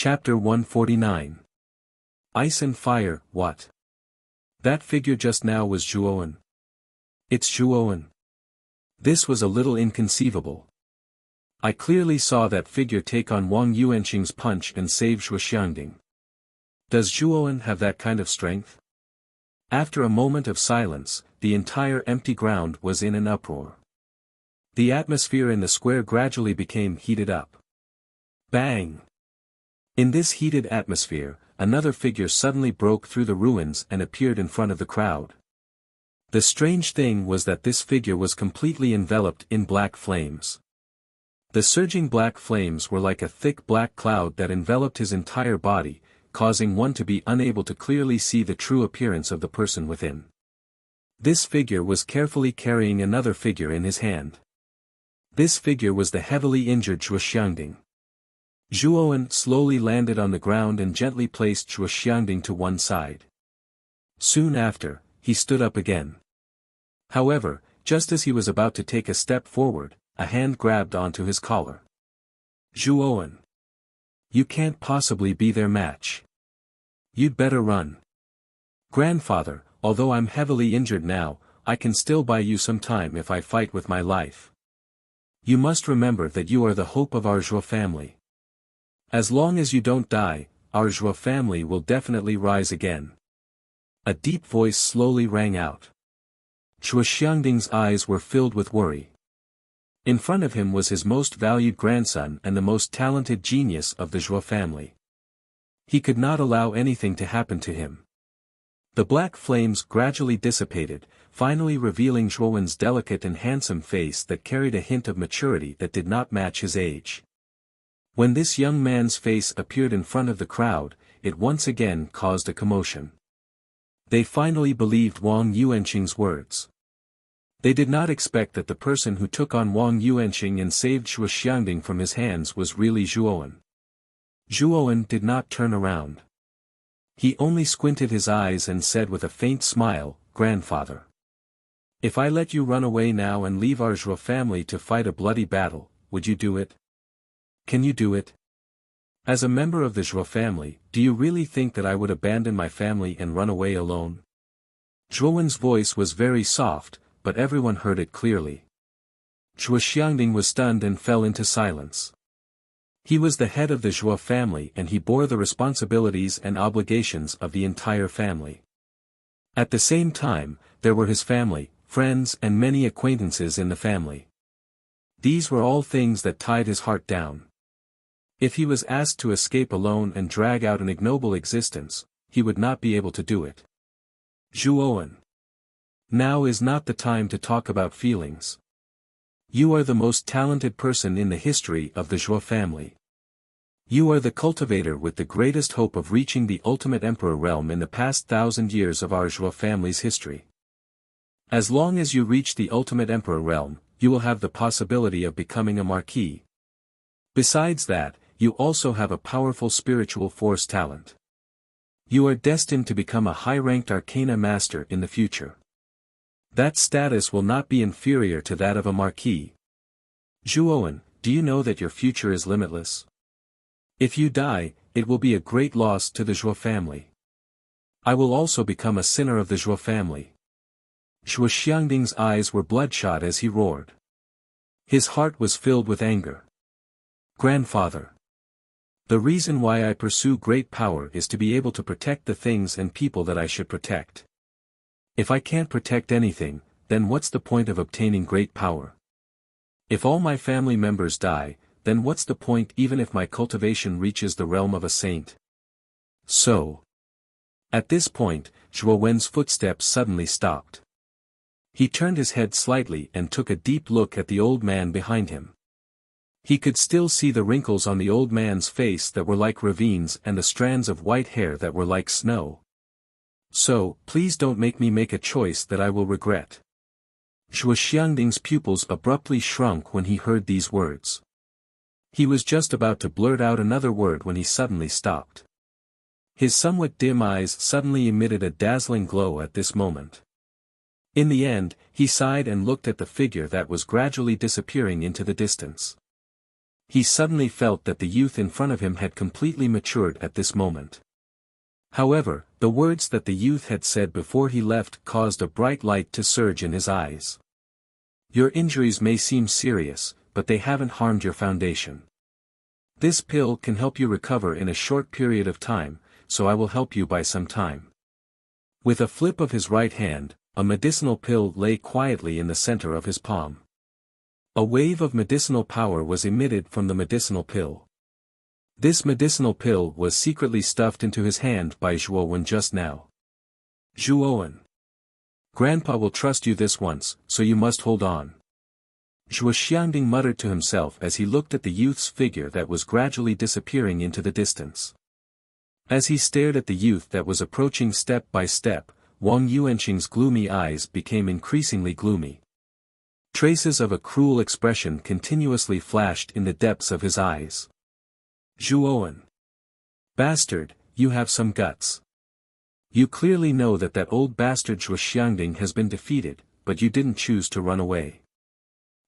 Chapter 149. Ice and Fire, what? That figure just now was Zhuowen. It's Zhuowen. This was a little inconceivable. I clearly saw that figure take on Wang Yuanqing's punch and save Zhuoxiangding. Does Zhuowen have that kind of strength? After a moment of silence, the entire empty ground was in an uproar. The atmosphere in the square gradually became heated up. Bang! In this heated atmosphere, another figure suddenly broke through the ruins and appeared in front of the crowd. The strange thing was that this figure was completely enveloped in black flames. The surging black flames were like a thick black cloud that enveloped his entire body, causing one to be unable to clearly see the true appearance of the person within. This figure was carefully carrying another figure in his hand. This figure was the heavily injured Zhuoxiangding. Zhuowen slowly landed on the ground and gently placed Zhuoxiangding to one side. Soon after, he stood up again. However, just as he was about to take a step forward, a hand grabbed onto his collar. Zhuowen! You can't possibly be their match. You'd better run. Grandfather, although I'm heavily injured now, I can still buy you some time if I fight with my life. You must remember that you are the hope of our Zhuo family. As long as you don't die, our Zhuo family will definitely rise again. A deep voice slowly rang out. Zhuoxiangding's eyes were filled with worry. In front of him was his most valued grandson and the most talented genius of the Zhuo family. He could not allow anything to happen to him. The black flames gradually dissipated, finally revealing Zhuowen's delicate and handsome face that carried a hint of maturity that did not match his age. When this young man's face appeared in front of the crowd, it once again caused a commotion. They finally believed Wang Yuanqing's words. They did not expect that the person who took on Wang Yuanqing and saved Zhuoxiangding from his hands was really Zhuowen. Zhuowen did not turn around. He only squinted his eyes and said with a faint smile, "Grandfather. If I let you run away now and leave our Zhuo family to fight a bloody battle, would you do it? Can you do it? As a member of the Zhuo family, do you really think that I would abandon my family and run away alone?" Zhuowen's voice was very soft, but everyone heard it clearly. Zhuoxiangding was stunned and fell into silence. He was the head of the Zhuo family and he bore the responsibilities and obligations of the entire family. At the same time, there were his family, friends and many acquaintances in the family. These were all things that tied his heart down. If he was asked to escape alone and drag out an ignoble existence, he would not be able to do it. Zhuowen. Now is not the time to talk about feelings. You are the most talented person in the history of the Zhuo family. You are the cultivator with the greatest hope of reaching the ultimate emperor realm in the past 1,000 years of our Zhuo family's history. As long as you reach the ultimate emperor realm, you will have the possibility of becoming a marquis. Besides that, you also have a powerful spiritual force talent. You are destined to become a high-ranked arcana master in the future. That status will not be inferior to that of a marquis. Zhuowen, do you know that your future is limitless? If you die, it will be a great loss to the Zhuo family. I will also become a sinner of the Zhuo family. Zhuoxiangding's eyes were bloodshot as he roared. His heart was filled with anger. Grandfather. The reason why I pursue great power is to be able to protect the things and people that I should protect. If I can't protect anything, then what's the point of obtaining great power? If all my family members die, then what's the point even if my cultivation reaches the realm of a saint? So. At this point, Zhuowen's footsteps suddenly stopped. He turned his head slightly and took a deep look at the old man behind him. He could still see the wrinkles on the old man's face that were like ravines and the strands of white hair that were like snow. So, please don't make me make a choice that I will regret. Zhuoxiangding's pupils abruptly shrunk when he heard these words. He was just about to blurt out another word when he suddenly stopped. His somewhat dim eyes suddenly emitted a dazzling glow at this moment. In the end, he sighed and looked at the figure that was gradually disappearing into the distance. He suddenly felt that the youth in front of him had completely matured at this moment. However, the words that the youth had said before he left caused a bright light to surge in his eyes. Your injuries may seem serious, but they haven't harmed your foundation. This pill can help you recover in a short period of time, so I will help you by some time. With a flip of his right hand, a medicinal pill lay quietly in the center of his palm. A wave of medicinal power was emitted from the medicinal pill. This medicinal pill was secretly stuffed into his hand by Zhuowen just now. Zhuowen. Grandpa will trust you this once, so you must hold on. Zhuo Xiangding muttered to himself as he looked at the youth's figure that was gradually disappearing into the distance. As he stared at the youth that was approaching step by step, Wang Yuanqing's gloomy eyes became increasingly gloomy. Traces of a cruel expression continuously flashed in the depths of his eyes. Zhuowen. Bastard, you have some guts. You clearly know that old bastard Zhuo Xiangding has been defeated, but you didn't choose to run away.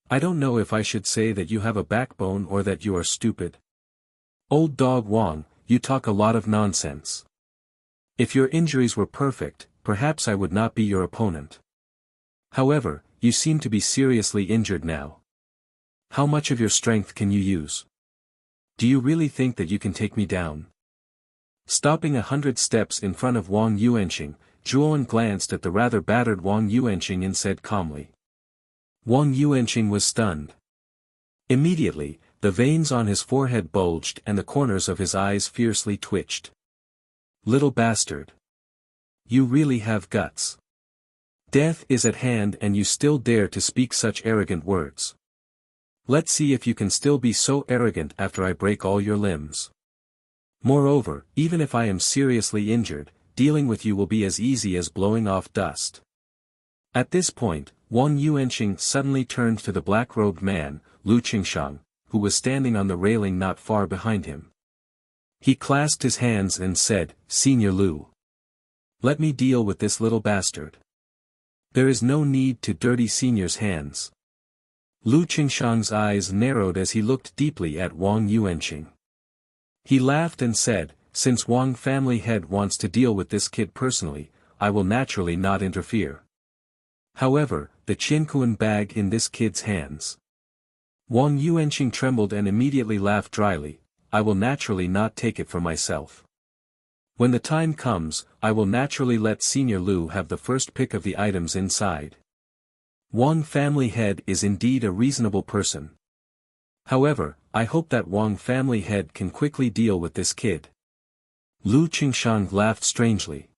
I don't know if I should say that you have a backbone or that you are stupid. Old dog Wang, you talk a lot of nonsense. If your injuries were perfect, perhaps I would not be your opponent. However, you seem to be seriously injured now. How much of your strength can you use? Do you really think that you can take me down? Stopping 100 steps in front of Wang Yuanqing, Zhuowen glanced at the rather battered Wang Yuanqing and said calmly. Wang Yuanqing was stunned. Immediately, the veins on his forehead bulged and the corners of his eyes fiercely twitched. Little bastard. You really have guts. Death is at hand and you still dare to speak such arrogant words. Let's see if you can still be so arrogant after I break all your limbs. Moreover, even if I am seriously injured, dealing with you will be as easy as blowing off dust. At this point, Wang Yuanqing suddenly turned to the black-robed man, Lu Qingshang, who was standing on the railing not far behind him. He clasped his hands and said, Senior Lu. Let me deal with this little bastard. There is no need to dirty Senior's hands. Lu Qingshang's eyes narrowed as he looked deeply at Wang Yuanqing. He laughed and said, since Wang family head wants to deal with this kid personally, I will naturally not interfere. However, the Qinkuan bag in this kid's hands. Wang Yuanqing trembled and immediately laughed dryly, I will naturally not take it for myself. When the time comes, I will naturally let Senior Lu have the first pick of the items inside. Wang family head is indeed a reasonable person. However, I hope that Wang family head can quickly deal with this kid. Lu Qingshang laughed strangely.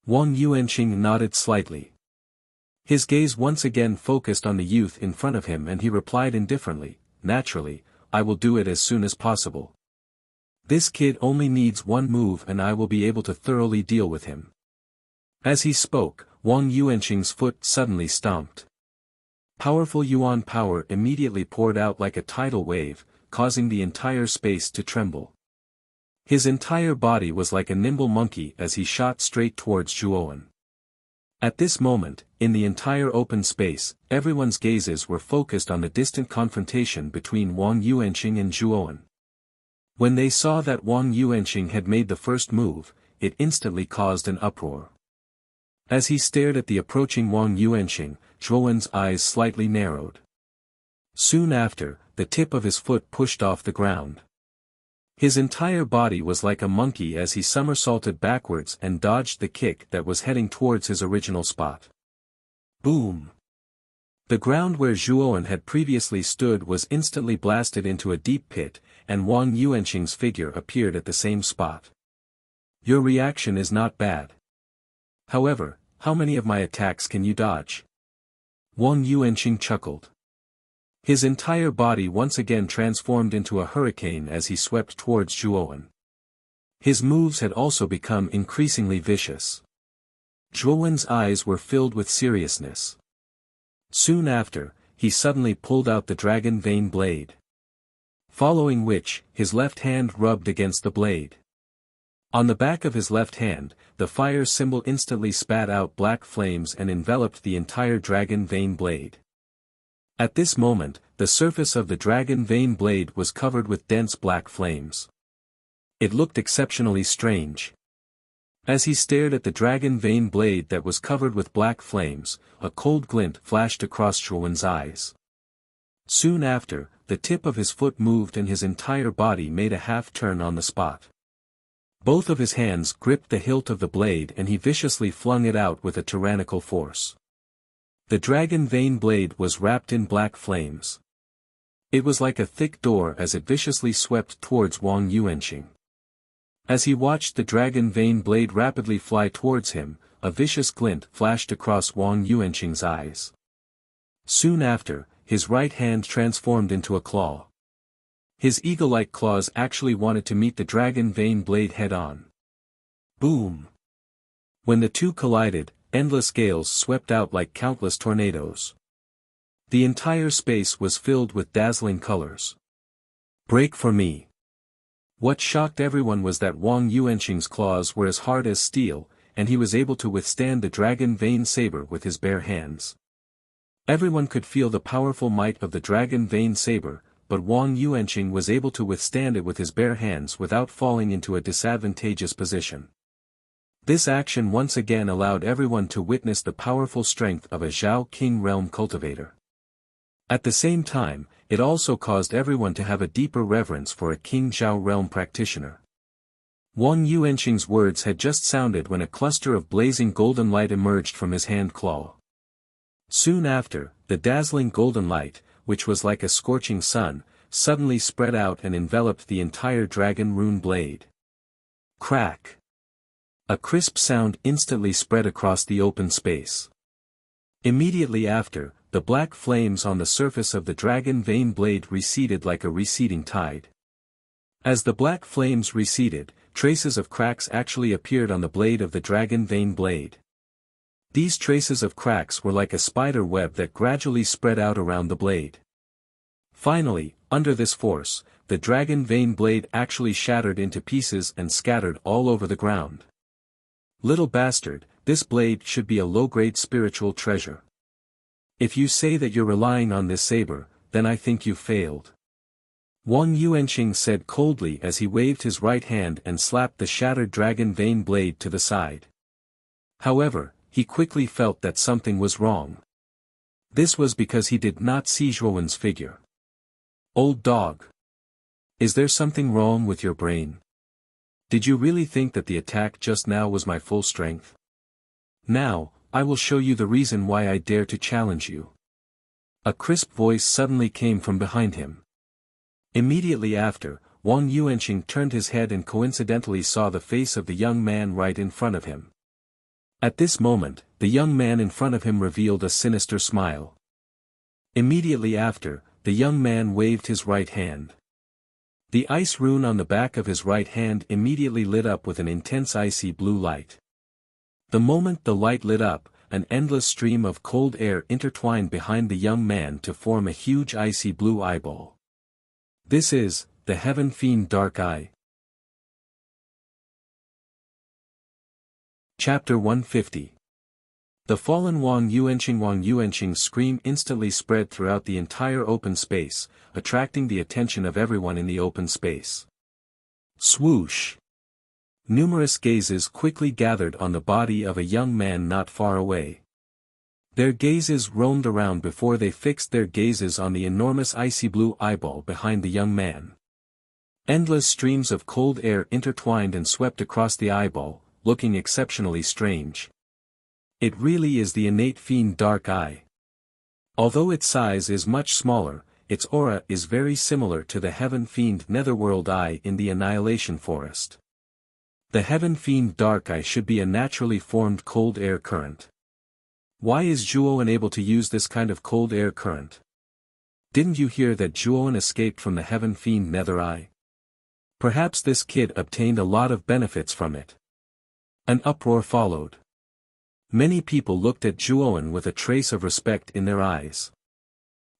Wang Yuanqing nodded slightly. His gaze once again focused on the youth in front of him and he replied indifferently, naturally, I will do it as soon as possible. This kid only needs one move and I will be able to thoroughly deal with him. As he spoke, Wang Yuanqing's foot suddenly stomped. Powerful yuan power immediately poured out like a tidal wave, causing the entire space to tremble. His entire body was like a nimble monkey as he shot straight towards Zhuowen. At this moment, in the entire open space, everyone's gazes were focused on the distant confrontation between Wang Yuanqing and Zhuowen. When they saw that Wang Yuanqing had made the first move, it instantly caused an uproar. As he stared at the approaching Wang Yuanqing, Zhuowen's eyes slightly narrowed. Soon after, the tip of his foot pushed off the ground. His entire body was like a monkey as he somersaulted backwards and dodged the kick that was heading towards his original spot. Boom! The ground where Zhuowen had previously stood was instantly blasted into a deep pit, and Wang Yuanqing's figure appeared at the same spot. Your reaction is not bad. However, how many of my attacks can you dodge? Wang Yuanqing chuckled. His entire body once again transformed into a hurricane as he swept towards Zhuowen. His moves had also become increasingly vicious. Zhuowen's eyes were filled with seriousness. Soon after, he suddenly pulled out the dragon vein blade. Following which, his left hand rubbed against the blade. On the back of his left hand, the fire symbol instantly spat out black flames and enveloped the entire dragon vein blade. At this moment, the surface of the dragon vein blade was covered with dense black flames. It looked exceptionally strange. As he stared at the dragon vein blade that was covered with black flames, a cold glint flashed across Zhuowen's eyes. Soon after, the tip of his foot moved and his entire body made a half-turn on the spot. Both of his hands gripped the hilt of the blade and he viciously flung it out with a tyrannical force. The dragon vein blade was wrapped in black flames. It was like a thick door as it viciously swept towards Wang Yuanqing. As he watched the dragon vein blade rapidly fly towards him, a vicious glint flashed across Wang Yuanqing's eyes. Soon after, his right hand transformed into a claw. His eagle-like claws actually wanted to meet the dragon vein blade head-on. Boom! When the two collided, endless gales swept out like countless tornadoes. The entire space was filled with dazzling colors. Break for me! What shocked everyone was that Wang Yuanqing's claws were as hard as steel, and he was able to withstand the dragon vein saber with his bare hands. Everyone could feel the powerful might of the dragon vein saber, but Wang Yuanqing was able to withstand it with his bare hands without falling into a disadvantageous position. This action once again allowed everyone to witness the powerful strength of a Zhao King realm cultivator. At the same time, it also caused everyone to have a deeper reverence for a King Zhao realm practitioner. Wang Yuanqing's words had just sounded when a cluster of blazing golden light emerged from his hand claw. Soon after, the dazzling golden light, which was like a scorching sun, suddenly spread out and enveloped the entire dragon rune blade. Crack! A crisp sound instantly spread across the open space. Immediately after, the black flames on the surface of the dragon vein blade receded like a receding tide. As the black flames receded, traces of cracks actually appeared on the blade of the dragon vein blade. These traces of cracks were like a spider web that gradually spread out around the blade. Finally, under this force, the dragon vein blade actually shattered into pieces and scattered all over the ground. Little bastard, this blade should be a low-grade spiritual treasure. If you say that you're relying on this saber, then I think you failed. Wang Yuanqing said coldly as he waved his right hand and slapped the shattered dragon vein blade to the side. However, he quickly felt that something was wrong. This was because he did not see Zhuowen's figure. Old dog! Is there something wrong with your brain? Did you really think that the attack just now was my full strength? Now, I will show you the reason why I dare to challenge you. A crisp voice suddenly came from behind him. Immediately after, Wang Yuanqing turned his head and coincidentally saw the face of the young man right in front of him. At this moment, the young man in front of him revealed a sinister smile. Immediately after, the young man waved his right hand. The ice rune on the back of his right hand immediately lit up with an intense icy blue light. The moment the light lit up, an endless stream of cold air intertwined behind the young man to form a huge icy blue eyeball. This is, the Heaven Fiend Dark Eye. Chapter 150. The fallen Wang Yuanqing's scream instantly spread throughout the entire open space, attracting the attention of everyone in the open space. Swoosh! Numerous gazes quickly gathered on the body of a young man not far away. Their gazes roamed around before they fixed their gazes on the enormous icy blue eyeball behind the young man. Endless streams of cold air intertwined and swept across the eyeball, looking exceptionally strange. It really is the innate fiend Dark Eye. Although its size is much smaller, its aura is very similar to the Heaven Fiend Netherworld Eye in the Annihilation Forest. The Heaven Fiend Dark Eye should be a naturally formed cold air current. Why is Zhuowen able to use this kind of cold air current? Didn't you hear that Zhuowen escaped from the Heaven Fiend Nether Eye? Perhaps this kid obtained a lot of benefits from it. An uproar followed. Many people looked at Zhuowen with a trace of respect in their eyes.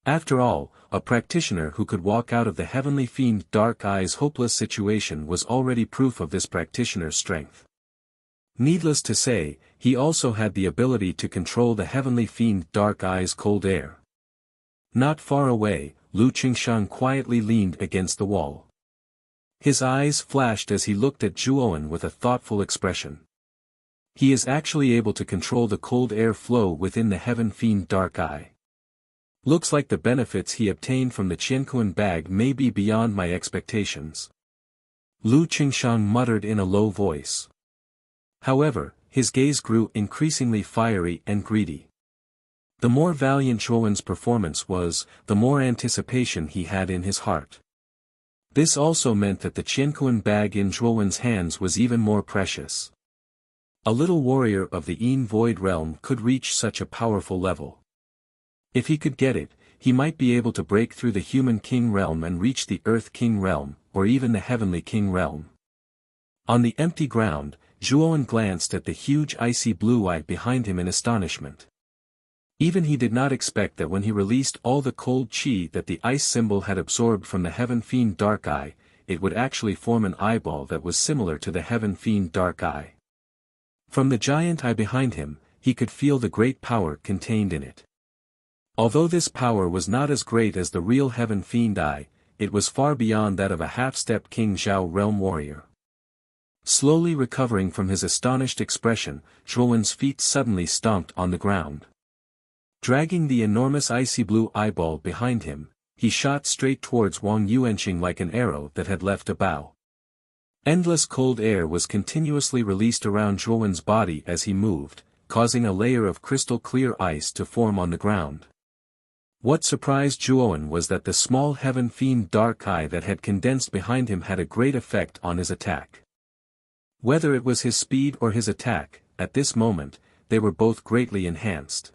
After all, a practitioner who could walk out of the Heavenly Fiend Dark Eye's hopeless situation was already proof of this practitioner's strength. Needless to say, he also had the ability to control the Heavenly Fiend Dark Eye's cold air. Not far away, Lu Qingshan quietly leaned against the wall. His eyes flashed as he looked at Zhuowen with a thoughtful expression. He is actually able to control the cold air flow within the Heaven Fiend Dark Eye. Looks like the benefits he obtained from the Qiankuan bag may be beyond my expectations. Lu Qingshan muttered in a low voice. However, his gaze grew increasingly fiery and greedy. The more valiant Zhuowen's performance was, the more anticipation he had in his heart. This also meant that the Qiankuan bag in Zhuowen's hands was even more precious. A little warrior of the Yin Void Realm could reach such a powerful level. If he could get it, he might be able to break through the Human King Realm and reach the Earth King Realm, or even the Heavenly King Realm. On the empty ground, Zhuowen glanced at the huge icy blue eye behind him in astonishment. Even he did not expect that when he released all the cold chi that the ice symbol had absorbed from the Heaven Fiend Dark Eye, it would actually form an eyeball that was similar to the Heaven Fiend Dark Eye. From the giant eye behind him, he could feel the great power contained in it. Although this power was not as great as the real Heaven Fiend Eye, it was far beyond that of a half-step King Zhao realm warrior. Slowly recovering from his astonished expression, Zhuowen's feet suddenly stomped on the ground. Dragging the enormous icy blue eyeball behind him, he shot straight towards Wang Yuanqing like an arrow that had left a bow. Endless cold air was continuously released around Zhuowen's body as he moved, causing a layer of crystal-clear ice to form on the ground. What surprised Zhuowen was that the small Heaven Fiend Dark Eye that had condensed behind him had a great effect on his attack. Whether it was his speed or his attack, at this moment, they were both greatly enhanced.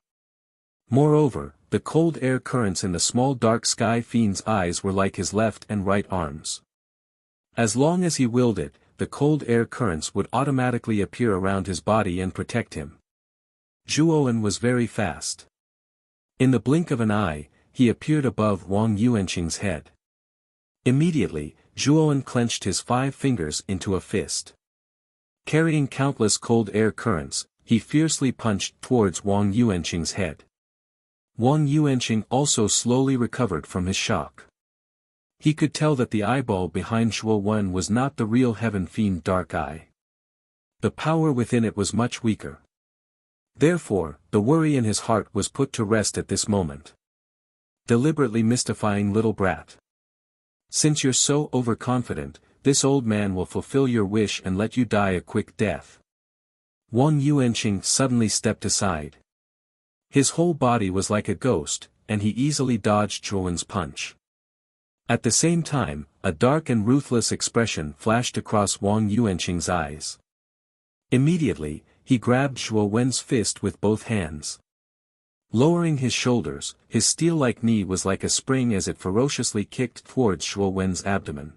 Moreover, the cold air currents in the small dark sky fiend's eyes were like his left and right arms. As long as he willed it, the cold air currents would automatically appear around his body and protect him. Zhuowen was very fast. In the blink of an eye, he appeared above Wang Yuanqing's head. Immediately, Zhuowen clenched his 5 fingers into a fist. Carrying countless cold air currents, he fiercely punched towards Wang Yuanqing's head. Wang Yuanqing also slowly recovered from his shock. He could tell that the eyeball behind Zhuowen was not the real Heaven Fiend Dark Eye. The power within it was much weaker. Therefore, the worry in his heart was put to rest at this moment. Deliberately mystifying little brat. Since you're so overconfident, this old man will fulfill your wish and let you die a quick death. Wang Yuanqing suddenly stepped aside. His whole body was like a ghost, and he easily dodged Zhuowen's punch. At the same time, a dark and ruthless expression flashed across Wang Yuanqing's eyes. Immediately, he grabbed Zhuowen's fist with both hands. Lowering his shoulders, his steel-like knee was like a spring as it ferociously kicked towards Zhuowen's abdomen.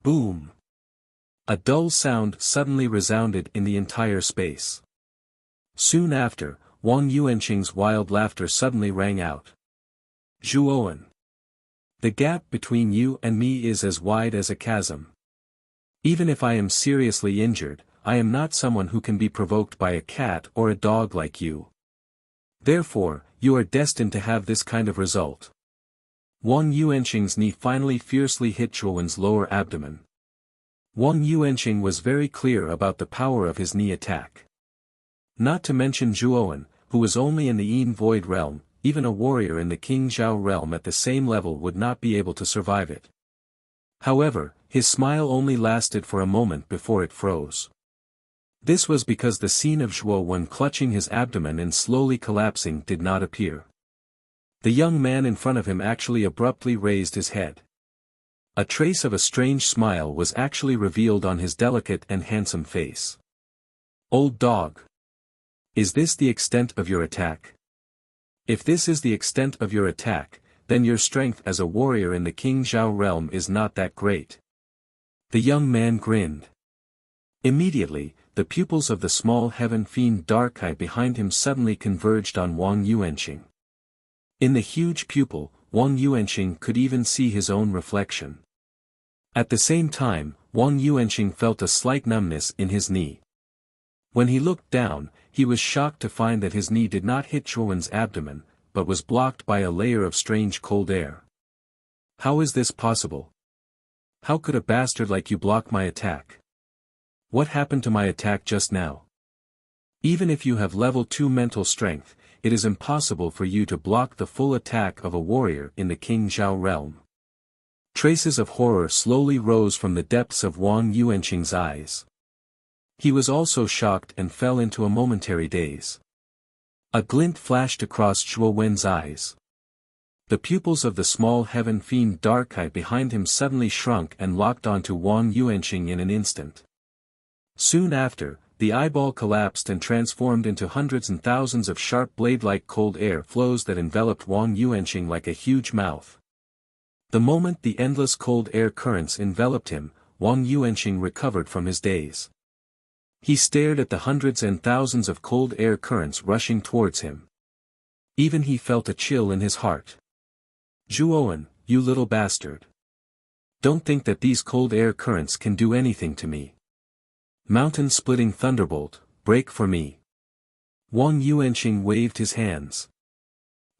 Boom! A dull sound suddenly resounded in the entire space. Soon after, Wang Yuanqing's wild laughter suddenly rang out. Zhuowen! The gap between you and me is as wide as a chasm. Even if I am seriously injured, I am not someone who can be provoked by a cat or a dog like you. Therefore, you are destined to have this kind of result. Wang Yuanqing's knee finally fiercely hit Zhuowen's lower abdomen. Wang Yuanqing was very clear about the power of his knee attack. Not to mention Zhuowen, who was only in the Yin Void Realm, even a warrior in the King Zhao realm at the same level would not be able to survive it. However, his smile only lasted for a moment before it froze. This was because the scene of Zhuowen clutching his abdomen and slowly collapsing did not appear. The young man in front of him actually abruptly raised his head. A trace of a strange smile was actually revealed on his delicate and handsome face. Old dog! Is this the extent of your attack? If this is the extent of your attack, then your strength as a warrior in the King Zhao realm is not that great. The young man grinned. Immediately, the pupils of the small Heaven Fiend Dark Eye behind him suddenly converged on Wang Yuanqing. In the huge pupil, Wang Yuanqing could even see his own reflection. At the same time, Wang Yuanqing felt a slight numbness in his knee. When he looked down, he was shocked to find that his knee did not hit Zhuowen's abdomen, but was blocked by a layer of strange cold air. How is this possible? How could a bastard like you block my attack? What happened to my attack just now? Even if you have level 2 mental strength, it is impossible for you to block the full attack of a warrior in the King Zhao realm. Traces of horror slowly rose from the depths of Wang Yuanqing's eyes. He was also shocked and fell into a momentary daze. A glint flashed across Zhuo Wen's eyes. The pupils of the small heaven fiend dark eye behind him suddenly shrunk and locked onto Wang Yuanqing in an instant. Soon after, the eyeball collapsed and transformed into hundreds and thousands of sharp blade-like cold air flows that enveloped Wang Yuanqing like a huge mouth. The moment the endless cold air currents enveloped him, Wang Yuanqing recovered from his daze. He stared at the hundreds and thousands of cold air currents rushing towards him. Even he felt a chill in his heart. Zhuowen, you little bastard. Don't think that these cold air currents can do anything to me. Mountain-splitting thunderbolt, break for me. Wang Yuanqing waved his hands.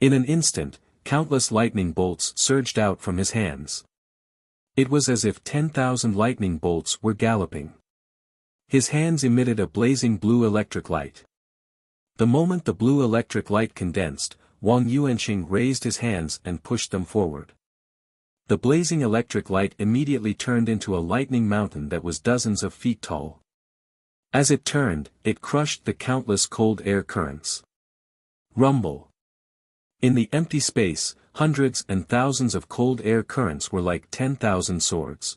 In an instant, countless lightning bolts surged out from his hands. It was as if 10,000 lightning bolts were galloping. His hands emitted a blazing blue electric light. The moment the blue electric light condensed, Wang Yuanqing raised his hands and pushed them forward. The blazing electric light immediately turned into a lightning mountain that was dozens of feet tall. As it turned, it crushed the countless cold air currents. Rumble. In the empty space, hundreds and thousands of cold air currents were like 10,000 swords.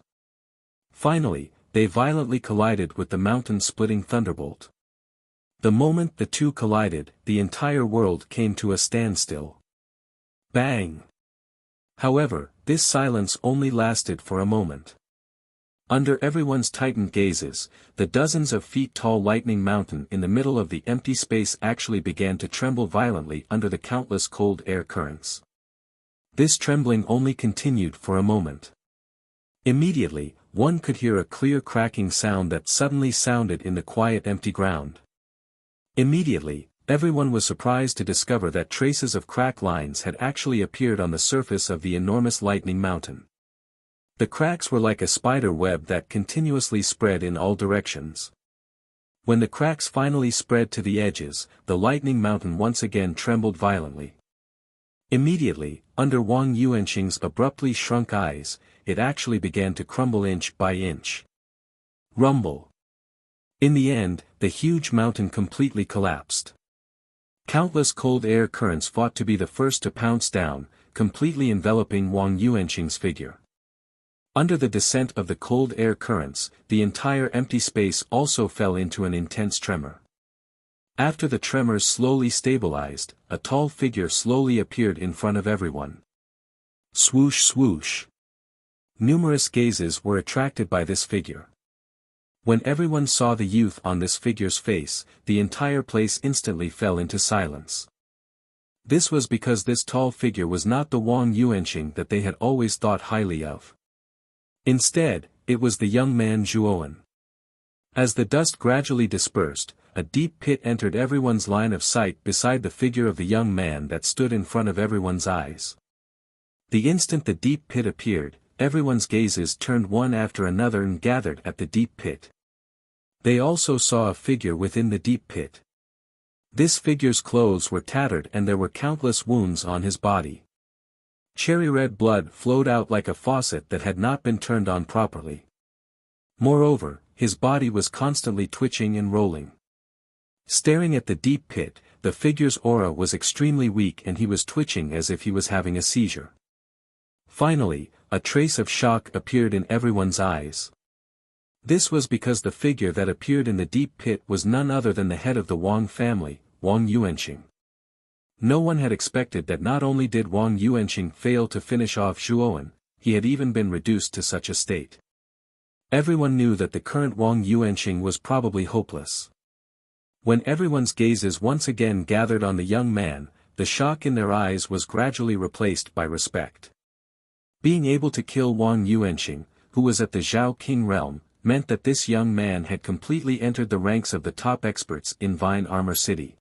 Finally, they violently collided with the mountain-splitting thunderbolt. The moment the two collided, the entire world came to a standstill. Bang! However, this silence only lasted for a moment. Under everyone's tightened gazes, the dozens of feet tall lightning mountain in the middle of the empty space actually began to tremble violently under the countless cold air currents. This trembling only continued for a moment. Immediately, one could hear a clear cracking sound that suddenly sounded in the quiet empty ground. Immediately, everyone was surprised to discover that traces of crack lines had actually appeared on the surface of the enormous lightning mountain. The cracks were like a spider web that continuously spread in all directions. When the cracks finally spread to the edges, the lightning mountain once again trembled violently. Immediately, under Wang Yuanqing's abruptly shrunk eyes, it actually began to crumble inch by inch. Rumble. In the end, the huge mountain completely collapsed. Countless cold air currents fought to be the first to pounce down, completely enveloping Wang Yuanqing's figure. Under the descent of the cold air currents, the entire empty space also fell into an intense tremor. After the tremors slowly stabilized, a tall figure slowly appeared in front of everyone. Swoosh swoosh. Numerous gazes were attracted by this figure. When everyone saw the youth on this figure's face, the entire place instantly fell into silence. This was because this tall figure was not the Wang Yuanqing that they had always thought highly of. Instead, it was the young man Zhuowen. As the dust gradually dispersed, a deep pit entered everyone's line of sight beside the figure of the young man that stood in front of everyone's eyes. The instant the deep pit appeared, everyone's gazes turned one after another and gathered at the deep pit. They also saw a figure within the deep pit. This figure's clothes were tattered and there were countless wounds on his body. Cherry-red blood flowed out like a faucet that had not been turned on properly. Moreover, his body was constantly twitching and rolling. Staring at the deep pit, the figure's aura was extremely weak and he was twitching as if he was having a seizure. Finally, a trace of shock appeared in everyone's eyes. This was because the figure that appeared in the deep pit was none other than the head of the Wang family, Wang Yuanqing. No one had expected that not only did Wang Yuanqing fail to finish off Zhuowen, he had even been reduced to such a state. Everyone knew that the current Wang Yuanqing was probably hopeless. When everyone's gazes once again gathered on the young man, the shock in their eyes was gradually replaced by respect. Being able to kill Wang Yuanqing, who was at the Zhao King realm, meant that this young man had completely entered the ranks of the top experts in Vine Armor City.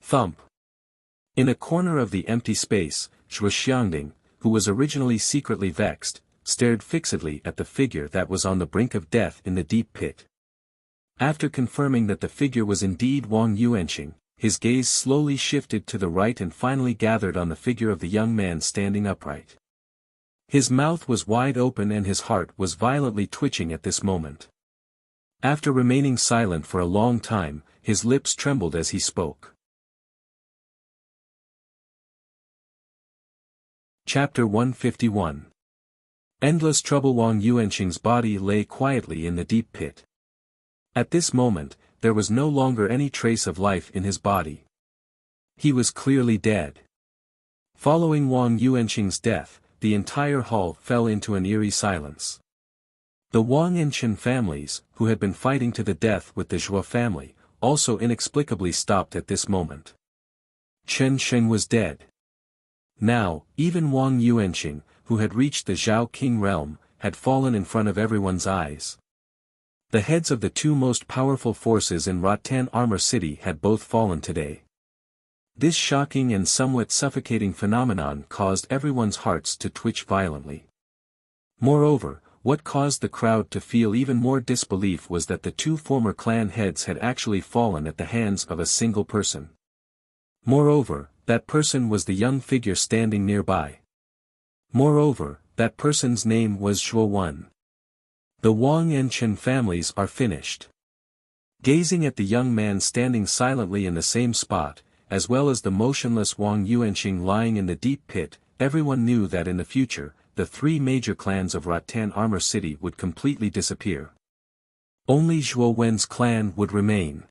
Thump. In a corner of the empty space, Zhuo Xiangding, who was originally secretly vexed, stared fixedly at the figure that was on the brink of death in the deep pit. After confirming that the figure was indeed Wang Yuanqing, his gaze slowly shifted to the right and finally gathered on the figure of the young man standing upright. His mouth was wide open and his heart was violently twitching at this moment. After remaining silent for a long time, his lips trembled as he spoke. Chapter 151. Endless trouble. Wang Yuanqing's body lay quietly in the deep pit. At this moment, there was no longer any trace of life in his body. He was clearly dead. Following Wang Yuanqing's death, the entire hall fell into an eerie silence. The Wang and Chen families, who had been fighting to the death with the Zhuo family, also inexplicably stopped at this moment. Chen Sheng was dead. Now, even Wang Yuanqing, who had reached the Zhao King realm, had fallen in front of everyone's eyes. The heads of the two most powerful forces in Rattan Armor City had both fallen today. This shocking and somewhat suffocating phenomenon caused everyone's hearts to twitch violently. Moreover, what caused the crowd to feel even more disbelief was that the two former clan heads had actually fallen at the hands of a single person. Moreover, that person was the young figure standing nearby. Moreover, that person's name was Zhuo Wen. The Wang and Chen families are finished. Gazing at the young man standing silently in the same spot, as well as the motionless Wang Yuanqing lying in the deep pit, everyone knew that in the future, the three major clans of Rattan Armor City would completely disappear. Only Zhuo Wen's clan would remain.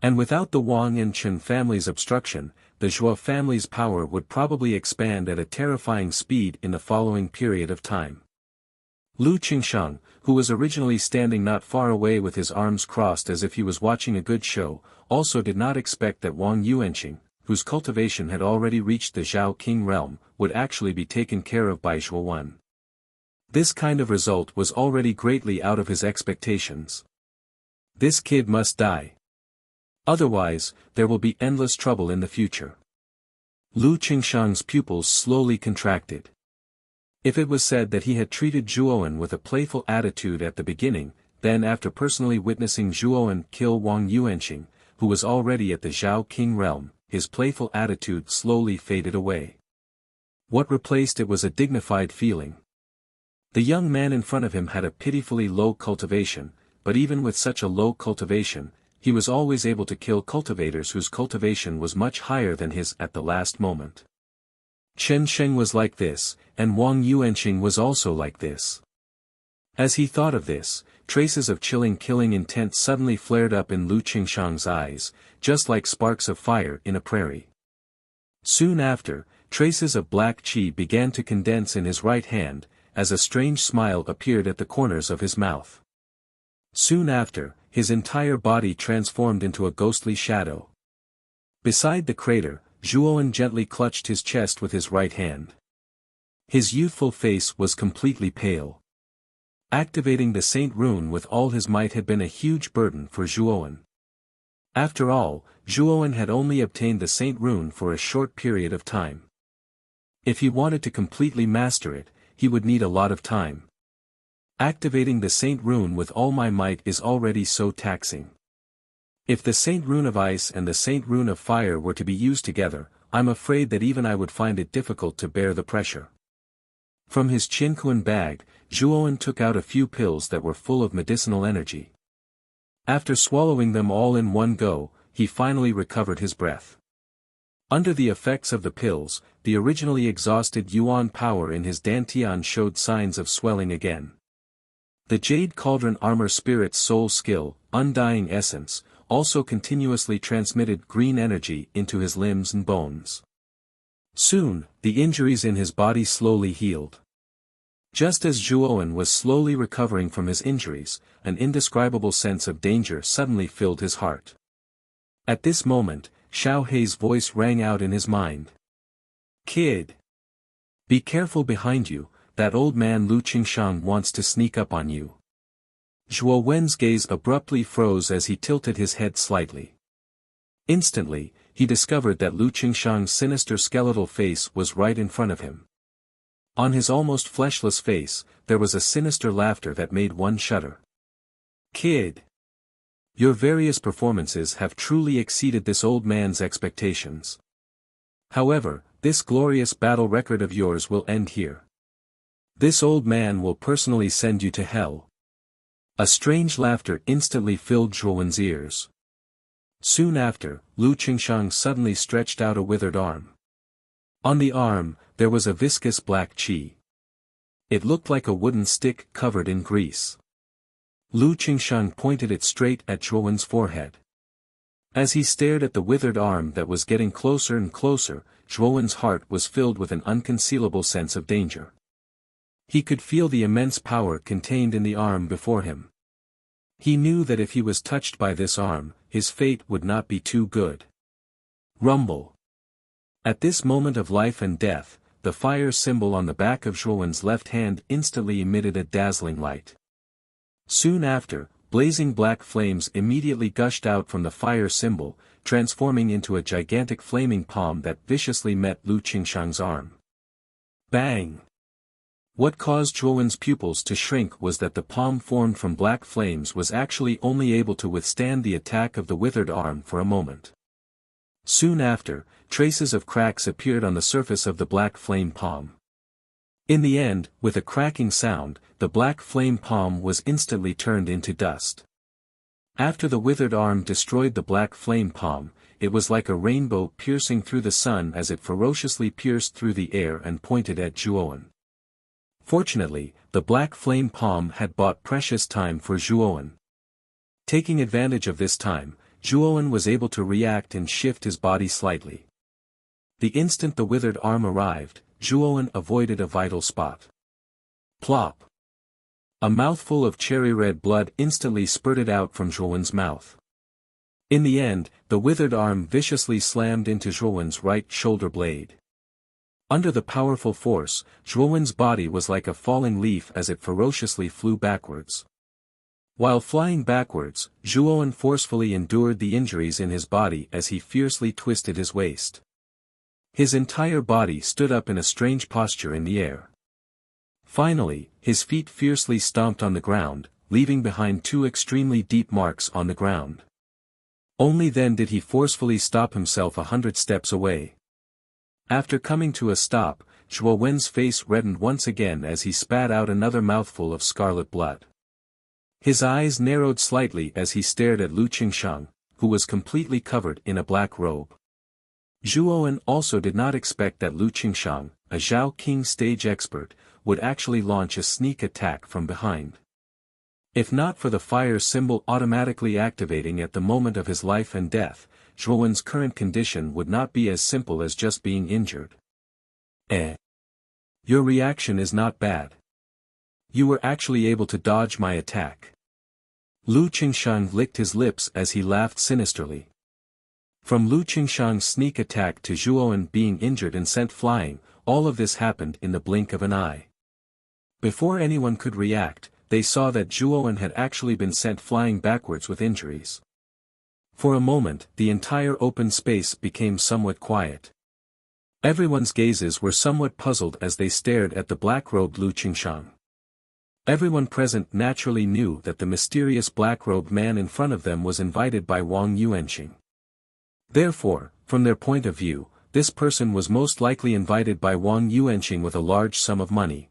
And without the Wang and Chen family's obstruction, the Zhuo family's power would probably expand at a terrifying speed in the following period of time. Lu Qingsheng, who was originally standing not far away with his arms crossed as if he was watching a good show, also did not expect that Wang Yuanqing, whose cultivation had already reached the Zhao King realm, would actually be taken care of by Zhuo Wen. This kind of result was already greatly out of his expectations. This kid must die. Otherwise, there will be endless trouble in the future. Lu Qingsheng's pupils slowly contracted. If it was said that he had treated Zhuowen with a playful attitude at the beginning, then after personally witnessing Zhuowen kill Wang Yuanqing, who was already at the Zhao King realm, his playful attitude slowly faded away. What replaced it was a dignified feeling. The young man in front of him had a pitifully low cultivation, but even with such a low cultivation, he was always able to kill cultivators whose cultivation was much higher than his at the last moment. Chen Sheng was like this, and Wang Yuanqing was also like this. As he thought of this, traces of chilling killing intent suddenly flared up in Lu Qingsheng's eyes, just like sparks of fire in a prairie. Soon after, traces of black qi began to condense in his right hand, as a strange smile appeared at the corners of his mouth. Soon after, his entire body transformed into a ghostly shadow. Beside the crater, Zhuowen gently clutched his chest with his right hand. His youthful face was completely pale. Activating the Saint Rune with all his might had been a huge burden for Zhuowen. After all, Zhuowen had only obtained the Saint Rune for a short period of time. If he wanted to completely master it, he would need a lot of time. Activating the Saint Rune with all my might is already so taxing. If the Saint Rune of Ice and the Saint Rune of Fire were to be used together, I'm afraid that even I would find it difficult to bear the pressure. From his Qinquan bag, Zhuowen took out a few pills that were full of medicinal energy. After swallowing them all in one go, he finally recovered his breath. Under the effects of the pills, the originally exhausted Yuan power in his Dantian showed signs of swelling again. The Jade Cauldron Armor Spirit's soul skill, Undying Essence, also continuously transmitted green energy into his limbs and bones. Soon, the injuries in his body slowly healed. Just as Zhuowen was slowly recovering from his injuries, an indescribable sense of danger suddenly filled his heart. At this moment, Xiao Hei's voice rang out in his mind. "Kid! Be careful behind you, that old man Lu Qingsheng wants to sneak up on you." Zhuo Wen's gaze abruptly froze as he tilted his head slightly. Instantly, he discovered that Lu Qingshang's sinister skeletal face was right in front of him. On his almost fleshless face, there was a sinister laughter that made one shudder. "Kid! Your various performances have truly exceeded this old man's expectations. However, this glorious battle record of yours will end here. This old man will personally send you to hell." A strange laughter instantly filled Zhuowen's ears. Soon after, Lu Qingshang suddenly stretched out a withered arm. On the arm, there was a viscous black qi. It looked like a wooden stick covered in grease. Lu Qingshang pointed it straight at Zhuowen's forehead. As he stared at the withered arm that was getting closer and closer, Zhuowen's heart was filled with an unconcealable sense of danger. He could feel the immense power contained in the arm before him. He knew that if he was touched by this arm, his fate would not be too good. Rumble. At this moment of life and death, the fire symbol on the back of Zhuowen's left hand instantly emitted a dazzling light. Soon after, blazing black flames immediately gushed out from the fire symbol, transforming into a gigantic flaming palm that viciously met Lu Qingshang's arm. Bang! What caused Zhuowen's pupils to shrink was that the palm formed from black flames was actually only able to withstand the attack of the withered arm for a moment. Soon after, traces of cracks appeared on the surface of the black flame palm. In the end, with a cracking sound, the black flame palm was instantly turned into dust. After the withered arm destroyed the black flame palm, it was like a rainbow piercing through the sun as it ferociously pierced through the air and pointed at Zhuowen. Fortunately, the black flame palm had bought precious time for Zhuowen. Taking advantage of this time, Zhuowen was able to react and shift his body slightly. The instant the withered arm arrived, Zhuowen avoided a vital spot. Plop! A mouthful of cherry-red blood instantly spurted out from Zhuowen's mouth. In the end, the withered arm viciously slammed into Zhuowen's right shoulder blade. Under the powerful force, Zhuowen's body was like a falling leaf as it ferociously flew backwards. While flying backwards, Zhuowen forcefully endured the injuries in his body as he fiercely twisted his waist. His entire body stood up in a strange posture in the air. Finally, his feet fiercely stomped on the ground, leaving behind two extremely deep marks on the ground. Only then did he forcefully stop himself 100 steps away. After coming to a stop, Zhuowen's face reddened once again as he spat out another mouthful of scarlet blood. His eyes narrowed slightly as he stared at Lu Qingshang, who was completely covered in a black robe. Zhuowen also did not expect that Lu Qingshang, a Zhao King stage expert, would actually launch a sneak attack from behind. If not for the fire symbol automatically activating at the moment of his life and death, Zhuowen's current condition would not be as simple as just being injured. Your reaction is not bad. You were actually able to dodge my attack. Lu Qingshang licked his lips as he laughed sinisterly. From Lu Qingshang's sneak attack to Zhuowen being injured and sent flying, all of this happened in the blink of an eye. Before anyone could react, they saw that Zhuowen had actually been sent flying backwards with injuries. For a moment, the entire open space became somewhat quiet. Everyone's gazes were somewhat puzzled as they stared at the black-robed Lu Qingshang. Everyone present naturally knew that the mysterious black-robed man in front of them was invited by Wang Yuanqing. Therefore, from their point of view, this person was most likely invited by Wang Yuanqing with a large sum of money.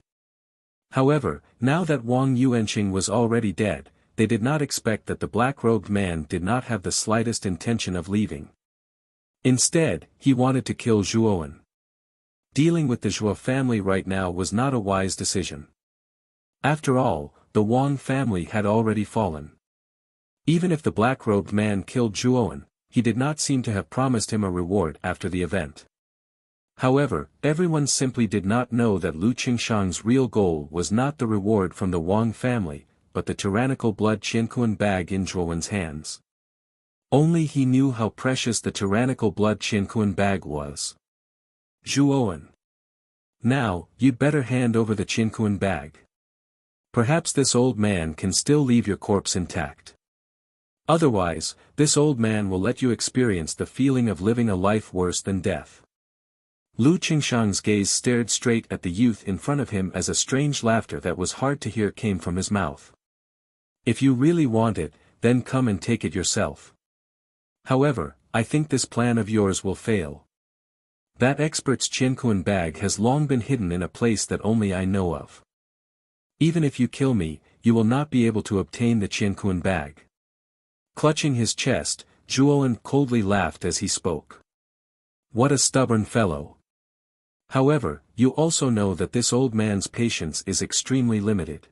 However, now that Wang Yuanqing was already dead, they did not expect that the black-robed man did not have the slightest intention of leaving. Instead, he wanted to kill Zhuowen. Dealing with the Zhuo family right now was not a wise decision. After all, the Wang family had already fallen. Even if the black-robed man killed Zhuowen, he did not seem to have promised him a reward after the event. However, everyone simply did not know that Lu Qingshang's real goal was not the reward from the Wang family, but the tyrannical blood Qianquan bag in Zhuowen's hands. Only he knew how precious the tyrannical blood Qianquan bag was. Zhuowen. Now, you'd better hand over the Qianquan bag. Perhaps this old man can still leave your corpse intact. Otherwise, this old man will let you experience the feeling of living a life worse than death. Lu Qingshang's gaze stared straight at the youth in front of him as a strange laughter that was hard to hear came from his mouth. If you really want it, then come and take it yourself. However, I think this plan of yours will fail. That expert's Qianquan bag has long been hidden in a place that only I know of. Even if you kill me, you will not be able to obtain the Qianquan bag. Clutching his chest, Zhuowen coldly laughed as he spoke. What a stubborn fellow. However, you also know that this old man's patience is extremely limited.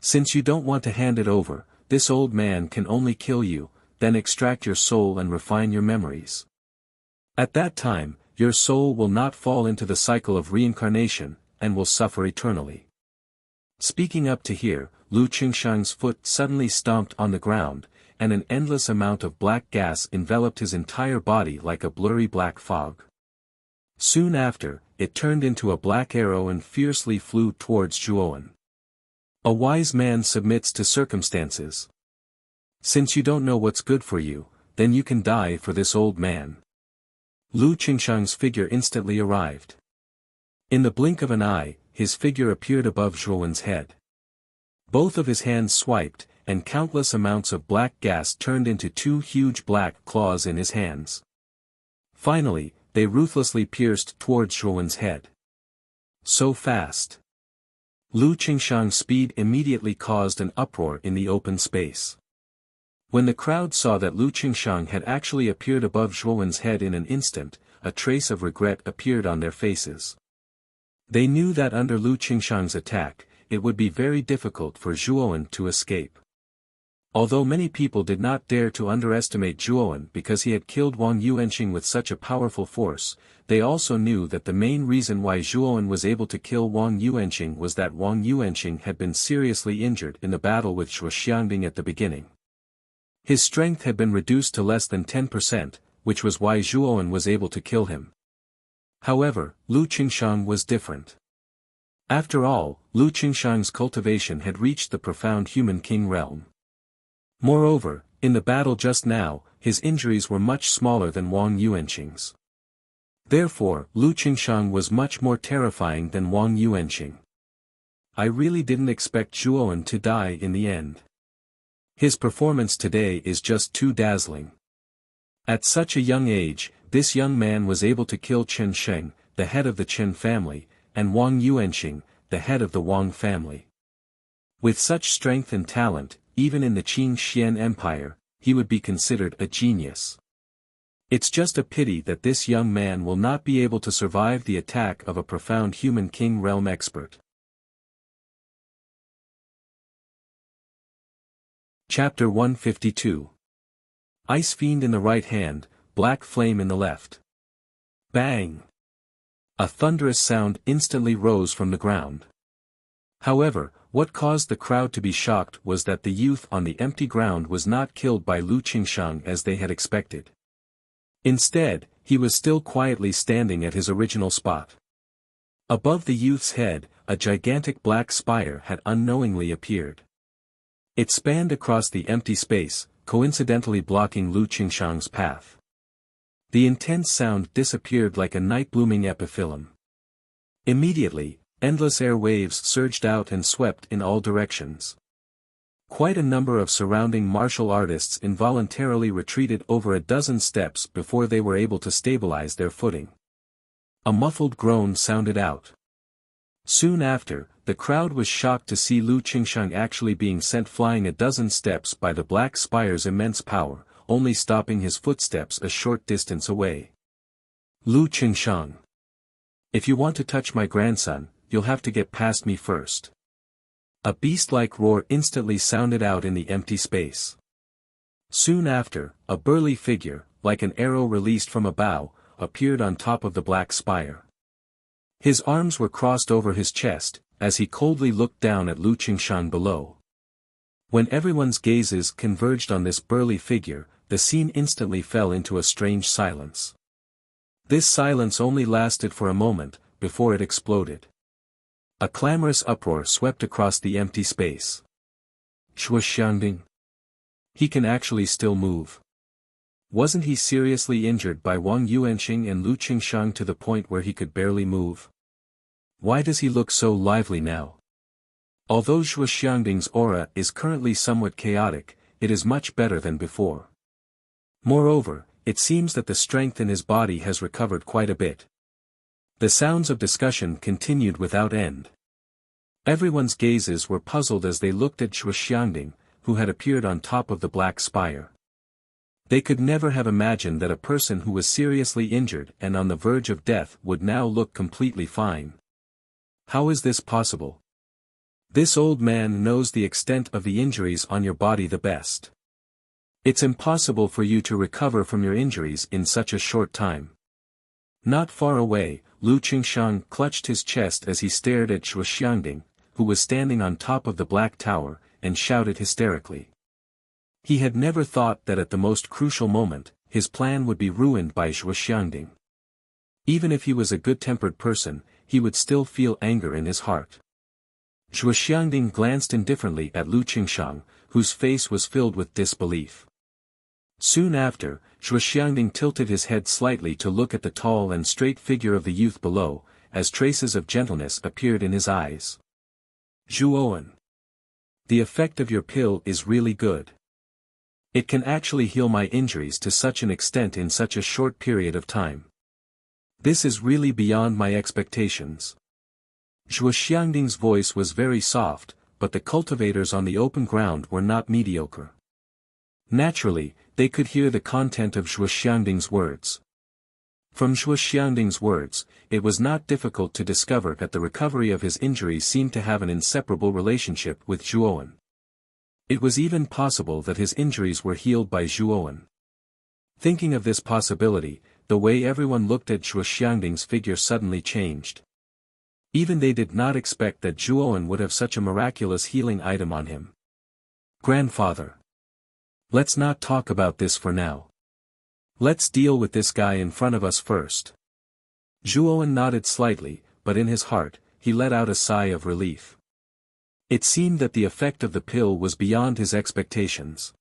Since you don't want to hand it over, this old man can only kill you, then extract your soul and refine your memories. At that time, your soul will not fall into the cycle of reincarnation, and will suffer eternally. Speaking up to here, Lu Qingshang's foot suddenly stomped on the ground, and an endless amount of black gas enveloped his entire body like a blurry black fog. Soon after, it turned into a black arrow and fiercely flew towards Zhuowen. A wise man submits to circumstances. Since you don't know what's good for you, then you can die for this old man. Lu Qingshang's figure instantly arrived. In the blink of an eye, his figure appeared above Zhuowen's head. Both of his hands swiped, and countless amounts of black gas turned into two huge black claws in his hands. Finally, they ruthlessly pierced towards Zhuowen's head. So fast. Lu Qingshang's speed immediately caused an uproar in the open space. When the crowd saw that Lu Qingshang had actually appeared above Zhuowen's head in an instant, a trace of regret appeared on their faces. They knew that under Lu Qingshang's attack, it would be very difficult for Zhuowen to escape. Although many people did not dare to underestimate Zhuowen because he had killed Wang Yuanqing with such a powerful force, they also knew that the main reason why Zhuowen was able to kill Wang Yuanqing was that Wang Yuanqing had been seriously injured in the battle with Shu Xiangding at the beginning. His strength had been reduced to less than 10%, which was why Zhuowen was able to kill him. However, Lu Qingshang was different. After all, Lu Qingshang's cultivation had reached the profound human king realm. Moreover, in the battle just now, his injuries were much smaller than Wang Yuanqing's. Therefore, Lu Qingshang was much more terrifying than Wang Yuanqing. I really didn't expect Zhuowen to die in the end. His performance today is just too dazzling. At such a young age, this young man was able to kill Chen Sheng, the head of the Chen family, and Wang Yuanqing, the head of the Wang family. With such strength and talent, even in the Qing Xian Empire, he would be considered a genius. It's just a pity that this young man will not be able to survive the attack of a profound human king realm expert. Chapter 152. Ice Fiend in the right hand, Black Flame in the left. Bang! A thunderous sound instantly rose from the ground. However, what caused the crowd to be shocked was that the youth on the empty ground was not killed by Lu Qingshang as they had expected. Instead, he was still quietly standing at his original spot. Above the youth's head, a gigantic black spire had unknowingly appeared. It spanned across the empty space, coincidentally blocking Lu Qingshang's path. The intense sound disappeared like a night-blooming epiphyllum. Immediately, endless air waves surged out and swept in all directions. Quite a number of surrounding martial artists involuntarily retreated over a dozen steps before they were able to stabilize their footing. A muffled groan sounded out. Soon after, the crowd was shocked to see Lu Qingshang actually being sent flying a dozen steps by the black spire's immense power, only stopping his footsteps a short distance away. Lu Qingshang. If you want to touch my grandson, you'll have to get past me first. A beast-like roar instantly sounded out in the empty space. Soon after, a burly figure, like an arrow released from a bow, appeared on top of the black spire. His arms were crossed over his chest, as he coldly looked down at Lu Qingshang below. When everyone's gazes converged on this burly figure, the scene instantly fell into a strange silence. This silence only lasted for a moment, before it exploded. A clamorous uproar swept across the empty space. Shu Xiangding. He can actually still move. Wasn't he seriously injured by Wang Yuanxing and Lu Qingshang to the point where he could barely move? Why does he look so lively now? Although Zhuo Xiangding's aura is currently somewhat chaotic, it is much better than before. Moreover, it seems that the strength in his body has recovered quite a bit. The sounds of discussion continued without end. Everyone's gazes were puzzled as they looked at Zhuo Xiangding, who had appeared on top of the black spire. They could never have imagined that a person who was seriously injured and on the verge of death would now look completely fine. How is this possible? This old man knows the extent of the injuries on your body the best. It's impossible for you to recover from your injuries in such a short time. Not far away, Lu Qingshang clutched his chest as he stared at Zhuo Xiangding, who was standing on top of the black tower, and shouted hysterically. He had never thought that at the most crucial moment, his plan would be ruined by Zhuo Xiangding. Even if he was a good-tempered person, he would still feel anger in his heart. Zhuo Xiangding glanced indifferently at Lu Qingshang, whose face was filled with disbelief. Soon after, Zhuo Xiangding tilted his head slightly to look at the tall and straight figure of the youth below, as traces of gentleness appeared in his eyes. Zhuowen. The effect of your pill is really good. It can actually heal my injuries to such an extent in such a short period of time. This is really beyond my expectations. Zhuo Xiangding's voice was very soft, but the cultivators on the open ground were not mediocre. Naturally, they could hear the content of Zhuo Xiangding's words. From Zhuo Xiangding's words, it was not difficult to discover that the recovery of his injuries seemed to have an inseparable relationship with Zhuowen. It was even possible that his injuries were healed by Zhuowen. Thinking of this possibility, the way everyone looked at Zhuo Xiangding's figure suddenly changed. Even they did not expect that Zhuowen would have such a miraculous healing item on him. Grandfather. Let's not talk about this for now. Let's deal with this guy in front of us first. Zhuowen nodded slightly, but in his heart, he let out a sigh of relief. It seemed that the effect of the pill was beyond his expectations.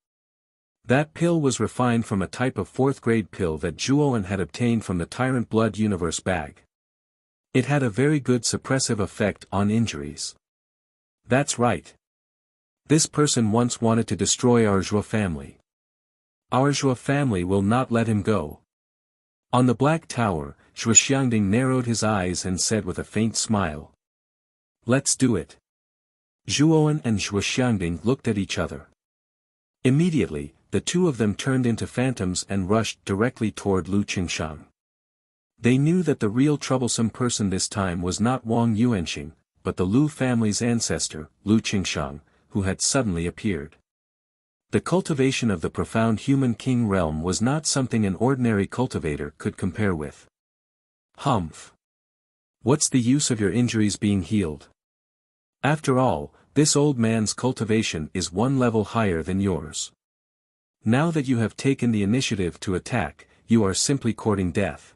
That pill was refined from a type of fourth-grade pill that Zhuowen had obtained from the Tyrant Blood Universe bag. It had a very good suppressive effect on injuries. That's right. This person once wanted to destroy our Zhuo family. Our Zhuo family will not let him go. On the black tower, Zhuo Xiangding narrowed his eyes and said with a faint smile. Let's do it. Zhuowen and Zhuo Xiangding looked at each other. Immediately, the two of them turned into phantoms and rushed directly toward Lu Qingshang. They knew that the real troublesome person this time was not Wang Yuanxing, but the Lu family's ancestor, Lu Qingshang, who had suddenly appeared. The cultivation of the profound human king realm was not something an ordinary cultivator could compare with. Humph. What's the use of your injuries being healed? After all, this old man's cultivation is one level higher than yours. Now that you have taken the initiative to attack, you are simply courting death.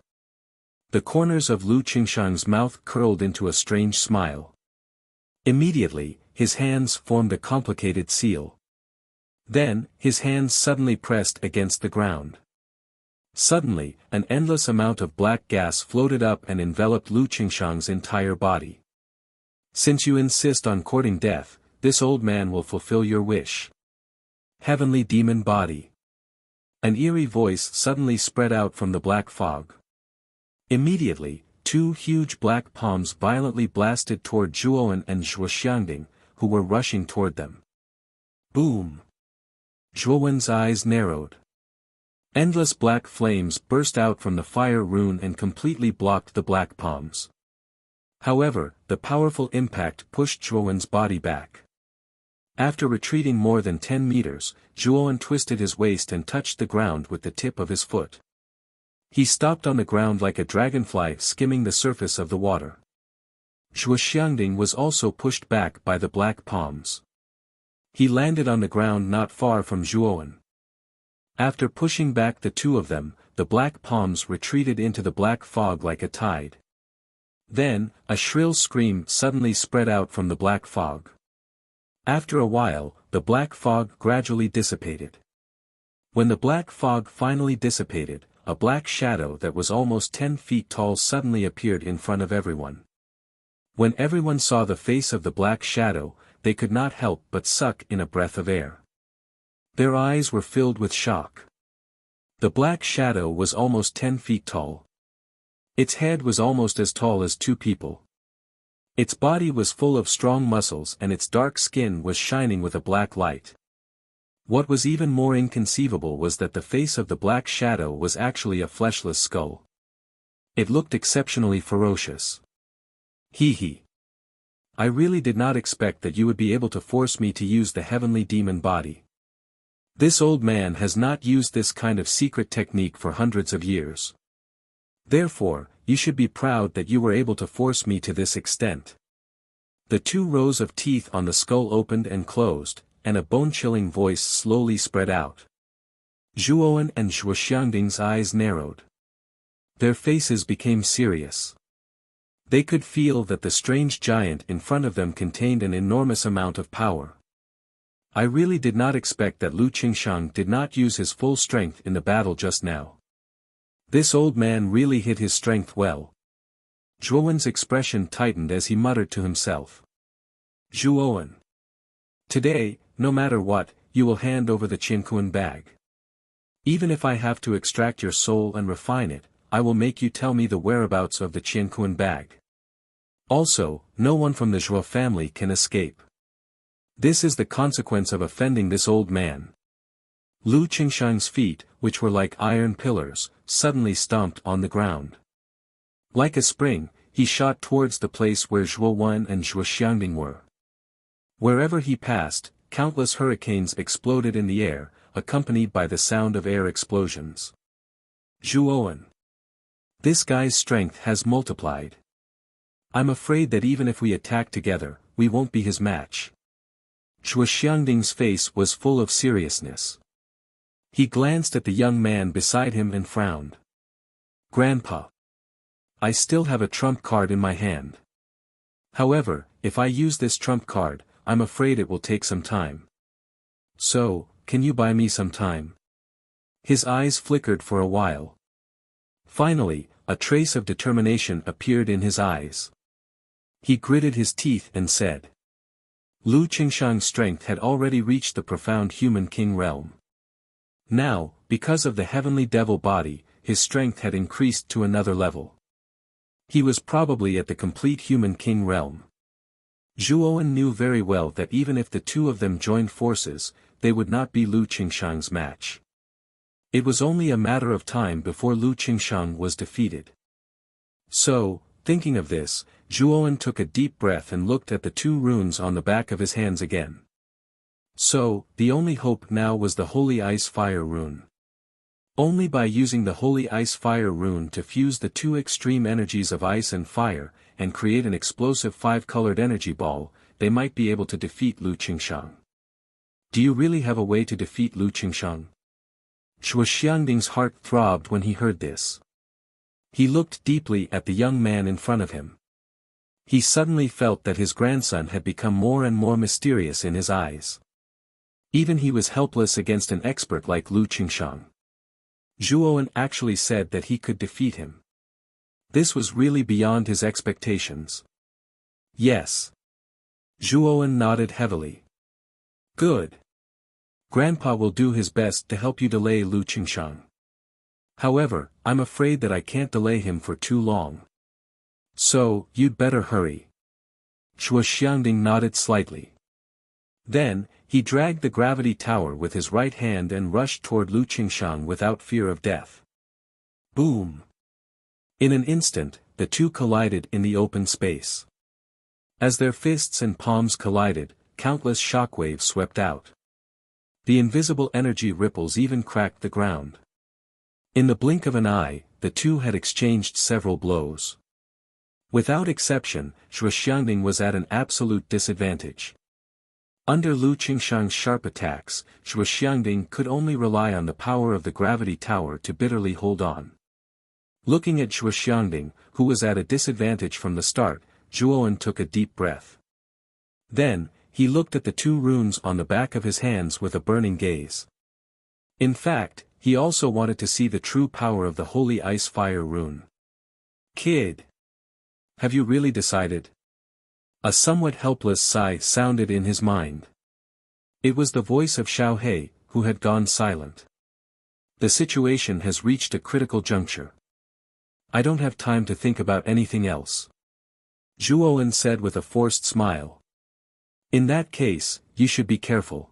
The corners of Lu Qingshang's mouth curled into a strange smile. Immediately, his hands formed a complicated seal. Then, his hands suddenly pressed against the ground. Suddenly, an endless amount of black gas floated up and enveloped Lu Qingshang's entire body. Since you insist on courting death, this old man will fulfill your wish. Heavenly demon body. An eerie voice suddenly spread out from the black fog. Immediately, two huge black palms violently blasted toward Zhuowen and Zhuo Xiangding, who were rushing toward them. Boom! Zhuowen's eyes narrowed. Endless black flames burst out from the fire rune and completely blocked the black palms. However, the powerful impact pushed Zhuowen's body back. After retreating more than 10 meters, Zhuowen twisted his waist and touched the ground with the tip of his foot. He stopped on the ground like a dragonfly skimming the surface of the water. Zhuo Xiangding was also pushed back by the black palms. He landed on the ground not far from Zhuowen. After pushing back the two of them, the black palms retreated into the black fog like a tide. Then, a shrill scream suddenly spread out from the black fog. After a while, the black fog gradually dissipated. When the black fog finally dissipated, a black shadow that was almost 10 feet tall suddenly appeared in front of everyone. When everyone saw the face of the black shadow, they could not help but suck in a breath of air. Their eyes were filled with shock. The black shadow was almost 10 feet tall. Its head was almost as tall as two people. Its body was full of strong muscles and its dark skin was shining with a black light. What was even more inconceivable was that the face of the black shadow was actually a fleshless skull. It looked exceptionally ferocious. Hee. I really did not expect that you would be able to force me to use the heavenly demon body. This old man has not used this kind of secret technique for hundreds of years. Therefore, you should be proud that you were able to force me to this extent. The 2 rows of teeth on the skull opened and closed, and a bone-chilling voice slowly spread out. Zhuowen and Zhuoxiangding's eyes narrowed. Their faces became serious. They could feel that the strange giant in front of them contained an enormous amount of power. I really did not expect that Lu Qingshang did not use his full strength in the battle just now. This old man really hid his strength well. Zhuowen's expression tightened as he muttered to himself. Zhuowen. Today, no matter what, you will hand over the Qianquan bag. Even if I have to extract your soul and refine it, I will make you tell me the whereabouts of the Qianquan bag. Also, no one from the Zhuo family can escape. This is the consequence of offending this old man. Lu Qingshang's feet, which were like iron pillars, suddenly stomped on the ground. Like a spring, he shot towards the place where Zhuowen and Zhuoxiangding were. Wherever he passed, countless hurricanes exploded in the air, accompanied by the sound of air explosions. Zhuowen. This guy's strength has multiplied. I'm afraid that even if we attack together, we won't be his match. Zhuoxiangding's face was full of seriousness. He glanced at the young man beside him and frowned. Grandpa. I still have a trump card in my hand. However, if I use this trump card, I'm afraid it will take some time. So, can you buy me some time? His eyes flickered for a while. Finally, a trace of determination appeared in his eyes. He gritted his teeth and said. Lu Qingshang's strength had already reached the profound human king realm. Now, because of the heavenly devil body, his strength had increased to another level. He was probably at the complete human king realm. Zhuowen knew very well that even if the 2 of them joined forces, they would not be Lu Qingshang's match. It was only a matter of time before Lu Qingshang was defeated. So, thinking of this, Zhuowen took a deep breath and looked at the 2 runes on the back of his hands again. So, the only hope now was the Holy Ice Fire rune. Only by using the Holy Ice Fire rune to fuse the 2 extreme energies of ice and fire, and create an explosive 5-colored energy ball, they might be able to defeat Lu Qingshang. Do you really have a way to defeat Lu Qingshang? Zhuoxiangding's heart throbbed when he heard this. He looked deeply at the young man in front of him. He suddenly felt that his grandson had become more and more mysterious in his eyes. Even he was helpless against an expert like Lu Qingshang. Zhuowen actually said that he could defeat him. This was really beyond his expectations. Yes. Zhuowen nodded heavily. Good. Grandpa will do his best to help you delay Lu Qingshang. However, I'm afraid that I can't delay him for too long. So, you'd better hurry. Zhuoxiangding nodded slightly. Then, he dragged the gravity tower with his right hand and rushed toward Lu Qingshang without fear of death. Boom! In an instant, the 2 collided in the open space. As their fists and palms collided, countless shockwaves swept out. The invisible energy ripples even cracked the ground. In the blink of an eye, the 2 had exchanged several blows. Without exception, Zhuoxiangding was at an absolute disadvantage. Under Lu Qingshang's sharp attacks, Zhuoxiangding could only rely on the power of the gravity tower to bitterly hold on. Looking at Zhuoxiangding, who was at a disadvantage from the start, Zhuowen took a deep breath. Then, he looked at the 2 runes on the back of his hands with a burning gaze. In fact, he also wanted to see the true power of the holy ice fire rune. Kid! Have you really decided? A somewhat helpless sigh sounded in his mind. It was the voice of Xiao He, who had gone silent. The situation has reached a critical juncture. I don't have time to think about anything else. Zhuowen said with a forced smile. In that case, you should be careful.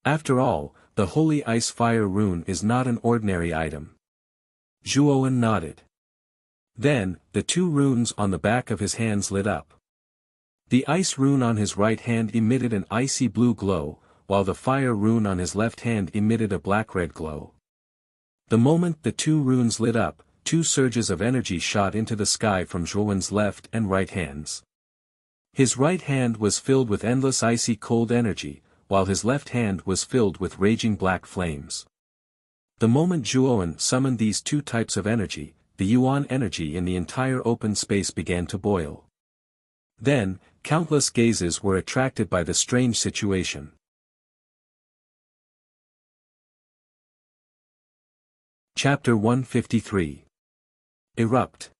After all, the holy ice fire rune is not an ordinary item. Zhuowen nodded. Then, the two runes on the back of his hands lit up. The ice rune on his right hand emitted an icy blue glow, while the fire rune on his left hand emitted a black-red glow. The moment the two runes lit up, two surges of energy shot into the sky from Zhuowen's left and right hands. His right hand was filled with endless icy cold energy, while his left hand was filled with raging black flames. The moment Zhuowen summoned these two types of energy, the yuan energy in the entire open space began to boil. Then, countless gazes were attracted by the strange situation. Chapter 153. Erupt.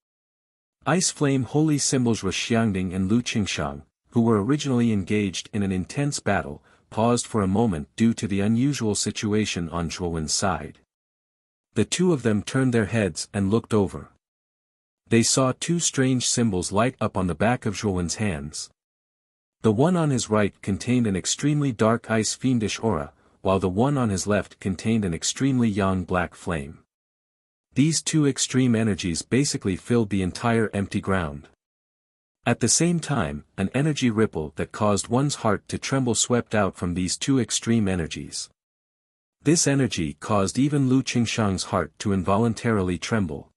Ice Flame holy symbols Ruxiangding and Lu Qingshang, who were originally engaged in an intense battle, paused for a moment due to the unusual situation on Zhuowen's side. The two of them turned their heads and looked over. They saw two strange symbols light up on the back of Zhuowen's hands. The one on his right contained an extremely dark ice fiendish aura, while the one on his left contained an extremely young black flame. These two extreme energies basically filled the entire empty ground. At the same time, an energy ripple that caused one's heart to tremble swept out from these two extreme energies. This energy caused even Lu Qingshang's heart to involuntarily tremble.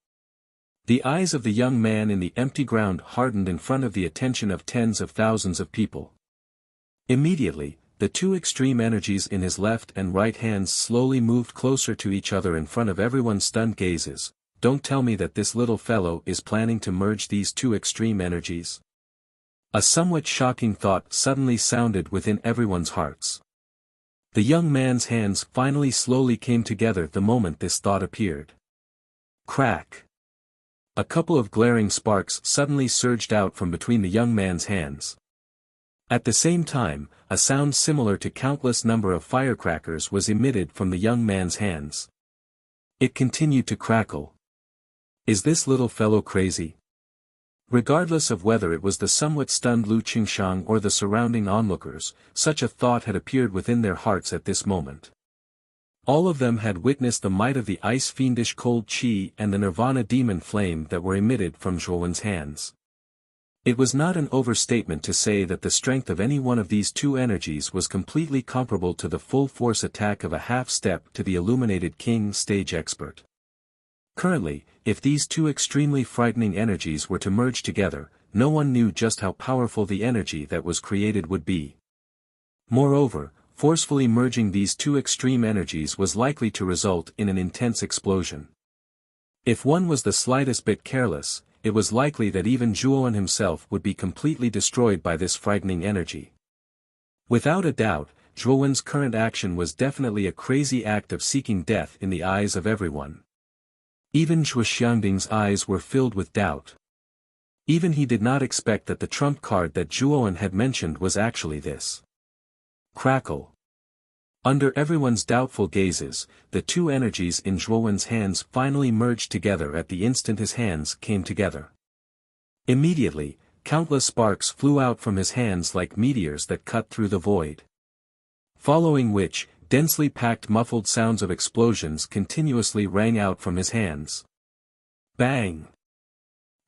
The eyes of the young man in the empty ground hardened in front of the attention of tens of thousands of people. Immediately, the two extreme energies in his left and right hands slowly moved closer to each other in front of everyone's stunned gazes. Don't tell me that this little fellow is planning to merge these two extreme energies. A somewhat shocking thought suddenly sounded within everyone's hearts. The young man's hands finally slowly came together the moment this thought appeared. Crack! A couple of glaring sparks suddenly surged out from between the young man's hands. At the same time, a sound similar to countless number of firecrackers was emitted from the young man's hands. It continued to crackle. Is this little fellow crazy? Regardless of whether it was the somewhat stunned Lu Qingshang or the surrounding onlookers, such a thought had appeared within their hearts at this moment. All of them had witnessed the might of the ice fiendish cold chi and the nirvana demon flame that were emitted from Zhuowen's hands. It was not an overstatement to say that the strength of any one of these two energies was completely comparable to the full force attack of a half-step to the illuminated king stage expert. Currently, if these two extremely frightening energies were to merge together, no one knew just how powerful the energy that was created would be. Moreover, forcefully merging these two extreme energies was likely to result in an intense explosion. If one was the slightest bit careless, it was likely that even Zhuowen himself would be completely destroyed by this frightening energy. Without a doubt, Zhuowen's current action was definitely a crazy act of seeking death in the eyes of everyone. Even Zhuoxiangding's eyes were filled with doubt. Even he did not expect that the trump card that Zhuowen had mentioned was actually this. Crackle. Under everyone's doubtful gazes, the two energies in Zhuowen's hands finally merged together at the instant his hands came together. Immediately, countless sparks flew out from his hands like meteors that cut through the void. Following which, densely packed muffled sounds of explosions continuously rang out from his hands. Bang!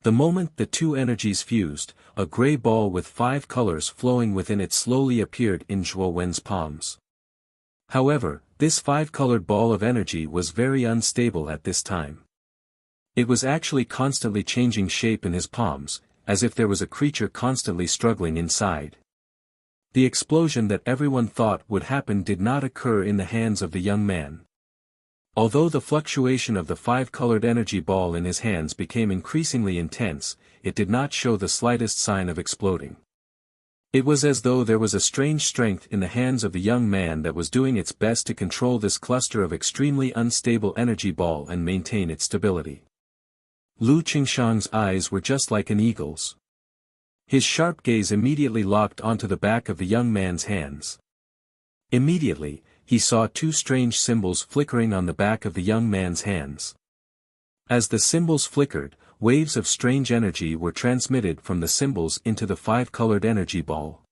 The moment the two energies fused, a gray ball with 5 colors flowing within it slowly appeared in Zhuowen's palms. However, this 5-colored ball of energy was very unstable at this time. It was actually constantly changing shape in his palms, as if there was a creature constantly struggling inside. The explosion that everyone thought would happen did not occur in the hands of the young man. Although the fluctuation of the 5-colored energy ball in his hands became increasingly intense, it did not show the slightest sign of exploding. It was as though there was a strange strength in the hands of the young man that was doing its best to control this cluster of extremely unstable energy ball and maintain its stability. Lu Qingshang's eyes were just like an eagle's. His sharp gaze immediately locked onto the back of the young man's hands. Immediately, he saw two strange symbols flickering on the back of the young man's hands. As the symbols flickered, waves of strange energy were transmitted from the symbols into the five-colored energy ball.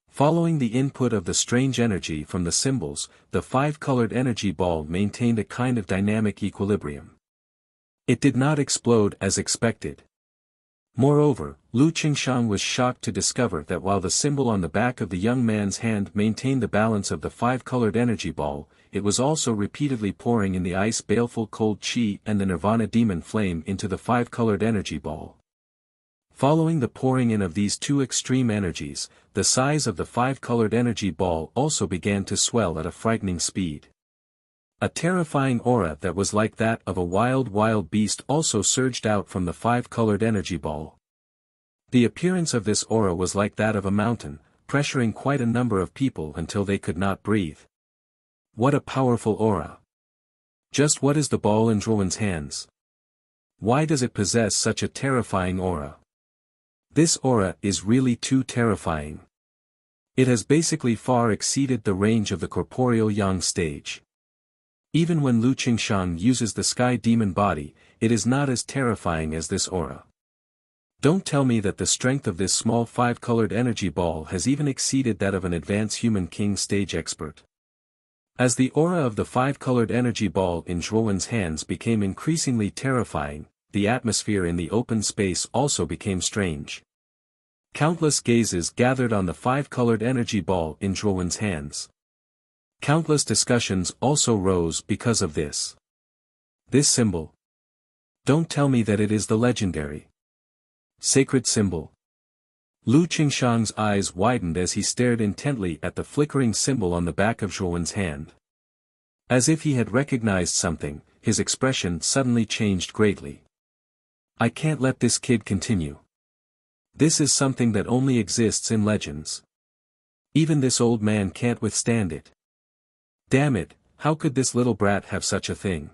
Following the input of the strange energy from the symbols, the five-colored energy ball maintained a kind of dynamic equilibrium. It did not explode as expected. Moreover, Lu Qingshang was shocked to discover that while the symbol on the back of the young man's hand maintained the balance of the five-colored energy ball, it was also repeatedly pouring in the ice baleful cold chi and the nirvana demon flame into the five-colored energy ball. Following the pouring in of these two extreme energies, the size of the five-colored energy ball also began to swell at a frightening speed. A terrifying aura that was like that of a wild beast also surged out from the five-colored energy ball. The appearance of this aura was like that of a mountain, pressuring quite a number of people until they could not breathe. What a powerful aura! Just what is the ball in Zhuowen's hands? Why does it possess such a terrifying aura? This aura is really too terrifying. It has basically far exceeded the range of the corporeal yang stage. Even when Lu Qingshang uses the sky demon body, it is not as terrifying as this aura. Don't tell me that the strength of this small five-colored energy ball has even exceeded that of an advanced human king stage expert. As the aura of the five-colored energy ball in Zhuowen's hands became increasingly terrifying, the atmosphere in the open space also became strange. Countless gazes gathered on the five-colored energy ball in Zhuowen's hands. Countless discussions also rose because of this. This symbol. Don't tell me that it is the legendary sacred symbol. Lu Qingshang's eyes widened as he stared intently at the flickering symbol on the back of Zhuowen's hand. As if he had recognized something, his expression suddenly changed greatly. I can't let this kid continue. This is something that only exists in legends. Even this old man can't withstand it. Damn it, how could this little brat have such a thing?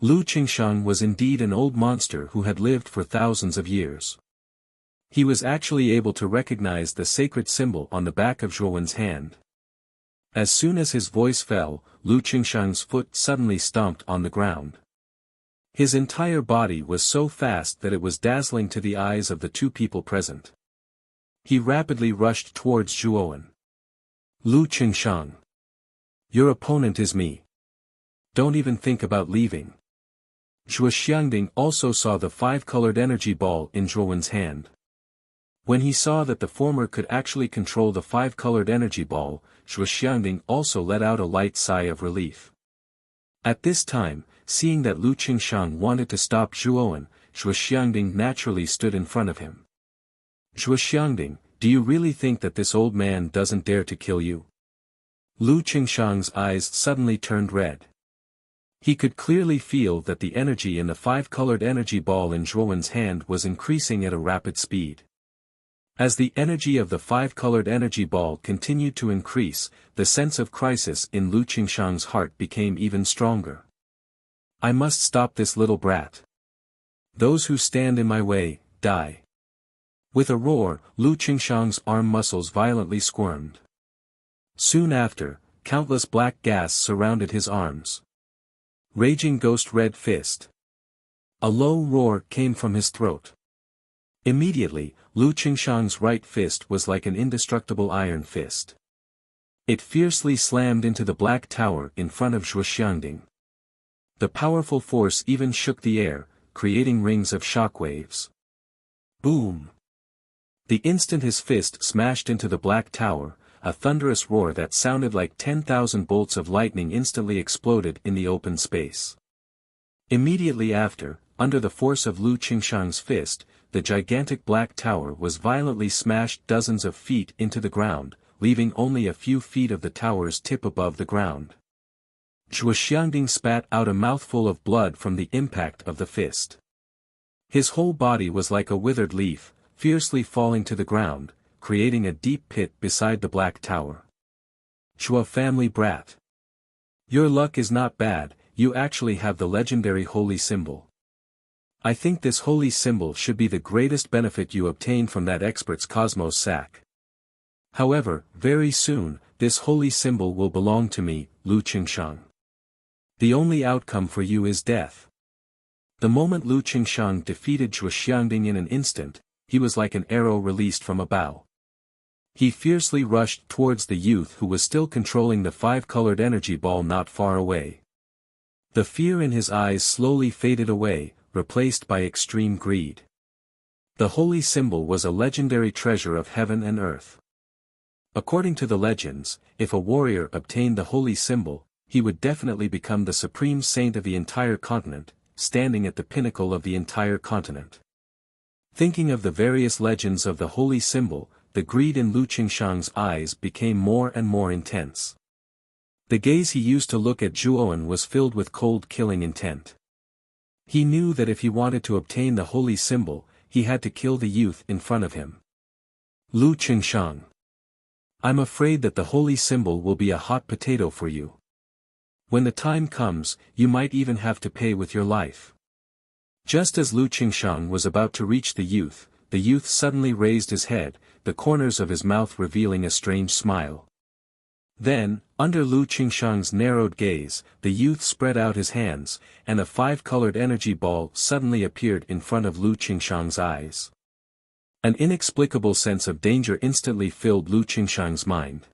Lu Qingshang was indeed an old monster who had lived for thousands of years. He was actually able to recognize the sacred symbol on the back of Zhuowen's hand. As soon as his voice fell, Lu Qingshang's foot suddenly stomped on the ground. His entire body was so fast that it was dazzling to the eyes of the two people present. He rapidly rushed towards Zhuowen. Lu Qingshang. Your opponent is me. Don't even think about leaving. Zhuo Xiangding also saw the five-colored energy ball in Zhuowen's hand. When he saw that the former could actually control the five-colored energy ball, Zhuo Xiangding also let out a light sigh of relief. At this time, seeing that Lu Qingshang wanted to stop Zhuowen, Zhuo Xiangding naturally stood in front of him. Zhuo Xiangding, do you really think that this old man doesn't dare to kill you? Lu Qingshang's eyes suddenly turned red. He could clearly feel that the energy in the five-colored energy ball in Zhuowen's hand was increasing at a rapid speed. As the energy of the five-colored energy ball continued to increase, the sense of crisis in Lu Qingshang's heart became even stronger. I must stop this little brat. Those who stand in my way, die. With a roar, Lu Qingshang's arm muscles violently squirmed. Soon after, countless black gas surrounded his arms. Raging ghost red fist. A low roar came from his throat. Immediately, Lu Qingshang's right fist was like an indestructible iron fist. It fiercely slammed into the black tower in front of Zhuo Xiangding. The powerful force even shook the air, creating rings of shockwaves. Boom! The instant his fist smashed into the black tower, a thunderous roar that sounded like 10,000 bolts of lightning instantly exploded in the open space. Immediately after, under the force of Lu Qingshang's fist, the gigantic black tower was violently smashed dozens of feet into the ground, leaving only a few feet of the tower's tip above the ground. Zhuo Xiangding spat out a mouthful of blood from the impact of the fist. His whole body was like a withered leaf, fiercely falling to the ground, creating a deep pit beside the Black Tower. Shua family brat. Your luck is not bad, you actually have the legendary holy symbol. I think this holy symbol should be the greatest benefit you obtain from that expert's cosmos sack. However, very soon, this holy symbol will belong to me, Lu Qingshang. The only outcome for you is death. The moment Lu Qingshang defeated Zhuo Xiangding in an instant, he was like an arrow released from a bow. He fiercely rushed towards the youth who was still controlling the five-colored energy ball not far away. The fear in his eyes slowly faded away, replaced by extreme greed. The holy symbol was a legendary treasure of heaven and earth. According to the legends, if a warrior obtained the holy symbol, he would definitely become the supreme saint of the entire continent, standing at the pinnacle of the entire continent. Thinking of the various legends of the holy symbol, the greed in Lu Qingshang's eyes became more and more intense. The gaze he used to look at Zhuowen was filled with cold killing intent. He knew that if he wanted to obtain the holy symbol, he had to kill the youth in front of him. Lu Qingshang. I'm afraid that the holy symbol will be a hot potato for you. When the time comes, you might even have to pay with your life. Just as Lu Qingshang was about to reach the youth suddenly raised his head, the corners of his mouth revealing a strange smile. Then, under Lu Qingshang's narrowed gaze, the youth spread out his hands, and a five-colored energy ball suddenly appeared in front of Lu Qingshang's eyes. An inexplicable sense of danger instantly filled Lu Qingshang's mind.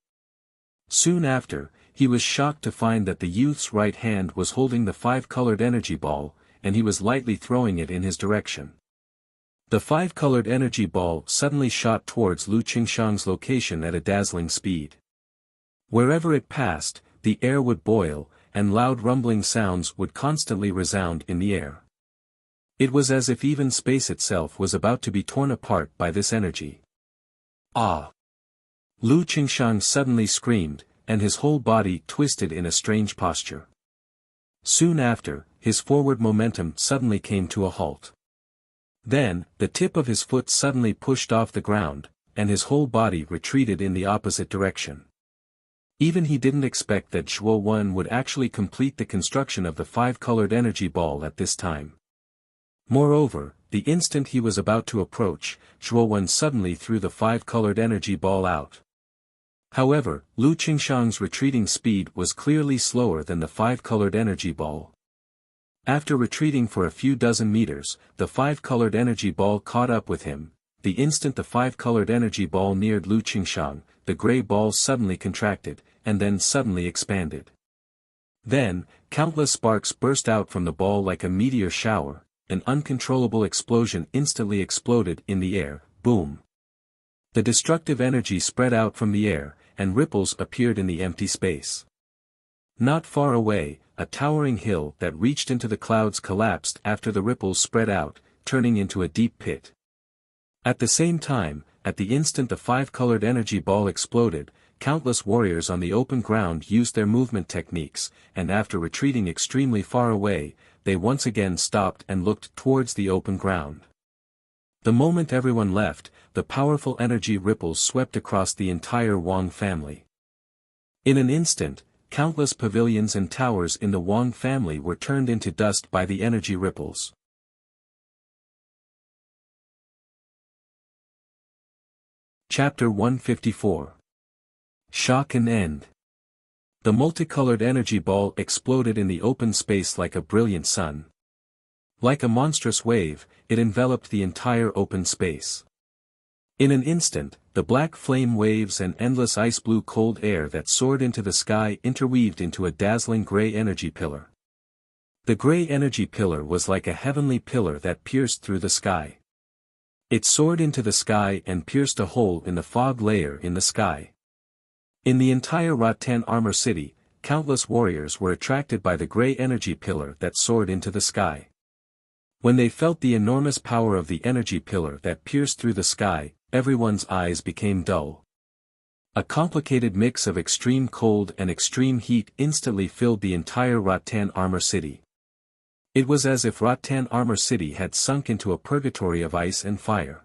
Soon after, he was shocked to find that the youth's right hand was holding the five-colored energy ball, and he was lightly throwing it in his direction. The five-colored energy ball suddenly shot towards Lu Qingshang's location at a dazzling speed. Wherever it passed, the air would boil, and loud rumbling sounds would constantly resound in the air. It was as if even space itself was about to be torn apart by this energy. Ah! Lu Qingshang suddenly screamed, and his whole body twisted in a strange posture. Soon after, his forward momentum suddenly came to a halt. Then, the tip of his foot suddenly pushed off the ground, and his whole body retreated in the opposite direction. Even he didn't expect that Zhuowen would actually complete the construction of the five-colored energy ball at this time. Moreover, the instant he was about to approach, Zhuowen suddenly threw the five-colored energy ball out. However, Lu Qingshang's retreating speed was clearly slower than the five-colored energy ball. After retreating for a few dozen meters, the five-colored energy ball caught up with him. The instant the five-colored energy ball neared Lu Qingshang, the gray ball suddenly contracted, and then suddenly expanded. Then, countless sparks burst out from the ball like a meteor shower, an uncontrollable explosion instantly exploded in the air, boom. The destructive energy spread out from the air, and ripples appeared in the empty space. Not far away, a towering hill that reached into the clouds collapsed after the ripples spread out, turning into a deep pit. At the same time, at the instant the five-colored energy ball exploded, countless warriors on the open ground used their movement techniques, and after retreating extremely far away, they once again stopped and looked towards the open ground. The moment everyone left, the powerful energy ripples swept across the entire Wang family. In an instant, countless pavilions and towers in the Wang family were turned into dust by the energy ripples. Chapter 154. Shock and End. The multicolored energy ball exploded in the open space like a brilliant sun. Like a monstrous wave, it enveloped the entire open space. In an instant, the black flame waves and endless ice-blue cold air that soared into the sky interweaved into a dazzling gray energy pillar. The gray energy pillar was like a heavenly pillar that pierced through the sky. It soared into the sky and pierced a hole in the fog layer in the sky. In the entire Rattan Armor City, countless warriors were attracted by the gray energy pillar that soared into the sky. When they felt the enormous power of the energy pillar that pierced through the sky, everyone's eyes became dull. A complicated mix of extreme cold and extreme heat instantly filled the entire Rattan Armor City. It was as if Rattan Armor City had sunk into a purgatory of ice and fire.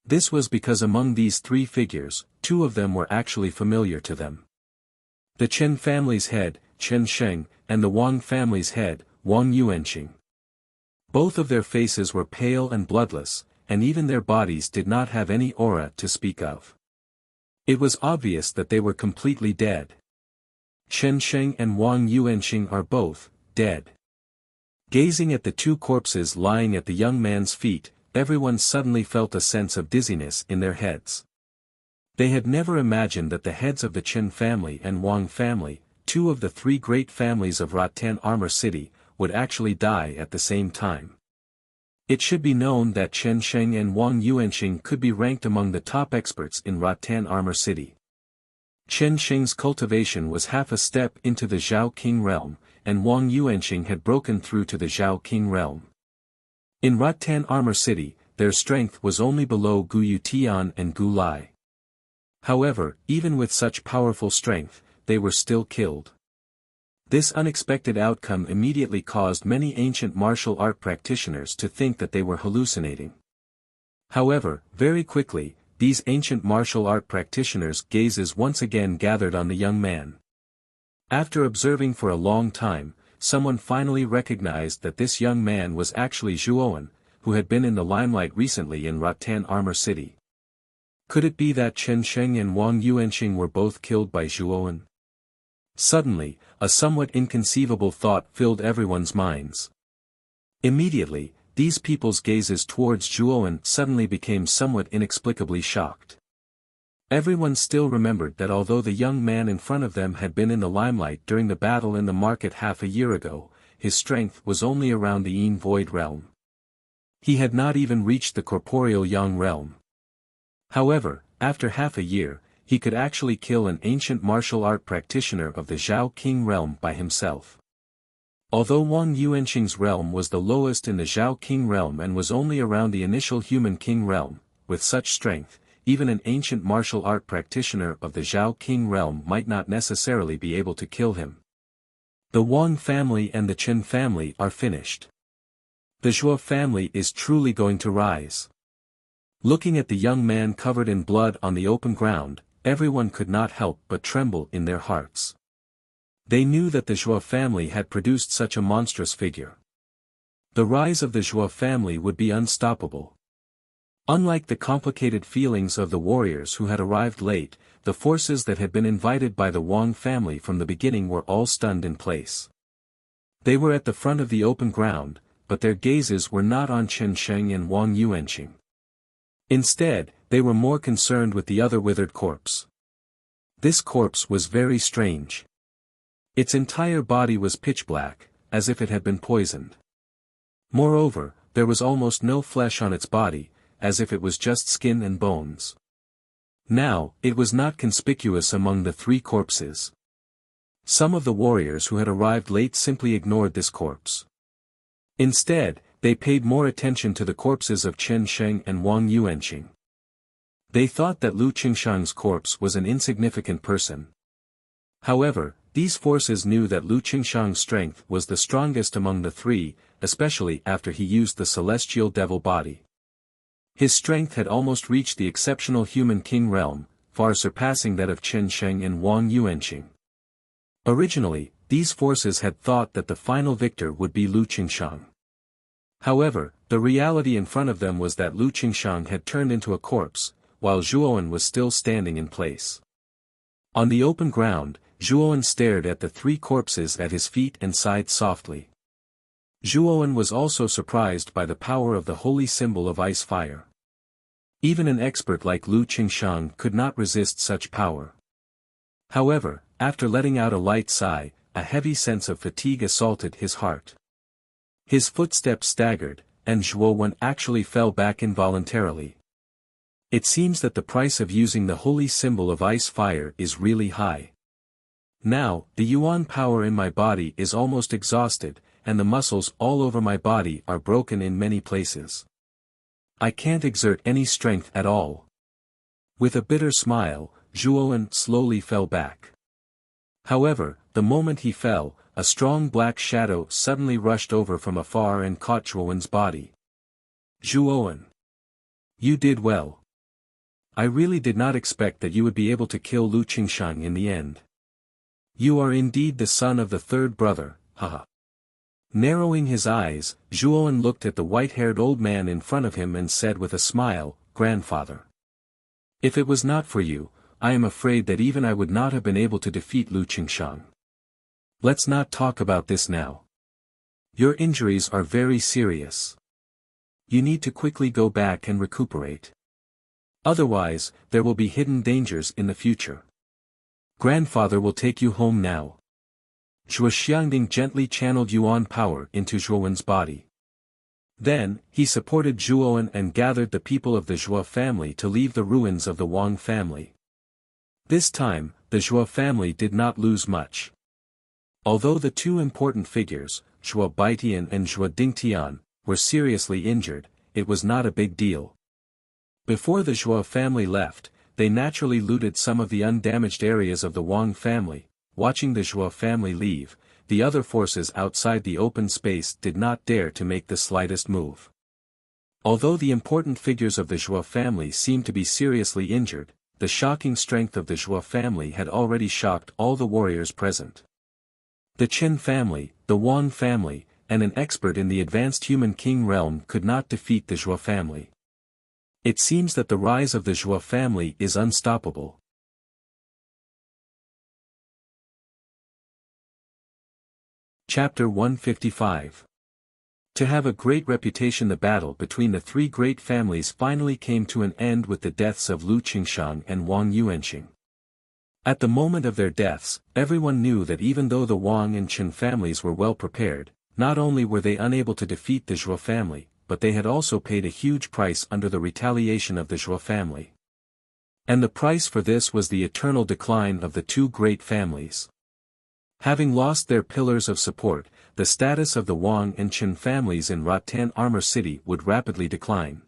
This was because among these three figures, two of them were actually familiar to them. The Chen family's head, Chen Sheng, and the Wang family's head, Wang Yuanqing. Both of their faces were pale and bloodless, and even their bodies did not have any aura to speak of. It was obvious that they were completely dead. Chen Sheng and Wang Yuanqing are both dead. Gazing at the two corpses lying at the young man's feet, everyone suddenly felt a sense of dizziness in their heads. They had never imagined that the heads of the Chen family and Wang family, two of the three great families of Rattan Armor City, would actually die at the same time. It should be known that Chen Sheng and Wang Yuanqing could be ranked among the top experts in Rattan Armor City. Chen Sheng's cultivation was half a step into the Zhao King realm, and Wang Yuanqing had broken through to the Zhao King realm. In Rattan Armor City, their strength was only below Gu Yutian and Gu Lai. However, even with such powerful strength, they were still killed. This unexpected outcome immediately caused many ancient martial art practitioners to think that they were hallucinating. However, very quickly, these ancient martial art practitioners' gazes once again gathered on the young man. After observing for a long time, someone finally recognized that this young man was actually Zhuowen, who had been in the limelight recently in Rattan Armor City. Could it be that Chen Sheng and Wang Yuanqing were both killed by Zhuowen? Suddenly, a somewhat inconceivable thought filled everyone's minds. Immediately, these people's gazes towards Zhuowen suddenly became somewhat inexplicably shocked. Everyone still remembered that although the young man in front of them had been in the limelight during the battle in the market half a year ago, his strength was only around the Yin Void realm. He had not even reached the corporeal Yang realm. However, after half a year, he could actually kill an ancient martial art practitioner of the Zhao King realm by himself. Although Wang Yuanqing's realm was the lowest in the Zhao King realm and was only around the initial human king realm, with such strength, even an ancient martial art practitioner of the Zhao King realm might not necessarily be able to kill him. The Wang family and the Chen family are finished. The Zhuo family is truly going to rise. Looking at the young man covered in blood on the open ground, everyone could not help but tremble in their hearts. They knew that the Zhuo family had produced such a monstrous figure. The rise of the Zhuo family would be unstoppable. Unlike the complicated feelings of the warriors who had arrived late, the forces that had been invited by the Wang family from the beginning were all stunned in place. They were at the front of the open ground, but their gazes were not on Chen Sheng and Wang Yuanqing. Instead, they were more concerned with the other withered corpse. This corpse was very strange. Its entire body was pitch black, as if it had been poisoned. Moreover, there was almost no flesh on its body, as if it was just skin and bones. Now, it was not conspicuous among the three corpses. Some of the warriors who had arrived late simply ignored this corpse. Instead, they paid more attention to the corpses of Chen Sheng and Wang Yuanqing. They thought that Lu Qingshang's corpse was an insignificant person. However, these forces knew that Lu Qingshang's strength was the strongest among the three, especially after he used the celestial devil body. His strength had almost reached the exceptional human king realm, far surpassing that of Chen Sheng and Wang Yuanqing. Originally, these forces had thought that the final victor would be Lu Qingshang. However, the reality in front of them was that Lu Qingshang had turned into a corpse, while Zhuowen was still standing in place. On the open ground, Zhuowen stared at the three corpses at his feet and sighed softly. Zhuowen was also surprised by the power of the holy symbol of ice fire. Even an expert like Lu Qingshang could not resist such power. However, after letting out a light sigh, a heavy sense of fatigue assaulted his heart. His footsteps staggered, and Zhuowen actually fell back involuntarily. It seems that the price of using the holy symbol of ice fire is really high. Now, the yuan power in my body is almost exhausted, and the muscles all over my body are broken in many places. I can't exert any strength at all. With a bitter smile, Zhuowen slowly fell back. However, the moment he fell, a strong black shadow suddenly rushed over from afar and caught Zhuowen's body. Zhuowen! You did well. I really did not expect that you would be able to kill Lu Qingshang in the end. You are indeed the son of the third brother, haha. Narrowing his eyes, Zhuowen looked at the white-haired old man in front of him and said with a smile, "Grandfather. If it was not for you, I am afraid that even I would not have been able to defeat Lu Qingshang. Let's not talk about this now. Your injuries are very serious. You need to quickly go back and recuperate. Otherwise, there will be hidden dangers in the future. Grandfather will take you home now." Zhuo Xiangding gently channeled Yuan power into Zhuowen's body. Then, he supported Zhuowen and gathered the people of the Zhuo family to leave the ruins of the Wang family. This time, the Zhuo family did not lose much. Although the two important figures, Zhuo Baitian and Zhuo Dingtian, were seriously injured, it was not a big deal. Before the Zhuo family left, they naturally looted some of the undamaged areas of the Wang family. Watching the Zhuo family leave, the other forces outside the open space did not dare to make the slightest move. Although the important figures of the Zhuo family seemed to be seriously injured, the shocking strength of the Zhuo family had already shocked all the warriors present. The Qin family, the Wang family, and an expert in the advanced human king realm could not defeat the Zhuo family. It seems that the rise of the Zhuo family is unstoppable. Chapter 155. To have a great reputation. The battle between the three great families finally came to an end with the deaths of Lu Qingshang and Wang Yuanxing. At the moment of their deaths, everyone knew that even though the Wang and Qin families were well prepared, not only were they unable to defeat the Zhuo family, but they had also paid a huge price under the retaliation of the Zhuo family. And the price for this was the eternal decline of the two great families. Having lost their pillars of support, the status of the Wang and Qin families in Rattan Armor City would rapidly decline.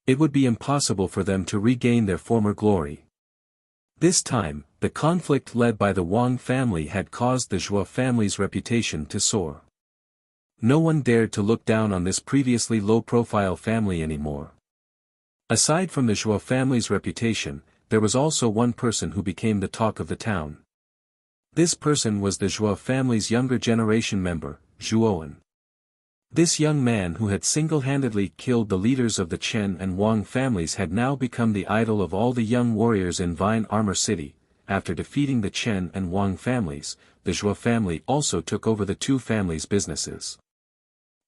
It would be impossible for them to regain their former glory. This time, the conflict led by the Wang family had caused the Zhuo family's reputation to soar. No one dared to look down on this previously low-profile family anymore. Aside from the Zhuo family's reputation, there was also one person who became the talk of the town. This person was the Zhuo family's younger generation member, Zhuowen. This young man who had single-handedly killed the leaders of the Chen and Wang families had now become the idol of all the young warriors in Vine Armor City. After defeating the Chen and Wang families, the Zhuo family also took over the two families' businesses.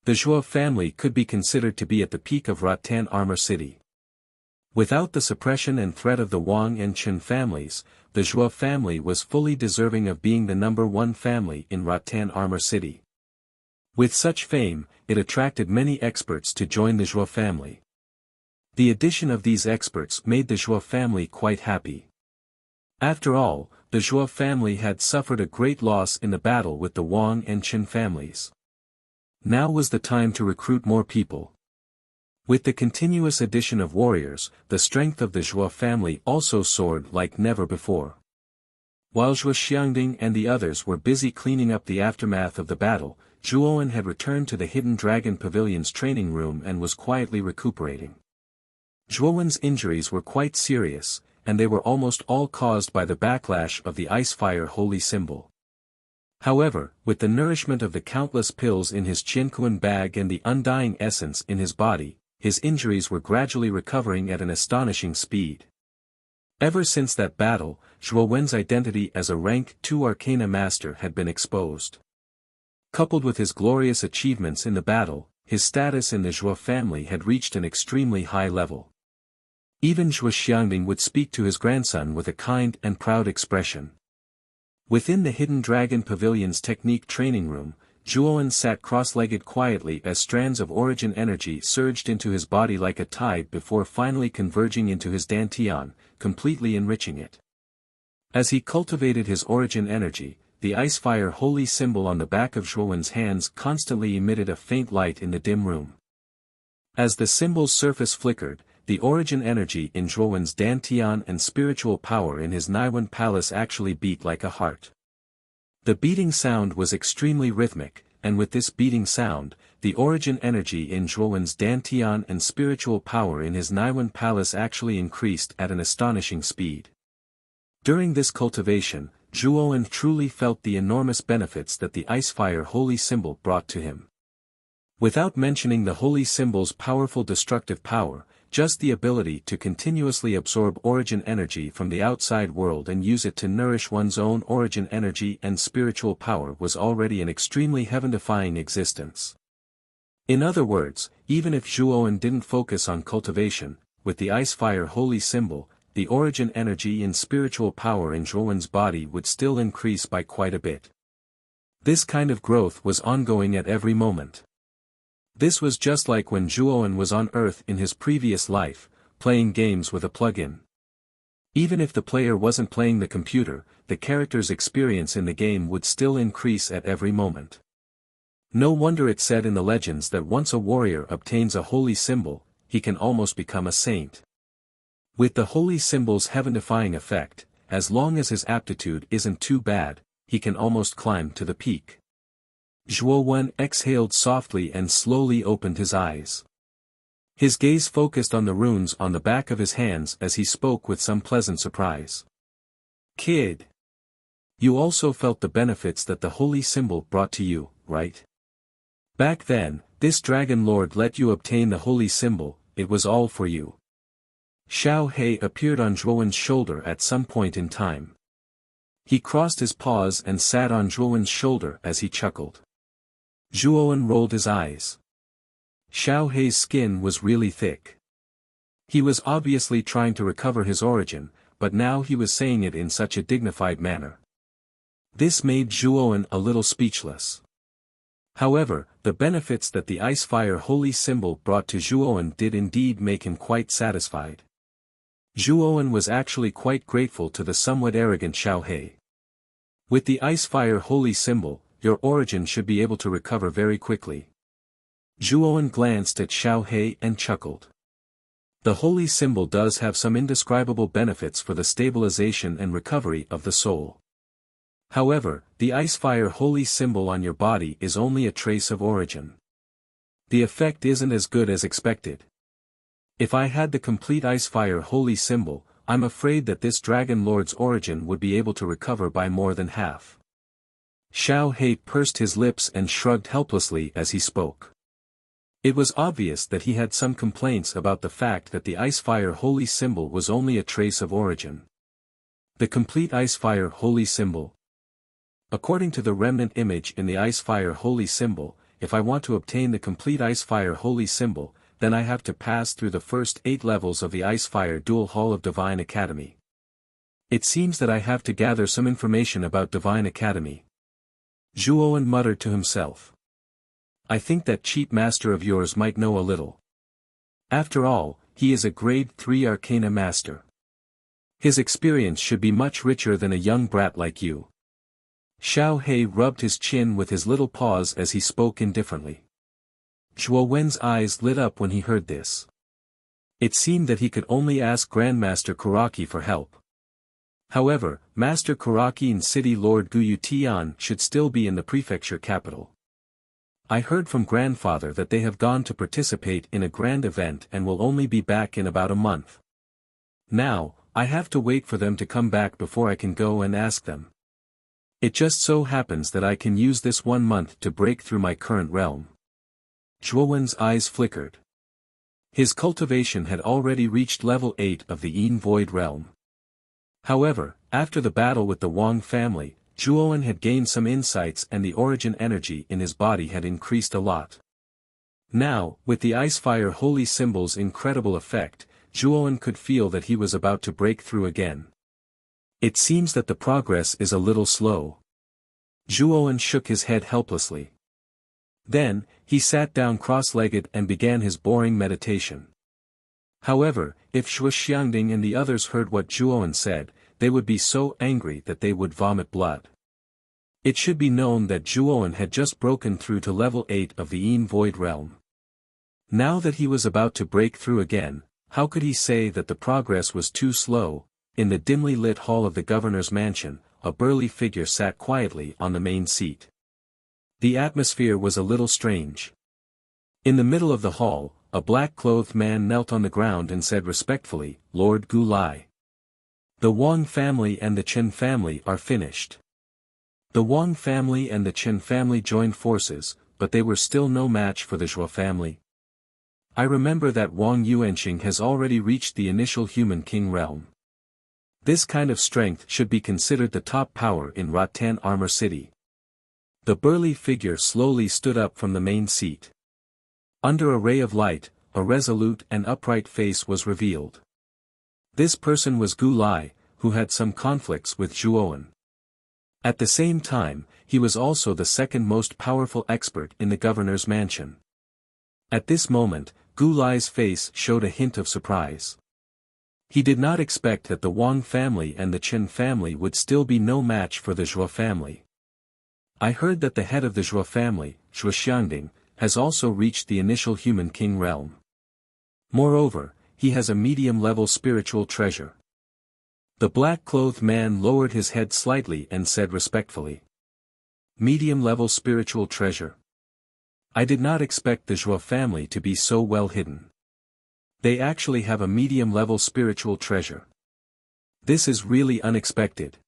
The Zhuo family could be considered to be at the peak of Rattan Armor City. Without the suppression and threat of the Wang and Qin families, the Zhuo family was fully deserving of being the number one family in Rattan Armor City. With such fame, it attracted many experts to join the Zhuo family. The addition of these experts made the Zhuo family quite happy. After all, the Zhuo family had suffered a great loss in the battle with the Wang and Qin families. Now was the time to recruit more people. With the continuous addition of warriors, the strength of the Zhuo family also soared like never before. While Zhuo Xiangding and the others were busy cleaning up the aftermath of the battle, Zhuowen had returned to the Hidden Dragon Pavilion's training room and was quietly recuperating. Zhuowen's injuries were quite serious, and they were almost all caused by the backlash of the Ice-Fire holy symbol. However, with the nourishment of the countless pills in his Qiankuan bag and the undying essence in his body, his injuries were gradually recovering at an astonishing speed. Ever since that battle, Zhuowen's identity as a rank 2 Arcana Master had been exposed. Coupled with his glorious achievements in the battle, his status in the Zhuo family had reached an extremely high level. Even Zhuo Xiangding would speak to his grandson with a kind and proud expression. Within the Hidden Dragon Pavilion's technique training room, Zhuowen sat cross-legged quietly as strands of origin energy surged into his body like a tide before finally converging into his dantian, completely enriching it. As he cultivated his origin energy, the Ice-Fire holy symbol on the back of Zhuowen's hands constantly emitted a faint light in the dim room. As the symbol's surface flickered, the origin energy in Zhuowen's dantian and spiritual power in his Naiwan palace actually beat like a heart. The beating sound was extremely rhythmic, and with this beating sound, the origin energy in Zhuowen's Dantian and spiritual power in his Naiwan palace actually increased at an astonishing speed. During this cultivation, Zhuowen truly felt the enormous benefits that the Icefire holy symbol brought to him. Without mentioning the holy symbol's powerful destructive power, just the ability to continuously absorb origin energy from the outside world and use it to nourish one's own origin energy and spiritual power was already an extremely heaven-defying existence. In other words, even if Zhuowen didn't focus on cultivation, with the Icefire holy symbol, the origin energy and spiritual power in Zhuowen's body would still increase by quite a bit. This kind of growth was ongoing at every moment. This was just like when Zhuowen was on Earth in his previous life, playing games with a plug-in. Even if the player wasn't playing the computer, the character's experience in the game would still increase at every moment. No wonder it's said in the legends that once a warrior obtains a holy symbol, he can almost become a saint. With the holy symbol's heaven-defying effect, as long as his aptitude isn't too bad, he can almost climb to the peak. Zhuowen exhaled softly and slowly opened his eyes. His gaze focused on the runes on the back of his hands as he spoke with some pleasant surprise. "Kid. You also felt the benefits that the holy symbol brought to you, right? Back then, this dragon lord let you obtain the holy symbol, it was all for you." Xiao He appeared on Zhuowen's shoulder at some point in time. He crossed his paws and sat on Zhuowen's shoulder as he chuckled. Zhuowen rolled his eyes. Xiao He's skin was really thick. He was obviously trying to recover his origin, but now he was saying it in such a dignified manner. This made Zhuowen a little speechless. However, the benefits that the Icefire holy symbol brought to Zhuowen did indeed make him quite satisfied. Zhuowen was actually quite grateful to the somewhat arrogant Xiao He. With the Icefire holy symbol, your origin should be able to recover very quickly. Zhuowen glanced at Xiao He and chuckled. The holy symbol does have some indescribable benefits for the stabilization and recovery of the soul. However, the Icefire holy symbol on your body is only a trace of origin. The effect isn't as good as expected. If I had the complete Icefire holy symbol, I'm afraid that this Dragon Lord's origin would be able to recover by more than half. Xiao He pursed his lips and shrugged helplessly as he spoke. It was obvious that he had some complaints about the fact that the Icefire holy symbol was only a trace of origin. The complete Icefire holy symbol. According to the remnant image in the Icefire holy symbol, if I want to obtain the complete Icefire holy symbol, then I have to pass through the first 8 levels of the Icefire Dual Hall of Divine Academy. It seems that I have to gather some information about Divine Academy. Zhuowen muttered to himself. I think that cheap master of yours might know a little. After all, he is a grade 3 Arcana master. His experience should be much richer than a young brat like you. Xiao He rubbed his chin with his little paws as he spoke indifferently. Zhuowen's eyes lit up when he heard this. It seemed that he could only ask Grandmaster Kuraki for help. However, Master Kuraki and City Lord Guyu Tian should still be in the prefecture capital. I heard from grandfather that they have gone to participate in a grand event and will only be back in about a month. Now, I have to wait for them to come back before I can go and ask them. It just so happens that I can use this 1 month to break through my current realm. Zhuowen's eyes flickered. His cultivation had already reached level 8 of the Yin Void realm. However, after the battle with the Wang family, Zhuowen had gained some insights and the origin energy in his body had increased a lot. Now, with the Icefire holy symbol's incredible effect, Zhuowen could feel that he was about to break through again. It seems that the progress is a little slow. Zhuowen shook his head helplessly. Then, he sat down cross-legged and began his boring meditation. However, if Shuxiangding and the others heard what Zhuowen said, they would be so angry that they would vomit blood. It should be known that Zhuowen had just broken through to level 8 of the Yin Void realm. Now that he was about to break through again, how could he say that the progress was too slow? In the dimly lit hall of the governor's mansion, a burly figure sat quietly on the main seat. The atmosphere was a little strange. In the middle of the hall, a black-clothed man knelt on the ground and said respectfully, "Lord Gu Lai. The Wang family and the Chen family are finished." The Wang family and the Chen family joined forces, but they were still no match for the Zhuo family. I remember that Wang Yuanqing has already reached the initial human king realm. This kind of strength should be considered the top power in Rattan Armor City. The burly figure slowly stood up from the main seat. Under a ray of light, a resolute and upright face was revealed. This person was Gu Lai, who had some conflicts with Zhuowen. At the same time, he was also the second most powerful expert in the governor's mansion. At this moment, Gu Lai's face showed a hint of surprise. He did not expect that the Wang family and the Chen family would still be no match for the Zhuo family. I heard that the head of the Zhuo family, Zhuo Xiangding, has also reached the initial human king realm. Moreover, he has a medium-level spiritual treasure. The black-clothed man lowered his head slightly and said respectfully, "Medium-level spiritual treasure. I did not expect the Zhuo family to be so well hidden. They actually have a medium-level spiritual treasure. This is really unexpected.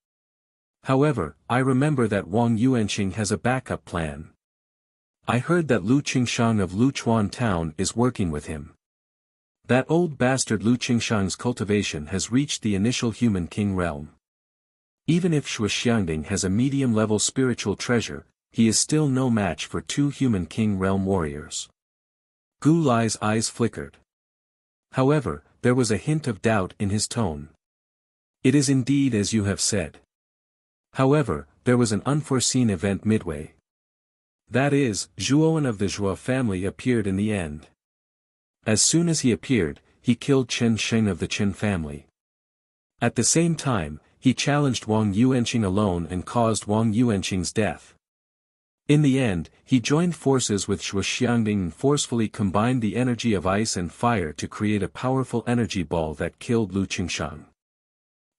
However, I remember that Wang Yuanqing has a backup plan. I heard that Lu Qingshang of Luchuan town is working with him. That old bastard Lu Qingshang's cultivation has reached the initial human king realm. Even if Zhuo Xiangding has a medium-level spiritual treasure, he is still no match for two human king realm warriors." Gu Lai's eyes flickered. However, there was a hint of doubt in his tone. "It is indeed as you have said. However, there was an unforeseen event midway. That is, Zhuowen of the Zhuo family appeared in the end. As soon as he appeared, he killed Chen Sheng of the Chen family. At the same time, he challenged Wang Yuanqing alone and caused Wang Yuanqing's death. In the end, he joined forces with Zhuo Xiangding and forcefully combined the energy of ice and fire to create a powerful energy ball that killed Lu Qingshang."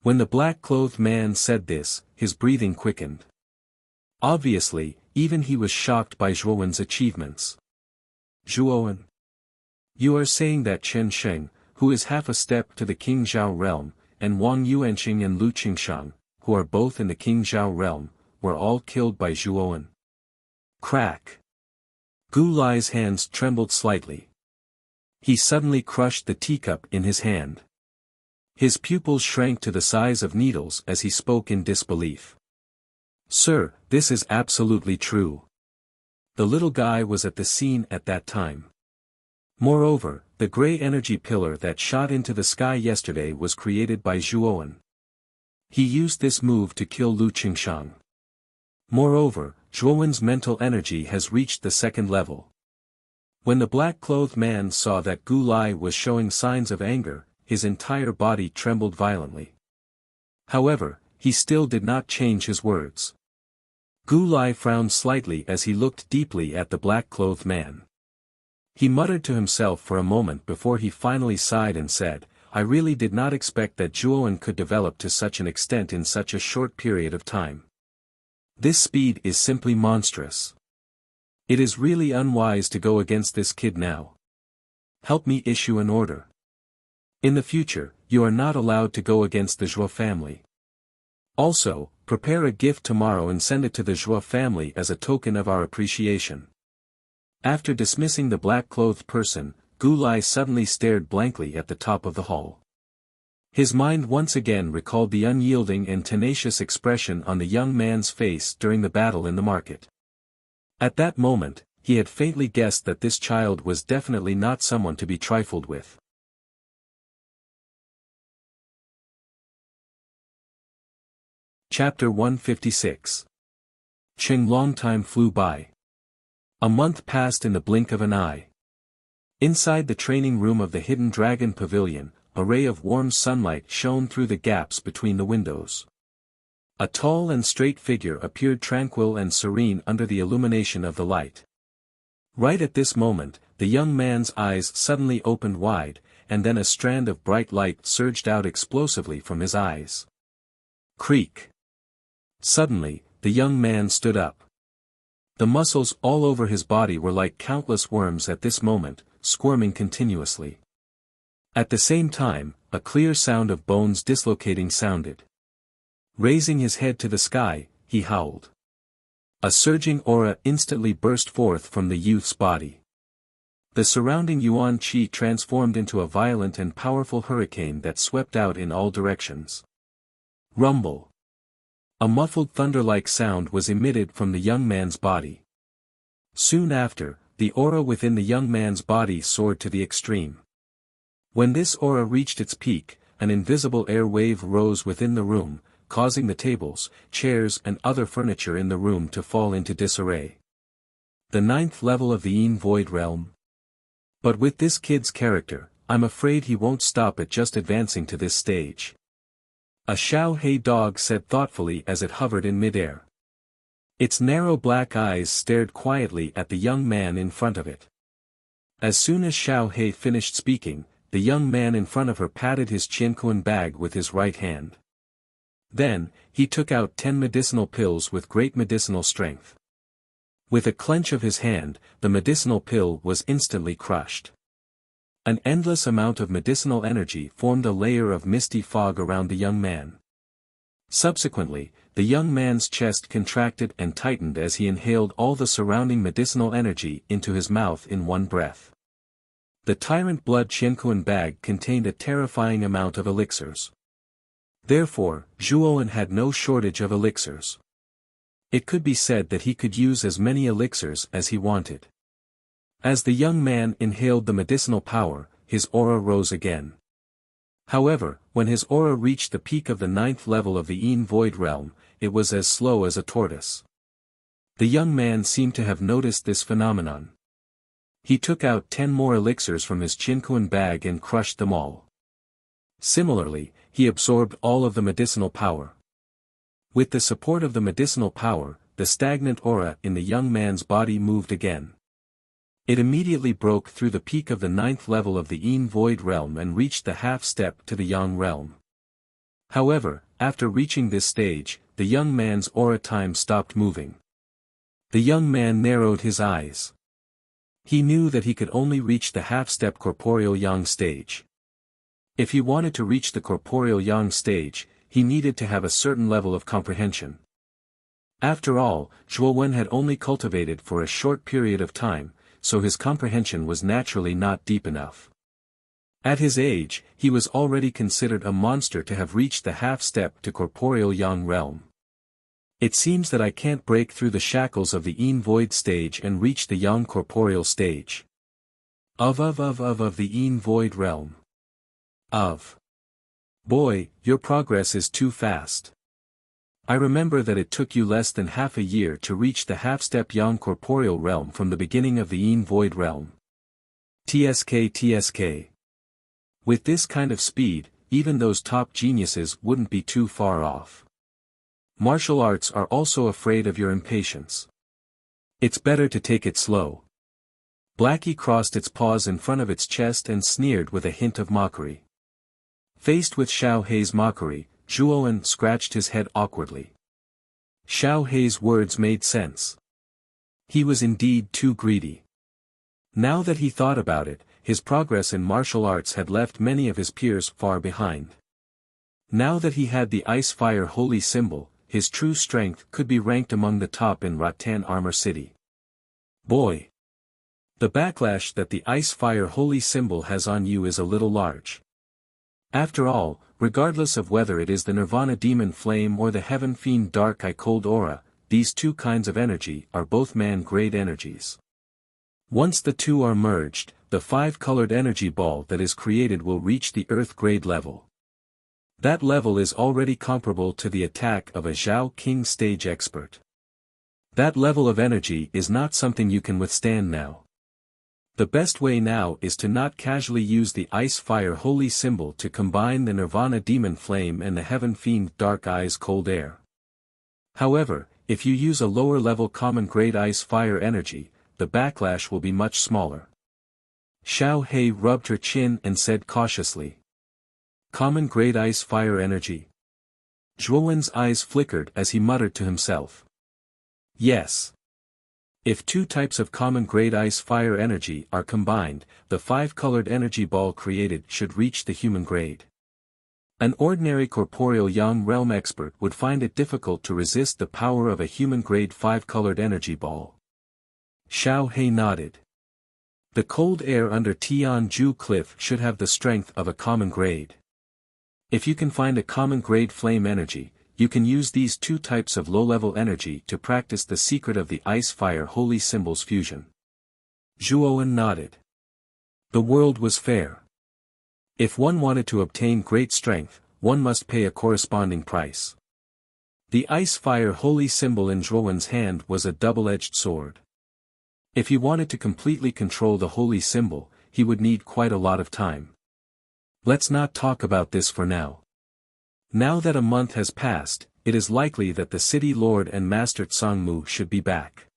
When the black-clothed man said this, his breathing quickened. Obviously, even he was shocked by Zhuowen's achievements. "Zhuowen? You are saying that Chen Sheng, who is half a step to the King Zhao realm, and Wang Yuanqing and Lu Qingshang, who are both in the King Zhao realm, were all killed by Zhuowen?" Crack! Gu Lai's hands trembled slightly. He suddenly crushed the teacup in his hand. His pupils shrank to the size of needles as he spoke in disbelief. "Sir, this is absolutely true. The little guy was at the scene at that time. Moreover, the gray energy pillar that shot into the sky yesterday was created by Zhuowen. He used this move to kill Lu Qingshang. Moreover, Zhuowen's mental energy has reached the second level." When the black-clothed man saw that Gu Lai was showing signs of anger, his entire body trembled violently. However, he still did not change his words. Gu Lai frowned slightly as he looked deeply at the black-clothed man. He muttered to himself for a moment before he finally sighed and said, "I really did not expect that Zhuowen could develop to such an extent in such a short period of time. This speed is simply monstrous. It is really unwise to go against this kid now. Help me issue an order. In the future, you are not allowed to go against the Zhuo family. Also, prepare a gift tomorrow and send it to the Zhuo family as a token of our appreciation." After dismissing the black-clothed person, Gu Lai suddenly stared blankly at the top of the hall. His mind once again recalled the unyielding and tenacious expression on the young man's face during the battle in the market. At that moment, he had faintly guessed that this child was definitely not someone to be trifled with. Chapter 156. Qing. Long time flew by. A month passed in the blink of an eye. Inside the training room of the Hidden Dragon Pavilion, a ray of warm sunlight shone through the gaps between the windows. A tall and straight figure appeared tranquil and serene under the illumination of the light. Right at this moment, the young man's eyes suddenly opened wide, and then a strand of bright light surged out explosively from his eyes. Creak! Suddenly, the young man stood up. The muscles all over his body were like countless worms at this moment, squirming continuously. At the same time, a clear sound of bones dislocating sounded. Raising his head to the sky, he howled. A surging aura instantly burst forth from the youth's body. The surrounding yuan qi transformed into a violent and powerful hurricane that swept out in all directions. Rumble. A muffled thunder-like sound was emitted from the young man's body. Soon after, the aura within the young man's body soared to the extreme. When this aura reached its peak, an invisible air wave rose within the room, causing the tables, chairs and other furniture in the room to fall into disarray. The 9th level of the Yin Void Realm. But with this kid's character, I'm afraid he won't stop at just advancing to this stage. A Xiao Hei dog said thoughtfully as it hovered in midair. Its narrow black eyes stared quietly at the young man in front of it. As soon as Xiao Hei finished speaking, the young man in front of her patted his Qianquan bag with his right hand. Then, he took out 10 medicinal pills with great medicinal strength. With a clench of his hand, the medicinal pill was instantly crushed. An endless amount of medicinal energy formed a layer of misty fog around the young man. Subsequently, the young man's chest contracted and tightened as he inhaled all the surrounding medicinal energy into his mouth in one breath. The tyrant blood Qianquan bag contained a terrifying amount of elixirs. Therefore, Zhuowen had no shortage of elixirs. It could be said that he could use as many elixirs as he wanted. As the young man inhaled the medicinal power, his aura rose again. However, when his aura reached the peak of the 9th level of the Yin Void Realm, it was as slow as a tortoise. The young man seemed to have noticed this phenomenon. He took out 10 more elixirs from his Qianquan bag and crushed them all. Similarly, he absorbed all of the medicinal power. With the support of the medicinal power, the stagnant aura in the young man's body moved again. It immediately broke through the peak of the 9th level of the Yin Void Realm and reached the half-step to the Yang Realm. However, after reaching this stage, the young man's aura time stopped moving. The young man narrowed his eyes. He knew that he could only reach the half-step corporeal Yang stage. If he wanted to reach the corporeal Yang stage, he needed to have a certain level of comprehension. After all, Zhuowen had only cultivated for a short period of time, so his comprehension was naturally not deep enough. At his age, he was already considered a monster to have reached the half-step to corporeal Yang realm. It seems that I can't break through the shackles of the Yin Void stage and reach the Yang corporeal stage. Of the Yin Void realm. Boy, your progress is too fast. I remember that it took you less than half a year to reach the half-step Yang corporeal realm from the beginning of the Yin Void realm. TSK. With this kind of speed, even those top geniuses wouldn't be too far off. Martial arts are also afraid of your impatience. It's better to take it slow. Blackie crossed its paws in front of its chest and sneered with a hint of mockery. Faced with Xiao Hei's mockery, Zhuowen scratched his head awkwardly. Xiao Hei's words made sense. He was indeed too greedy. Now that he thought about it, his progress in martial arts had left many of his peers far behind. Now that he had the Ice-Fire holy symbol, his true strength could be ranked among the top in Rattan Armor City. Boy! The backlash that the Ice-Fire holy symbol has on you is a little large. After all, regardless of whether it is the Nirvana Demon Flame or the Heaven Fiend Dark Eye Cold Aura, these two kinds of energy are both man-grade energies. Once the two are merged, the 5-colored energy ball that is created will reach the Earth-grade level. That level is already comparable to the attack of a Zhao King stage expert. That level of energy is not something you can withstand now. The best way now is to not casually use the Ice-Fire holy symbol to combine the Nirvana Demon Flame and the Heaven Fiend Dark Eyes Cold Air. However, if you use a lower-level common-grade Ice-Fire energy, the backlash will be much smaller. Xiao Hei rubbed her chin and said cautiously. Common-grade Ice-Fire energy. Zhuowen's eyes flickered as he muttered to himself. Yes. If two types of common grade ice-fire energy are combined, the five-colored energy ball created should reach the human grade. An ordinary corporeal Yang realm expert would find it difficult to resist the power of a human-grade five-colored energy ball. Xiao He nodded. The cold air under Tianju Cliff should have the strength of a common grade. If you can find a common grade flame energy, you can use these two types of low-level energy to practice the secret of the ice-fire holy symbols fusion. Zhuowen nodded. The world was fair. If one wanted to obtain great strength, one must pay a corresponding price. The ice-fire holy symbol in Zhuowen's hand was a double-edged sword. If he wanted to completely control the holy symbol, he would need quite a lot of time. Let's not talk about this for now. Now that a month has passed, it is likely that the city lord and master Tsangmu should be back.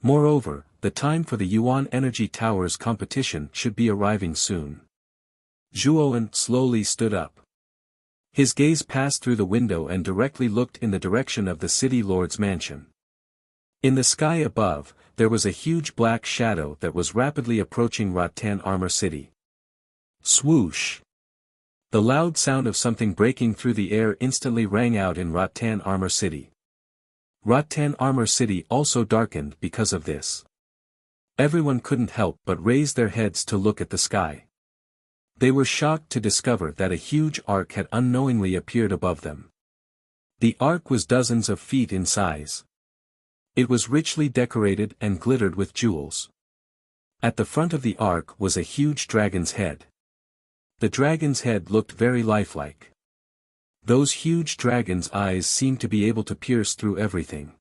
Moreover, the time for the Yuan Energy Towers competition should be arriving soon. Zhuowen slowly stood up. His gaze passed through the window and directly looked in the direction of the city lord's mansion. In the sky above, there was a huge black shadow that was rapidly approaching Rattan Armor City. Swoosh! The loud sound of something breaking through the air instantly rang out in Rattan Armor City. Rattan Armor City also darkened because of this. Everyone couldn't help but raise their heads to look at the sky. They were shocked to discover that a huge ark had unknowingly appeared above them. The ark was dozens of feet in size. It was richly decorated and glittered with jewels. At the front of the ark was a huge dragon's head. The dragon's head looked very lifelike. Those huge dragon's eyes seemed to be able to pierce through everything.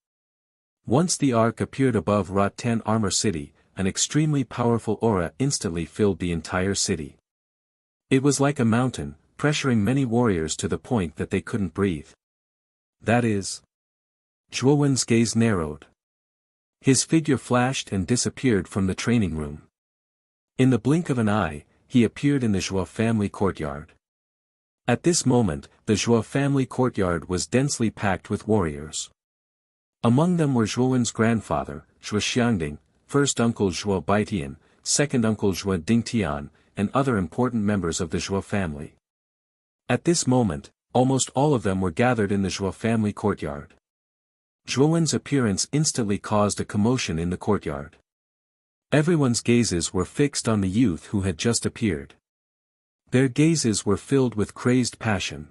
Once the ark appeared above Rattan Armor City, an extremely powerful aura instantly filled the entire city. It was like a mountain, pressuring many warriors to the point that they couldn't breathe. That is. Zhuowen's gaze narrowed. His figure flashed and disappeared from the training room. In the blink of an eye, he appeared in the Zhuo family courtyard. At this moment, the Zhuo family courtyard was densely packed with warriors. Among them were Zhuowen's grandfather, Zhuo Xiangding, first uncle Zhuo Baitian, second uncle Zhuo Dingtian, and other important members of the Zhuo family. At this moment, almost all of them were gathered in the Zhuo family courtyard. Zhuowen's appearance instantly caused a commotion in the courtyard. Everyone's gazes were fixed on the youth who had just appeared. Their gazes were filled with crazed passion.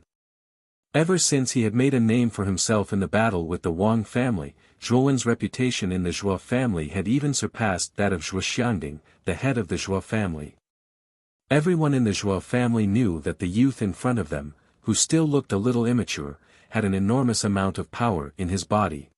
Ever since he had made a name for himself in the battle with the Wang family, Zhuowen's reputation in the Zhuo family had even surpassed that of Zhuo Xiangding, the head of the Zhuo family. Everyone in the Zhuo family knew that the youth in front of them, who still looked a little immature, had an enormous amount of power in his body.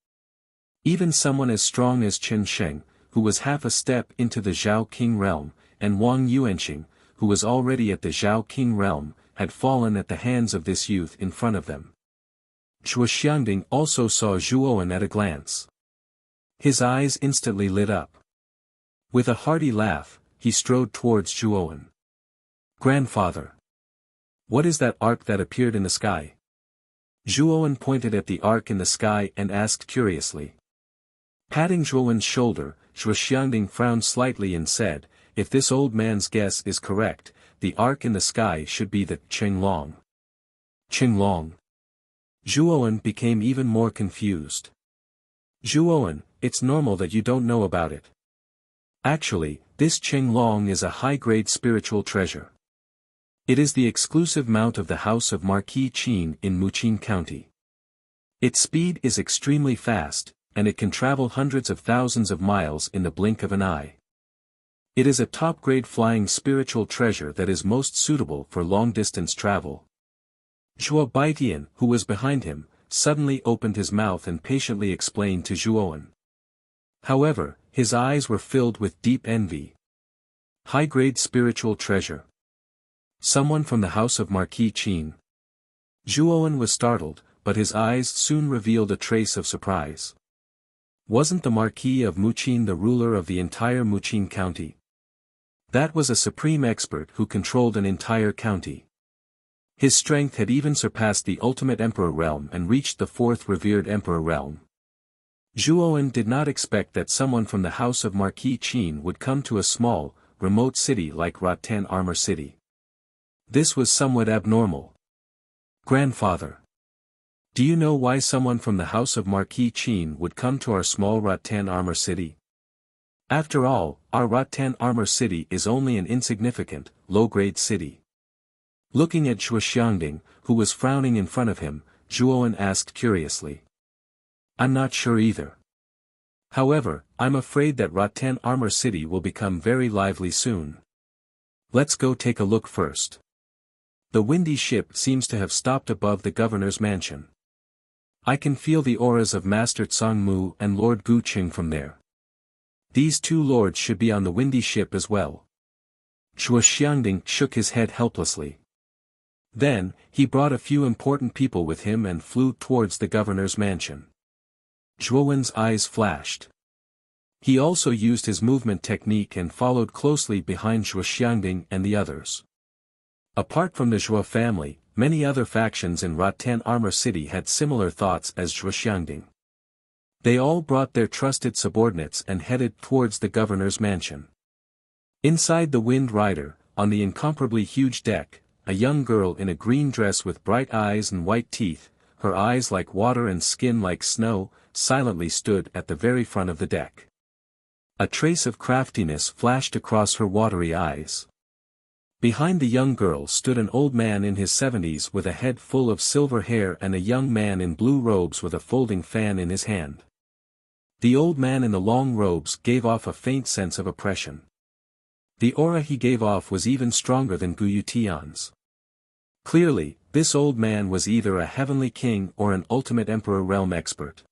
Even someone as strong as Chen Sheng, who was half a step into the Zhao King realm, and Wang Yuanxing, who was already at the Zhao King realm, had fallen at the hands of this youth in front of them. Zhuo Xiangding also saw Zhuowen at a glance. His eyes instantly lit up. With a hearty laugh, he strode towards Zhuowen. Grandfather. What is that ark that appeared in the sky? Zhuowen pointed at the ark in the sky and asked curiously. Patting Zhuowen's shoulder, Zhuo Xiangding frowned slightly and said, if this old man's guess is correct, the ark in the sky should be the Qinglong. Qinglong. Zhuowen became even more confused. Zhuowen, it's normal that you don't know about it. Actually, this Qinglong is a high-grade spiritual treasure. It is the exclusive mount of the House of Marquis Qin in Muqin County. Its speed is extremely fast, and it can travel hundreds of thousands of miles in the blink of an eye. It is a top-grade flying spiritual treasure that is most suitable for long-distance travel. Zhuo Baitian, who was behind him, suddenly opened his mouth and patiently explained to Zhuowen. However, his eyes were filled with deep envy. High-grade spiritual treasure. Someone from the House of Marquis Qin. Zhuowen was startled, but his eyes soon revealed a trace of surprise. Wasn't the Marquis of Muqin the ruler of the entire Muqin County? That was a supreme expert who controlled an entire county. His strength had even surpassed the ultimate emperor realm and reached the fourth revered emperor realm. Zhuowen did not expect that someone from the house of Marquis Qin would come to a small, remote city like Rotten Armor City. This was somewhat abnormal. Grandfather. Do you know why someone from the house of Marquis Qin would come to our small Rotten Armor City? After all, our Rotten Armor City is only an insignificant, low-grade city. Looking at Zhuo who was frowning in front of him, Zhuowen asked curiously. I'm not sure either. However, I'm afraid that Rotten Armor City will become very lively soon. Let's go take a look first. The windy ship seems to have stopped above the governor's mansion. I can feel the auras of Master Tsangmu and Lord Gu Qing from there. These two lords should be on the windy ship as well. Zhuo Xiangding shook his head helplessly. Then, he brought a few important people with him and flew towards the governor's mansion. Zhuowen's eyes flashed. He also used his movement technique and followed closely behind Zhuo Xiangding and the others. Apart from the Zhuo family, many other factions in Rotten Armor City had similar thoughts as Zhuo Xiangding. They all brought their trusted subordinates and headed towards the governor's mansion. Inside the Wind Rider, on the incomparably huge deck, a young girl in a green dress with bright eyes and white teeth, her eyes like water and skin like snow, silently stood at the very front of the deck. A trace of craftiness flashed across her watery eyes. Behind the young girl stood an old man in his 70s with a head full of silver hair and a young man in blue robes with a folding fan in his hand. The old man in the long robes gave off a faint sense of oppression. The aura he gave off was even stronger than Gu Yutian's. Clearly, this old man was either a heavenly king or an ultimate emperor realm expert.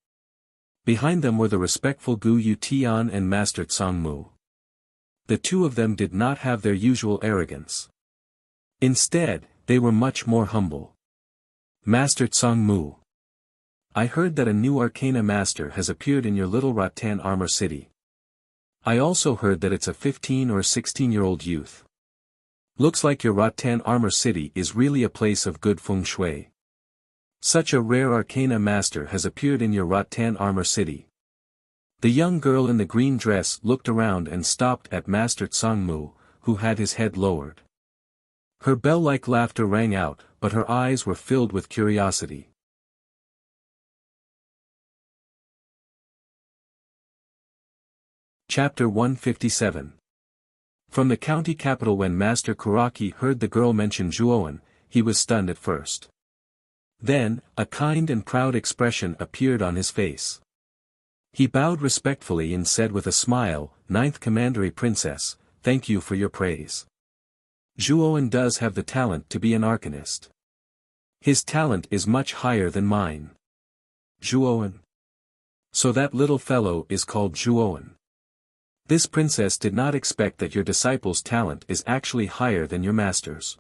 Behind them were the respectful Gu Yutian and Master Tsangmu. The two of them did not have their usual arrogance. Instead, they were much more humble. Master Tsangmu. I heard that a new Arcana Master has appeared in your little Rotten Armor City. I also heard that it's a 15 or 16-year-old youth. Looks like your Rotten Armor City is really a place of good feng shui. Such a rare Arcana Master has appeared in your Rotten Armor City. The young girl in the green dress looked around and stopped at Master Tsangmu, who had his head lowered. Her bell-like laughter rang out, but her eyes were filled with curiosity. Chapter 157. From the county capital. When Master Kuraki heard the girl mention Zhuowen, he was stunned at first. Then, a kind and proud expression appeared on his face. He bowed respectfully and said with a smile, "Ninth Commandery Princess, thank you for your praise. Zhuowen does have the talent to be an arcanist. His talent is much higher than mine." Zhuowen. So that little fellow is called Zhuowen. This princess did not expect that your disciple's talent is actually higher than your master's.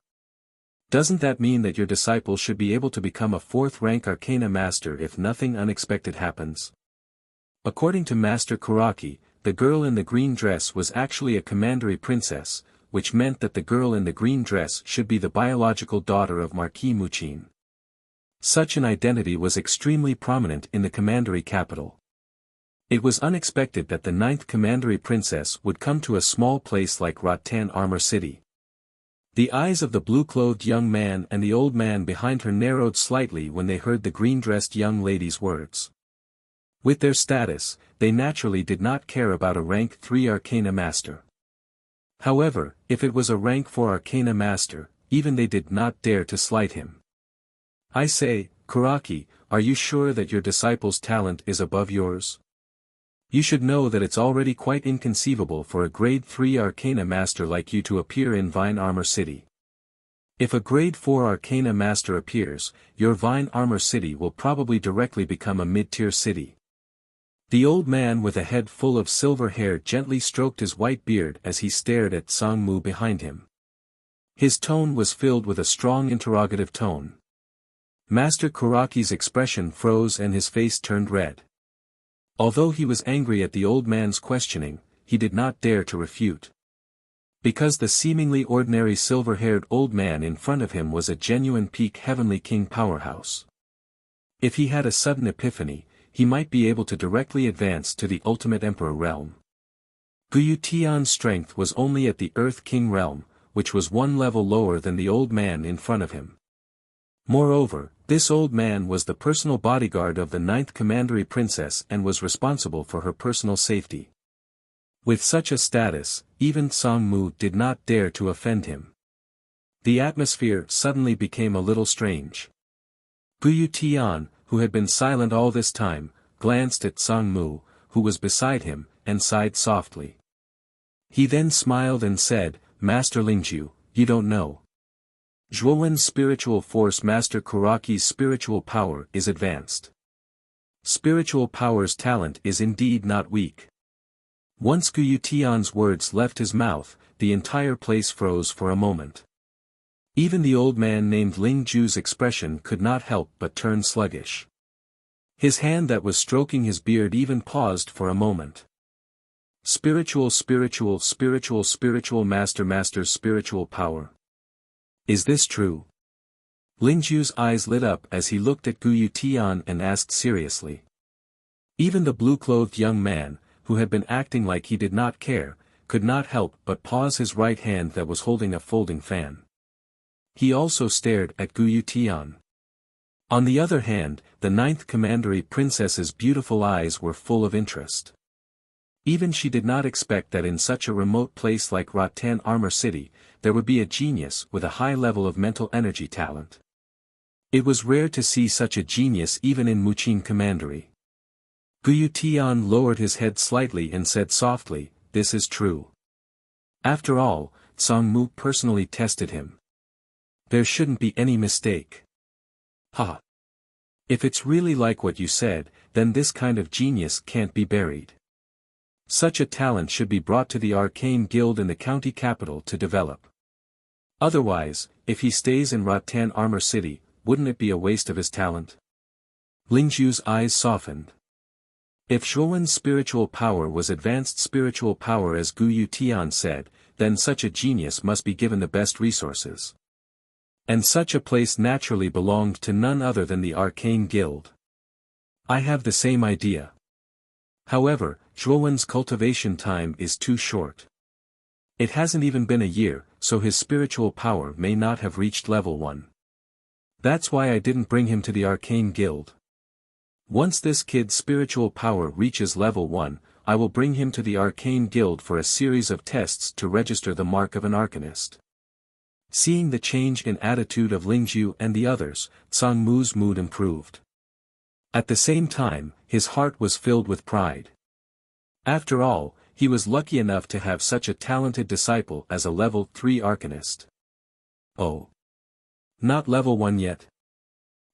Doesn't that mean that your disciple should be able to become a 4th-rank Arcana Master if nothing unexpected happens? According to Master Kuraki, the girl in the green dress was actually a commandery princess, which meant that the girl in the green dress should be the biological daughter of Marquis Muqin. Such an identity was extremely prominent in the commandery capital. It was unexpected that the 9th commandery princess would come to a small place like Rotten Armor City. The eyes of the blue-clothed young man and the old man behind her narrowed slightly when they heard the green-dressed young lady's words. With their status, they naturally did not care about a rank 3 Arcana Master. However, if it was a rank 4 Arcana Master, even they did not dare to slight him. I say, Kuraki, are you sure that your disciple's talent is above yours? You should know that it's already quite inconceivable for a grade 3 Arcana Master like you to appear in Vine Armor City. If a grade 4 Arcana Master appears, your Vine Armor City will probably directly become a mid-tier city. The old man with a head full of silver hair gently stroked his white beard as he stared at Tsangmu behind him. His tone was filled with a strong interrogative tone. Master Kuraki's expression froze and his face turned red. Although he was angry at the old man's questioning, he did not dare to refute. Because the seemingly ordinary silver-haired old man in front of him was a genuine peak heavenly king powerhouse. If he had a sudden epiphany, he might be able to directly advance to the ultimate emperor realm. Guyu Tian's strength was only at the Earth King realm, which was one level lower than the old man in front of him. Moreover, this old man was the personal bodyguard of the 9th Commandery Princess and was responsible for her personal safety. With such a status, even Song Mu did not dare to offend him. The atmosphere suddenly became a little strange. Guyu Tian, who had been silent all this time, glanced at Song Mu, who was beside him, and sighed softly. He then smiled and said, "Master Lingju, you don't know. Zhuowen's spiritual force, Master Kuraki's spiritual power is advanced. Spiritual power's talent is indeed not weak." Once Guyu Tian's words left his mouth, the entire place froze for a moment. Even the old man named Ling Ju's expression could not help but turn sluggish. His hand that was stroking his beard even paused for a moment. Spiritual master's spiritual power. Is this true? Lingju's eyes lit up as he looked at Guyu Tian and asked seriously. Even the blue-clothed young man, who had been acting like he did not care, could not help but pause his right hand that was holding a folding fan. He also stared at Guyu Tian. On the other hand, the 9th Commandery Princess's beautiful eyes were full of interest. Even she did not expect that in such a remote place like Rattan Armor City, there would be a genius with a high level of mental energy talent. It was rare to see such a genius even in Muqin Commandery. Guyu Tian lowered his head slightly and said softly, "This is true. After all, Song Mu personally tested him. There shouldn't be any mistake." "Ha! If it's really like what you said, then this kind of genius can't be buried. Such a talent should be brought to the Arcane Guild in the county capital to develop. Otherwise, if he stays in Rattan Armor City, wouldn't it be a waste of his talent?" Lingju's eyes softened. If Zhuowen's spiritual power was advanced spiritual power as Guyu Tian said, then such a genius must be given the best resources. And such a place naturally belonged to none other than the Arcane Guild. I have the same idea. However, Zhuowen's cultivation time is too short. It hasn't even been a year, so his spiritual power may not have reached level 1. That's why I didn't bring him to the Arcane Guild. Once this kid's spiritual power reaches level 1, I will bring him to the Arcane Guild for a series of tests to register the mark of an Arcanist. Seeing the change in attitude of Lingju and the others, Song Mu's mood improved. At the same time, his heart was filled with pride. After all, he was lucky enough to have such a talented disciple as a level 3 Arcanist. Oh. Not level 1 yet?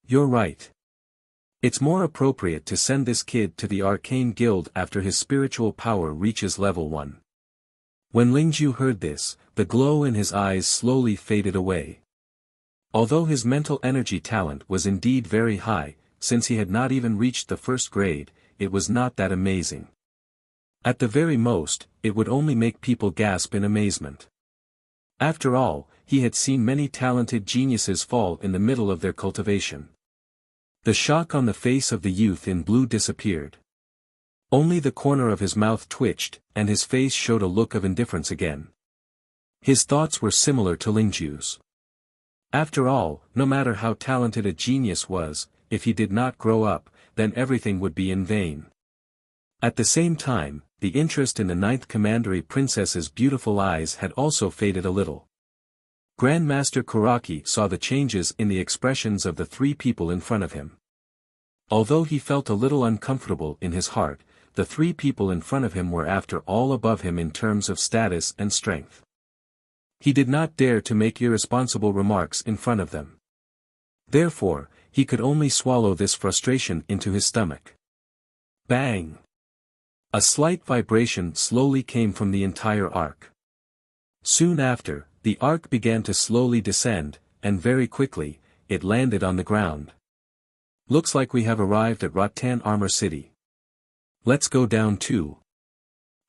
You're right. It's more appropriate to send this kid to the Arcane Guild after his spiritual power reaches level 1. When Lingju heard this, the glow in his eyes slowly faded away. Although his mental energy talent was indeed very high, since he had not even reached the first grade, it was not that amazing. At the very most, it would only make people gasp in amazement. After all, he had seen many talented geniuses fall in the middle of their cultivation. The shock on the face of the youth in blue disappeared. Only the corner of his mouth twitched, and his face showed a look of indifference again. His thoughts were similar to Lingju's. After all, no matter how talented a genius was, if he did not grow up, then everything would be in vain. At the same time, the interest in the 9th Commandery Princess's beautiful eyes had also faded a little. Grandmaster Kuraki saw the changes in the expressions of the 3 people in front of him. Although he felt a little uncomfortable in his heart, the 3 people in front of him were after all above him in terms of status and strength. He did not dare to make irresponsible remarks in front of them. Therefore, he could only swallow this frustration into his stomach. Bang! A slight vibration slowly came from the entire arc. Soon after, the arc began to slowly descend, and very quickly, it landed on the ground. Looks like we have arrived at Rattan Armor City. Let's go down too.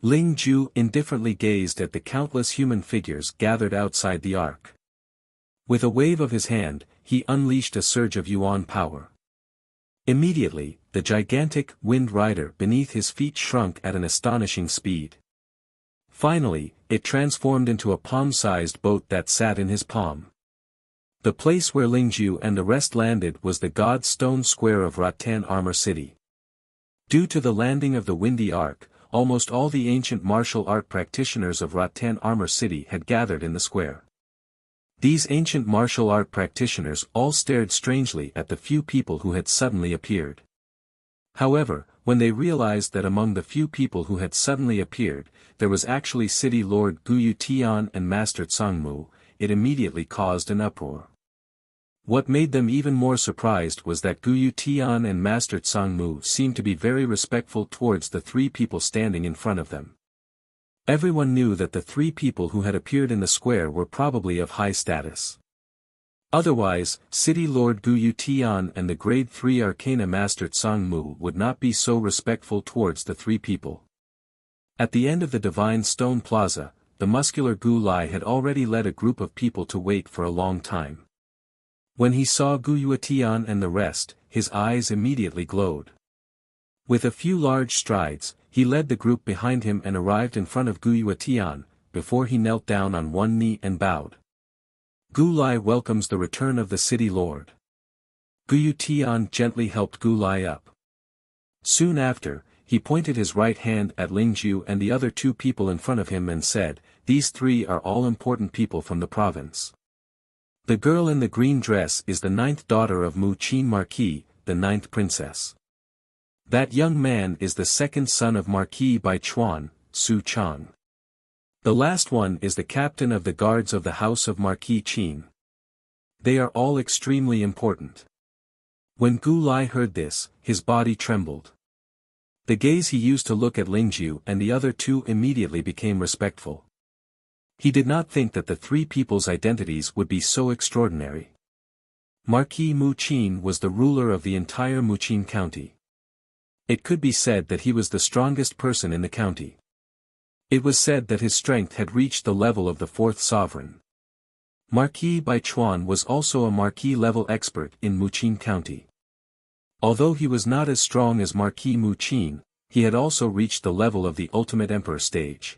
Ling Ju indifferently gazed at the countless human figures gathered outside the arc. With a wave of his hand, he unleashed a surge of yuan power. Immediately, the gigantic Wind Rider beneath his feet shrunk at an astonishing speed. Finally, it transformed into a palm-sized boat that sat in his palm. The place where Lingzhu and the rest landed was the God's Stone Square of Rattan Armor City. Due to the landing of the Windy Ark, almost all the ancient martial art practitioners of Rattan Armor City had gathered in the square. These ancient martial art practitioners all stared strangely at the few people who had suddenly appeared. However, when they realized that among the few people who had suddenly appeared, there was actually City Lord Guyu Tian and Master Tsangmu, it immediately caused an uproar. What made them even more surprised was that Guyu Tian and Master Tsangmu seemed to be very respectful towards the three people standing in front of them. Everyone knew that the three people who had appeared in the square were probably of high status. Otherwise, City Lord Guyu Tian and the Grade 3 Arcana Master Tsangmu would not be so respectful towards the three people. At the end of the Divine Stone Plaza, the muscular Gu Lai had already led a group of people to wait for a long time. When he saw Guyu Tian and the rest, his eyes immediately glowed. With a few large strides, he led the group behind him and arrived in front of Guyu Tian, before he knelt down on one knee and bowed. Gu Lai welcomes the return of the City Lord. Guyu Tian gently helped Gu Lai up. Soon after, he pointed his right hand at Lingzhu and the other two people in front of him and said, "These three are all important people from the province. The girl in the green dress is the 9th daughter of Mu Qin Marquis, the 9th princess. That young man is the 2nd son of Marquis Bai Chuan, Su Chang. The last one is the captain of the guards of the house of Marquis Qin. They are all extremely important." When Gu Lai heard this, his body trembled. The gaze he used to look at Lingzhu and the other two immediately became respectful. He did not think that the three people's identities would be so extraordinary. Marquis Mu Qin was the ruler of the entire Muqin county. It could be said that he was the strongest person in the county. It was said that his strength had reached the level of the 4th sovereign. Marquis Bai Chuan was also a Marquis-level expert in Muqin county. Although he was not as strong as Marquis Mu Qin, he had also reached the level of the ultimate emperor stage.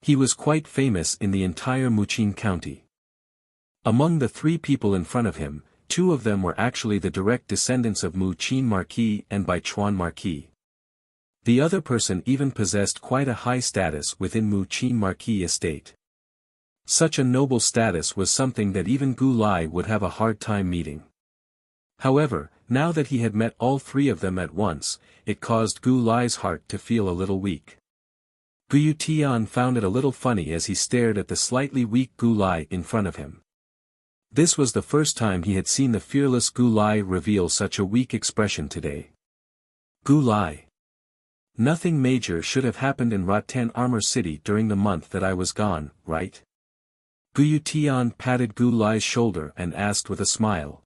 He was quite famous in the entire Muqin county. Among the three people in front of him, two of them were actually the direct descendants of Mu Qin Marquis and Bai Chuan Marquis. The other person even possessed quite a high status within Mu Qin Marquis estate. Such a noble status was something that even Gu Lai would have a hard time meeting. However, now that he had met all three of them at once, it caused Gu Lai's heart to feel a little weak. Guyu Tian found it a little funny as he stared at the slightly weak Gu Lai in front of him. This was the first time he had seen the fearless Gu Lai reveal such a weak expression today. Gu Lai. Nothing major should have happened in Rattan Armor City during the month that I was gone, right? Guyu Tian patted Gu Lai's shoulder and asked with a smile.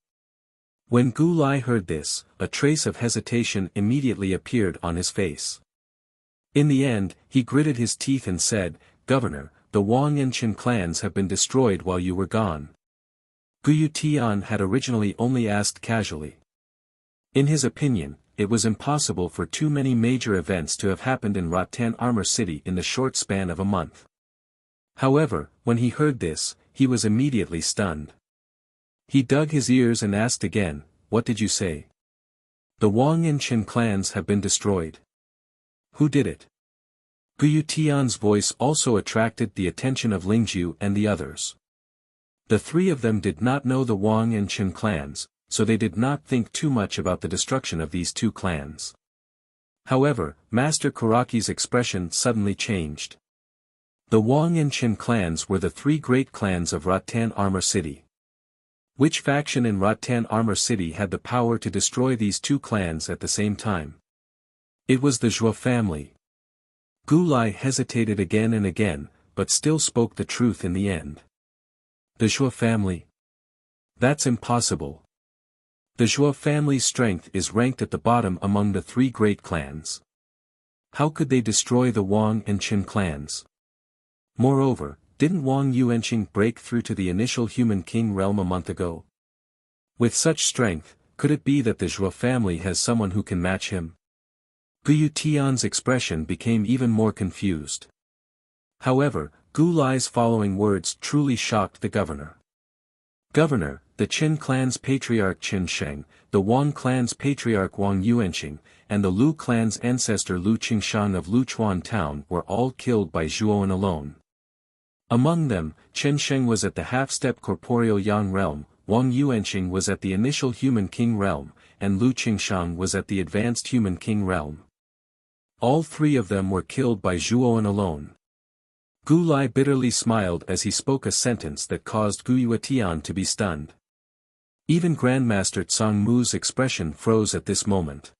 When Gu Lai heard this, a trace of hesitation immediately appeared on his face. In the end, he gritted his teeth and said, "Governor, the Wang and Qin clans have been destroyed while you were gone." Guyu Tian had originally only asked casually. In his opinion, it was impossible for too many major events to have happened in Rattan Armor City in the short span of a month. However, when he heard this, he was immediately stunned. He dug his ears and asked again, "What did you say?" "The Wang and Qin clans have been destroyed." "Who did it?" Guyu Tian's voice also attracted the attention of Lingzhu and the others. The three of them did not know the Wang and Qin clans, so they did not think too much about the destruction of these two clans. However, Master Karaki's expression suddenly changed. The Wang and Qin clans were the three great clans of Rattan Armor City. Which faction in Rattan Armor City had the power to destroy these two clans at the same time? It was the Zhou family. Gu Lai hesitated again and again, but still spoke the truth in the end. The Zhou family? That's impossible. The Zhou family's strength is ranked at the bottom among the three great clans. How could they destroy the Wang and Qin clans? Moreover, didn't Wang Yuanqing break through to the initial human king realm a month ago? With such strength, could it be that the Zhuo family has someone who can match him? Gu Tian's expression became even more confused. However, Gu Lai's following words truly shocked the governor. Governor, the Qin clan's patriarch Qin Sheng, the Wang clan's patriarch Wang Yuanqing, and the Lu clan's ancestor Lu Qingshan of Luchuan town were all killed by Zhuowen alone. Among them, Qin Sheng was at the half-step corporeal yang realm, Wang Yuanqing was at the initial human king realm, and Lu Qingshan was at the advanced human king realm. All three of them were killed by Zhuowen alone. Gu Lai bitterly smiled as he spoke a sentence that caused Gu Yuetian to be stunned. Even Grandmaster Tsang Mu's expression froze at this moment.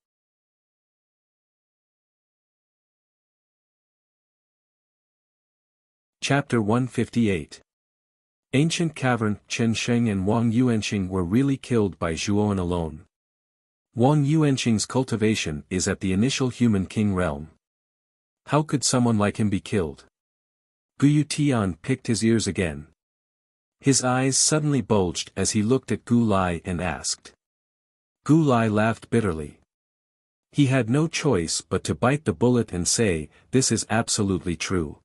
Chapter 158. Ancient Cavern. Qin Sheng and Wang Yuanqing were really killed by Zhuowen alone. Wang Yuanqing's cultivation is at the initial human king realm. How could someone like him be killed? Gu Yutian picked his ears again. His eyes suddenly bulged as he looked at Gu Lai and asked. Gu Lai laughed bitterly. He had no choice but to bite the bullet and say, "This is absolutely true."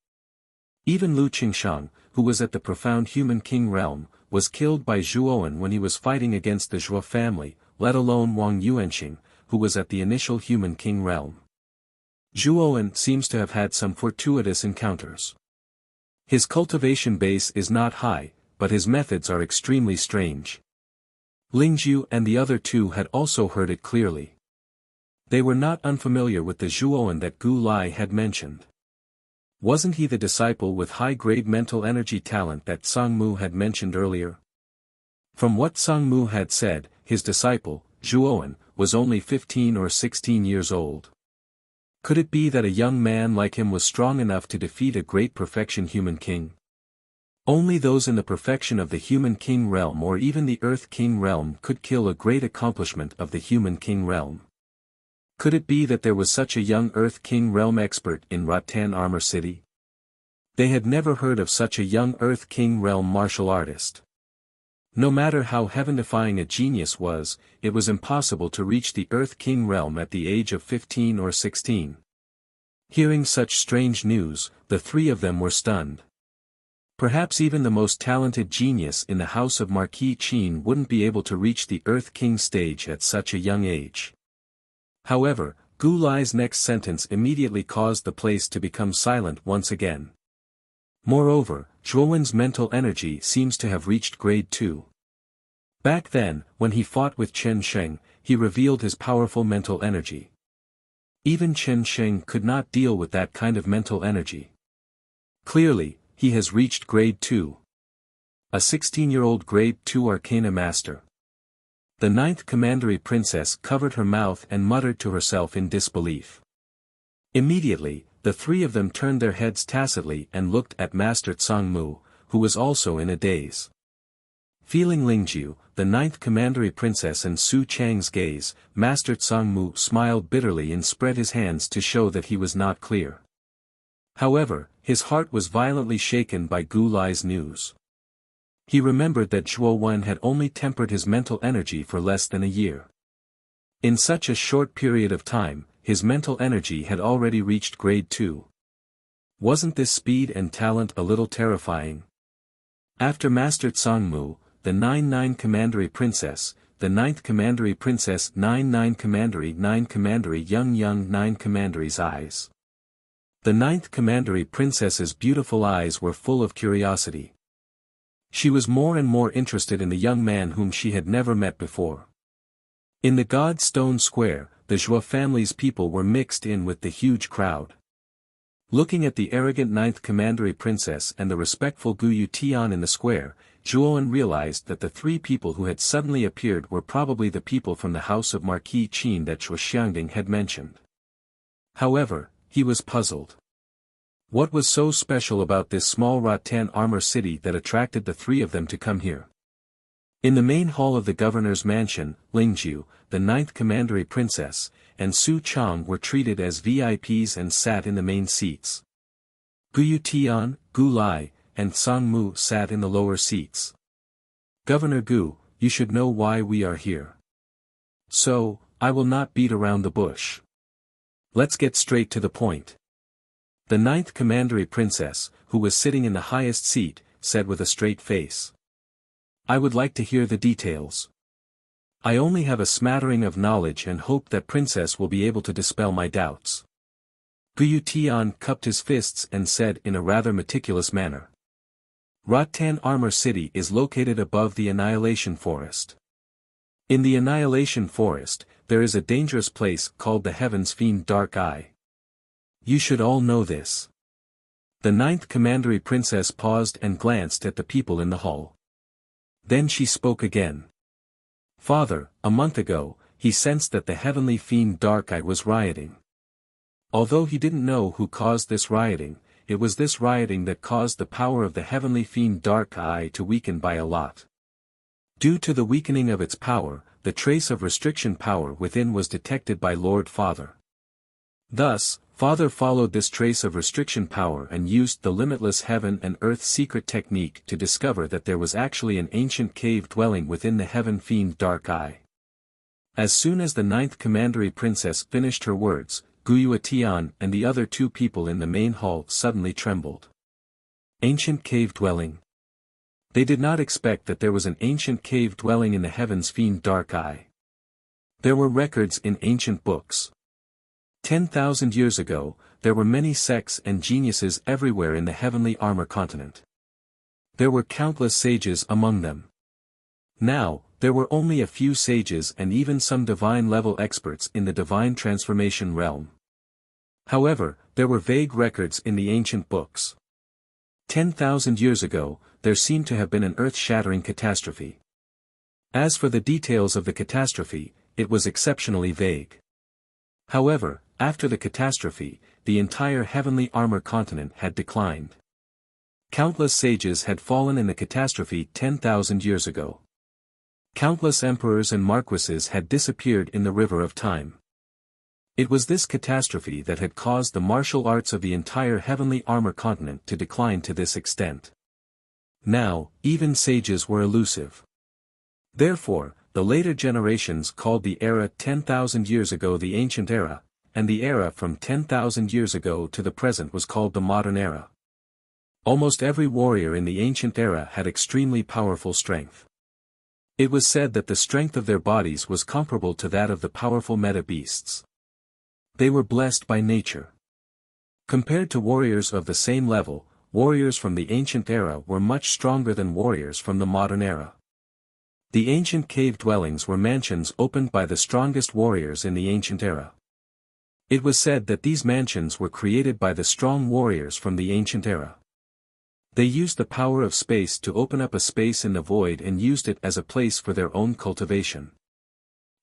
Even Lu Qingshan, who was at the profound human king realm, was killed by Zhuowen when he was fighting against the Zhuo family, let alone Wang Yuanqing, who was at the initial human king realm. Zhuowen seems to have had some fortuitous encounters. His cultivation base is not high, but his methods are extremely strange. Lingzhu and the other two had also heard it clearly. They were not unfamiliar with the Zhuowen that Gu Lai had mentioned. Wasn't he the disciple with high-grade mental energy talent that Tsang Mu had mentioned earlier? From what Tsang Mu had said, his disciple, Zhuowen, was only 15 or 16 years old. Could it be that a young man like him was strong enough to defeat a great perfection human king? Only those in the perfection of the human king realm or even the earth king realm could kill a great accomplishment of the human king realm. Could it be that there was such a young earth king realm expert in Rattan Armor City? They had never heard of such a young earth king realm martial artist. No matter how heaven-defying a genius was, it was impossible to reach the Earth King realm at the age of 15 or 16. Hearing such strange news, the three of them were stunned. Perhaps even the most talented genius in the house of Marquis Qin wouldn't be able to reach the Earth King stage at such a young age. However, Gu Lai's next sentence immediately caused the place to become silent once again. Moreover, Zhuowen's mental energy seems to have reached grade 2. Back then, when he fought with Qin Sheng, he revealed his powerful mental energy. Even Qin Sheng could not deal with that kind of mental energy. Clearly, he has reached grade 2. A 16-year-old grade 2 Arcana Master. The 9th Commandery Princess covered her mouth and muttered to herself in disbelief. Immediately, the three of them turned their heads tacitly and looked at Master Tsang Mu, who was also in a daze. Feeling Lingzhu, the 9th Commandery Princess and Su Chang's gaze, Master Tsang Mu smiled bitterly and spread his hands to show that he was not clear. However, his heart was violently shaken by Gu Lai's news. He remembered that Zhuowen had only tempered his mental energy for less than a year. In such a short period of time, his mental energy had already reached grade 2. Wasn't this speed and talent a little terrifying? After Master Tsang Mu, the 9 Commandery Princess, the 9th Commandery Princess 9 Commandery 9 Commandery Young 9 Commandery's eyes. The 9th Commandery Princess's beautiful eyes were full of curiosity. She was more and more interested in the young man whom she had never met before. In the God Stone Square, the Zhuo family's people were mixed in with the huge crowd. Looking at the arrogant 9th Commandery Princess and the respectful Gu Yutian in the square, Zhuowen realized that the three people who had suddenly appeared were probably the people from the house of Marquis Qin that Zhuo Xiangding had mentioned. However, he was puzzled. What was so special about this small Rattan Armor City that attracted the three of them to come here? In the main hall of the governor's mansion, Lingzhu, the 9th Commandery Princess, and Su Chang were treated as VIPs and sat in the main seats. Gu Yutian, Gu Lai, and Tsang Mu sat in the lower seats. Governor Gu, you should know why we are here. So, I will not beat around the bush. Let's get straight to the point. The ninth commandery princess, who was sitting in the highest seat, said with a straight face. I would like to hear the details. I only have a smattering of knowledge and hope that princess will be able to dispel my doubts. Guyu Tian cupped his fists and said in a rather meticulous manner. Rattan Armor City is located above the Annihilation Forest. In the Annihilation Forest, there is a dangerous place called the Heaven's Fiend Dark Eye. You should all know this. The ninth commandery princess paused and glanced at the people in the hall. Then she spoke again. Father, a month ago, he sensed that the Heavenly Fiend Dark Eye was rioting. Although he didn't know who caused this rioting, it was this rioting that caused the power of the Heavenly Fiend Dark Eye to weaken by a lot. Due to the weakening of its power, the trace of restriction power within was detected by Lord Father. Thus, Father followed this trace of restriction power and used the limitless heaven and earth secret technique to discover that there was actually an ancient cave dwelling within the Heaven Fiend Dark Eye. As soon as the ninth commandery princess finished her words, Guyu Tian and the other two people in the main hall suddenly trembled. Ancient cave dwelling. They did not expect that there was an ancient cave dwelling in the Heaven's Fiend Dark Eye. There were records in ancient books. 10,000 years ago, there were many sects and geniuses everywhere in the Heavenly Armor continent. There were countless sages among them. Now, there were only a few sages and even some divine-level experts in the divine transformation realm. However, there were vague records in the ancient books. 10,000 years ago, there seemed to have been an earth-shattering catastrophe. As for the details of the catastrophe, it was exceptionally vague. However, after the catastrophe, the entire Heavenly Armor continent had declined. Countless sages had fallen in the catastrophe 10,000 years ago. Countless emperors and marquises had disappeared in the river of time. It was this catastrophe that had caused the martial arts of the entire Heavenly Armor continent to decline to this extent. Now, even sages were elusive. Therefore, the later generations called the era 10,000 years ago the Ancient Era, and the era from 10,000 years ago to the present was called the Modern Era. Almost every warrior in the Ancient Era had extremely powerful strength. It was said that the strength of their bodies was comparable to that of the powerful meta beasts. They were blessed by nature. Compared to warriors of the same level, warriors from the Ancient Era were much stronger than warriors from the Modern Era. The ancient cave dwellings were mansions opened by the strongest warriors in the Ancient Era. It was said that these mansions were created by the strong warriors from the Ancient Era. They used the power of space to open up a space in the void and used it as a place for their own cultivation.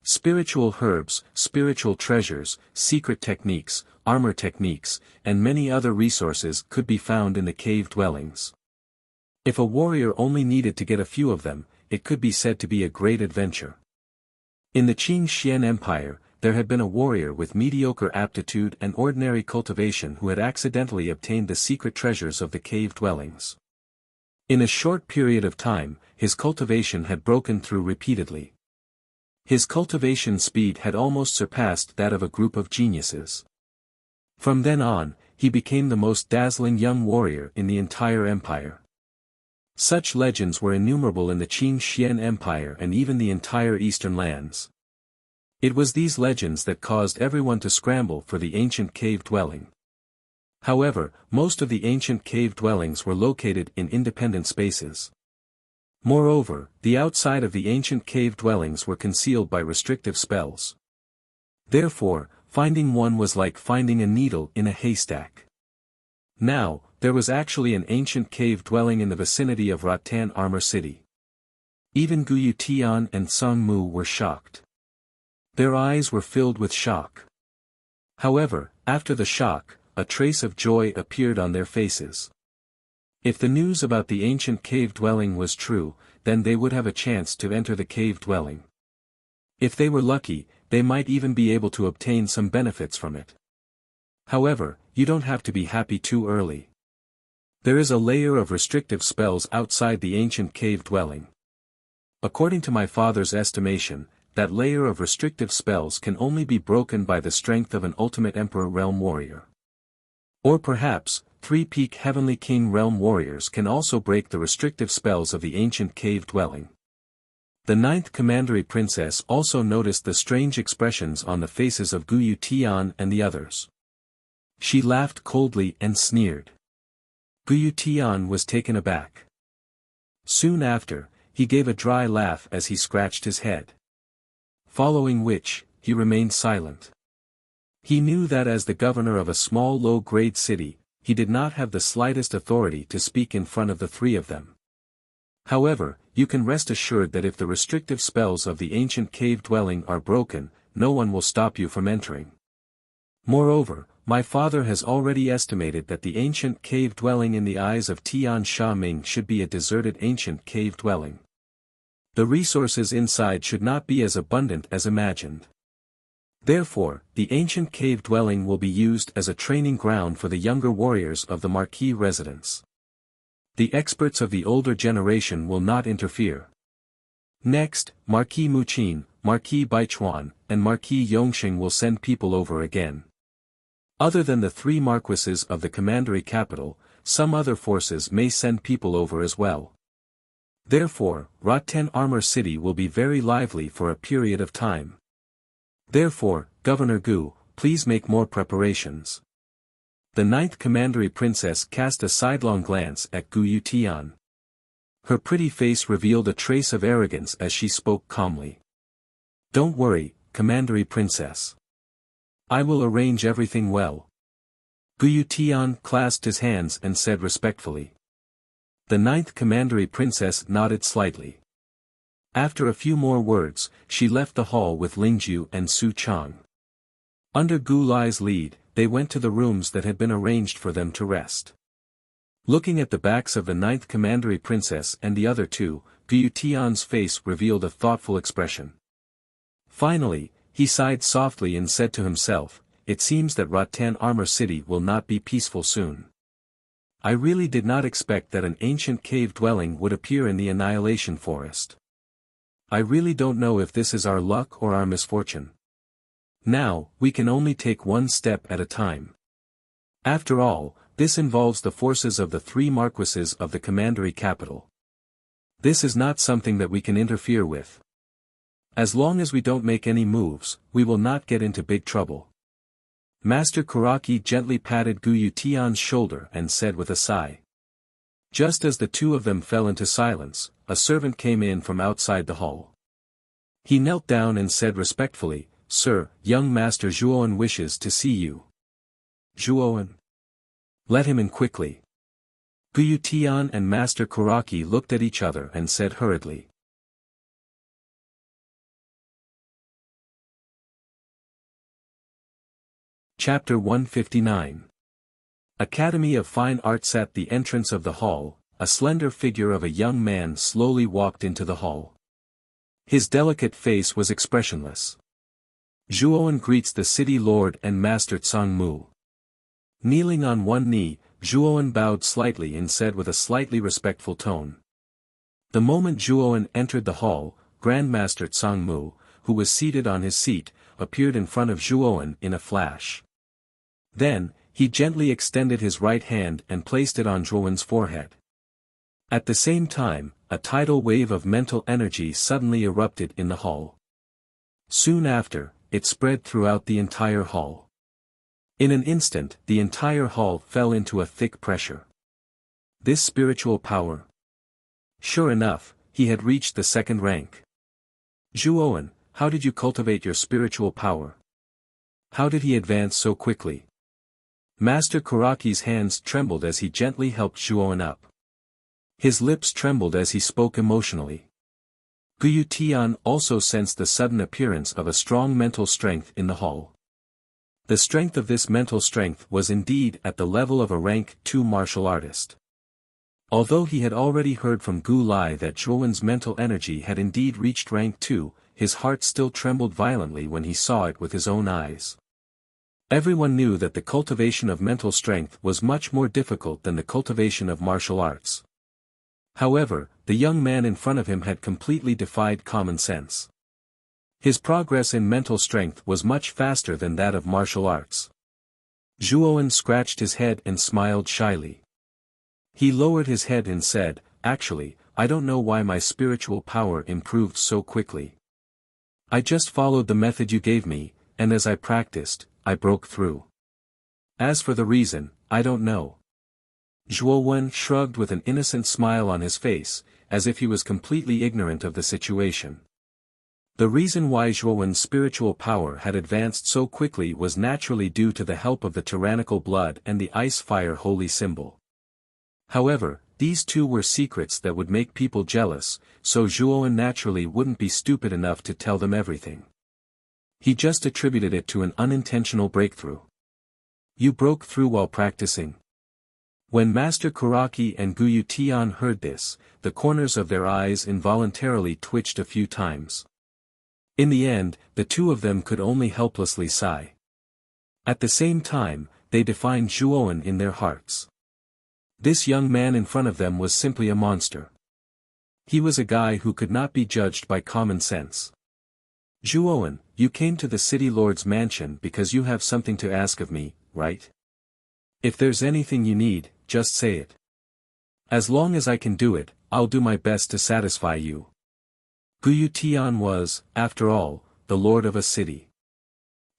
Spiritual herbs, spiritual treasures, secret techniques, armor techniques, and many other resources could be found in the cave dwellings. If a warrior only needed to get a few of them, it could be said to be a great adventure. In the Qing Xian Empire, there had been a warrior with mediocre aptitude and ordinary cultivation who had accidentally obtained the secret treasures of the cave dwellings. In a short period of time, his cultivation had broken through repeatedly. His cultivation speed had almost surpassed that of a group of geniuses. From then on, he became the most dazzling young warrior in the entire empire. Such legends were innumerable in the Qing Xian Empire and even the entire eastern lands. It was these legends that caused everyone to scramble for the ancient cave dwelling. However, most of the ancient cave dwellings were located in independent spaces. Moreover, the outside of the ancient cave dwellings were concealed by restrictive spells. Therefore, finding one was like finding a needle in a haystack. Now, there was actually an ancient cave dwelling in the vicinity of Rattan Armor City. Even Guyu Tian and Song Mu were shocked. Their eyes were filled with shock. However, after the shock, a trace of joy appeared on their faces. If the news about the ancient cave dwelling was true, then they would have a chance to enter the cave dwelling. If they were lucky, they might even be able to obtain some benefits from it. However, you don't have to be happy too early. There is a layer of restrictive spells outside the ancient cave dwelling. According to my father's estimation, that layer of restrictive spells can only be broken by the strength of an ultimate Emperor Realm Warrior. Or perhaps, 3 peak Heavenly King Realm Warriors can also break the restrictive spells of the ancient cave dwelling. The 9th Commandery Princess also noticed the strange expressions on the faces of Guyu Tian and the others. She laughed coldly and sneered. Guyu Tian was taken aback. Soon after, he gave a dry laugh as he scratched his head. Following which, he remained silent. He knew that as the governor of a small low-grade city, he did not have the slightest authority to speak in front of the 3 of them. However, you can rest assured that if the restrictive spells of the ancient cave dwelling are broken, no one will stop you from entering. Moreover, my father has already estimated that the ancient cave dwelling in the eyes of Tian Sha-Ming should be a deserted ancient cave dwelling. The resources inside should not be as abundant as imagined. Therefore, the ancient cave dwelling will be used as a training ground for the younger warriors of the Marquis residence. The experts of the older generation will not interfere. Next, Marquis Muqin, Marquis Baichuan, and Marquis Yongxing will send people over again. Other than the 3 marquises of the commandery capital, some other forces may send people over as well. Therefore, Rotten Armor City will be very lively for a period of time. Therefore, Governor Gu, please make more preparations. The 9th Commandery Princess cast a sidelong glance at Guyu Tian. Her pretty face revealed a trace of arrogance as she spoke calmly. Don't worry, Commandery Princess. I will arrange everything well. Guyu Tian clasped his hands and said respectfully. The 9th Commandery Princess nodded slightly. After a few more words, she left the hall with Lingju and Su Chang. Under Gu Lai's lead, they went to the rooms that had been arranged for them to rest. Looking at the backs of the 9th Commandery Princess and the other 2, Guyu Tian's face revealed a thoughtful expression. Finally, he sighed softly and said to himself, it seems that Rotten Armor City will not be peaceful soon. I really did not expect that an ancient cave dwelling would appear in the Annihilation Forest. I really don't know if this is our luck or our misfortune. Now, we can only take one step at a time. After all, this involves the forces of the 3 marquises of the commandery capital. This is not something that we can interfere with. As long as we don't make any moves, we will not get into big trouble. Master Kuraki gently patted Guyu Tian's shoulder and said with a sigh. Just as the 2 of them fell into silence, a servant came in from outside the hall. He knelt down and said respectfully, Sir, young Master Zhuowen wishes to see you. Zhuowen. Let him in quickly. Guyu Tian and Master Kuraki looked at each other and said hurriedly. Chapter 159. Academy of Fine Arts. At the entrance of the hall, a slender figure of a young man slowly walked into the hall. His delicate face was expressionless. Zhuowen greets the city lord and Master Tsang Mu. Kneeling on one knee, Zhuowen bowed slightly and said with a slightly respectful tone. The moment Zhuowen entered the hall, Grandmaster Tsang Mu, who was seated on his seat, appeared in front of Zhuowen in a flash. Then, he gently extended his right hand and placed it on Zhuowen's forehead. At the same time, a tidal wave of mental energy suddenly erupted in the hall. Soon after, it spread throughout the entire hall. In an instant, the entire hall fell into a thick pressure. This spiritual power. Sure enough, he had reached the 2nd rank. Zhuowen, how did you cultivate your spiritual power? How did he advance so quickly? Master Kuraki's hands trembled as he gently helped Zhuowen up. His lips trembled as he spoke emotionally. Guyu Tian also sensed the sudden appearance of a strong mental strength in the hall. The strength of this mental strength was indeed at the level of a rank 2 martial artist. Although he had already heard from Gu Lai that Zhuowen's mental energy had indeed reached rank 2, his heart still trembled violently when he saw it with his own eyes. Everyone knew that the cultivation of mental strength was much more difficult than the cultivation of martial arts. However, the young man in front of him had completely defied common sense. His progress in mental strength was much faster than that of martial arts. Zhuowen scratched his head and smiled shyly. He lowered his head and said, "Actually, I don't know why my spiritual power improved so quickly. I just followed the method you gave me, and as I practiced, I broke through. As for the reason, I don't know." Zhuowen shrugged with an innocent smile on his face, as if he was completely ignorant of the situation. The reason why Zhuowen's spiritual power had advanced so quickly was naturally due to the help of the tyrannical blood and the ice-fire holy symbol. However, these two were secrets that would make people jealous, so Zhuowen naturally wouldn't be stupid enough to tell them everything. He just attributed it to an unintentional breakthrough. "You broke through while practicing?" When Master Kuraki and Guyu Tian heard this, the corners of their eyes involuntarily twitched a few times. In the end, the two of them could only helplessly sigh. At the same time, they defined Zhuowen in their hearts. This young man in front of them was simply a monster. He was a guy who could not be judged by common sense. "Zhuowen, you came to the city lord's mansion because you have something to ask of me, right? If there's anything you need, just say it. As long as I can do it, I'll do my best to satisfy you." Guyu Tian was, after all, the lord of a city.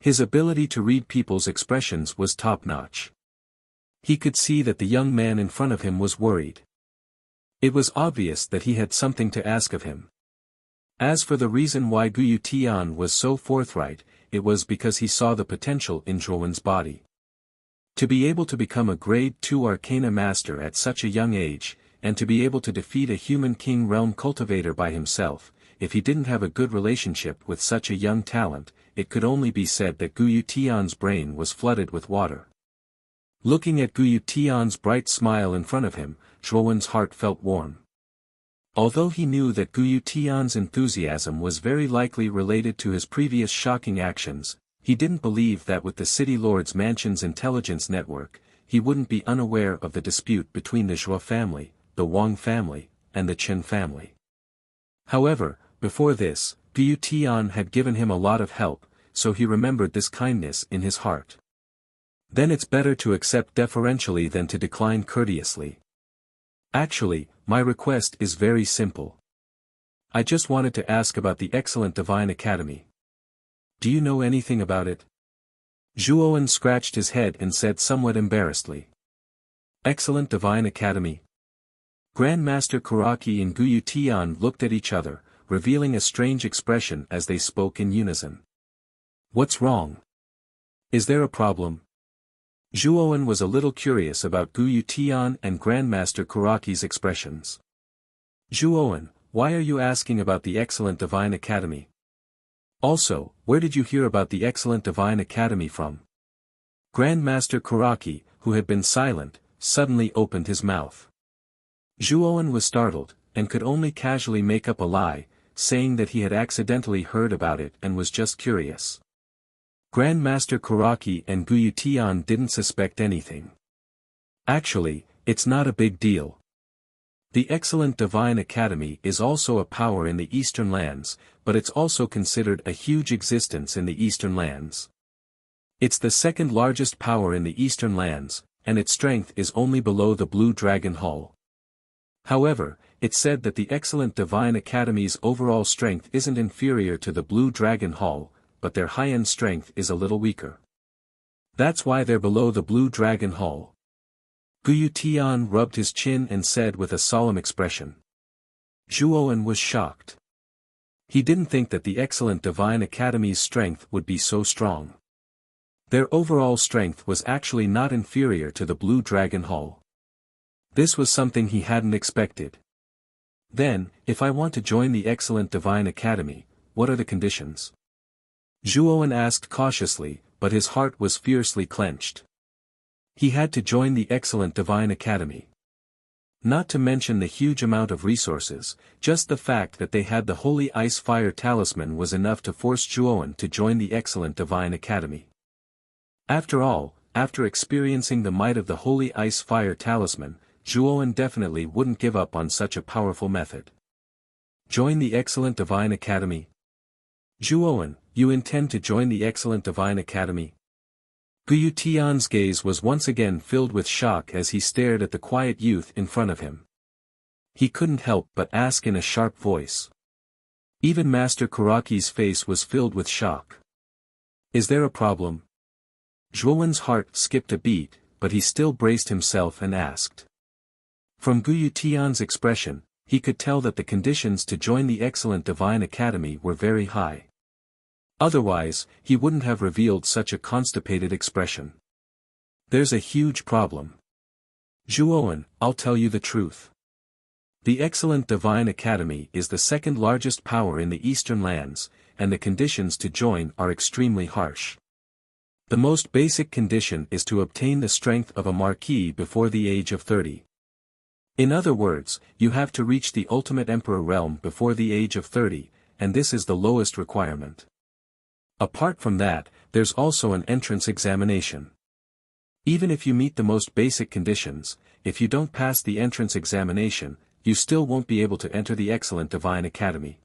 His ability to read people's expressions was top-notch. He could see that the young man in front of him was worried. It was obvious that he had something to ask of him. As for the reason why Guyu Tian was so forthright, it was because he saw the potential in Zhuowen's body. To be able to become a grade 2 arcana master at such a young age, and to be able to defeat a human king realm cultivator by himself, if he didn't have a good relationship with such a young talent, it could only be said that Guyu Tian's brain was flooded with water. Looking at Guyu Tian's bright smile in front of him, Zhuowen's heart felt warm. Although he knew that Guyu Tian's enthusiasm was very likely related to his previous shocking actions, he didn't believe that with the city lord's mansion's intelligence network, he wouldn't be unaware of the dispute between the Zhuo family, the Wang family, and the Chen family. However, before this, Guyu Tian had given him a lot of help, so he remembered this kindness in his heart. Then it's better to accept deferentially than to decline courteously. "Actually, my request is very simple. I just wanted to ask about the excellent Divine Academy. Do you know anything about it?" Zhuowen scratched his head and said somewhat embarrassedly. "Excellent Divine Academy?" Grandmaster Kuraki and Guyu Tian looked at each other, revealing a strange expression as they spoke in unison. "What's wrong? Is there a problem?" Zhuowen was a little curious about Guyu Tian and Grandmaster Kuraki's expressions. "Zhuowen, why are you asking about the excellent Divine Academy? Also, where did you hear about the excellent Divine Academy from?" Grandmaster Kuraki, who had been silent, suddenly opened his mouth. Zhuowen was startled, and could only casually make up a lie, saying that he had accidentally heard about it and was just curious. Grandmaster Kuraki and Guyu Tian didn't suspect anything. "Actually, it's not a big deal. The excellent Divine Academy is also a power in the Eastern Lands, but it's also considered a huge existence in the Eastern Lands. It's the second largest power in the Eastern Lands, and its strength is only below the Blue Dragon Hall. However, it's said that the excellent Divine Academy's overall strength isn't inferior to the Blue Dragon Hall, but their high-end strength is a little weaker. That's why they're below the Blue Dragon Hall." Guyu Tian rubbed his chin and said with a solemn expression. Zhuowen was shocked. He didn't think that the excellent Divine Academy's strength would be so strong. Their overall strength was actually not inferior to the Blue Dragon Hall. This was something he hadn't expected. "Then, if I want to join the excellent Divine Academy, what are the conditions?" Zhuowen asked cautiously, but his heart was fiercely clenched. He had to join the excellent Divine Academy. Not to mention the huge amount of resources, just the fact that they had the Holy Ice Fire Talisman was enough to force Zhuowen to join the excellent Divine Academy. After all, after experiencing the might of the Holy Ice Fire Talisman, Zhuowen definitely wouldn't give up on such a powerful method. "Join the excellent Divine Academy?" Zhuowen, you intend to join the excellent Divine Academy? Guyu Tian's gaze was once again filled with shock as he stared at the quiet youth in front of him. He couldn't help but ask in a sharp voice. Even Master Karaki's face was filled with shock. Is there a problem? Zhuowen's heart skipped a beat, but he still braced himself and asked. From Guyu Tian's expression, he could tell that the conditions to join the excellent Divine Academy were very high. Otherwise, he wouldn't have revealed such a constipated expression. There's a huge problem. Zhuowen, I'll tell you the truth. The excellent Divine Academy is the second largest power in the Eastern lands, and the conditions to join are extremely harsh. The most basic condition is to obtain the strength of a marquis before the age of 30. In other words, you have to reach the ultimate emperor realm before the age of 30, and this is the lowest requirement. Apart from that, there's also an entrance examination. Even if you meet the most basic conditions, if you don't pass the entrance examination, you still won't be able to enter the excellent Divine Academy.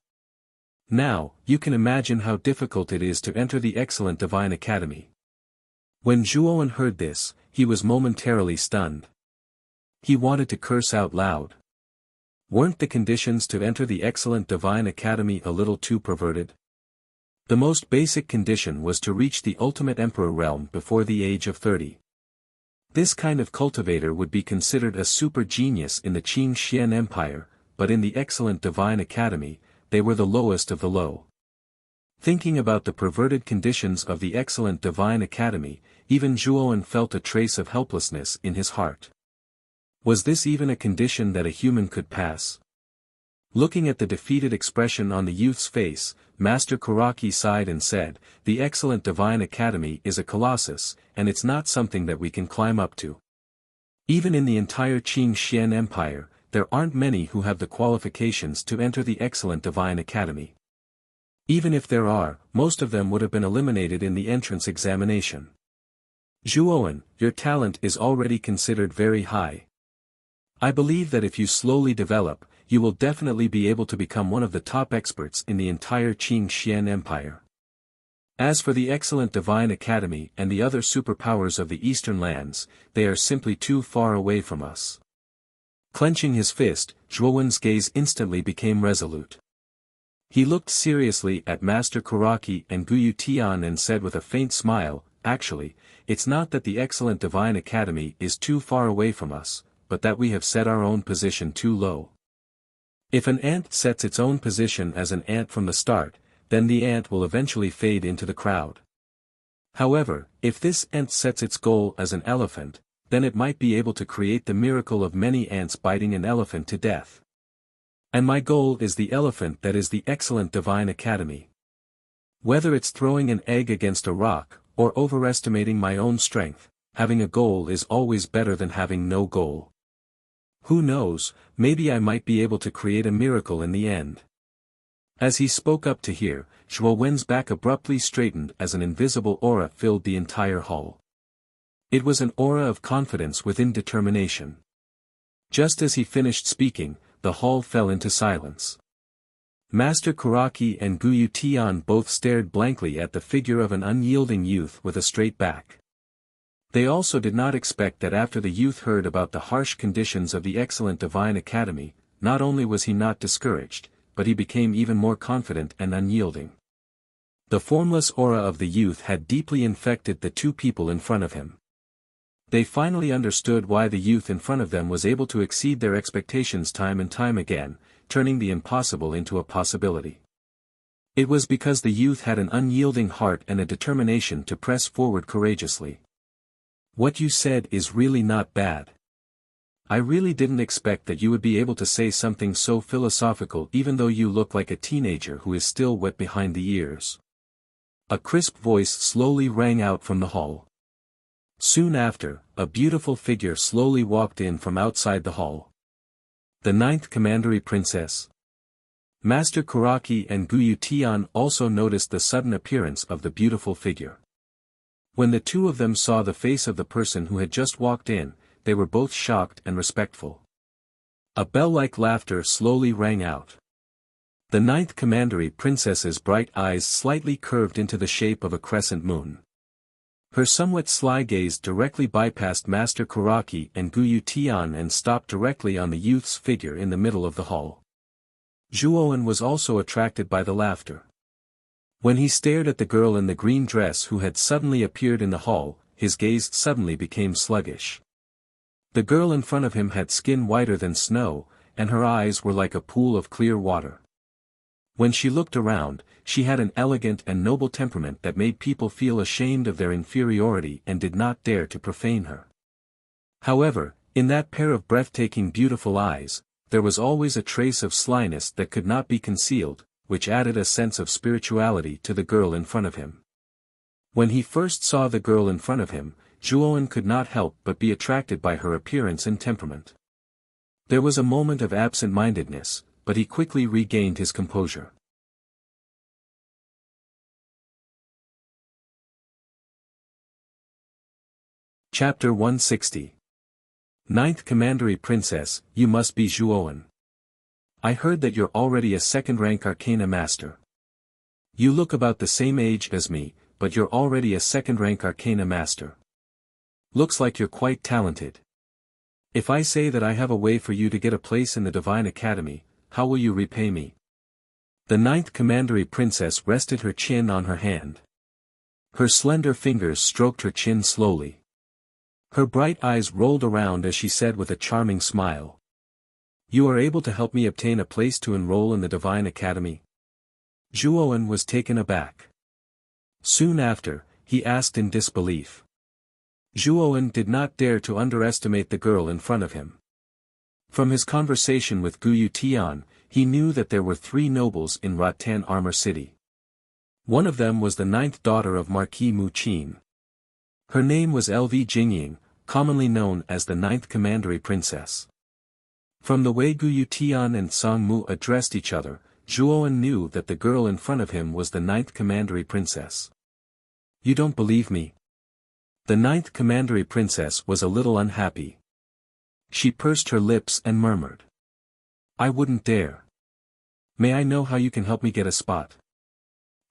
Now, you can imagine how difficult it is to enter the excellent Divine Academy. When Zhuowen heard this, he was momentarily stunned. He wanted to curse out loud. Weren't the conditions to enter the excellent Divine Academy a little too perverted? The most basic condition was to reach the ultimate emperor realm before the age of 30. This kind of cultivator would be considered a super genius in the Qing Xian Empire, but in the excellent Divine Academy, they were the lowest of the low. Thinking about the perverted conditions of the excellent Divine Academy, even Zhuowen felt a trace of helplessness in his heart. Was this even a condition that a human could pass? Looking at the defeated expression on the youth's face, Master Karaki sighed and said, "The excellent Divine Academy is a colossus, and it's not something that we can climb up to. Even in the entire Qing Xian Empire, there aren't many who have the qualifications to enter the excellent Divine Academy. Even if there are, most of them would have been eliminated in the entrance examination. Zhuowen, your talent is already considered very high. I believe that if you slowly develop, you will definitely be able to become one of the top experts in the entire Qing Xian Empire. As for the excellent Divine Academy and the other superpowers of the Eastern lands, they are simply too far away from us." Clenching his fist, Zhuowen's gaze instantly became resolute. He looked seriously at Master Karaki and Guyu Tian and said with a faint smile, "Actually, it's not that the excellent Divine Academy is too far away from us, but that we have set our own position too low. If an ant sets its own position as an ant from the start, then the ant will eventually fade into the crowd. However, if this ant sets its goal as an elephant, then it might be able to create the miracle of many ants biting an elephant to death. And my goal is the elephant that is the excellent Divine Academy. Whether it's throwing an egg against a rock, or overestimating my own strength, having a goal is always better than having no goal. Who knows, maybe I might be able to create a miracle in the end." As he spoke up to hear, Zhuowen's back abruptly straightened as an invisible aura filled the entire hall. It was an aura of confidence within determination. Just as he finished speaking, the hall fell into silence. Master Karaki and Guyu Tian both stared blankly at the figure of an unyielding youth with a straight back. They also did not expect that after the youth heard about the harsh conditions of the excellent Divine Academy, not only was he not discouraged, but he became even more confident and unyielding. The formless aura of the youth had deeply infected the two people in front of him. They finally understood why the youth in front of them was able to exceed their expectations time and time again, turning the impossible into a possibility. It was because the youth had an unyielding heart and a determination to press forward courageously. "What you said is really not bad. I really didn't expect that you would be able to say something so philosophical even though you look like a teenager who is still wet behind the ears." A crisp voice slowly rang out from the hall. Soon after, a beautiful figure slowly walked in from outside the hall. The 9th Commandery Princess. Master Karaki and Guyu Tian also noticed the sudden appearance of the beautiful figure. When the two of them saw the face of the person who had just walked in, they were both shocked and respectful. A bell-like laughter slowly rang out. The ninth commandery princess's bright eyes slightly curved into the shape of a crescent moon. Her somewhat sly gaze directly bypassed Master Kuraki and Guyu Tian and stopped directly on the youth's figure in the middle of the hall. Zhuowen was also attracted by the laughter. When he stared at the girl in the green dress who had suddenly appeared in the hall, his gaze suddenly became sluggish. The girl in front of him had skin whiter than snow, and her eyes were like a pool of clear water. When she looked around, she had an elegant and noble temperament that made people feel ashamed of their inferiority and did not dare to profane her. However, in that pair of breathtaking beautiful eyes, there was always a trace of slyness that could not be concealed, which added a sense of spirituality to the girl in front of him. When he first saw the girl in front of him, Zhuowen could not help but be attracted by her appearance and temperament. There was a moment of absent-mindedness, but he quickly regained his composure. Chapter 160. Ninth Commandery Princess, you must be Zhuowen. I heard that you're already a second-rank arcana master. You look about the same age as me, but you're already a second-rank arcana master. Looks like you're quite talented. If I say that I have a way for you to get a place in the Divine Academy, how will you repay me? The ninth commandery princess rested her chin on her hand. Her slender fingers stroked her chin slowly. Her bright eyes rolled around as she said with a charming smile. You are able to help me obtain a place to enroll in the Divine Academy? Zhuowen was taken aback. Soon after, he asked in disbelief. Zhuowen did not dare to underestimate the girl in front of him. From his conversation with Guyu Tian, he knew that there were 3 nobles in Rattan Armor City. One of them was the 9th daughter of Marquis Mu Qin. Her name was Lv Jingying, commonly known as the 9th Commandery Princess. From the way Guyu Tian and Song Mu addressed each other, Zhuowen knew that the girl in front of him was the 9th Commandery Princess. You don't believe me? The 9th Commandery Princess was a little unhappy. She pursed her lips and murmured. I wouldn't dare. May I know how you can help me get a spot?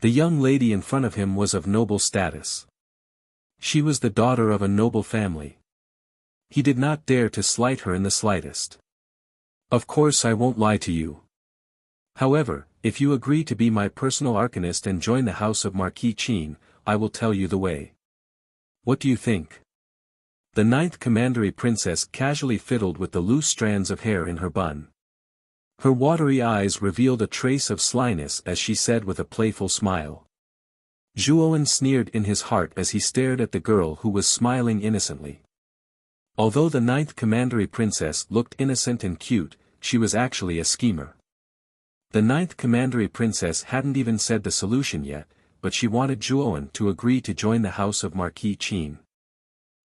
The young lady in front of him was of noble status. She was the daughter of a noble family. He did not dare to slight her in the slightest. Of course I won't lie to you. However, if you agree to be my personal arcanist and join the house of Marquis Qin, I will tell you the way. What do you think? The 9th Commandery Princess casually fiddled with the loose strands of hair in her bun. Her watery eyes revealed a trace of slyness as she said with a playful smile. Zhuowen sneered in his heart as he stared at the girl who was smiling innocently. Although the 9th Commandery Princess looked innocent and cute, she was actually a schemer. The 9th Commandery Princess hadn't even said the solution yet, but she wanted Zhuowen to agree to join the house of Marquis Qin.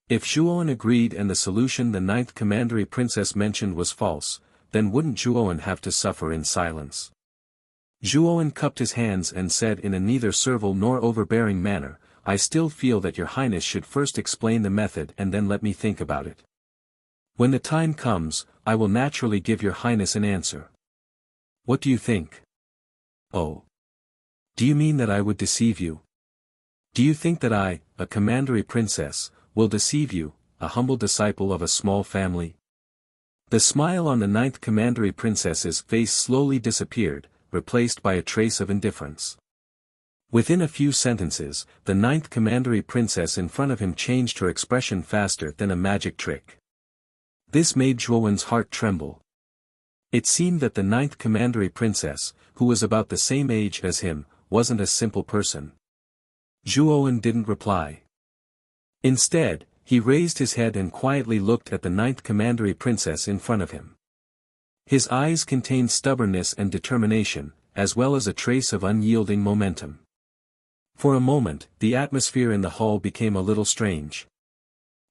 If Zhuowen agreed and the solution the 9th Commandery Princess mentioned was false, then wouldn't Zhuowen have to suffer in silence? Zhuowen cupped his hands and said in a neither servile nor overbearing manner, I still feel that your highness should first explain the method and then let me think about it. When the time comes, I will naturally give your highness an answer. What do you think? Oh. Do you mean that I would deceive you? Do you think that I, a commandery princess, will deceive you, a humble disciple of a small family? The smile on the 9th commandery princess's face slowly disappeared, replaced by a trace of indifference. Within a few sentences, the 9th commandery princess in front of him changed her expression faster than a magic trick. This made Zhuowen's heart tremble. It seemed that the 9th commandery princess, who was about the same age as him, wasn't a simple person. Zhuowen didn't reply. Instead, he raised his head and quietly looked at the 9th commandery princess in front of him. His eyes contained stubbornness and determination, as well as a trace of unyielding momentum. For a moment, the atmosphere in the hall became a little strange.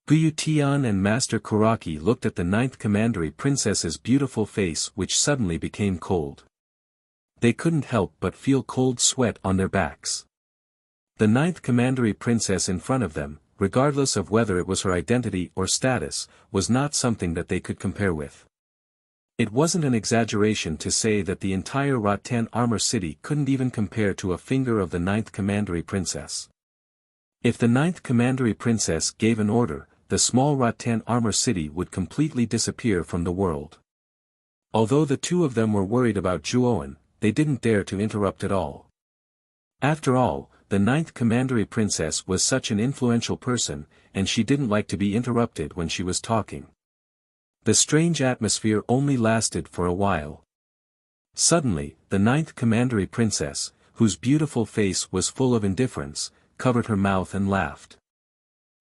Guyu Tian and Master Kuraki looked at the 9th commandery princess's beautiful face which suddenly became cold. They couldn't help but feel cold sweat on their backs. The 9th commandery princess in front of them, regardless of whether it was her identity or status, was not something that they could compare with. It wasn't an exaggeration to say that the entire Rattan armor city couldn't even compare to a finger of the ninth commandery princess. If the ninth commandery princess gave an order, the small Rattan armor city would completely disappear from the world. Although the two of them were worried about Zhuowen, they didn't dare to interrupt at all. After all, the ninth commandery princess was such an influential person, and she didn't like to be interrupted when she was talking. The strange atmosphere only lasted for a while. Suddenly, the ninth commandery princess, whose beautiful face was full of indifference, covered her mouth and laughed.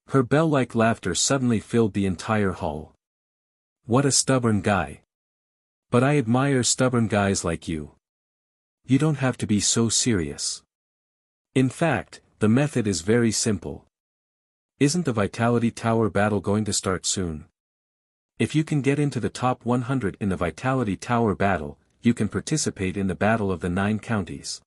Her bell-like laughter suddenly filled the entire hall. What a stubborn guy. But I admire stubborn guys like you. You don't have to be so serious. In fact, the method is very simple. Isn't the Vitality Tower battle going to start soon? If you can get into the top 100 in the Vitality Tower battle, you can participate in the Battle of the Nine Counties.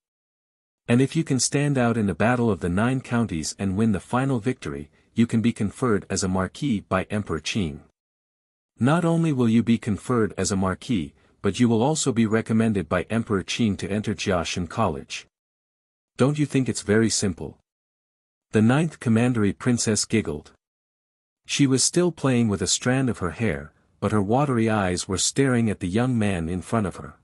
And if you can stand out in the Battle of the Nine Counties and win the final victory, you can be conferred as a marquis by Emperor Qing. Not only will you be conferred as a marquis, but you will also be recommended by Emperor Qing to enter Jiaoshan College. Don't you think it's very simple? The ninth commandery princess giggled. She was still playing with a strand of her hair, but her watery eyes were staring at the young man in front of her.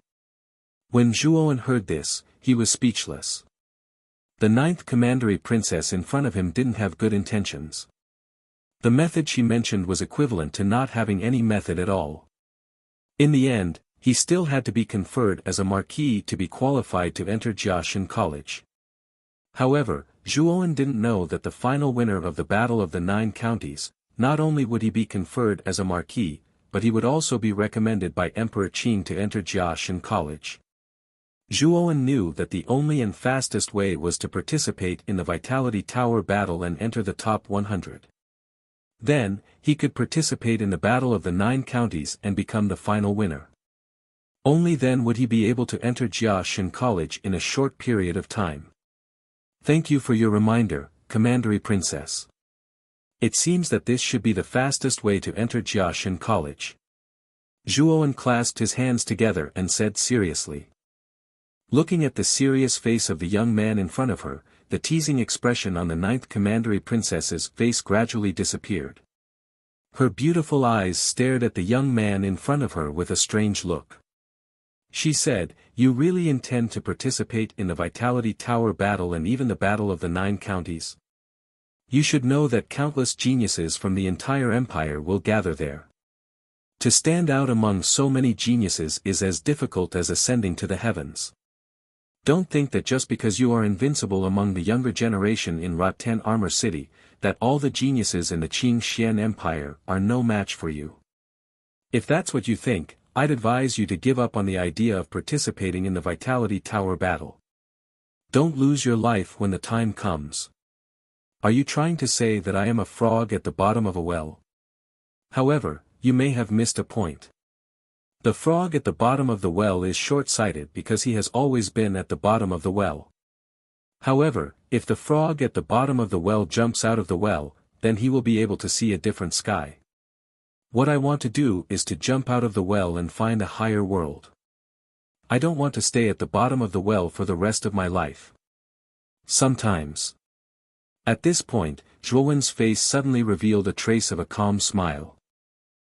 When Zhuowen heard this, he was speechless. The ninth commandery princess in front of him didn't have good intentions. The method she mentioned was equivalent to not having any method at all. In the end, he still had to be conferred as a marquis to be qualified to enter Jiaoshan College. However, Zhuowen didn't know that the final winner of the Battle of the Nine Counties, not only would he be conferred as a marquis, but he would also be recommended by Emperor Qing to enter Jiaoshan College. Zhuowen knew that the only and fastest way was to participate in the Vitality Tower battle and enter the top 100. Then, he could participate in the Battle of the Nine Counties and become the final winner. Only then would he be able to enter Jiaoshan College in a short period of time. Thank you for your reminder, Commandery Princess. It seems that this should be the fastest way to enter Jiaoshan College. Zhuowen clasped his hands together and said seriously. Looking at the serious face of the young man in front of her, the teasing expression on the ninth commandery princess's face gradually disappeared. Her beautiful eyes stared at the young man in front of her with a strange look. She said, "You really intend to participate in the Vitality Tower battle and even the Battle of the Nine Counties? You should know that countless geniuses from the entire empire will gather there. To stand out among so many geniuses is as difficult as ascending to the heavens. Don't think that just because you are invincible among the younger generation in Rattan Armor City, that all the geniuses in the Qing Xian Empire are no match for you. If that's what you think, I'd advise you to give up on the idea of participating in the Vitality Tower battle. Don't lose your life when the time comes. Are you trying to say that I am a frog at the bottom of a well? However, you may have missed a point. The frog at the bottom of the well is short-sighted because he has always been at the bottom of the well. However, if the frog at the bottom of the well jumps out of the well, then he will be able to see a different sky. What I want to do is to jump out of the well and find a higher world. I don't want to stay at the bottom of the well for the rest of my life. Sometimes. At this point, Zhuowen's face suddenly revealed a trace of a calm smile.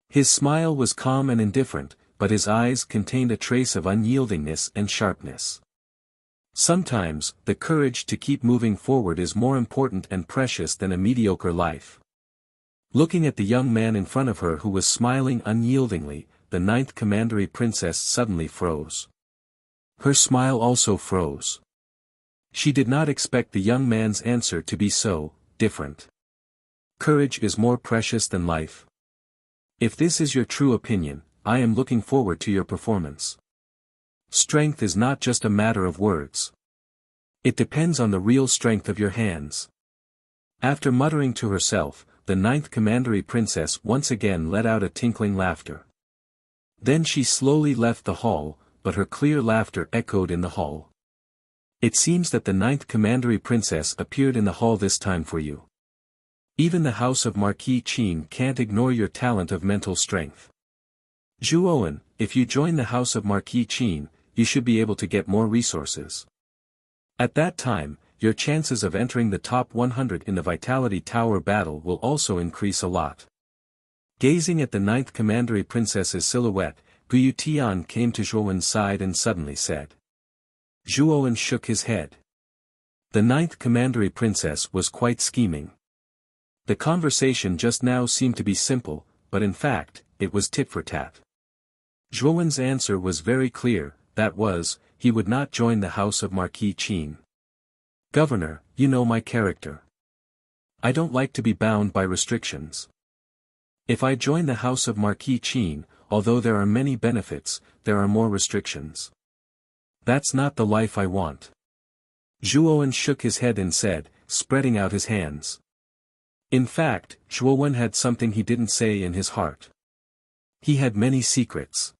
His smile was calm and indifferent, but his eyes contained a trace of unyieldingness and sharpness. Sometimes, the courage to keep moving forward is more important and precious than a mediocre life. Looking at the young man in front of her who was smiling unyieldingly, the ninth commandery princess suddenly froze. Her smile also froze. She did not expect the young man's answer to be so different. Courage is more precious than life. If this is your true opinion, I am looking forward to your performance. Strength is not just a matter of words. It depends on the real strength of your hands. After muttering to herself, the ninth commandery princess once again let out a tinkling laughter. Then she slowly left the hall, but her clear laughter echoed in the hall. It seems that the ninth commandery princess appeared in the hall this time for you. Even the house of Marquis Qin can't ignore your talent of mental strength. Zhuowen, if you join the house of Marquis Qin, you should be able to get more resources. At that time, your chances of entering the top 100 in the Vitality Tower battle will also increase a lot. Gazing at the 9th Commandery Princess's silhouette, Guyu Tian came to Zhuowen's side and suddenly said. Zhuowen shook his head. The 9th Commandery Princess was quite scheming. The conversation just now seemed to be simple, but in fact, it was tit for tat. Zhuowen's answer was very clear, that was, he would not join the house of Marquis Qin. Governor, you know my character. I don't like to be bound by restrictions. If I join the house of Marquis Qin, although there are many benefits, there are more restrictions. That's not the life I want. Zhuowen shook his head and said, spreading out his hands. In fact, Zhuowen had something he didn't say in his heart. He had many secrets.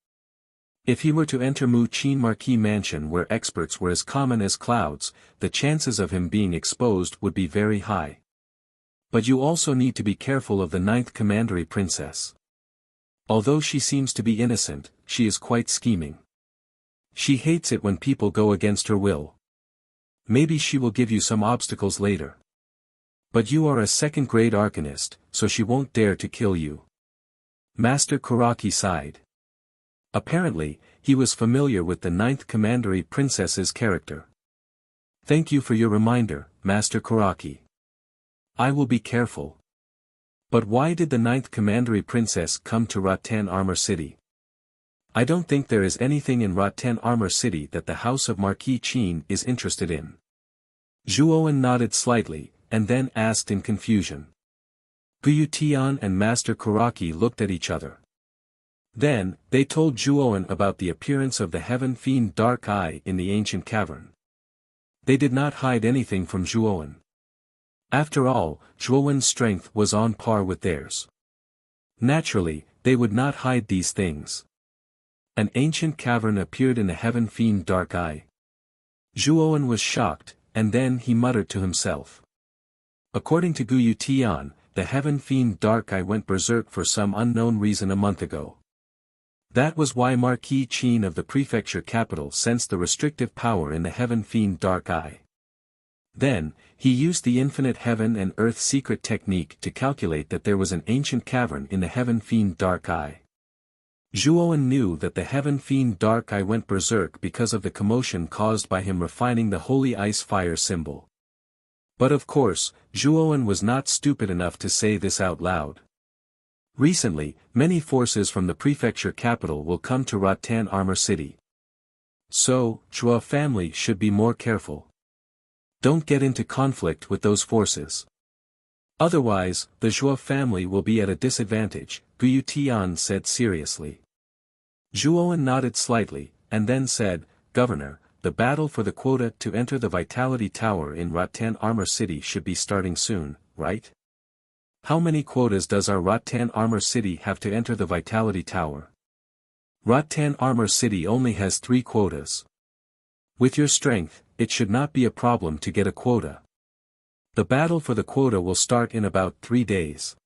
If he were to enter Mu Qin Marquis Mansion where experts were as common as clouds, the chances of him being exposed would be very high. But you also need to be careful of the 9th Commandery Princess. Although she seems to be innocent, she is quite scheming. She hates it when people go against her will. Maybe she will give you some obstacles later. But you are a second-grade arcanist, so she won't dare to kill you. Master Kuraki sighed. Apparently, he was familiar with the 9th Commandery Princess's character. Thank you for your reminder, Master Kuraki. I will be careful. But why did the 9th Commandery Princess come to Rattan Armor City? I don't think there is anything in Rattan Armor City that the house of Marquis Qin is interested in. Zhuowen nodded slightly, and then asked in confusion. Guyu Tian and Master Kuraki looked at each other. Then, they told Zhuowen about the appearance of the Heaven Fiend Dark Eye in the ancient cavern. They did not hide anything from Zhuowen. After all, Zhuowen's strength was on par with theirs. Naturally, they would not hide these things. An ancient cavern appeared in the Heaven Fiend Dark Eye. Zhuowen was shocked, and then he muttered to himself. According to Guyu Tian, the Heaven Fiend Dark Eye went berserk for some unknown reason a month ago. That was why Marquis Qin of the prefecture capital sensed the restrictive power in the Heaven Fiend Dark Eye. Then, he used the infinite heaven and earth secret technique to calculate that there was an ancient cavern in the Heaven Fiend Dark Eye. Zhuowen knew that the Heaven Fiend Dark Eye went berserk because of the commotion caused by him refining the holy ice fire symbol. But of course, Zhuowen was not stupid enough to say this out loud. Recently, many forces from the prefecture capital will come to Rattan Armor City. So, Zhuo family should be more careful. Don't get into conflict with those forces. Otherwise, the Zhuo family will be at a disadvantage, Guyu Tian said seriously. Zhuowen nodded slightly, and then said, Governor, the battle for the quota to enter the Vitality Tower in Rattan Armor City should be starting soon, right? How many quotas does our Rattan Armor City have to enter the Vitality Tower? Rattan Armor City only has 3 quotas. With your strength, it should not be a problem to get a quota. The battle for the quota will start in about 3 days.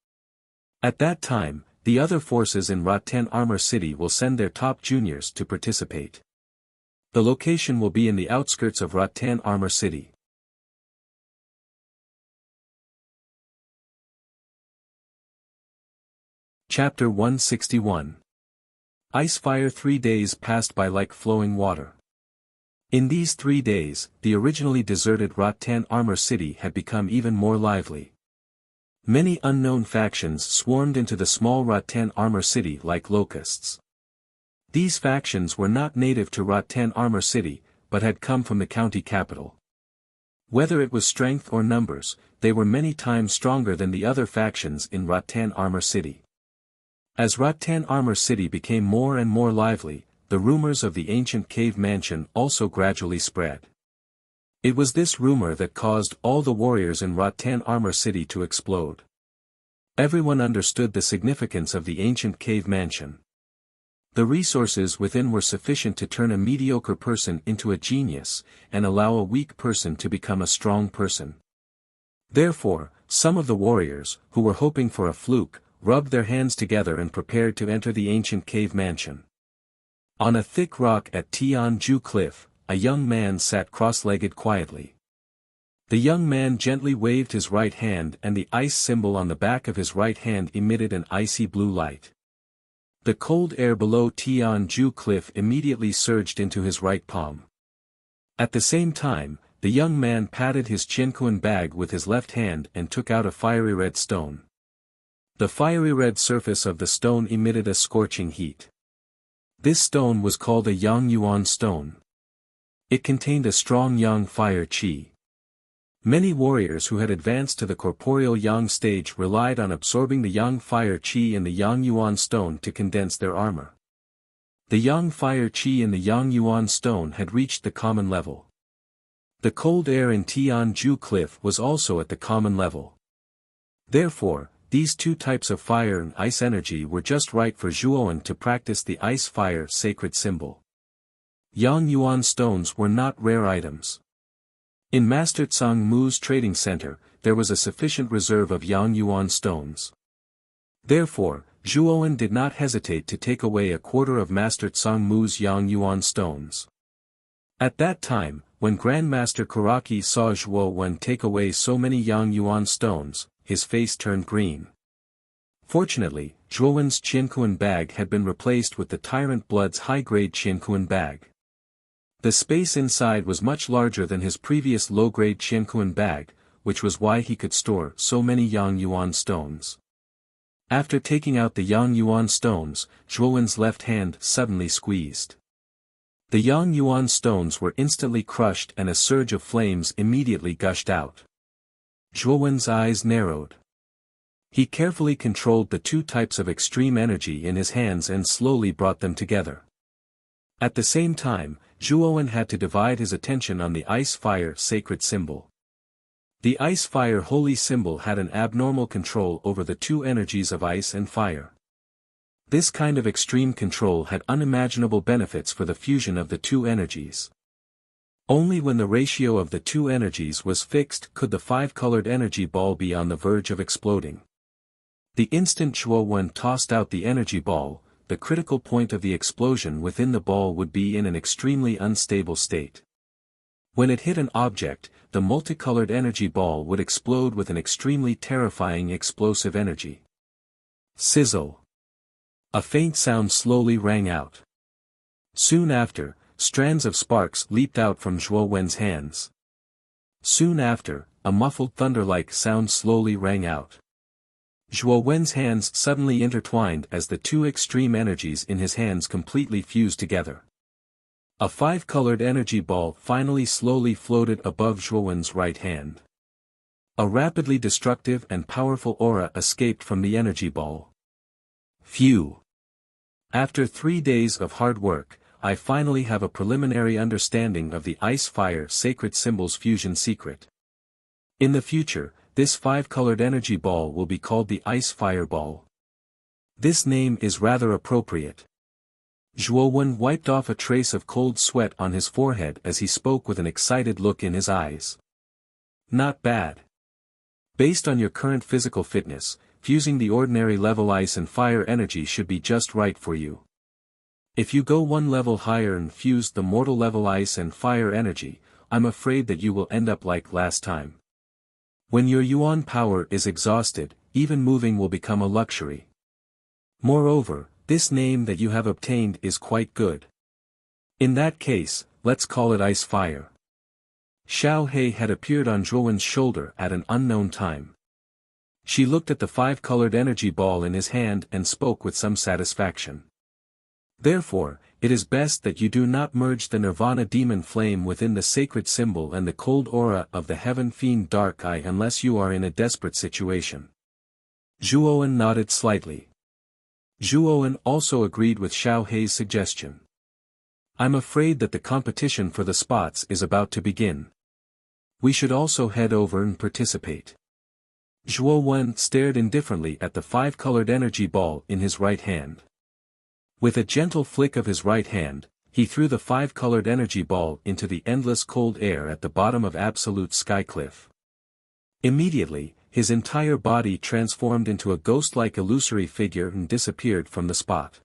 At that time, the other forces in Rattan Armor City will send their top juniors to participate. The location will be in the outskirts of Rattan Armor City. Chapter 161. Icefire 3 days passed by like flowing water. In these 3 days, the originally deserted Rattan Armor City had become even more lively. Many unknown factions swarmed into the small Rattan Armor City like locusts. These factions were not native to Rattan Armor City, but had come from the county capital. Whether it was strength or numbers, they were many times stronger than the other factions in Rattan Armor City. As Rattan Armor City became more and more lively, the rumors of the ancient cave mansion also gradually spread. It was this rumor that caused all the warriors in Rattan Armor City to explode. Everyone understood the significance of the ancient cave mansion. The resources within were sufficient to turn a mediocre person into a genius, and allow a weak person to become a strong person. Therefore, some of the warriors, who were hoping for a fluke, rubbed their hands together and prepared to enter the ancient cave mansion. On a thick rock at Tianju Cliff, a young man sat cross-legged quietly. The young man gently waved his right hand and the ice symbol on the back of his right hand emitted an icy blue light. The cold air below Tianju Cliff immediately surged into his right palm. At the same time, the young man patted his Qianquan bag with his left hand and took out a fiery red stone. The fiery red surface of the stone emitted a scorching heat. This stone was called a Yang Yuan stone. It contained a strong Yang fire qi. Many warriors who had advanced to the corporeal Yang stage relied on absorbing the Yang fire qi in the Yang Yuan stone to condense their armor. The Yang fire qi in the Yang Yuan stone had reached the common level. The cold air in Tianju Cliff was also at the common level. Therefore, these two types of fire and ice energy were just right for Zhuowen to practice the ice-fire sacred symbol. Yang Yuan stones were not rare items. In Master Tsang Mu's trading center, there was a sufficient reserve of Yang Yuan stones. Therefore, Zhuowen did not hesitate to take away a quarter of Master Tsang Mu's Yang Yuan stones. At that time, when Grandmaster Karaki saw Zhuowen take away so many Yang Yuan stones, his face turned green. Fortunately, Zhuowen's Qianquan bag had been replaced with the Tyrant Blood's high-grade Qianquan bag. The space inside was much larger than his previous low-grade Qianquan bag, which was why he could store so many Yang Yuan stones. After taking out the Yang Yuan stones, Zhuowen's left hand suddenly squeezed. The Yang Yuan stones were instantly crushed and a surge of flames immediately gushed out. Zhuowen's eyes narrowed. He carefully controlled the two types of extreme energy in his hands and slowly brought them together. At the same time, Zhuowen had to divide his attention on the ice-fire sacred symbol. The ice-fire holy symbol had an abnormal control over the two energies of ice and fire. This kind of extreme control had unimaginable benefits for the fusion of the two energies. Only when the ratio of the two energies was fixed could the five-colored energy ball be on the verge of exploding. The instant Zhuowen tossed out the energy ball, the critical point of the explosion within the ball would be in an extremely unstable state. When it hit an object, the multicolored energy ball would explode with an extremely terrifying explosive energy. Sizzle. A faint sound slowly rang out. Soon after, strands of sparks leaped out from Zhuowen's hands. Soon after, a muffled thunder-like sound slowly rang out. Zhuowen's hands suddenly intertwined as the two extreme energies in his hands completely fused together. A five-colored energy ball finally slowly floated above Zhuowen's right hand. A rapidly destructive and powerful aura escaped from the energy ball. Phew! After 3 days of hard work, I finally have a preliminary understanding of the ice-fire sacred symbol's fusion secret. In the future, this five-colored energy ball will be called the ice-fire ball. This name is rather appropriate. Zhuowen wiped off a trace of cold sweat on his forehead as he spoke with an excited look in his eyes. Not bad. Based on your current physical fitness, fusing the ordinary level ice and fire energy should be just right for you. If you go one level higher and fuse the mortal level ice and fire energy, I'm afraid that you will end up like last time. When your yuan power is exhausted, even moving will become a luxury. Moreover, this name that you have obtained is quite good. In that case, let's call it Ice Fire. Xiao He had appeared on Zhuowen's shoulder at an unknown time. She looked at the five-colored energy ball in his hand and spoke with some satisfaction. Therefore, it is best that you do not merge the Nirvana demon flame within the sacred symbol and the cold aura of the heaven fiend Dark Eye unless you are in a desperate situation. Zhuowen nodded slightly. Zhuowen also agreed with Xiao He's suggestion. I'm afraid that the competition for the spots is about to begin. We should also head over and participate. Zhuowen stared indifferently at the five-colored energy ball in his right hand. With a gentle flick of his right hand, he threw the five-colored energy ball into the endless cold air at the bottom of Absolute Sky Cliff. Immediately, his entire body transformed into a ghost-like illusory figure and disappeared from the spot.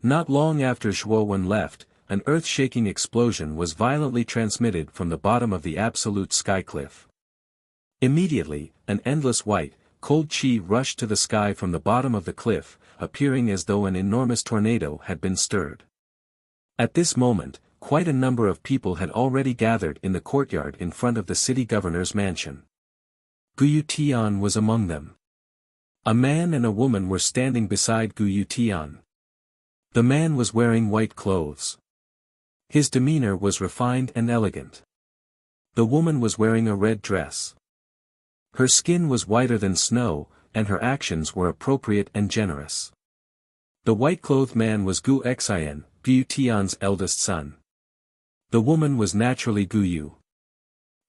Not long after Zhuo Wen left, an earth-shaking explosion was violently transmitted from the bottom of the absolute sky cliff. Immediately, an endless white, cold chi rushed to the sky from the bottom of the cliff, appearing as though an enormous tornado had been stirred. At this moment, quite a number of people had already gathered in the courtyard in front of the city governor's mansion. Guyu Tian was among them. A man and a woman were standing beside Guyu Tian. The man was wearing white clothes. His demeanor was refined and elegant. The woman was wearing a red dress. Her skin was whiter than snow, and her actions were appropriate and generous. The white-clothed man was Gu Xian, Guyu Tian's eldest son. The woman was naturally Guyu.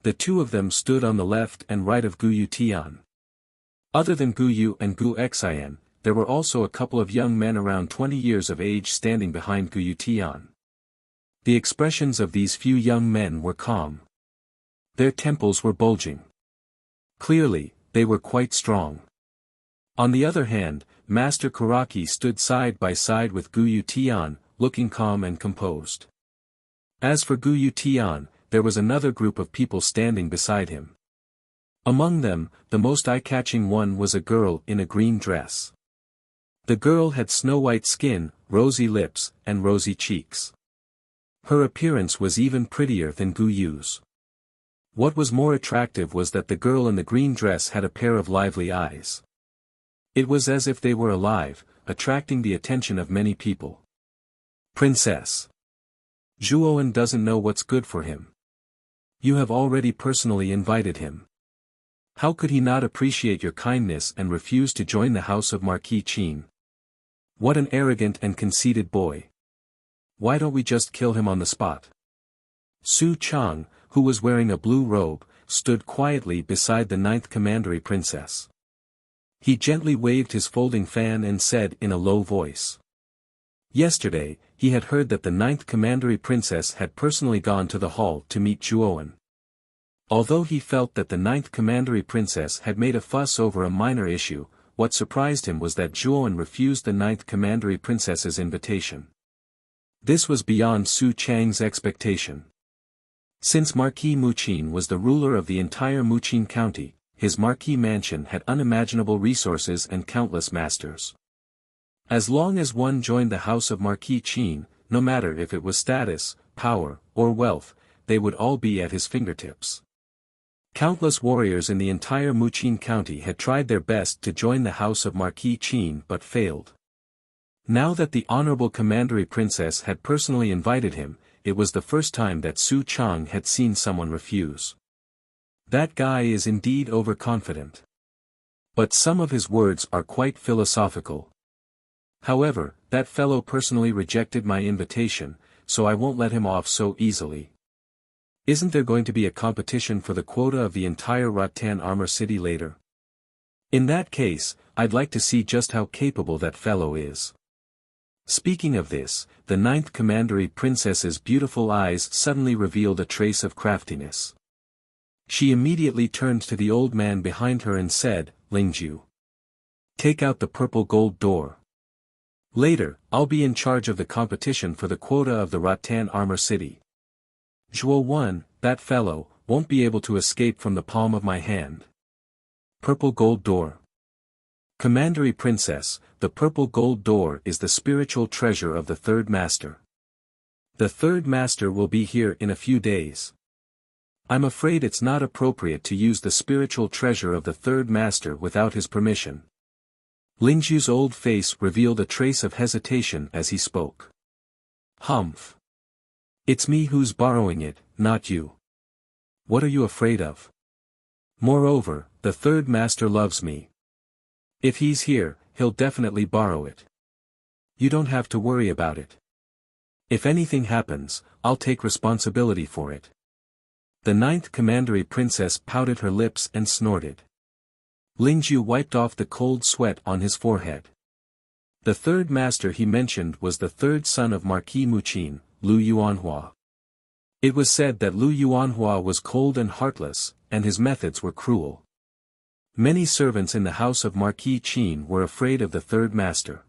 The two of them stood on the left and right of Guyu Tian. Other than Guyu and Gu Xian, there were also a couple of young men around 20 years of age standing behind Guyu Tian. The expressions of these few young men were calm. Their temples were bulging. Clearly, they were quite strong. On the other hand, Master Kuraki stood side by side with Guyu Tian, looking calm and composed. As for Guyu Tian, there was another group of people standing beside him. Among them, the most eye-catching one was a girl in a green dress. The girl had snow-white skin, rosy lips, and rosy cheeks. Her appearance was even prettier than Guyu's. What was more attractive was that the girl in the green dress had a pair of lively eyes. It was as if they were alive, attracting the attention of many people. Princess. Zhuowen doesn't know what's good for him. You have already personally invited him. How could he not appreciate your kindness and refuse to join the house of Marquis Qin? What an arrogant and conceited boy. Why don't we just kill him on the spot? Su Chang, who was wearing a blue robe, stood quietly beside the 9th Commandery Princess. He gently waved his folding fan and said in a low voice. Yesterday, he had heard that the 9th Commandery Princess had personally gone to the hall to meet Zhuowen. Although he felt that the 9th Commandery Princess had made a fuss over a minor issue, what surprised him was that Zhuowen refused the 9th Commandery Princess's invitation. This was beyond Su Chang's expectation. Since Marquis Muqin was the ruler of the entire Muqin County, his Marquis mansion had unimaginable resources and countless masters. As long as one joined the house of Marquis Qin, no matter if it was status, power, or wealth, they would all be at his fingertips. Countless warriors in the entire Muqin County had tried their best to join the house of Marquis Qin but failed. Now that the Honorable Commandery Princess had personally invited him, it was the first time that Su Chang had seen someone refuse. That guy is indeed overconfident. But some of his words are quite philosophical. However, that fellow personally rejected my invitation, so I won't let him off so easily. Isn't there going to be a competition for the quota of the entire Rattan Armor City later? In that case, I'd like to see just how capable that fellow is. Speaking of this, the 9th Commandery Princess's beautiful eyes suddenly revealed a trace of craftiness. She immediately turned to the old man behind her and said, "Lingju, take out the purple gold door. Later, I'll be in charge of the competition for the quota of the Rattan Armor City. Zhuo Wen, that fellow, won't be able to escape from the palm of my hand." Purple gold door. Commandery Princess, the purple gold door is the spiritual treasure of the third master. The third master will be here in a few days. I'm afraid it's not appropriate to use the spiritual treasure of the third master without his permission. Lingju's old face revealed a trace of hesitation as he spoke. Humph. It's me who's borrowing it, not you. What are you afraid of? Moreover, the third master loves me. If he's here, he'll definitely borrow it. You don't have to worry about it. If anything happens, I'll take responsibility for it. The 9th Commandery Princess pouted her lips and snorted. Lingju wiped off the cold sweat on his forehead. The third master he mentioned was the third son of Marquis Muqin, Lu Yuanhua. It was said that Lu Yuanhua was cold and heartless, and his methods were cruel. Many servants in the house of Marquis Qin were afraid of the third master.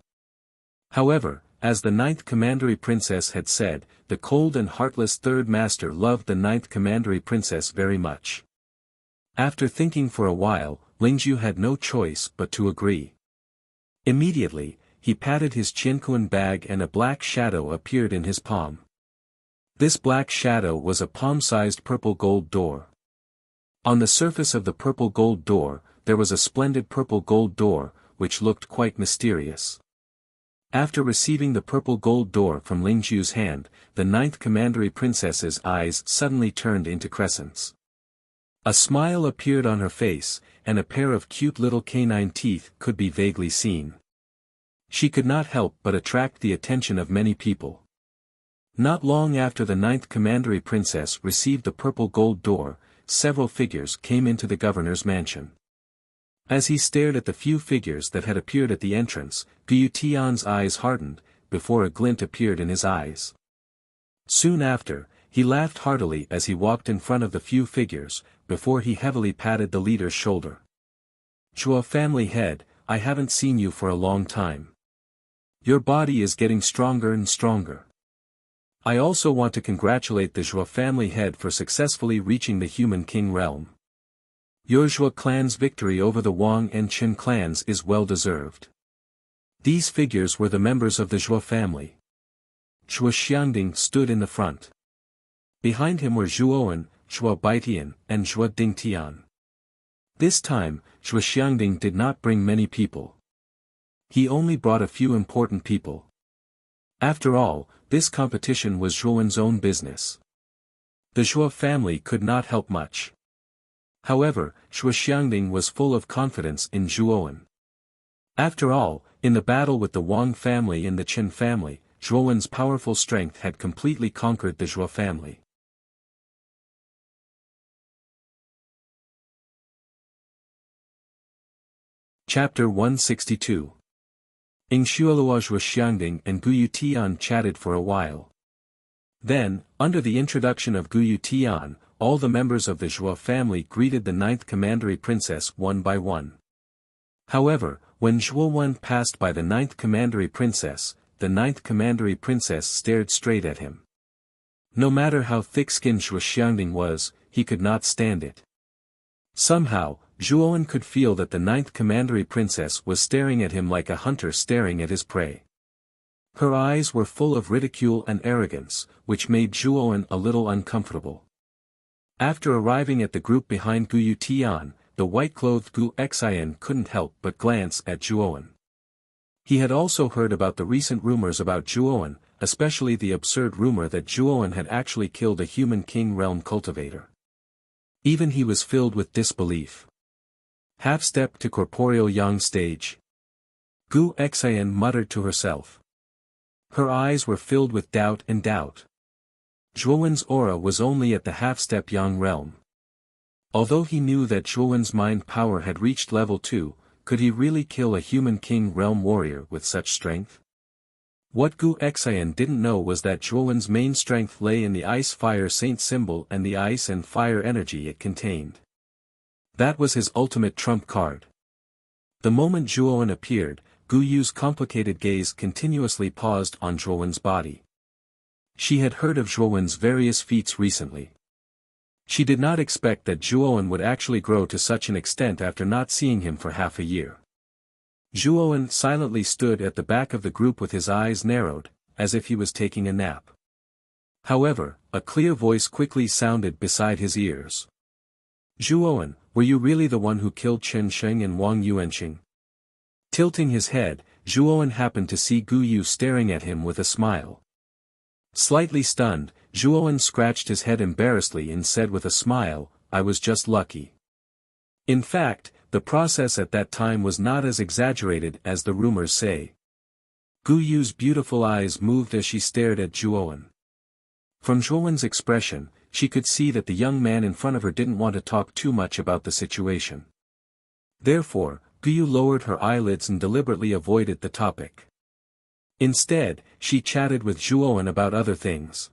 However, as the ninth commandery princess had said, the cold and heartless third master loved the ninth commandery princess very much. After thinking for a while, Lingzhu had no choice but to agree. Immediately, he patted his chinquan bag and a black shadow appeared in his palm. This black shadow was a palm-sized purple gold door. On the surface of the purple gold door, there was a splendid purple gold door, which looked quite mysterious. After receiving the purple gold door from Lingzhu's hand, the ninth commandery princess's eyes suddenly turned into crescents. A smile appeared on her face, and a pair of cute little canine teeth could be vaguely seen. She could not help but attract the attention of many people. Not long after the ninth commandery princess received the purple gold door, several figures came into the governor's mansion. As he stared at the few figures that had appeared at the entrance, Gu Tian's eyes hardened, before a glint appeared in his eyes. Soon after, he laughed heartily as he walked in front of the few figures, before he heavily patted the leader's shoulder. "Zhuo family head, I haven't seen you for a long time. Your body is getting stronger and stronger. I also want to congratulate the Zhuo family head for successfully reaching the human king realm. Your Zhuo clan's victory over the Wang and Qin clans is well deserved." These figures were the members of the Zhuo family. Zhuo Xiangding stood in the front. Behind him were Zhuowen, Zhuo Baitian, and Zhuo Dingtian. This time, Zhuo Xiangding did not bring many people. He only brought a few important people. After all, this competition was Zhuowen's own business. The Zhuo family could not help much. However, Zhuo Xiangding was full of confidence in Zhuowen. After all, in the battle with the Wang family and the Qin family, Zhuowen's powerful strength had completely conquered the Zhuo family. Chapter 162. Yingxuolua Zhuo Xiangding and Gu Tian chatted for a while. Then, under the introduction of Gu Tian, all the members of the Zhuo family greeted the ninth commandery princess one by one. However, when Zhuowen passed by the ninth commandery princess, the ninth commandery princess stared straight at him. No matter how thick-skinned Zhuo Xiangding was, he could not stand it. Somehow, Zhuowen could feel that the ninth commandery princess was staring at him like a hunter staring at his prey. Her eyes were full of ridicule and arrogance, which made Zhuowen a little uncomfortable. After arriving at the group behind Gu Tian, the white-clothed Gu Xian couldn't help but glance at Zhuowen. He had also heard about the recent rumors about Zhuowen, especially the absurd rumor that Zhuowen had actually killed a human king realm cultivator. Even he was filled with disbelief. Half-step to corporeal yang stage. Gu Xian muttered to herself. Her eyes were filled with doubt and doubt. Zhuowen's aura was only at the half-step yang realm. Although he knew that Zhuowen's mind power had reached level 2, could he really kill a human king realm warrior with such strength? What Gu Xian didn't know was that Zhuowen's main strength lay in the ice-fire saint symbol and the ice and fire energy it contained. That was his ultimate trump card. The moment Zhuowen appeared, Gu Yu's complicated gaze continuously paused on Zhuowen's body. She had heard of Zhuowen's various feats recently. She did not expect that Zhuowen would actually grow to such an extent after not seeing him for half a year. Zhuowen silently stood at the back of the group with his eyes narrowed, as if he was taking a nap. However, a clear voice quickly sounded beside his ears. "Zhuowen, were you really the one who killed Chen Sheng and Wang Yuanqing?" Tilting his head, Zhuowen happened to see Gu Yu staring at him with a smile. Slightly stunned, Zhuowen scratched his head embarrassedly and said with a smile, "I was just lucky." In fact, the process at that time was not as exaggerated as the rumors say. Gu Yu's beautiful eyes moved as she stared at Zhuowen. From Zhuowen's expression, she could see that the young man in front of her didn't want to talk too much about the situation. Therefore, Gu Yu lowered her eyelids and deliberately avoided the topic. Instead, she chatted with Zhuowen about other things.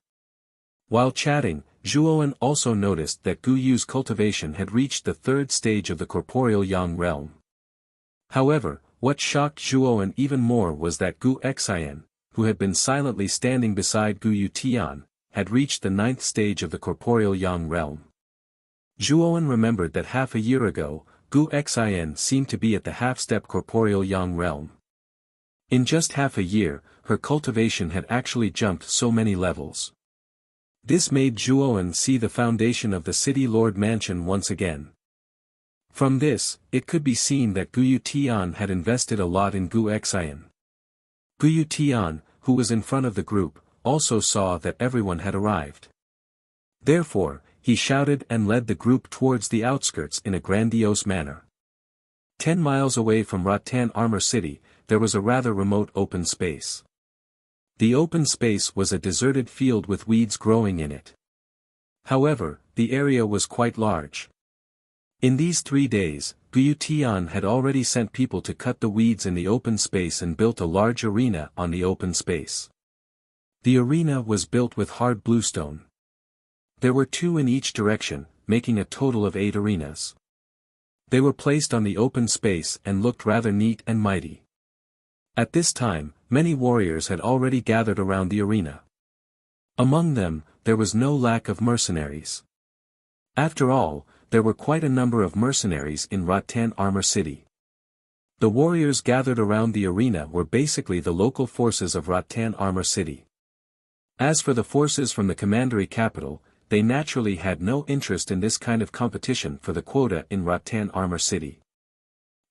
While chatting, Zhuowen also noticed that Gu Yu's cultivation had reached the third stage of the corporeal yang realm. However, what shocked Zhuowen even more was that Gu Xian, who had been silently standing beside Gu Yu Tian, had reached the ninth stage of the corporeal yang realm. Zhuowen remembered that half a year ago, Gu Xian seemed to be at the half-step corporeal yang realm. In just half a year, her cultivation had actually jumped so many levels. This made Zhuowen see the foundation of the city lord mansion once again. From this, it could be seen that Gu Yu Tian had invested a lot in Gu Xian. Gu Yu Tian, who was in front of the group, also saw that everyone had arrived. Therefore, he shouted and led the group towards the outskirts in a grandiose manner. 10 miles away from Rattan Armor City, there was a rather remote open space. The open space was a deserted field with weeds growing in it. However, the area was quite large. In these 3 days, Gu Yu Tian had already sent people to cut the weeds in the open space and built a large arena on the open space. The arena was built with hard bluestone. There were 2 in each direction, making a total of 8 arenas. They were placed on the open space and looked rather neat and mighty. At this time, many warriors had already gathered around the arena. Among them, there was no lack of mercenaries. After all, there were quite a number of mercenaries in Rattan Armor City. The warriors gathered around the arena were basically the local forces of Rattan Armor City. As for the forces from the commandery capital, they naturally had no interest in this kind of competition for the quota in Rattan Armor City.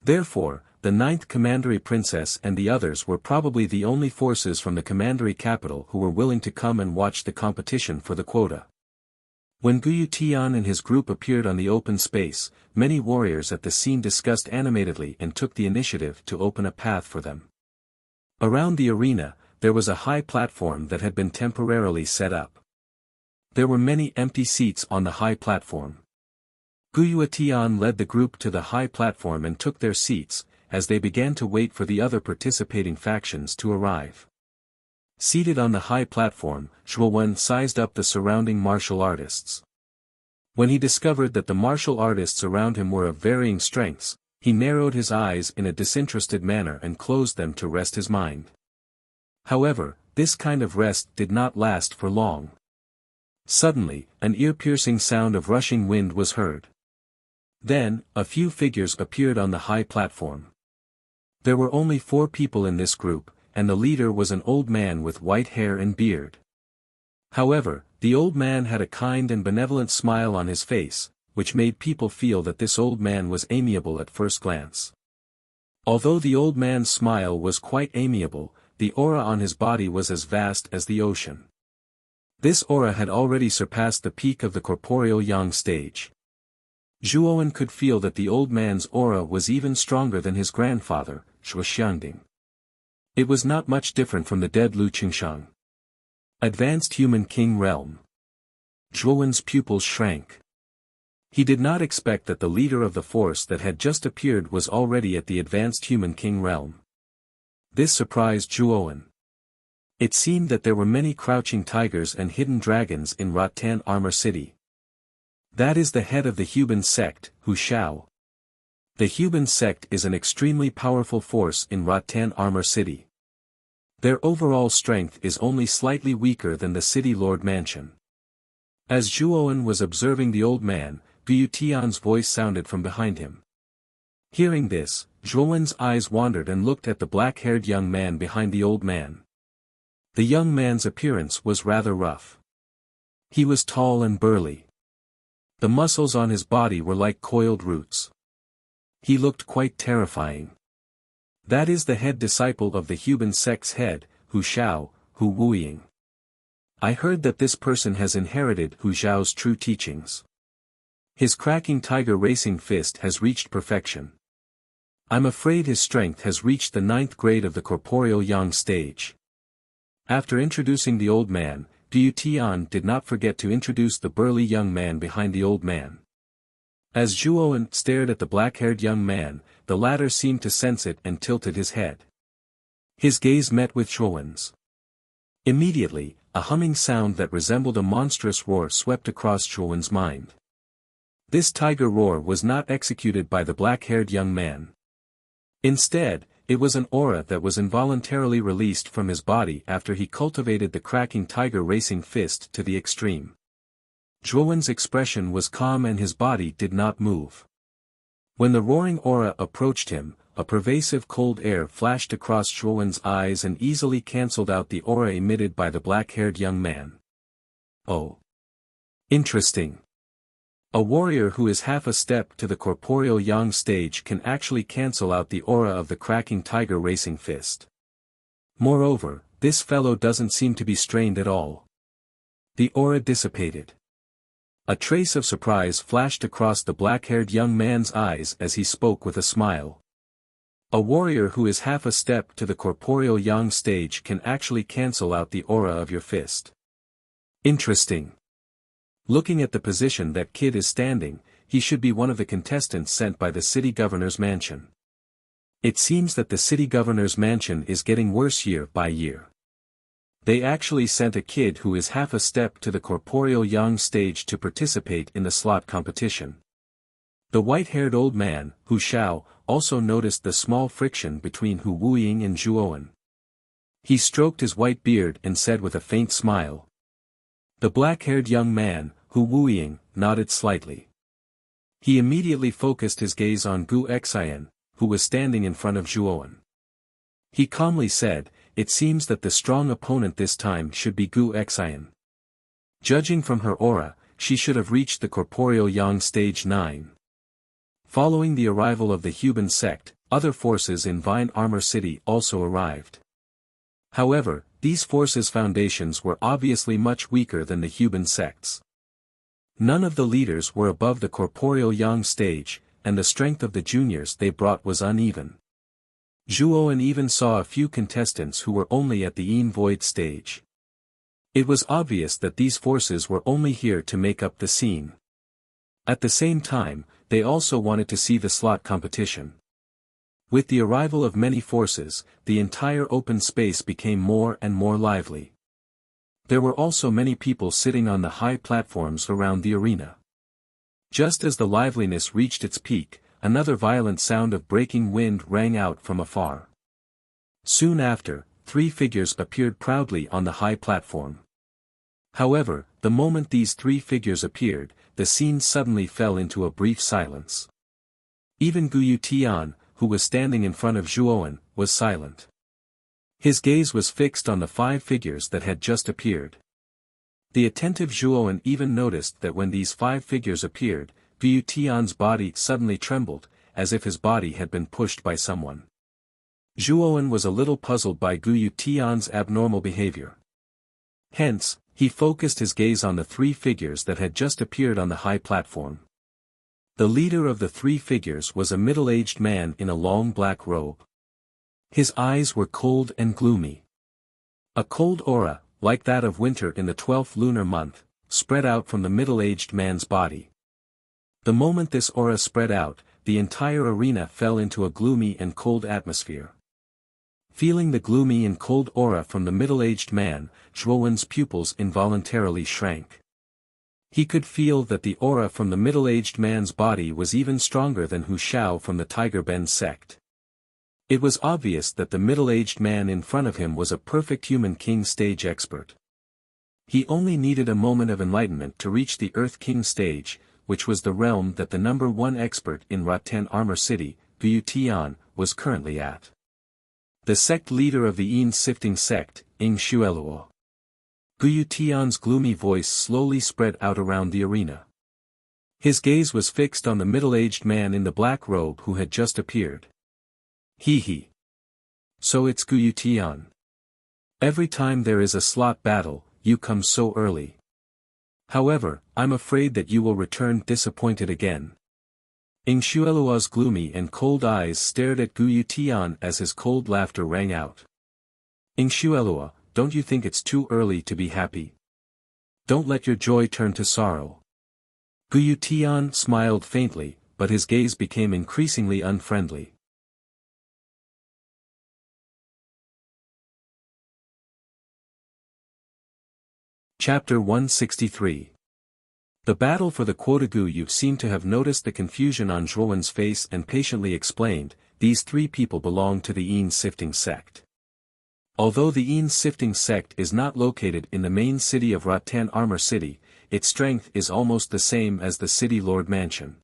Therefore, the 9th commandery princess and the others were probably the only forces from the commandery capital who were willing to come and watch the competition for the quota. When Gu Yu Tian and his group appeared on the open space, many warriors at the scene discussed animatedly and took the initiative to open a path for them. Around the arena, there was a high platform that had been temporarily set up. There were many empty seats on the high platform. Gu Yu Tian led the group to the high platform and took their seats, as they began to wait for the other participating factions to arrive. Seated on the high platform, Zhuowen sized up the surrounding martial artists. When he discovered that the martial artists around him were of varying strengths, he narrowed his eyes in a disinterested manner and closed them to rest his mind. However, this kind of rest did not last for long. Suddenly, an ear-piercing sound of rushing wind was heard. Then, a few figures appeared on the high platform. There were only 4 people in this group, and the leader was an old man with white hair and beard. However, the old man had a kind and benevolent smile on his face, which made people feel that this old man was amiable at first glance. Although the old man's smile was quite amiable, the aura on his body was as vast as the ocean. This aura had already surpassed the peak of the corporeal yang stage. Zhuowen could feel that the old man's aura was even stronger than his grandfather, Shui Xiangding. It was not much different from the dead Lu Qingshang. Advanced Human King Realm. Zhuowen's pupils shrank. He did not expect that the leader of the force that had just appeared was already at the Advanced Human King Realm. This surprised Zhuowen. It seemed that there were many crouching tigers and hidden dragons in Rattan Armor City. That is the head of the Huban sect, Hu Xiao. The Huban sect is an extremely powerful force in Rattan Armor City. Their overall strength is only slightly weaker than the city lord mansion. As Zhuowen was observing the old man, Gu Yu Tian's voice sounded from behind him. Hearing this, Zhuowen's eyes wandered and looked at the black-haired young man behind the old man. The young man's appearance was rather rough. He was tall and burly. The muscles on his body were like coiled roots. He looked quite terrifying. That is the head disciple of the Huban sect's head, Hu Xiao, Hu Wuying. I heard that this person has inherited Hu Xiao's true teachings. His cracking tiger racing fist has reached perfection. I'm afraid his strength has reached the 9th grade of the corporeal yang stage. After introducing the old man, Gu Yu Tian did not forget to introduce the burly young man behind the old man. As Zhuowen stared at the black-haired young man, the latter seemed to sense it and tilted his head. His gaze met with Zhuowen's. Immediately, a humming sound that resembled a monstrous roar swept across Zhuowen's mind. This tiger roar was not executed by the black-haired young man. Instead, it was an aura that was involuntarily released from his body after he cultivated the cracking tiger racing fist to the extreme. Zhuowen's expression was calm and his body did not move. When the roaring aura approached him, a pervasive cold air flashed across Zhuowen's eyes and easily cancelled out the aura emitted by the black-haired young man. Oh. Interesting. A warrior who is half a step to the corporeal yang stage can actually cancel out the aura of the cracking tiger racing fist. Moreover, this fellow doesn't seem to be strained at all. The aura dissipated. A trace of surprise flashed across the black-haired young man's eyes as he spoke with a smile. A warrior who is half a step to the corporeal yang stage can actually cancel out the aura of your fist. Interesting. Looking at the position that kid is standing, he should be one of the contestants sent by the city governor's mansion. It seems that the city governor's mansion is getting worse year by year. They actually sent a kid who is half a step to the corporeal yang stage to participate in the slot competition. The white-haired old man, Hu Xiao, also noticed the small friction between Hu Wuying and Zhuowen. He stroked his white beard and said with a faint smile. The black-haired young man, Hu Wuying, nodded slightly. He immediately focused his gaze on Gu Xian, who was standing in front of Zhuowen. He calmly said, "It seems that the strong opponent this time should be Gu Xian. Judging from her aura, she should have reached the corporeal yang stage 9. Following the arrival of the Huban sect, other forces in Vine Armor City also arrived. However, these forces' foundations were obviously much weaker than the Huban sect's. None of the leaders were above the corporeal yang stage, and the strength of the juniors they brought was uneven. Zhuowen even saw a few contestants who were only at the Yin Void stage. It was obvious that these forces were only here to make up the scene. At the same time, they also wanted to see the slot competition. With the arrival of many forces, the entire open space became more and more lively. There were also many people sitting on the high platforms around the arena. Just as the liveliness reached its peak, another violent sound of breaking wind rang out from afar. Soon after, 3 figures appeared proudly on the high platform. However, the moment these 3 figures appeared, the scene suddenly fell into a brief silence. Even Guyu Tian, who was standing in front of Zhuowen, was silent. His gaze was fixed on the 5 figures that had just appeared. The attentive Zhuowen even noticed that when these 5 figures appeared, Guyu Tian's body suddenly trembled, as if his body had been pushed by someone. Zhuowen was a little puzzled by Guyu Tian's abnormal behavior. Hence, he focused his gaze on the 3 figures that had just appeared on the high platform. The leader of the 3 figures was a middle-aged man in a long black robe. His eyes were cold and gloomy. A cold aura, like that of winter in the 12th lunar month, spread out from the middle-aged man's body. The moment this aura spread out, the entire arena fell into a gloomy and cold atmosphere. Feeling the gloomy and cold aura from the middle-aged man, Zhuowen's pupils involuntarily shrank. He could feel that the aura from the middle-aged man's body was even stronger than Hu Xiao from the Tiger Ben sect. It was obvious that the middle-aged man in front of him was a perfect human king stage expert. He only needed a moment of enlightenment to reach the Earth King stage, which was the realm that the number 1 expert in Raten Armor City, Guyu Tian, was currently at. The sect leader of the Yin Sifting sect, Ing Xueluo. Guyu Tian's gloomy voice slowly spread out around the arena. His gaze was fixed on the middle-aged man in the black robe who had just appeared. He. So it's Guyu Tian. Every time there is a slot battle, you come so early. However, I'm afraid that you will return disappointed again. Ing Xueluo's gloomy and cold eyes stared at Guyu Tian as his cold laughter rang out. Ing Xueluo, don't you think it's too early to be happy? Don't let your joy turn to sorrow. Guyu Tian smiled faintly, but his gaze became increasingly unfriendly. Chapter 163. The battle for the quota. You seem to have noticed the confusion on Zhuowen's face and patiently explained, these three people belong to the Yin-sifting sect. Although the Yin-sifting sect is not located in the main city of Rattan Armor City, its strength is almost the same as the City Lord Mansion.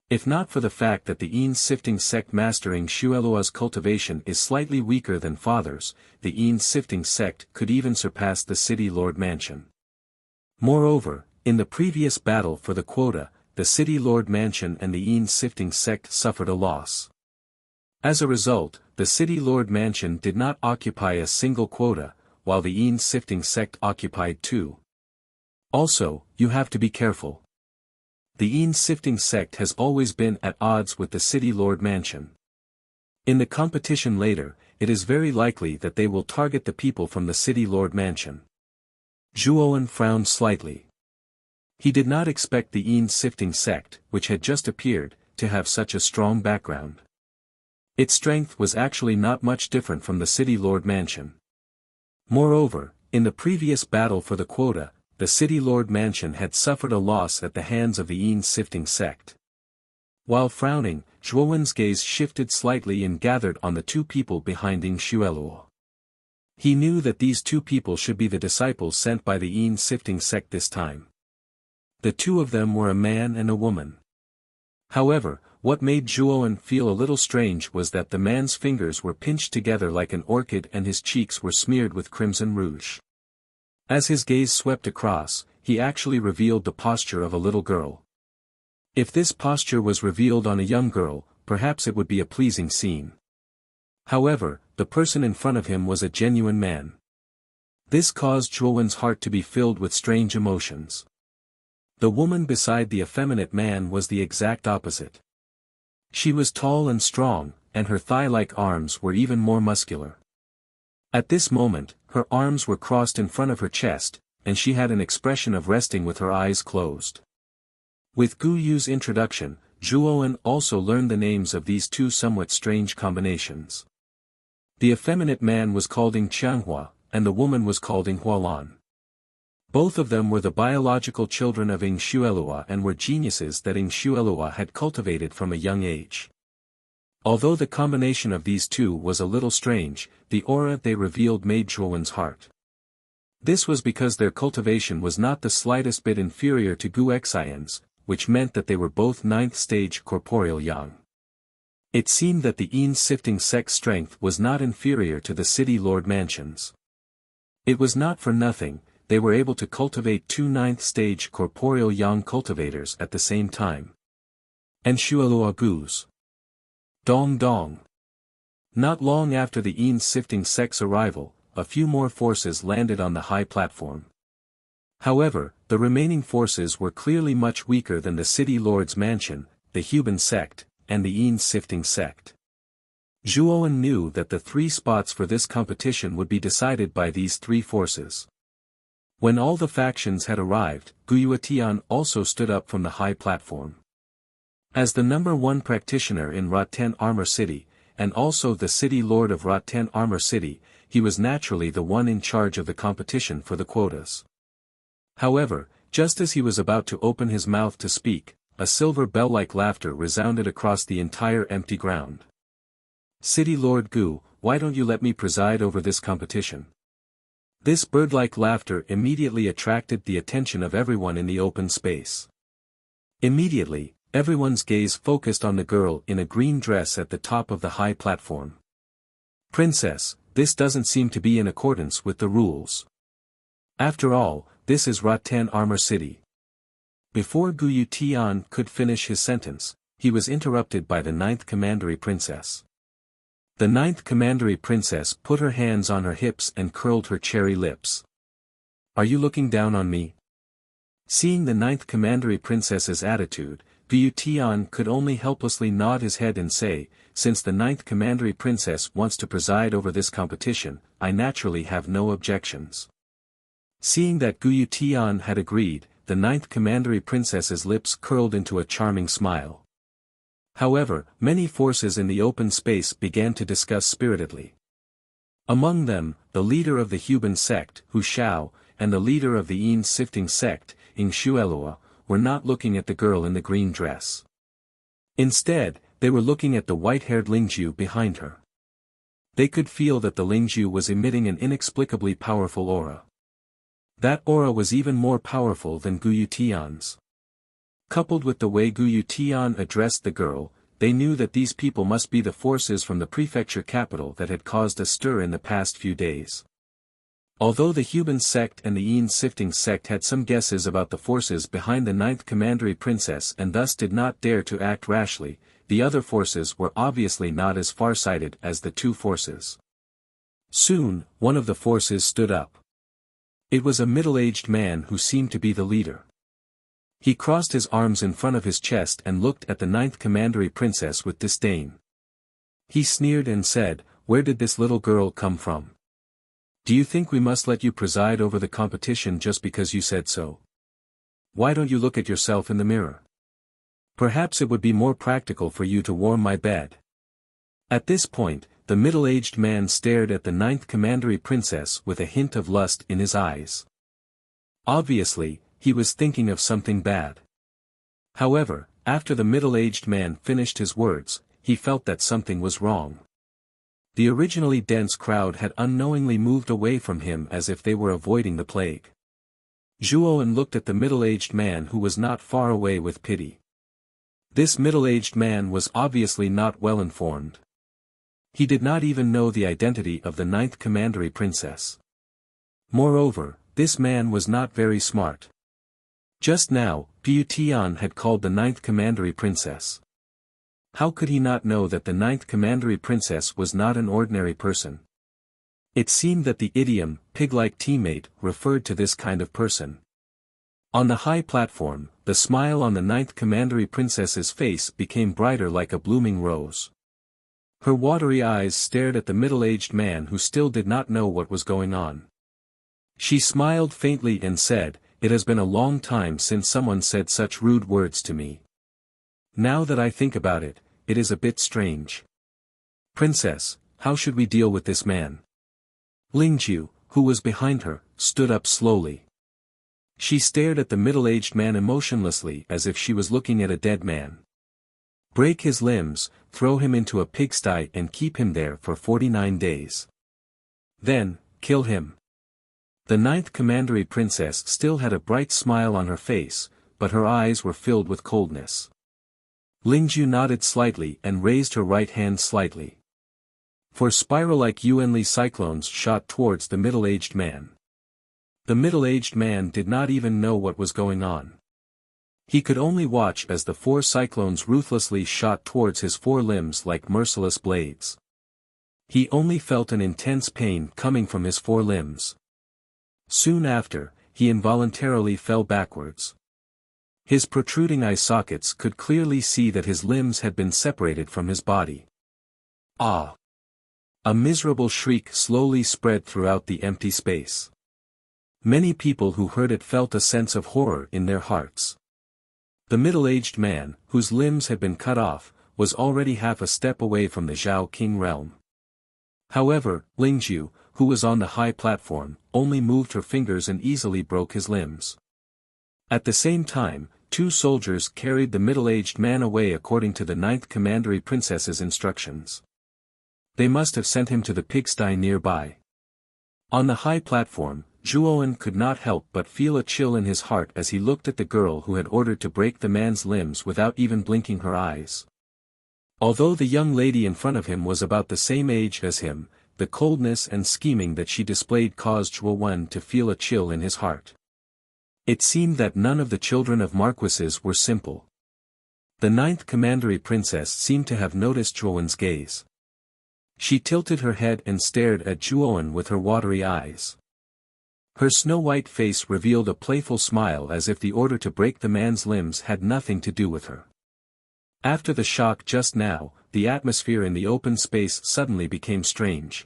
If not for the fact that the Yin-sifting sect mastering Shuelua's cultivation is slightly weaker than Father's, the Yin-sifting sect could even surpass the City Lord Mansion. Moreover, in the previous battle for the quota, the City Lord Mansion and the Yin-sifting sect suffered a loss. As a result, the City Lord Mansion did not occupy a single quota, while the Yin-sifting sect occupied two. Also, you have to be careful. The Yin-sifting sect has always been at odds with the City Lord Mansion. In the competition later, it is very likely that they will target the people from the City Lord Mansion. Zhuowen frowned slightly. He did not expect the Yin-sifting sect, which had just appeared, to have such a strong background. Its strength was actually not much different from the City Lord Mansion. Moreover, in the previous battle for the quota, the City Lord Mansion had suffered a loss at the hands of the Yin-sifting sect. While frowning, Zhuowen's gaze shifted slightly and gathered on the two people behind Ying Xueluo. He knew that these two people should be the disciples sent by the Yin-sifting sect this time. The two of them were a man and a woman. However, what made Zhuowen feel a little strange was that the man's fingers were pinched together like an orchid and his cheeks were smeared with crimson rouge. As his gaze swept across, he actually revealed the posture of a little girl. If this posture was revealed on a young girl, perhaps it would be a pleasing scene. However, the person in front of him was a genuine man. This caused Zhuowen's heart to be filled with strange emotions. The woman beside the effeminate man was the exact opposite. She was tall and strong, and her thigh-like arms were even more muscular. At this moment, her arms were crossed in front of her chest, and she had an expression of resting with her eyes closed. With Gu Yu's introduction, Zhuowen also learned the names of these two somewhat strange combinations. The effeminate man was called Ying Qianghua, and the woman was called Ying Hualan. Both of them were the biological children of Ying Xuelua and were geniuses that Ying Xuelua had cultivated from a young age. Although the combination of these two was a little strange, the aura they revealed made Zhuowen's heart. This was because their cultivation was not the slightest bit inferior to Gu Xian's, which meant that they were both 9th stage corporeal yang. It seemed that the Yin-sifting sect's strength was not inferior to the City Lord Mansion's. It was not for nothing, they were able to cultivate two 9th stage corporeal yang cultivators at the same time. And Xuelua Gu's. Dong dong. Not long after the Yin-sifting sect's arrival, a few more forces landed on the high platform. However, the remaining forces were clearly much weaker than the City Lord's Mansion, the Huban sect, and the Yin-sifting sect. Zhuowen knew that the 3 spots for this competition would be decided by these 3 forces. When all the factions had arrived, Gu Yuetian also stood up from the high platform. As the number 1 practitioner in Rattan Armor City, and also the City Lord of Rattan Armor City, he was naturally the one in charge of the competition for the quotas. However, just as he was about to open his mouth to speak, a silver bell-like laughter resounded across the entire empty ground. City Lord Gu, why don't you let me preside over this competition? This bird-like laughter immediately attracted the attention of everyone in the open space. Immediately, everyone's gaze focused on the girl in a green dress at the top of the high platform. Princess, this doesn't seem to be in accordance with the rules. After all, this is Rattan Armor City. Before Gu Yuetian could finish his sentence, he was interrupted by the 9th Commandery Princess. The 9th Commandery Princess put her hands on her hips and curled her cherry lips. Are you looking down on me? Seeing the 9th Commandery Princess's attitude, Gu Yuetian could only helplessly nod his head and say, since the 9th Commandery Princess wants to preside over this competition, I naturally have no objections. Seeing that Gu Yuetian had agreed, the 9th Commandery Princess's lips curled into a charming smile. However, many forces in the open space began to discuss spiritedly. Among them, the leader of the Huban sect, Hu Shao, and the leader of the Yin-sifting sect, Ing Shuelua, were not looking at the girl in the green dress. Instead, they were looking at the white-haired Lingju behind her. They could feel that the Lingju was emitting an inexplicably powerful aura. That aura was even more powerful than Guyu Tian's. Coupled with the way Guyu Tian addressed the girl, they knew that these people must be the forces from the prefecture capital that had caused a stir in the past few days. Although the human sect and the Yin-sifting sect had some guesses about the forces behind the ninth commandery princess and thus did not dare to act rashly, the other forces were obviously not as far-sighted as the two forces. Soon, one of the forces stood up. It was a middle-aged man who seemed to be the leader. He crossed his arms in front of his chest and looked at the ninth commandery princess with disdain. He sneered and said, "Where did this little girl come from? Do you think we must let you preside over the competition just because you said so? Why don't you look at yourself in the mirror? Perhaps it would be more practical for you to warm my bed." At this point, the middle-aged man stared at the ninth commandery princess with a hint of lust in his eyes. Obviously, he was thinking of something bad. However, after the middle-aged man finished his words, he felt that something was wrong. The originally dense crowd had unknowingly moved away from him as if they were avoiding the plague. Zhuoan looked at the middle-aged man who was not far away with pity. This middle-aged man was obviously not well informed. He did not even know the identity of the ninth commandery princess. Moreover, this man was not very smart. Just now, Piu Tian had called the ninth commandery princess. How could he not know that the ninth commandery princess was not an ordinary person? It seemed that the idiom, pig-like teammate, referred to this kind of person. On the high platform, the smile on the ninth commandery princess's face became brighter like a blooming rose. Her watery eyes stared at the middle-aged man who still did not know what was going on. She smiled faintly and said, "It has been a long time since someone said such rude words to me. Now that I think about it, it is a bit strange. Princess, how should we deal with this man?" Lingju, who was behind her, stood up slowly. She stared at the middle-aged man emotionlessly as if she was looking at a dead man. "Break his limbs, throw him into a pigsty and keep him there for 49 days. Then, kill him." The ninth commandery princess still had a bright smile on her face, but her eyes were filled with coldness. Lingju nodded slightly and raised her right hand slightly. 4 spiral-like Yuanli cyclones shot towards the middle-aged man. The middle-aged man did not even know what was going on. He could only watch as the 4 cyclones ruthlessly shot towards his 4 limbs like merciless blades. He only felt an intense pain coming from his 4 limbs. Soon after, he involuntarily fell backwards. His protruding eye sockets could clearly see that his limbs had been separated from his body. Ah! A miserable shriek slowly spread throughout the empty space. Many people who heard it felt a sense of horror in their hearts. The middle-aged man, whose limbs had been cut off, was already half a step away from the Zhao King realm. However, Lingju, who was on the high platform, only moved her fingers and easily broke his limbs. At the same time, 2 soldiers carried the middle-aged man away according to the ninth commandery princess's instructions. They must have sent him to the pigsty nearby. On the high platform, Zhuoan could not help but feel a chill in his heart as he looked at the girl who had ordered to break the man's limbs without even blinking her eyes. Although the young lady in front of him was about the same age as him, the coldness and scheming that she displayed caused Zhuoan to feel a chill in his heart. It seemed that none of the children of marquises were simple. The ninth commandery princess seemed to have noticed Zhuoan's gaze. She tilted her head and stared at Zhuoan with her watery eyes. Her snow-white face revealed a playful smile as if the order to break the man's limbs had nothing to do with her. After the shock just now, the atmosphere in the open space suddenly became strange.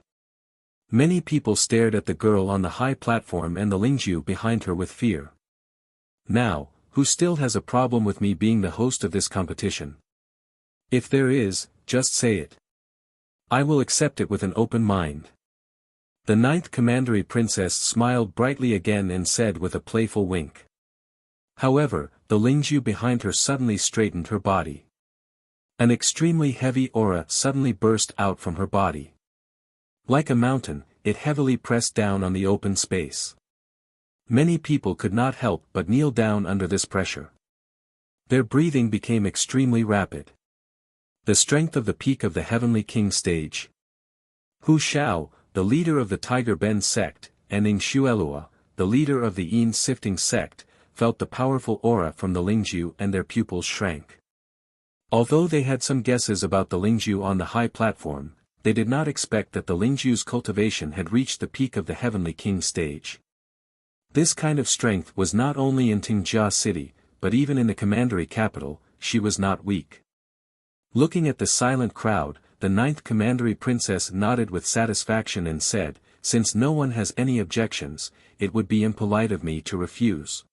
Many people stared at the girl on the high platform and the Lingju behind her with fear. Now, who still has a problem with me being the host of this competition? If there is, just say it. I will accept it with an open mind. The ninth commandery princess smiled brightly again and said with a playful wink. However, the Lingzhu behind her suddenly straightened her body. An extremely heavy aura suddenly burst out from her body. Like a mountain, it heavily pressed down on the open space. Many people could not help but kneel down under this pressure. Their breathing became extremely rapid. The strength of the peak of the Heavenly King stage. Hu Xiao, the leader of the Tiger Bend sect, and Ing Xuelua, the leader of the Yin Sifting sect, felt the powerful aura from the Lingzhu and their pupils shrank. Although they had some guesses about the Lingzhu on the high platform, they did not expect that the Lingzhu's cultivation had reached the peak of the Heavenly King stage. This kind of strength was not only in Tingjia City, but even in the commandery capital. She was not weak. Looking at the silent crowd, the ninth commandery princess nodded with satisfaction and said, "Since no one has any objections, it would be impolite of me to refuse.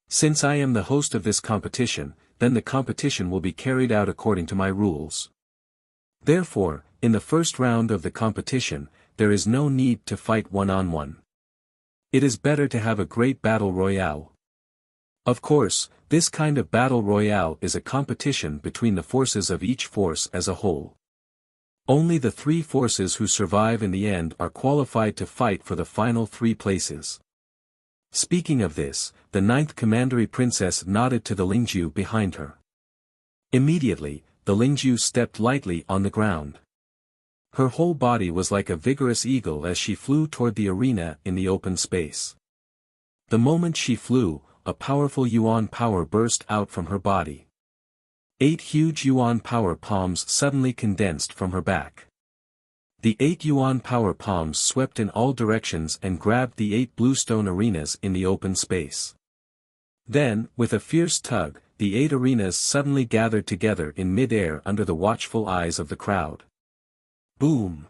Since I am the host of this competition, then the competition will be carried out according to my rules. Therefore, in the first round of the competition, there is no need to fight one-on-one. It is better to have a great battle royale. Of course, this kind of battle royale is a competition between the forces of each force as a whole. Only the 3 forces who survive in the end are qualified to fight for the final 3 places." Speaking of this, the ninth commandery princess nodded to the Lingzhu behind her. Immediately, the Lingzhu stepped lightly on the ground. Her whole body was like a vigorous eagle as she flew toward the arena in the open space. The moment she flew, a powerful yuan power burst out from her body. 8 huge yuan power palms suddenly condensed from her back. The 8 yuan power palms swept in all directions and grabbed the 8 bluestone arenas in the open space. Then, with a fierce tug, the 8 arenas suddenly gathered together in mid-air under the watchful eyes of the crowd. Boom!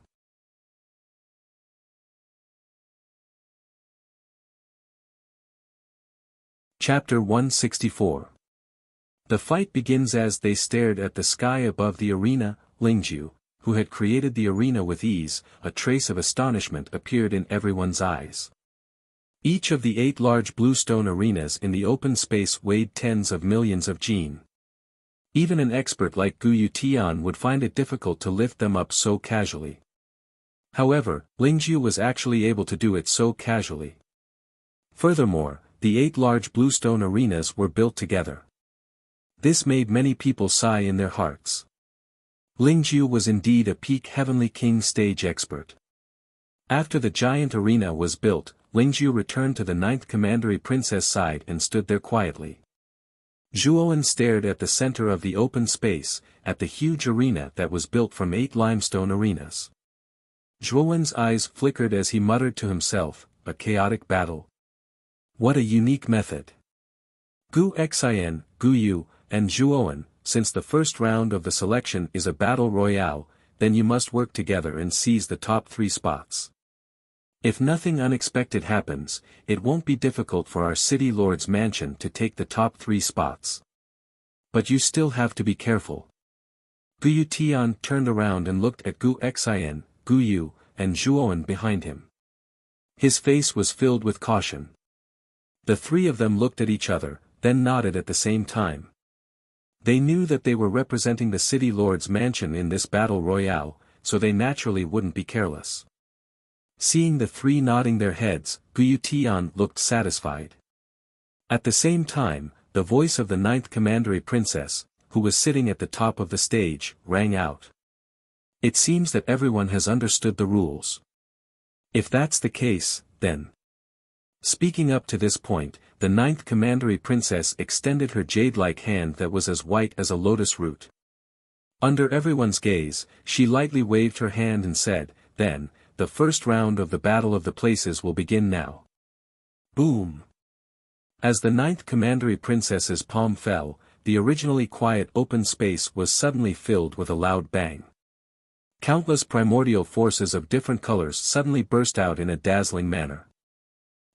Chapter 164. The fight begins. As they stared at the sky above the arena, Lingzhu, who had created the arena with ease, a trace of astonishment appeared in everyone's eyes. Each of the 8 large bluestone arenas in the open space weighed tens of millions of jin. Even an expert like Guyu Tian would find it difficult to lift them up so casually. However, Lingzhu was actually able to do it so casually. Furthermore, the 8 large bluestone arenas were built together. This made many people sigh in their hearts. Lingzhu was indeed a peak Heavenly King stage expert. After the giant arena was built, Lingzhu returned to the ninth commandery princess side and stood there quietly. Zhuowen stared at the center of the open space, at the huge arena that was built from 8 limestone arenas. Zhuowen's eyes flickered as he muttered to himself, "A chaotic battle. What a unique method." Gu Xian, Gu Yu, and Zhuowen, since the first round of the selection is a battle royale, then you must work together and seize the top 3 spots. If nothing unexpected happens, it won't be difficult for our city lord's mansion to take the top 3 spots. But you still have to be careful. Guyu Tian turned around and looked at Gu Xian, Gu Yu, and Zhuowen behind him. His face was filled with caution. The 3 of them looked at each other, then nodded at the same time. They knew that they were representing the city lord's mansion in this battle royale, so they naturally wouldn't be careless. Seeing the 3 nodding their heads, Guyu Tian looked satisfied. At the same time, the voice of the ninth commandery princess, who was sitting at the top of the stage, rang out. "It seems that everyone has understood the rules. If that's the case, then..." Speaking up to this point, the ninth commandery princess extended her jade-like hand that was as white as a lotus root. Under everyone's gaze, she lightly waved her hand and said, "Then, the first round of the Battle of the Places will begin now." Boom! As the ninth commandery princess's palm fell, the originally quiet open space was suddenly filled with a loud bang. Countless primordial forces of different colors suddenly burst out in a dazzling manner.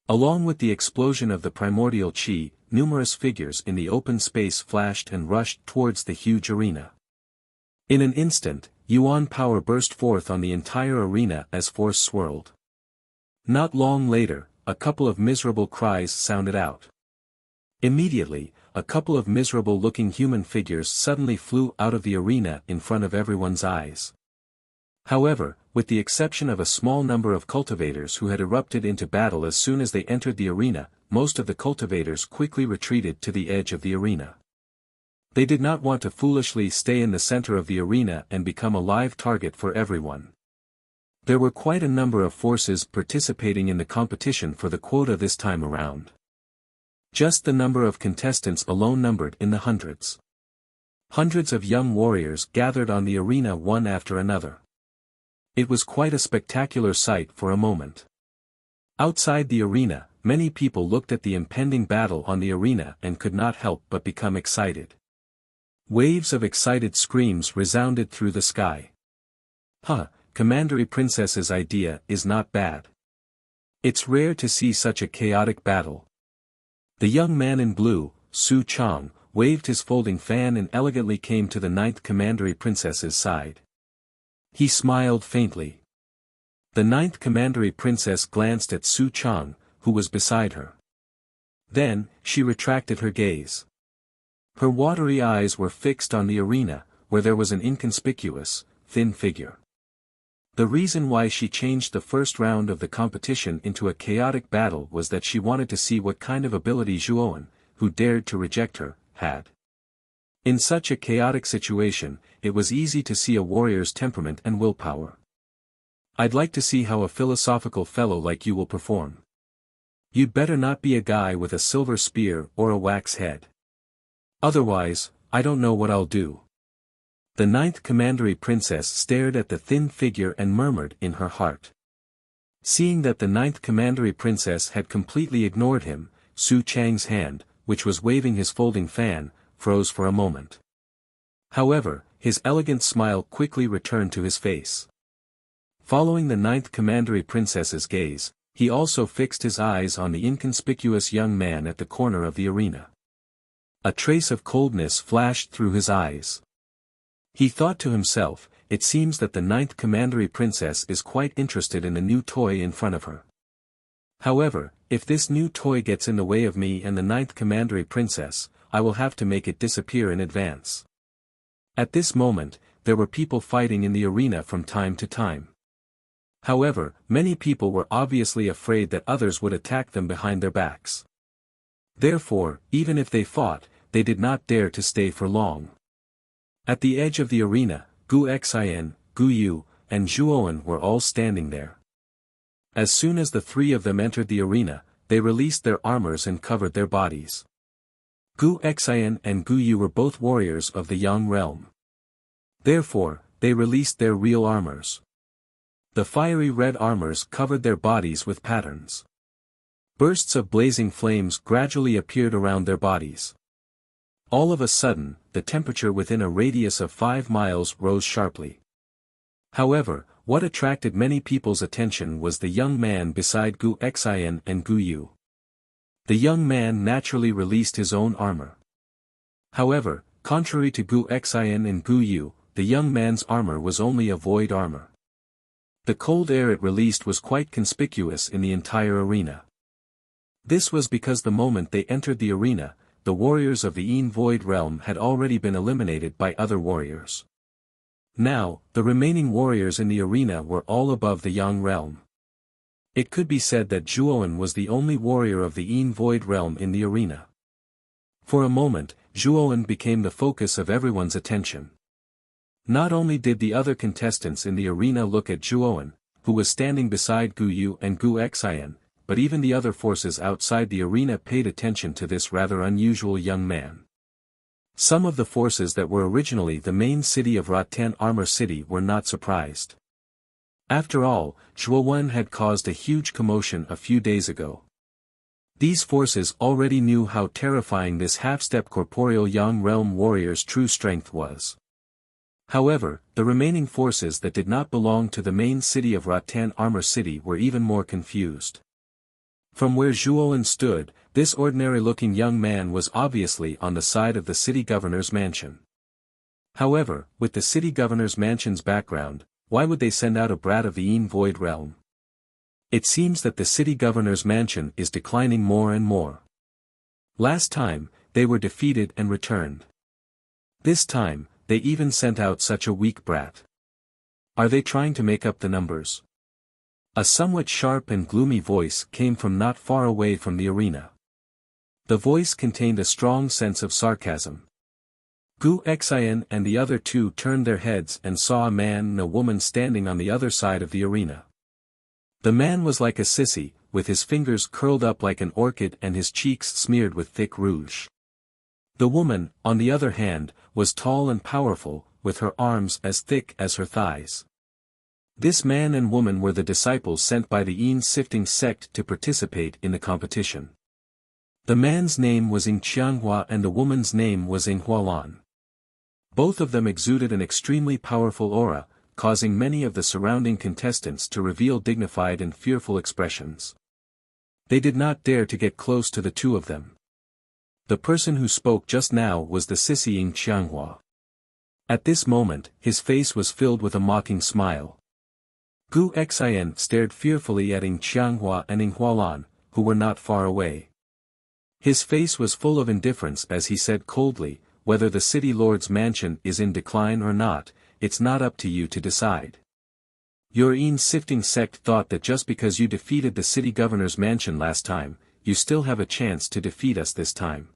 Along with the explosion of the primordial chi, numerous figures in the open space flashed and rushed towards the huge arena. In an instant, Yuan power burst forth on the entire arena as force swirled. Not long later, a couple of miserable cries sounded out. Immediately, a couple of miserable-looking human figures suddenly flew out of the arena in front of everyone's eyes. However, with the exception of a small number of cultivators who had erupted into battle as soon as they entered the arena, most of the cultivators quickly retreated to the edge of the arena. They did not want to foolishly stay in the center of the arena and become a live target for everyone. There were quite a number of forces participating in the competition for the quota this time around. Just the number of contestants alone numbered in the hundreds. Hundreds of young warriors gathered on the arena one after another. It was quite a spectacular sight for a moment. Outside the arena, many people looked at the impending battle on the arena and could not help but become excited. Waves of excited screams resounded through the sky. Commandery Princess's idea is not bad. It's rare to see such a chaotic battle. The young man in blue, Su Chang, waved his folding fan and elegantly came to the 9th Commandery Princess's side. He smiled faintly. The 9th Commandery Princess glanced at Su Chang, who was beside her. Then, she retracted her gaze. Her watery eyes were fixed on the arena, where there was an inconspicuous, thin figure. The reason why she changed the first round of the competition into a chaotic battle was that she wanted to see what kind of ability Zhuowen, who dared to reject her, had. In such a chaotic situation, it was easy to see a warrior's temperament and willpower. I'd like to see how a philosophical fellow like you will perform. You'd better not be a guy with a silver spear or a wax head. Otherwise, I don't know what I'll do. The 9th Commandery Princess stared at the thin figure and murmured in her heart. Seeing that the 9th Commandery Princess had completely ignored him, Su Chang's hand, which was waving his folding fan, froze for a moment. However, his elegant smile quickly returned to his face. Following the 9th Commandery Princess's gaze, he also fixed his eyes on the inconspicuous young man at the corner of the arena. A trace of coldness flashed through his eyes. He thought to himself, it seems that the 9th Commandery Princess is quite interested in the new toy in front of her. However, if this new toy gets in the way of me and the 9th Commandery Princess, I will have to make it disappear in advance. At this moment, there were people fighting in the arena from time to time. However, many people were obviously afraid that others would attack them behind their backs. Therefore, even if they fought, they did not dare to stay for long. At the edge of the arena, Gu Xian, Gu Yu, and Zhuowen were all standing there. As soon as the three of them entered the arena, they released their armors and covered their bodies. Gu Xian and Gu Yu were both warriors of the Yang realm. Therefore, they released their real armors. The fiery red armors covered their bodies with patterns. Bursts of blazing flames gradually appeared around their bodies. All of a sudden, the temperature within a radius of 5 miles rose sharply. However, what attracted many people's attention was the young man beside Gu Xian and Gu Yu. The young man naturally released his own armor. However, contrary to Gu Xian and Gu Yu, the young man's armor was only a void armor. The cold air it released was quite conspicuous in the entire arena. This was because the moment they entered the arena, the warriors of the Yin Void realm had already been eliminated by other warriors. Now, the remaining warriors in the arena were all above the Yang realm. It could be said that Zhuowen was the only warrior of the Yin Void realm in the arena. For a moment, Zhuowen became the focus of everyone's attention. Not only did the other contestants in the arena look at Zhuowen, who was standing beside Gu Yu and Gu Xian, but even the other forces outside the arena paid attention to this rather unusual young man. Some of the forces that were originally the main city of Rattan Armor City were not surprised. After all, Zhuowen had caused a huge commotion a few days ago. These forces already knew how terrifying this half-step corporeal Yang realm warrior's true strength was. However, the remaining forces that did not belong to the main city of Rattan Armor City were even more confused. From where Zhuowen stood, this ordinary-looking young man was obviously on the side of the city governor's mansion. However, with the city governor's mansion's background, why would they send out a brat of the Yin Void realm? It seems that the city governor's mansion is declining more and more. Last time, they were defeated and returned. This time, they even sent out such a weak brat. Are they trying to make up the numbers? A somewhat sharp and gloomy voice came from not far away from the arena. The voice contained a strong sense of sarcasm. Gu Xian and the other two turned their heads and saw a man and a woman standing on the other side of the arena. The man was like a sissy, with his fingers curled up like an orchid and his cheeks smeared with thick rouge. The woman, on the other hand, was tall and powerful, with her arms as thick as her thighs. This man and woman were the disciples sent by the Yin sifting sect to participate in the competition. The man's name was Ing Qianghua and the woman's name was Ing Hualan. Both of them exuded an extremely powerful aura, causing many of the surrounding contestants to reveal dignified and fearful expressions. They did not dare to get close to the two of them. The person who spoke just now was the sissy Ing Qianghua. At this moment, his face was filled with a mocking smile. Gu Xian stared fearfully at Ing Qianghua and Ing Hualan, who were not far away. His face was full of indifference as he said coldly, "Whether the city lord's mansion is in decline or not, it's not up to you to decide. Your Yin sifting sect thought that just because you defeated the city governor's mansion last time, you still have a chance to defeat us this time.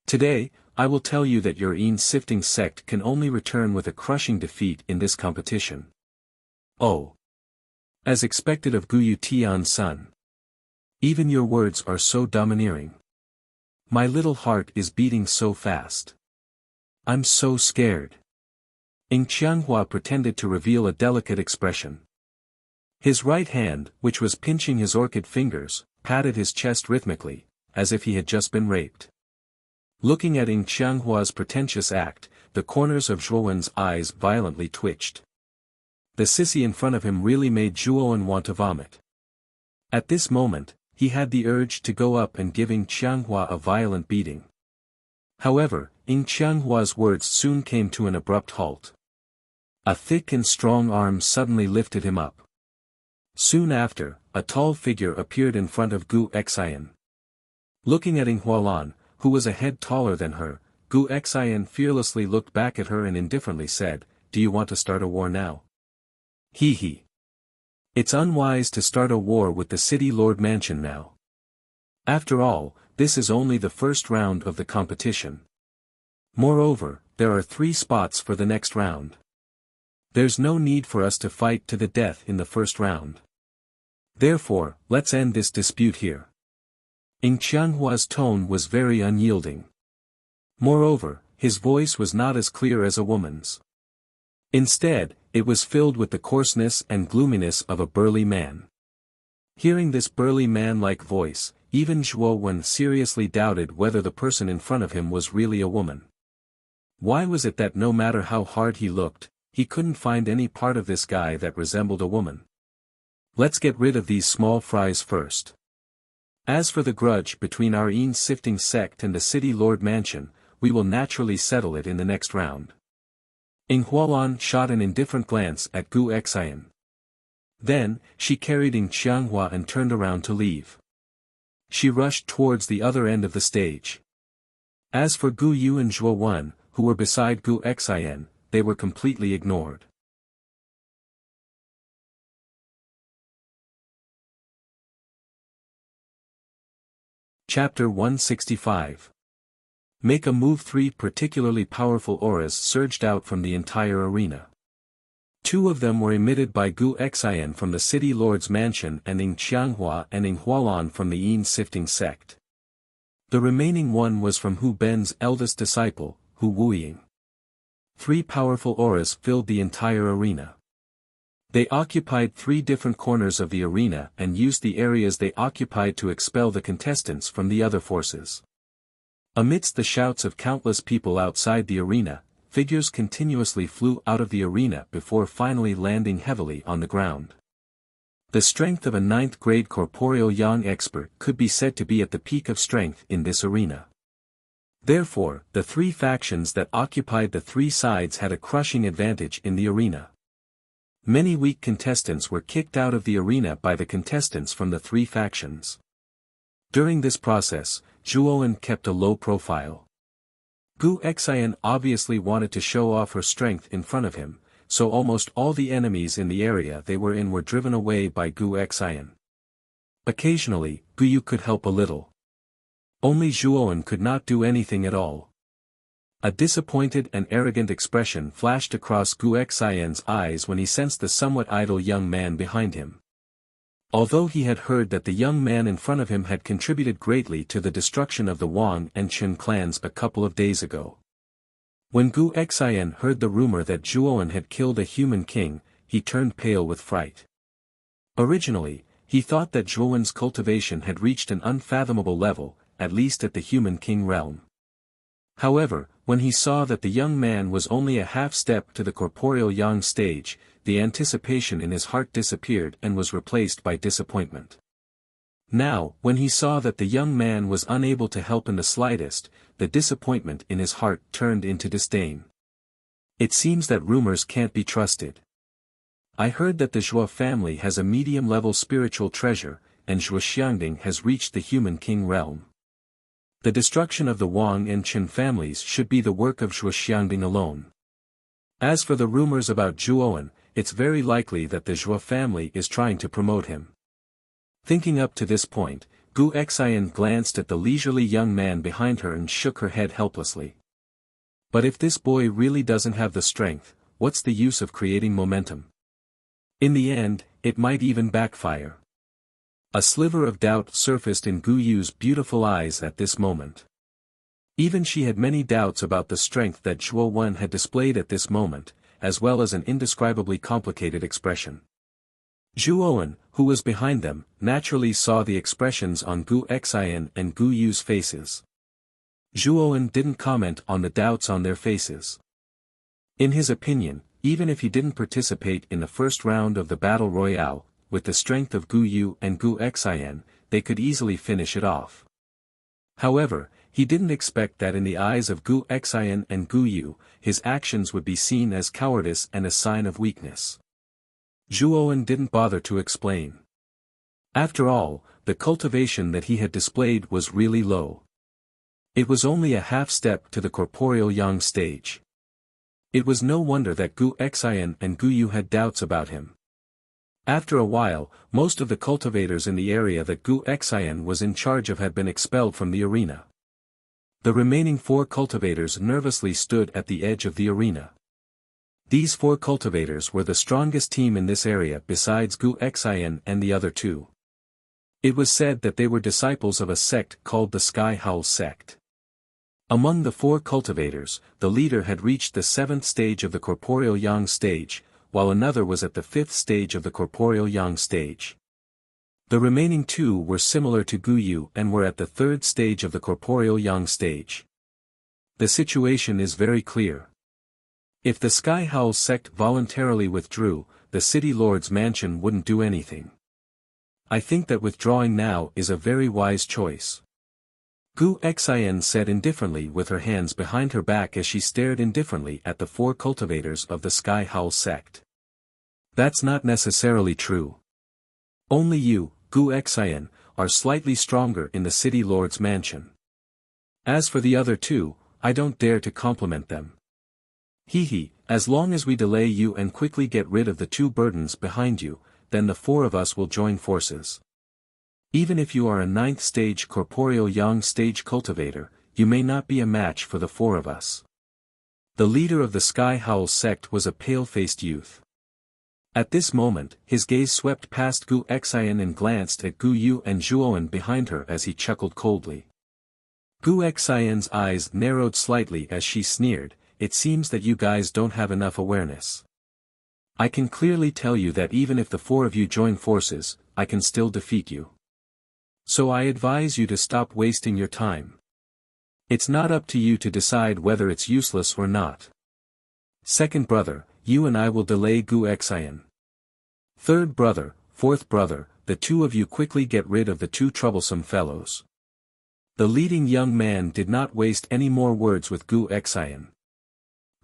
Today, I will tell you that your Yin sifting sect can only return with a crushing defeat in this competition." Oh! As expected of Gu Tian's son. Even your words are so domineering. My little heart is beating so fast. I'm so scared. Ing Qianghua pretended to reveal a delicate expression. His right hand, which was pinching his orchid fingers, patted his chest rhythmically, as if he had just been raped. Looking at Ing Qianghua's pretentious act, the corners of Zhuowen's eyes violently twitched. The sissy in front of him really made Zhuowen want to vomit. At this moment, he had the urge to go up and give Ing Qianghua a violent beating. However, Ing Qianghua's words soon came to an abrupt halt. A thick and strong arm suddenly lifted him up. Soon after, a tall figure appeared in front of Gu Xian. Looking at Ing Hualan, who was a head taller than her, Gu Xian fearlessly looked back at her and indifferently said, "Do you want to start a war now?" He. It's unwise to start a war with the city lord mansion now. After all, this is only the first round of the competition. Moreover, there are 3 spots for the next round. There's no need for us to fight to the death in the first round. Therefore, let's end this dispute here. Ing Qianghua's tone was very unyielding. Moreover, his voice was not as clear as a woman's. Instead, it was filled with the coarseness and gloominess of a burly man. Hearing this burly man-like voice, even Zhuowen seriously doubted whether the person in front of him was really a woman. Why was it that no matter how hard he looked, he couldn't find any part of this guy that resembled a woman? Let's get rid of these small fries first. As for the grudge between our Yin sifting sect and the city lord mansion, we will naturally settle it in the next round. Ing Hualan shot an indifferent glance at Gu Xian. Then, she carried Ing Qianghua and turned around to leave. She rushed towards the other end of the stage. As for Gu Yu and Zhuowen, who were beside Gu Xian, they were completely ignored. Chapter 165. Make a move. 3 particularly powerful auras surged out from the entire arena. 2 of them were emitted by Gu Xian from the city lord's mansion and Ing Qianghua and Ing Hualan from the Yin sifting sect. The remaining one was from Hu Ben's eldest disciple, Hu Wuying. 3 powerful auras filled the entire arena. They occupied 3 different corners of the arena and used the areas they occupied to expel the contestants from the other forces. Amidst the shouts of countless people outside the arena, figures continuously flew out of the arena before finally landing heavily on the ground. The strength of a 9th-grade corporeal yang expert could be said to be at the peak of strength in this arena. Therefore, the 3 factions that occupied the 3 sides had a crushing advantage in the arena. Many weak contestants were kicked out of the arena by the contestants from the three factions. During this process, Zhuowen kept a low profile. Gu Xian obviously wanted to show off her strength in front of him, so almost all the enemies in the area they were in were driven away by Gu Xian. Occasionally, Gu Yu could help a little. Only Zhuowen could not do anything at all. A disappointed and arrogant expression flashed across Gu Xian's eyes when he sensed the somewhat idle young man behind him. Although he had heard that the young man in front of him had contributed greatly to the destruction of the Wang and Qin clans a couple of days ago. When Gu Xian heard the rumor that Zhuowen had killed a human king, he turned pale with fright. Originally, he thought that Zhuowen's cultivation had reached an unfathomable level, at least at the human king realm. However, when he saw that the young man was only a half step to the corporeal yang stage, the anticipation in his heart disappeared and was replaced by disappointment. Now, when he saw that the young man was unable to help in the slightest, the disappointment in his heart turned into disdain. It seems that rumors can't be trusted. I heard that the Zhuo family has a medium-level spiritual treasure, and Zhuo Xiangding has reached the human king realm. The destruction of the Wang and Qin families should be the work of Zhuo Xiangding alone. As for the rumors about Zhuowen, it's very likely that the Zhuo family is trying to promote him. Thinking up to this point, Gu Xian glanced at the leisurely young man behind her and shook her head helplessly. But if this boy really doesn't have the strength, what's the use of creating momentum? In the end, it might even backfire. A sliver of doubt surfaced in Gu Yu's beautiful eyes at this moment. Even she had many doubts about the strength that Zhuo Wen had displayed at this moment, as well as an indescribably complicated expression. Zhuowen, who was behind them, naturally saw the expressions on Gu Xian and Gu Yu's faces. Zhuowen didn't comment on the doubts on their faces. In his opinion, even if he didn't participate in the first round of the battle royale, with the strength of Gu Yu and Gu Xian, they could easily finish it off. However, he didn't expect that in the eyes of Gu Xian and Gu Yu, his actions would be seen as cowardice and a sign of weakness. Zhuowen didn't bother to explain. After all, the cultivation that he had displayed was really low. It was only a half step to the corporeal yang stage. It was no wonder that Gu Xian and Gu Yu had doubts about him. After a while, most of the cultivators in the area that Gu Xian was in charge of had been expelled from the arena. The remaining 4 cultivators nervously stood at the edge of the arena. These 4 cultivators were the strongest team in this area besides Gu Xian and the other 2. It was said that they were disciples of a sect called the Sky Howl sect. Among the 4 cultivators, the leader had reached the 7th stage of the corporeal yang stage, while another was at the 5th stage of the corporeal yang stage. The remaining 2 were similar to Gu Yu and were at the 3rd stage of the corporeal yang stage. The situation is very clear. If the Sky Howl sect voluntarily withdrew, the city lord's mansion wouldn't do anything. I think that withdrawing now is a very wise choice. Gu Xian said indifferently with her hands behind her back as she stared indifferently at the 4 cultivators of the Sky Howl sect. That's not necessarily true. Only you, Gu Xian, are slightly stronger in the city lord's mansion. As for the other 2, I don't dare to compliment them. Hee, as long as we delay you and quickly get rid of the 2 burdens behind you, then the 4 of us will join forces. Even if you are a 9th stage corporeal yang stage cultivator, you may not be a match for the 4 of us. The leader of the Sky Howl sect was a pale-faced youth. At this moment, his gaze swept past Gu Xian and glanced at Gu Yu and Zhuowen behind her as he chuckled coldly. Gu Xian's eyes narrowed slightly as she sneered, "It seems that you guys don't have enough awareness. I can clearly tell you that even if the 4 of you join forces, I can still defeat you. So I advise you to stop wasting your time. It's not up to you to decide whether it's useless or not. Second brother, you and I will delay Gu Xian. Third brother, fourth brother, the 2 of you quickly get rid of the 2 troublesome fellows." The leading young man did not waste any more words with Gu Xian.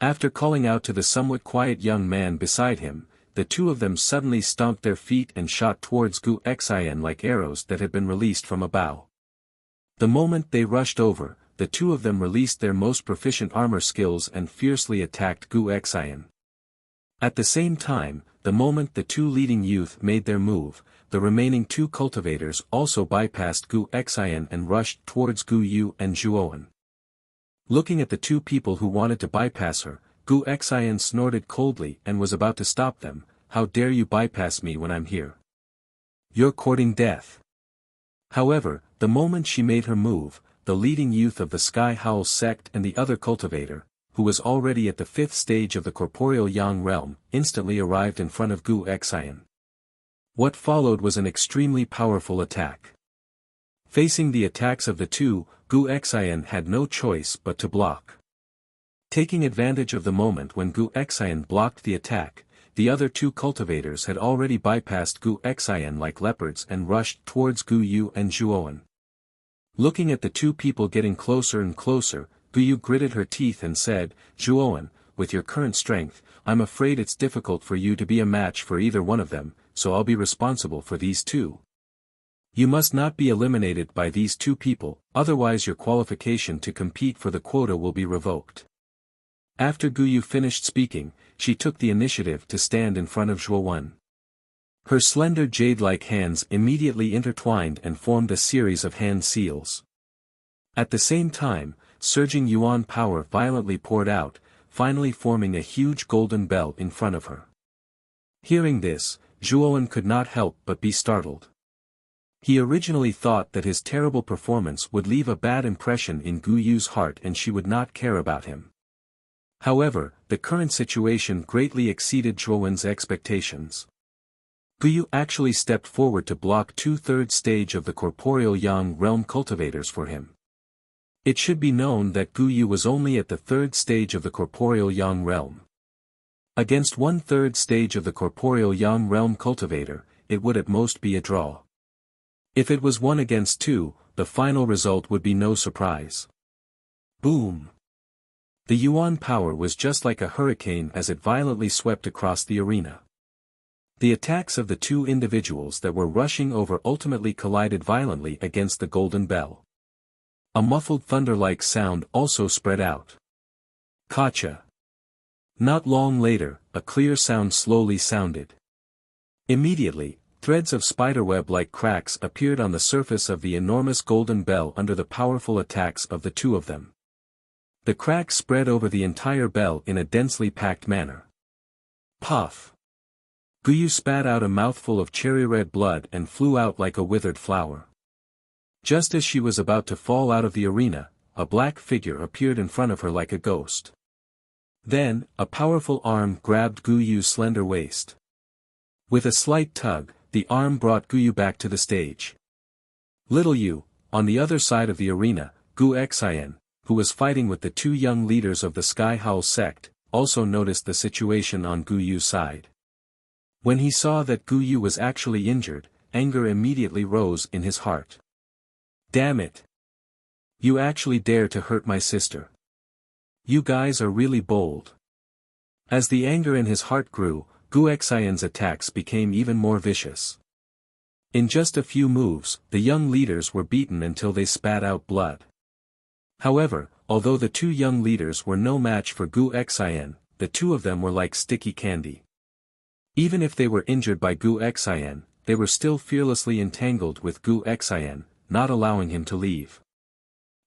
After calling out to the somewhat quiet young man beside him, the two of them suddenly stomped their feet and shot towards Gu Xian like arrows that had been released from a bow. The moment they rushed over, the two of them released their most proficient armor skills and fiercely attacked Gu Xian. At the same time, the moment the two leading youth made their move, the remaining two cultivators also bypassed Gu Xian and rushed towards Gu Yu and Zhuowen. Looking at the two people who wanted to bypass her, Gu Xian snorted coldly and was about to stop them. "How dare you bypass me when I'm here? You're courting death." However, the moment she made her move, the leading youth of the Sky Howl sect and the other cultivator, who was already at the 5th stage of the corporeal yang realm, instantly arrived in front of Gu Xian. What followed was an extremely powerful attack. Facing the attacks of the two, Gu Xian had no choice but to block. Taking advantage of the moment when Gu Xian blocked the attack, the other two cultivators had already bypassed Gu Xian like leopards and rushed towards Gu Yu and Zhuowen. Looking at the two people getting closer and closer, Gu Yu gritted her teeth and said, "Zhuowen, with your current strength, I'm afraid it's difficult for you to be a match for either one of them, so I'll be responsible for these two. You must not be eliminated by these two people, otherwise your qualification to compete for the quota will be revoked." After Gu Yu finished speaking, she took the initiative to stand in front of Zhuowen. Her slender jade-like hands immediately intertwined and formed a series of hand seals. At the same time, surging yuan power violently poured out, finally forming a huge golden bell in front of her. Hearing this, Zhuowen could not help but be startled. He originally thought that his terrible performance would leave a bad impression in Gu Yu's heart and she would not care about him. However, the current situation greatly exceeded Zhuowen's expectations. Gu Yu actually stepped forward to block 2/3 stage of the corporeal yang realm cultivators for him. It should be known that Gu Yu was only at the 3rd stage of the corporeal yang realm. Against 1/3 stage of the corporeal yang realm cultivator, it would at most be a draw. If it was 1 against 2, the final result would be no surprise. Boom! The yuan power was just like a hurricane as it violently swept across the arena. The attacks of the two individuals that were rushing over ultimately collided violently against the golden bell. A muffled thunder-like sound also spread out. Gotcha! Not long later, a clear sound slowly sounded. Immediately, threads of spiderweb-like cracks appeared on the surface of the enormous golden bell under the powerful attacks of the two of them. The cracks spread over the entire bell in a densely packed manner. Puff! Gu Yu spat out a mouthful of cherry-red blood and flew out like a withered flower. Just as she was about to fall out of the arena, a black figure appeared in front of her like a ghost. Then, a powerful arm grabbed Gu Yu's slender waist. With a slight tug, the arm brought Gu Yu back to the stage. Little Yu, on the other side of the arena, Gu Xian, who was fighting with the two young leaders of the Sky Howl sect, also noticed the situation on Gu Yu's side. When he saw that Gu Yu was actually injured, anger immediately rose in his heart. Damn it! You actually dare to hurt my sister. You guys are really bold. As the anger in his heart grew, Gu Xian's attacks became even more vicious. In just a few moves, the young leaders were beaten until they spat out blood. However, although the two young leaders were no match for Gu Xian, the two of them were like sticky candy. Even if they were injured by Gu Xian, they were still fearlessly entangled with Gu Xian, not allowing him to leave.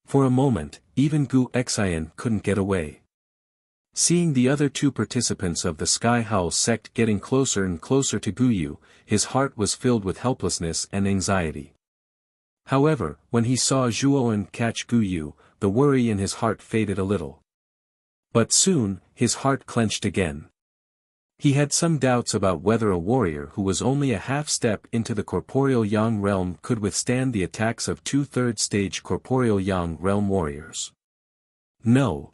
For a moment, even Gu Xian couldn't get away. Seeing the other two participants of the Sky Howl sect getting closer and closer to Gu Yu, his heart was filled with helplessness and anxiety. However, when he saw Zhuowen catch Gu Yu, the worry in his heart faded a little. But soon, his heart clenched again. He had some doubts about whether a warrior who was only a half-step into the corporeal yang realm could withstand the attacks of 2/3 stage corporeal yang realm warriors. No.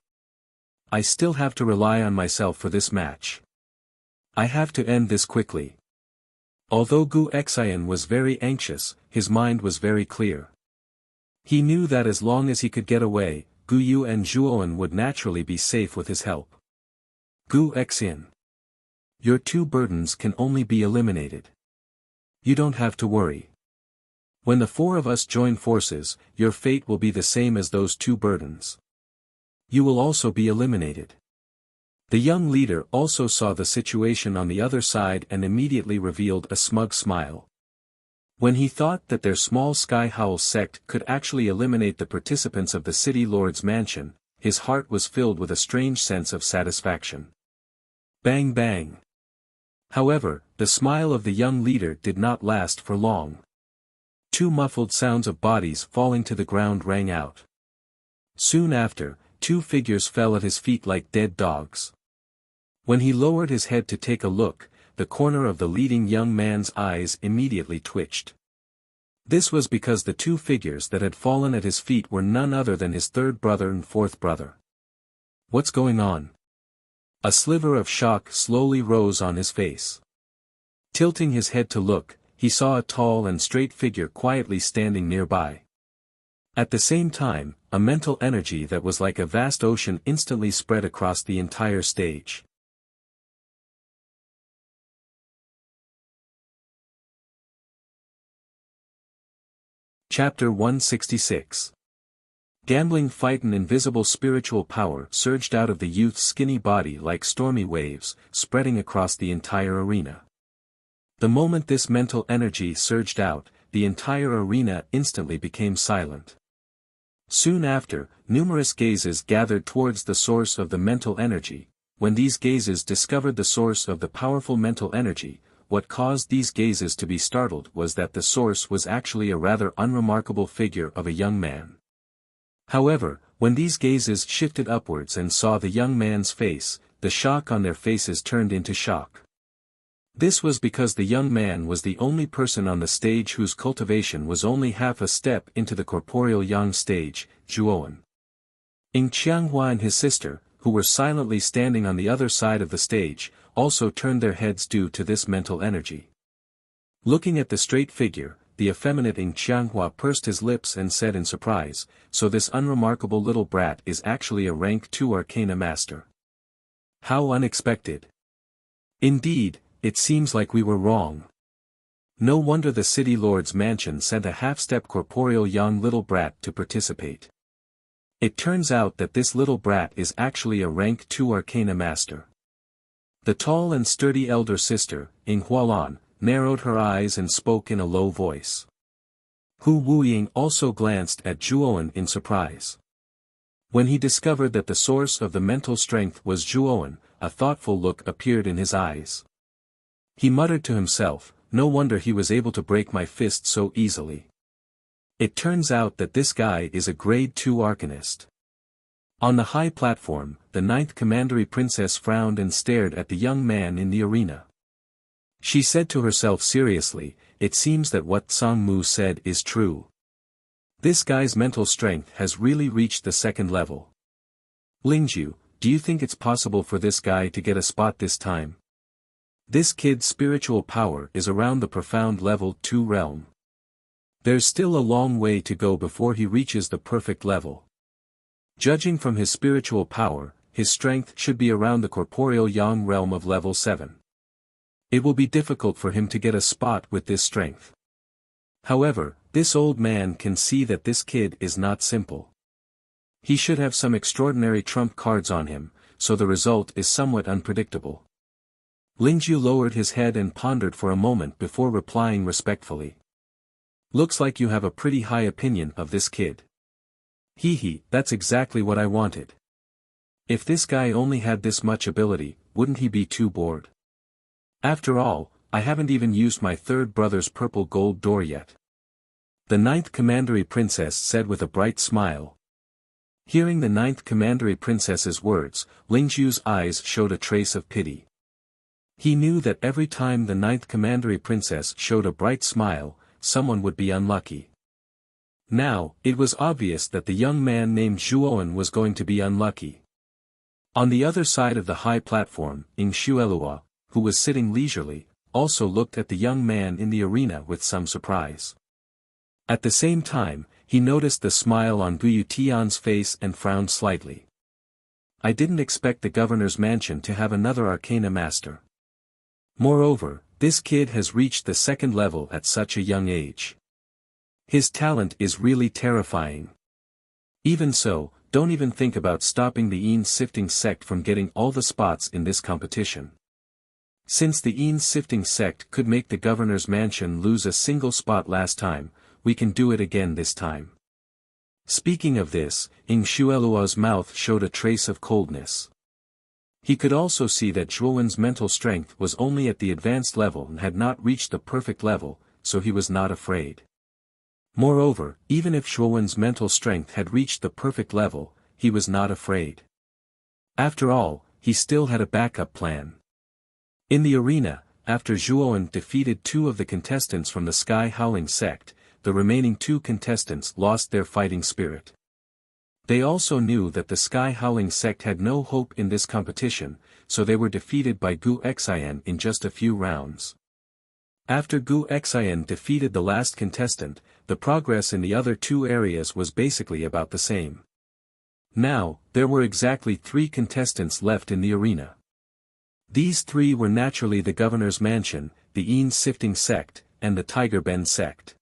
I still have to rely on myself for this match. I have to end this quickly. Although Gu Xian was very anxious, his mind was very clear. He knew that as long as he could get away, Gu Yu and Zhuowen would naturally be safe with his help. Gu Xian. Your two burdens can only be eliminated. You don't have to worry. When the four of us join forces, your fate will be the same as those two burdens. You will also be eliminated. The young leader also saw the situation on the other side and immediately revealed a smug smile. When he thought that their small Sky Howl sect could actually eliminate the participants of the City Lord's mansion, his heart was filled with a strange sense of satisfaction. Bang bang. However, the smile of the young leader did not last for long. Two muffled sounds of bodies falling to the ground rang out. Soon after, two figures fell at his feet like dead dogs. When he lowered his head to take a look, the corner of the leading young man's eyes immediately twitched. This was because the two figures that had fallen at his feet were none other than his third brother and fourth brother. What's going on? A sliver of shock slowly rose on his face. Tilting his head to look, he saw a tall and straight figure quietly standing nearby. At the same time, a mental energy that was like a vast ocean instantly spread across the entire stage. Chapter 166. Gambling fight. An invisible spiritual power surged out of the youth's skinny body like stormy waves, spreading across the entire arena. The moment this mental energy surged out, the entire arena instantly became silent. Soon after, numerous gazes gathered towards the source of the mental energy. When these gazes discovered the source of the powerful mental energy, what caused these gazes to be startled was that the source was actually a rather unremarkable figure of a young man. However, when these gazes shifted upwards and saw the young man's face, the shock on their faces turned into shock. This was because the young man was the only person on the stage whose cultivation was only half a step into the corporeal yang stage, Zhuowen. Ying Qianghua and his sister, who were silently standing on the other side of the stage, also turned their heads due to this mental energy. Looking at the straight figure, the effeminate Ying Qianghua pursed his lips and said in surprise, "So this unremarkable little brat is actually a rank 2 arcana master. How unexpected. Indeed, it seems like we were wrong. No wonder the City Lord's mansion sent a half-step corporeal young little brat to participate. It turns out that this little brat is actually a rank 2 arcana master." The tall and sturdy elder sister, Ying Hualan, narrowed her eyes and spoke in a low voice. Hu Wuying also glanced at Zhuowen in surprise. When he discovered that the source of the mental strength was Zhuowen, a thoughtful look appeared in his eyes. He muttered to himself, "No wonder he was able to break my fist so easily. It turns out that this guy is a grade 2 arcanist." On the high platform, the 9th Commandery Princess frowned and stared at the young man in the arena. She said to herself seriously, "It seems that what Tsang Mu said is true. This guy's mental strength has really reached the 2nd level. Lingju, do you think it's possible for this guy to get a spot this time? This kid's spiritual power is around the profound level 2 realm. There's still a long way to go before he reaches the perfect level. Judging from his spiritual power, his strength should be around the corporeal yang realm of level 7. It will be difficult for him to get a spot with this strength. However, this old man can see that this kid is not simple. He should have some extraordinary trump cards on him, so the result is somewhat unpredictable." Lingju lowered his head and pondered for a moment before replying respectfully. "Looks like you have a pretty high opinion of this kid. Hee, that's exactly what I wanted. If this guy only had this much ability, wouldn't he be too bored? After all, I haven't even used my third brother's purple gold door yet." The 9th Commandery Princess said with a bright smile. Hearing the 9th Commandery Princess's words, Lingju's eyes showed a trace of pity. He knew that every time the 9th Commandery Princess showed a bright smile, someone would be unlucky. Now, it was obvious that the young man named Zhuowen was going to be unlucky. On the other side of the high platform, Ying Xuelua, who was sitting leisurely, also looked at the young man in the arena with some surprise. At the same time, he noticed the smile on Guyu Tian's face and frowned slightly. "I didn't expect the governor's mansion to have another arcana master. Moreover, this kid has reached the second level at such a young age. His talent is really terrifying. Even so, don't even think about stopping the Sifting sect from getting all the spots in this competition. Since the Sifting sect could make the governor's mansion lose a single spot last time, we can do it again this time. Speaking of this, Shuelua's mouth showed a trace of coldness. He could also see that Zhuowen's mental strength was only at the advanced level and had not reached the perfect level, so he was not afraid. Moreover, even if Zhuowen's mental strength had reached the perfect level, he was not afraid. After all, he still had a backup plan. In the arena, after Zhuowen defeated 2 of the contestants from the Sky Howling sect, the remaining 2 contestants lost their fighting spirit. They also knew that the Sky Howling sect had no hope in this competition, so they were defeated by Gu Xian in just a few rounds. After Gu Xian defeated the last contestant, the progress in the other 2 areas was basically about the same. Now, there were exactly 3 contestants left in the arena. These 3 were naturally the governor's mansion, the Sifting sect, and the Tiger Bend sect.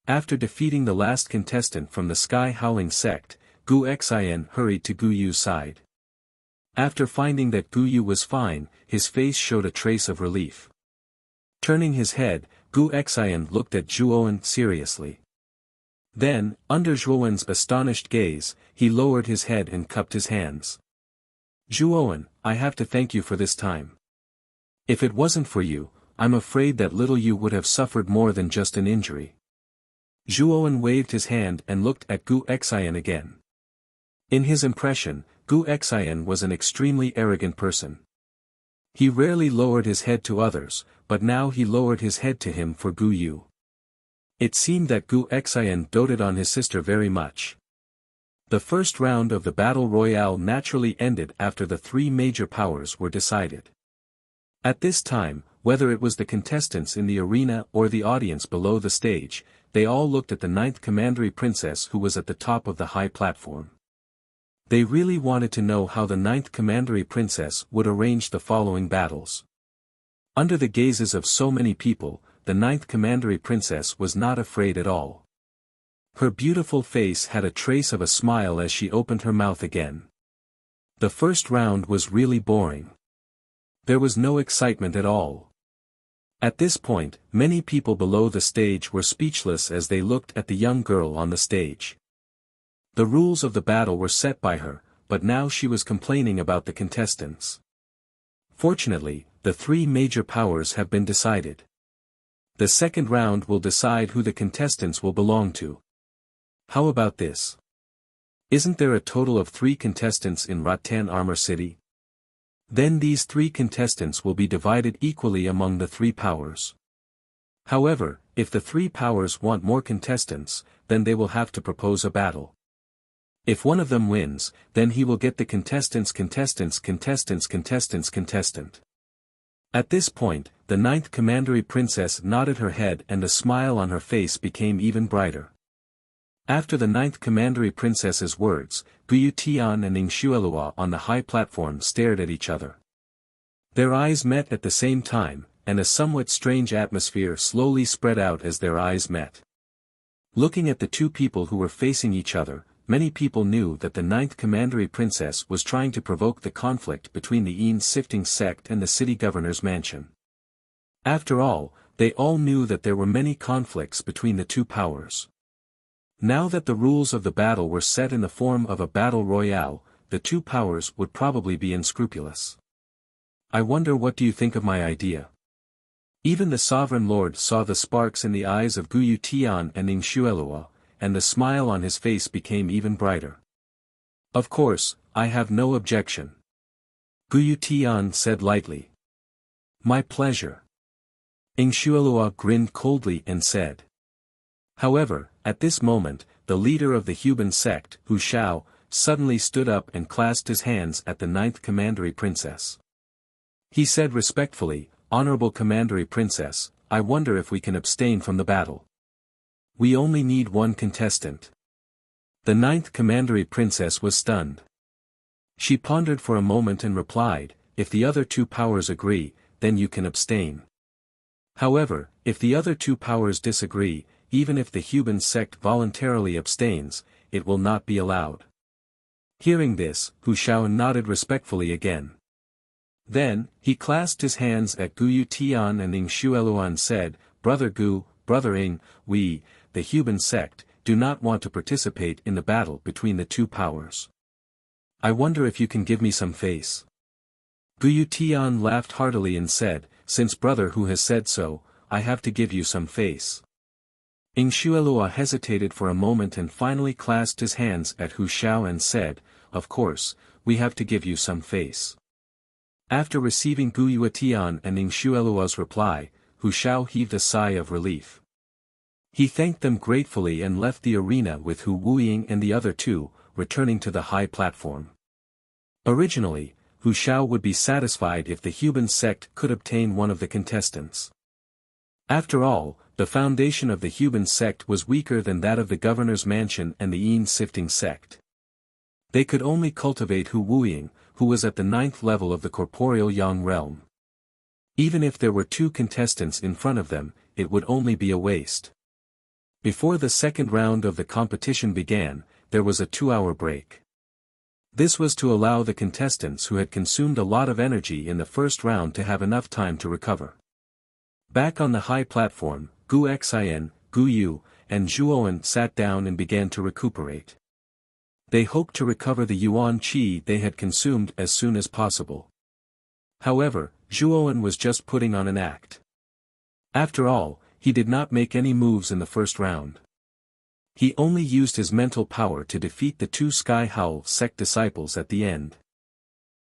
After defeating the last contestant from the Sky Howling sect, Gu Xian hurried to Gu Yu's side. After finding that Gu Yu was fine, his face showed a trace of relief. Turning his head, Gu Xian looked at Zhuowen seriously. Then, under Zhuowen's astonished gaze, he lowered his head and cupped his hands. Zhuowen, I have to thank you for this time. If it wasn't for you, I'm afraid that little Yu would have suffered more than just an injury. Zhuowen waved his hand and looked at Gu Xian again. In his impression, Gu Xian was an extremely arrogant person. He rarely lowered his head to others, but now he lowered his head to him for Gu Yu. It seemed that Gu Xian doted on his sister very much. The first round of the battle royale naturally ended after the 3 major powers were decided. At this time, whether it was the contestants in the arena or the audience below the stage, they all looked at the 9th Commandery Princess who was at the top of the high platform. They really wanted to know how the 9th Commandery Princess would arrange the following battles. Under the gazes of so many people, the 9th Commandery Princess was not afraid at all. Her beautiful face had a trace of a smile as she opened her mouth again. The first round was really boring. There was no excitement at all. At this point, many people below the stage were speechless as they looked at the young girl on the stage. The rules of the battle were set by her, but now she was complaining about the contestants. Fortunately, the 3 major powers have been decided. The second round will decide who the contestants will belong to. How about this? Isn't there a total of 3 contestants in Rattan Armor City? Then these 3 contestants will be divided equally among the 3 powers. However, if the 3 powers want more contestants, then they will have to propose a battle. If one of them wins, then he will get the contestant. At this point, the 9th Commandery Princess nodded her head and the smile on her face became even brighter. After the 9th Commandery Princess's words, Guyu Tian and Shuelua on the high platform stared at each other. Their eyes met at the same time, and a somewhat strange atmosphere slowly spread out as their eyes met. Looking at the 2 people who were facing each other, many people knew that the 9th Commandery Princess was trying to provoke the conflict between the Sifting sect and the city governor's mansion. After all, they all knew that there were many conflicts between the 2 powers. Now that the rules of the battle were set in the form of a battle royale, the 2 powers would probably be unscrupulous. I wonder, what do you think of my idea? Even the Sovereign Lord saw the sparks in the eyes of Guyu Tian and Shuelua, and the smile on his face became even brighter. Of course, I have no objection. Guyu Tian said lightly. My pleasure. Shuelua grinned coldly and said. However, at this moment, the leader of the Huban sect, Hu Shao, suddenly stood up and clasped his hands at the 9th Commandery Princess. He said respectfully, Honorable Commandery Princess, I wonder if we can abstain from the battle. We only need 1 contestant. The 9th Commandery Princess was stunned. She pondered for a moment and replied, if the other 2 powers agree, then you can abstain. However, if the other two powers disagree, even if the human sect voluntarily abstains, it will not be allowed. Hearing this, Hu Shao nodded respectfully again. Then, he clasped his hands at Gu Yutian and Ing Shueluan said, Brother Gu, Brother Ing, we, the human sect, do not want to participate in the battle between the two powers. I wonder if you can give me some face. Gu Yutian laughed heartily and said, Since Brother Hu has said so, I have to give you some face. Ing Shuelua hesitated for a moment and finally clasped his hands at Hu Shao and said, Of course, we have to give you some face. After receiving Gu Yutian and Ing Shuelua's reply, Hu Shao heaved a sigh of relief. He thanked them gratefully and left the arena with Hu Wuying and the other two, returning to the high platform. Originally, Hu Shao would be satisfied if the human sect could obtain one of the contestants. After all, the foundation of the human sect was weaker than that of the governor's mansion and the Yin sifting sect. They could only cultivate Hu Wuying, who was at the 9th level of the corporeal Yang realm. Even if there were two contestants in front of them, it would only be a waste. Before the second round of the competition began, there was a 2-hour break. This was to allow the contestants who had consumed a lot of energy in the first round to have enough time to recover. Back on the high platform, Gu Xian, Gu Yu, and Zhuoan sat down and began to recuperate. They hoped to recover the yuan qi they had consumed as soon as possible. However, Zhuoan was just putting on an act. After all, he did not make any moves in the first round. He only used his mental power to defeat the two Sky Howl sect disciples at the end.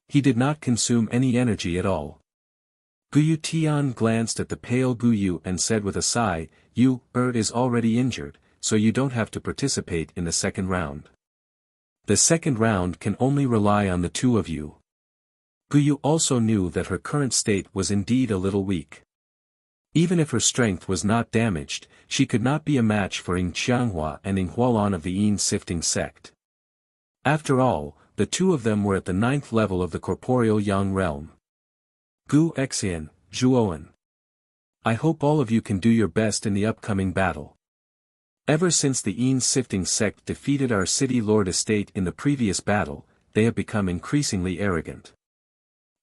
He did not consume any energy at all. Gu Yutian glanced at the pale Gu Yu and said with a sigh, You, is already injured, so you don't have to participate in the second round. The second round can only rely on the two of you. Gu Yu also knew that her current state was indeed a little weak. Even if her strength was not damaged, she could not be a match for Ing Qianghua and Ing Hualan of the Yin sifting sect. After all, the two of them were at the 9th level of the corporeal Yang realm. Gu Xian, Zhuoan. I hope all of you can do your best in the upcoming battle. Ever since the Yin sifting sect defeated our city lord estate in the previous battle, they have become increasingly arrogant.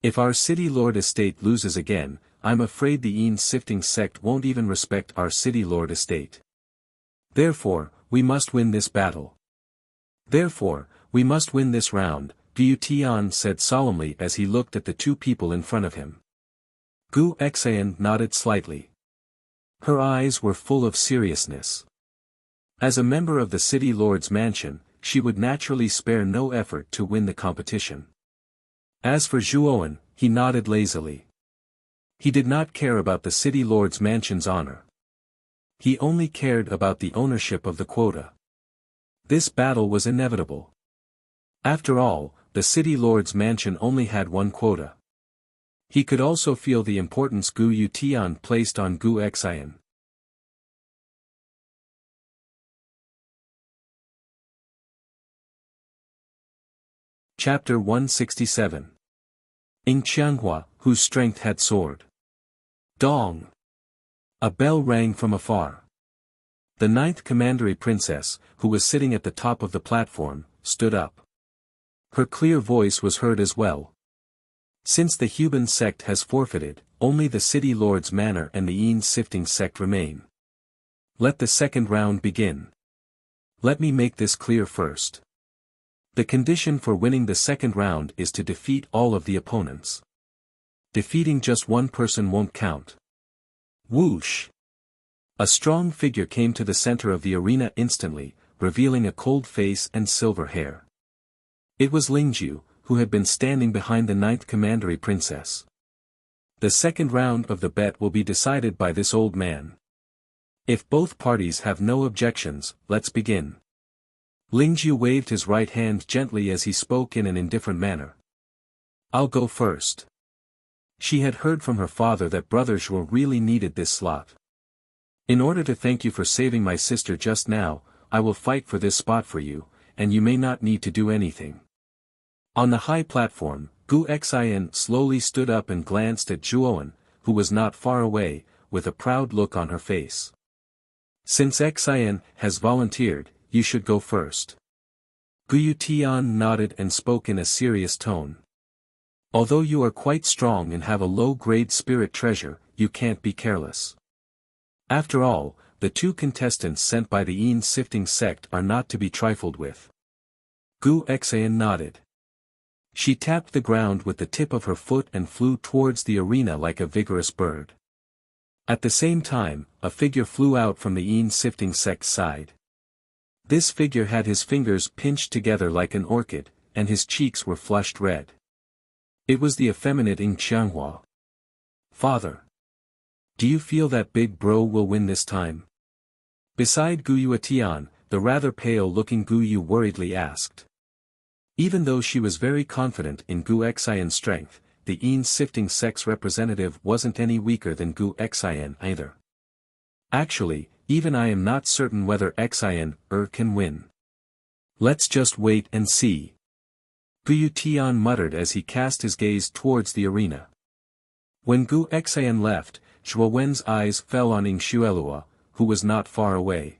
If our city lord estate loses again, I'm afraid the Yin sifting sect won't even respect our city lord estate. Therefore, we must win this battle. Therefore, we must win this round, Gu Tian said solemnly as he looked at the two people in front of him. Gu Xian nodded slightly. Her eyes were full of seriousness. As a member of the city lord's mansion, she would naturally spare no effort to win the competition. As for Zhuoan, he nodded lazily. He did not care about the city lord's mansion's honor. He only cared about the ownership of the quota. This battle was inevitable. After all, the city lord's mansion only had one quota. He could also feel the importance Gu Yutian placed on Gu Xian. Chapter 167. Ing Qianghua, whose strength had soared. Dong! A bell rang from afar. The 9th commandery princess, who was sitting at the top of the platform, stood up. Her clear voice was heard as well. Since the human sect has forfeited, only the city lord's manor and the Yin sifting sect remain. Let the second round begin. Let me make this clear first. The condition for winning the second round is to defeat all of the opponents. Defeating just one person won't count. Whoosh! A strong figure came to the center of the arena instantly, revealing a cold face and silver hair. It was Lingju, who had been standing behind the 9th commandery princess. The second round of the bet will be decided by this old man. If both parties have no objections, let's begin. Lingju waved his right hand gently as he spoke in an indifferent manner. I'll go first. She had heard from her father that Brother Zhuo really needed this slot. In order to thank you for saving my sister just now, I will fight for this spot for you, and you may not need to do anything. On the high platform, Gu Xian slowly stood up and glanced at Zhuoan, who was not far away, with a proud look on her face. Since Xian has volunteered, you should go first. Gu Tian nodded and spoke in a serious tone. Although you are quite strong and have a low-grade spirit treasure, you can't be careless. After all, the two contestants sent by the Yin sifting sect are not to be trifled with. Gu Xian nodded. She tapped the ground with the tip of her foot and flew towards the arena like a vigorous bird. At the same time, a figure flew out from the Yin sifting sect's side. This figure had his fingers pinched together like an orchid, and his cheeks were flushed red. It was the effeminate Ing Qianghua. Father. Do you feel that big bro will win this time? Beside Gu Yuetian, the rather pale-looking Gu Yu worriedly asked. Even though she was very confident in Gu Xian's strength, the Yin sifting sect's representative wasn't any weaker than Gu Xian either. Actually, even I am not certain whether Xian can win. Let's just wait and see. Gu Tian muttered as he cast his gaze towards the arena. When Gu Xian left, Zhuo Wen's eyes fell on Ing Xuelua, who was not far away.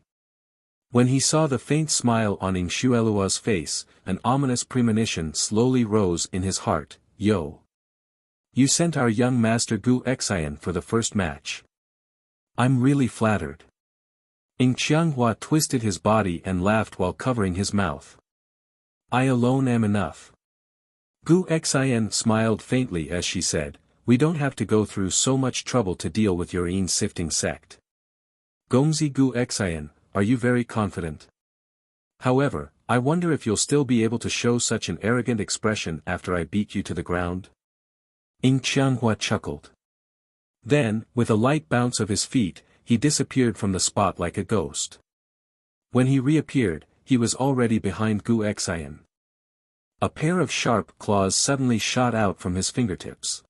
When he saw the faint smile on Ing Xuelua's face, an ominous premonition slowly rose in his heart. Yo! You sent our young master Gu Xian for the first match. I'm really flattered. Ing Qianghua twisted his body and laughed while covering his mouth. I alone am enough. Gu Xian smiled faintly as she said, we don't have to go through so much trouble to deal with your Yin sifting sect. Gongzi Gu Xian, are you very confident? However, I wonder if you'll still be able to show such an arrogant expression after I beat you to the ground? Ing Qianghua chuckled. Then, with a light bounce of his feet, he disappeared from the spot like a ghost. When he reappeared, he was already behind Gu Xian. A pair of sharp claws suddenly shot out from his fingertips.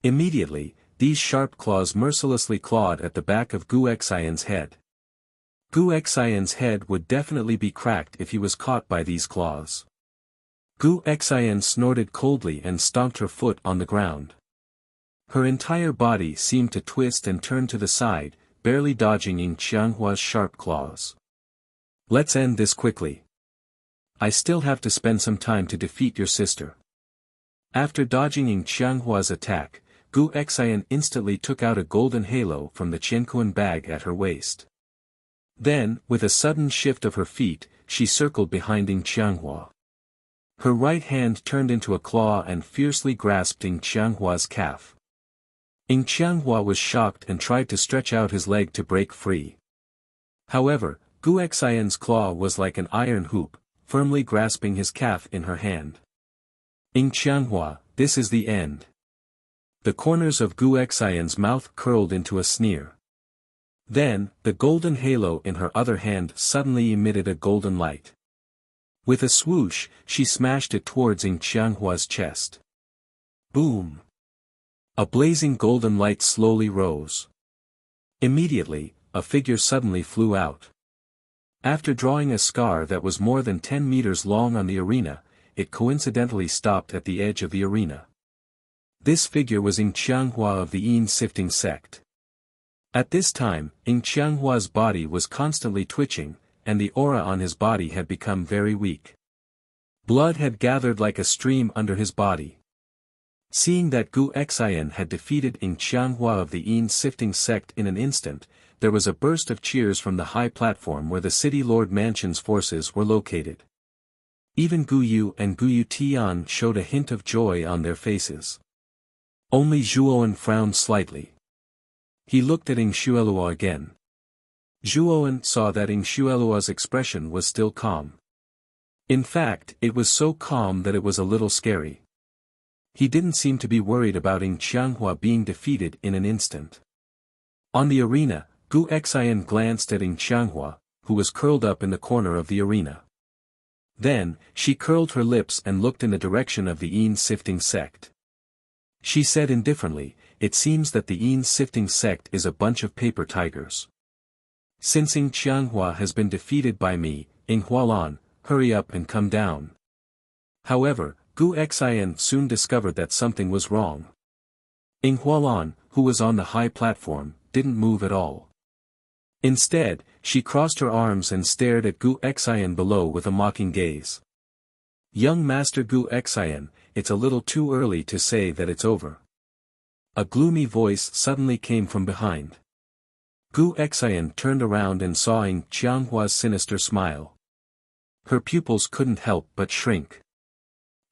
Immediately, these sharp claws mercilessly clawed at the back of Gu Xian's head. Gu Xian's head would definitely be cracked if he was caught by these claws. Gu Xian snorted coldly and stomped her foot on the ground. Her entire body seemed to twist and turn to the side, barely dodging Ing Qianghua's sharp claws. Let's end this quickly. I still have to spend some time to defeat your sister. After dodging Ing Qianghua's attack, Gu Xian instantly took out a golden halo from the Qianquan bag at her waist. Then, with a sudden shift of her feet, she circled behind Ing Qianghua. Her right hand turned into a claw and fiercely grasped Ing Qianghua's calf. Ing Qianghua was shocked and tried to stretch out his leg to break free. However, Gu Xian's claw was like an iron hoop, firmly grasping his calf in her hand. Ing Qianghua, this is the end. The corners of Gu Xian's mouth curled into a sneer. Then, the golden halo in her other hand suddenly emitted a golden light. With a swoosh, she smashed it towards Ing Qianghua's chest. Boom! A blazing golden light slowly rose. Immediately, a figure suddenly flew out. After drawing a scar that was more than 10 meters long on the arena, it coincidentally stopped at the edge of the arena. This figure was Ing Qianghua of the Yin sifting sect. At this time, Ing Qianghua's body was constantly twitching, and the aura on his body had become very weak. Blood had gathered like a stream under his body. Seeing that Gu Xian had defeated Ing Qianghua of the Yin sifting sect in an instant, there was a burst of cheers from the high platform where the city lord mansion's forces were located. Even Gu Yu and Gu Tian showed a hint of joy on their faces. Only Zhuowen frowned slightly. He looked at Ing Xuelua again. Zhuowen saw that Ing Xuelua's expression was still calm. In fact, it was so calm that it was a little scary. He didn't seem to be worried about Ing Qianghua being defeated in an instant. On the arena, Gu Xian glanced at Ing Qianghua, who was curled up in the corner of the arena. Then, she curled her lips and looked in the direction of the Yin sifting sect. She said indifferently, it seems that the Yin sifting sect is a bunch of paper tigers. Since Ing Qianghua has been defeated by me, Ing Hualan, hurry up and come down. However, Gu Xian soon discovered that something was wrong. Ing Hualan, who was on the high platform, didn't move at all. Instead, she crossed her arms and stared at Gu Xian below with a mocking gaze. Young Master Gu Xian, it's a little too early to say that it's over. A gloomy voice suddenly came from behind. Gu Xian turned around and saw Ing Qianghua's sinister smile. Her pupils couldn't help but shrink.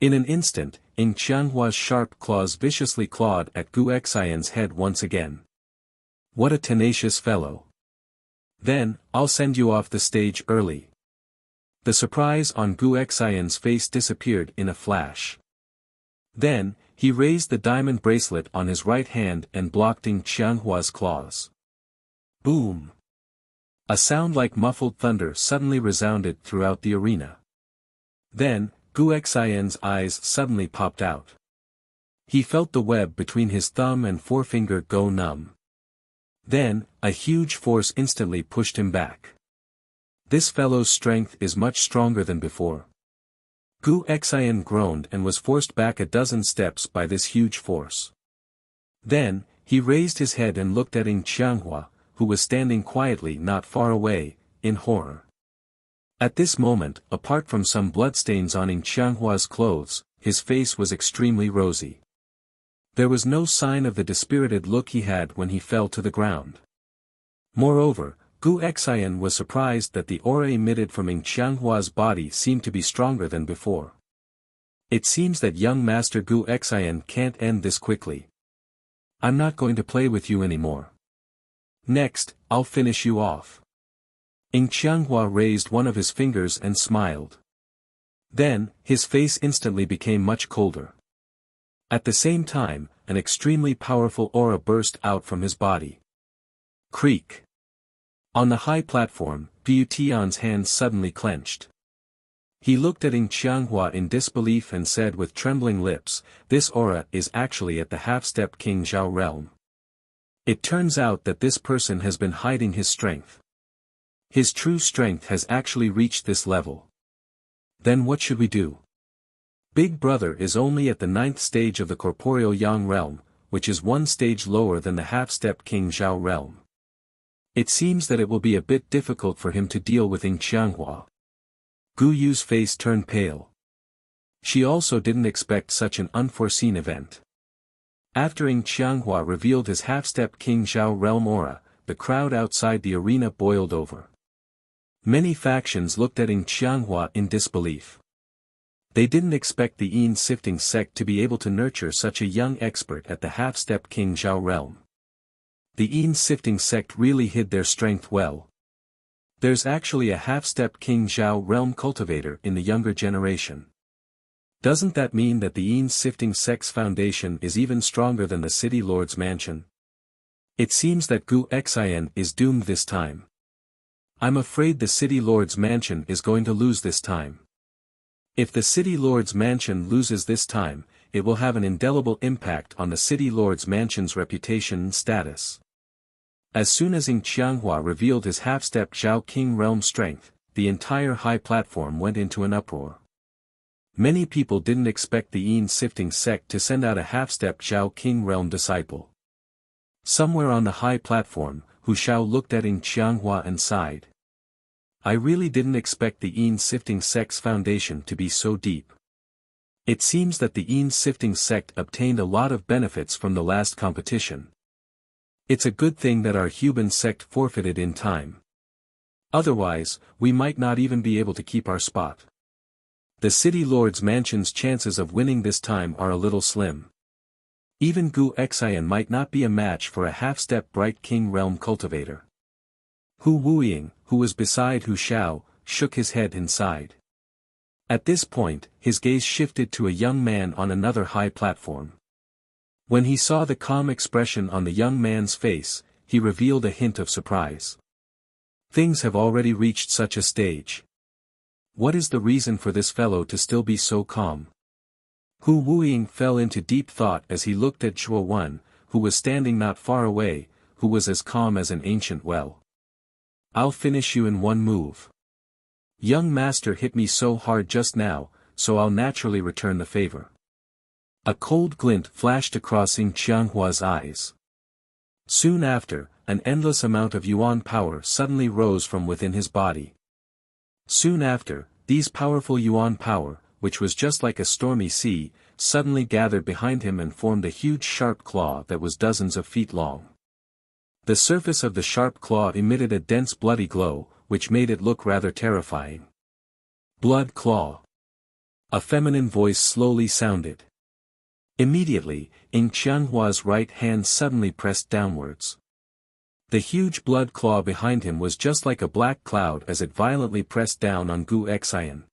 In an instant, Ing Qianghua's sharp claws viciously clawed at Gu Xian's head once again. What a tenacious fellow. Then, I'll send you off the stage early. The surprise on Gu Xian's face disappeared in a flash. Then, he raised the diamond bracelet on his right hand and blocked Ing Qianghua's claws. Boom! A sound like muffled thunder suddenly resounded throughout the arena. Then, Gu Xian's eyes suddenly popped out. He felt the web between his thumb and forefinger go numb. Then, a huge force instantly pushed him back. This fellow's strength is much stronger than before. Gu Xian groaned and was forced back a dozen steps by this huge force. Then, he raised his head and looked at Ing Qianghua, who was standing quietly not far away, in horror. At this moment, apart from some bloodstains on Ing Qianghua's clothes, his face was extremely rosy. There was no sign of the dispirited look he had when he fell to the ground. Moreover, Gu Xian was surprised that the aura emitted from Ing Qianghua's body seemed to be stronger than before. It seems that young Master Gu Xian can't end this quickly. I'm not going to play with you anymore. Next, I'll finish you off. Ing Qianghua raised one of his fingers and smiled. Then, his face instantly became much colder. At the same time, an extremely powerful aura burst out from his body. Creak. On the high platform, Pu Tian's hands suddenly clenched. He looked at Ing Qianghua in disbelief and said with trembling lips, "This aura is actually at the half-step King Zhao realm. It turns out that this person has been hiding his strength. His true strength has actually reached this level. Then what should we do? Big Brother is only at the 9th stage of the corporeal Yang realm, which is one stage lower than the half-step King Zhao realm. It seems that it will be a bit difficult for him to deal with Ing Qianghua." Gu Yu's face turned pale. She also didn't expect such an unforeseen event. After Ing Qianghua revealed his half-step King Zhao realm aura, the crowd outside the arena boiled over. Many factions looked at Ing Qianghua in disbelief. They didn't expect the Yin Sifting sect to be able to nurture such a young expert at the half-step King Zhao realm. The Yin Sifting sect really hid their strength well. There's actually a half-step King Zhao realm cultivator in the younger generation. Doesn't that mean that the Yin Sifting sect's foundation is even stronger than the City Lord's mansion? It seems that Gu Xian is doomed this time. I'm afraid the City Lord's mansion is going to lose this time. If the City Lord's mansion loses this time, it will have an indelible impact on the City Lord's mansion's reputation and status. As soon as Ing Qianghua revealed his half-step Zhao King realm strength, the entire high platform went into an uproar. Many people didn't expect the Yin Sifting sect to send out a half-step Zhao King realm disciple. Somewhere on the high platform, Hu Shao looked at Ing Qianghua and sighed. I really didn't expect the Yin Sifting sect's foundation to be so deep. It seems that the Yin Sifting sect obtained a lot of benefits from the last competition. It's a good thing that our Huban sect forfeited in time. Otherwise, we might not even be able to keep our spot. The City Lord's mansion's chances of winning this time are a little slim. Even Gu Xian might not be a match for a half-step Bright King realm cultivator. Hu Wuying, who was beside Hu Shao, shook his head and sighed. At this point, his gaze shifted to a young man on another high platform. When he saw the calm expression on the young man's face, he revealed a hint of surprise. Things have already reached such a stage. What is the reason for this fellow to still be so calm? Hu Wuying fell into deep thought as he looked at Zhuo Wen, who was standing not far away, who was as calm as an ancient well. I'll finish you in one move. Young master hit me so hard just now, so I'll naturally return the favor. A cold glint flashed across Ing Qianghua's eyes. Soon after, an endless amount of yuan power suddenly rose from within his body. Soon after, these powerful yuan power, which was just like a stormy sea, suddenly gathered behind him and formed a huge sharp claw that was dozens of feet long. The surface of the sharp claw emitted a dense bloody glow, which made it look rather terrifying. Blood claw. A feminine voice slowly sounded. Immediately, Ing Qianghua's right hand suddenly pressed downwards. The huge blood claw behind him was just like a black cloud as it violently pressed down on Gu Xian.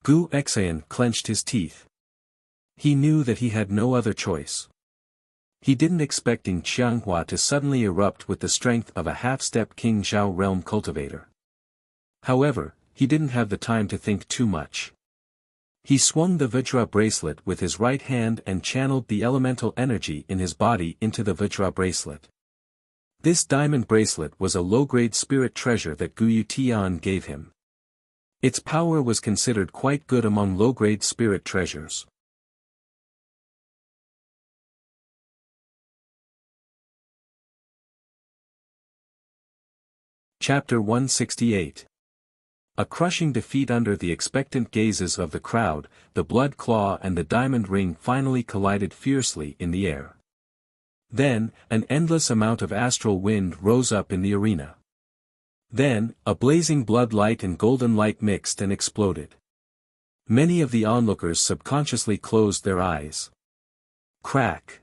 Gu Xian clenched his teeth. He knew that he had no other choice. He didn't expect Ing Qianghua to suddenly erupt with the strength of a half-step King Zhao realm cultivator. However, he didn't have the time to think too much. He swung the Vajra bracelet with his right hand and channeled the elemental energy in his body into the Vajra bracelet. This diamond bracelet was a low-grade spirit treasure that Gu Yutian gave him. Its power was considered quite good among low-grade spirit treasures. Chapter 168. A crushing defeat. Under the expectant gazes of the crowd, the blood claw and the diamond ring finally collided fiercely in the air. Then, an endless amount of astral wind rose up in the arena. Then, a blazing blood light and golden light mixed and exploded. Many of the onlookers subconsciously closed their eyes. Crack!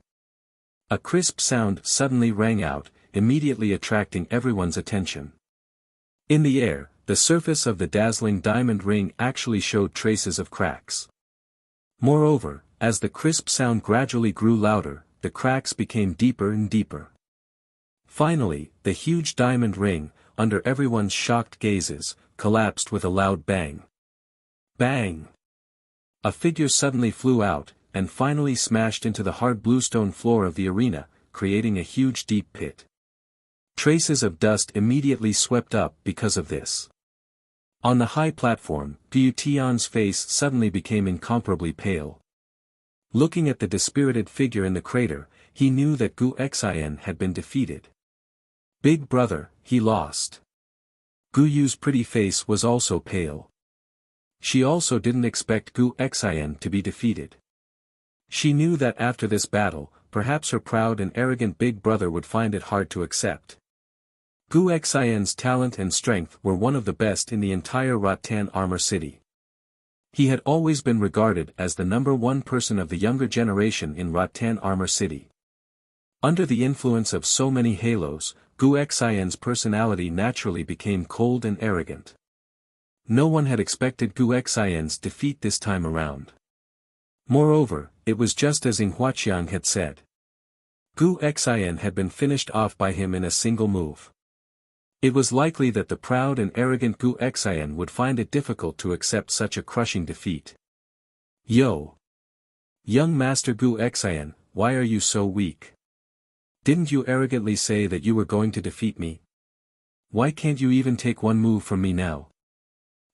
A crisp sound suddenly rang out, immediately attracting everyone's attention. In the air, the surface of the dazzling diamond ring actually showed traces of cracks. Moreover, as the crisp sound gradually grew louder, the cracks became deeper and deeper. Finally, the huge diamond ring, under everyone's shocked gazes, collapsed with a loud bang. Bang! A figure suddenly flew out, and finally smashed into the hard bluestone floor of the arena, creating a huge deep pit. Traces of dust immediately swept up because of this. On the high platform, Gu Tian's face suddenly became incomparably pale. Looking at the dispirited figure in the crater, he knew that Gu Xian had been defeated. Big brother, he lost. Gu Yu's pretty face was also pale. She also didn't expect Gu Xian to be defeated. She knew that after this battle, perhaps her proud and arrogant big brother would find it hard to accept. Gu Xian's talent and strength were one of the best in the entire Rattan Armor City. He had always been regarded as the #1 person of the younger generation in Rattan Armor City. Under the influence of so many halos, Gu Xian's personality naturally became cold and arrogant. No one had expected Gu Xian's defeat this time around. Moreover, it was just as Ing Huaqiang had said. Gu Xian had been finished off by him in a single move. It was likely that the proud and arrogant Gu Xian would find it difficult to accept such a crushing defeat. Yo! Young Master Gu Xian, why are you so weak? Didn't you arrogantly say that you were going to defeat me? Why can't you even take one move from me now?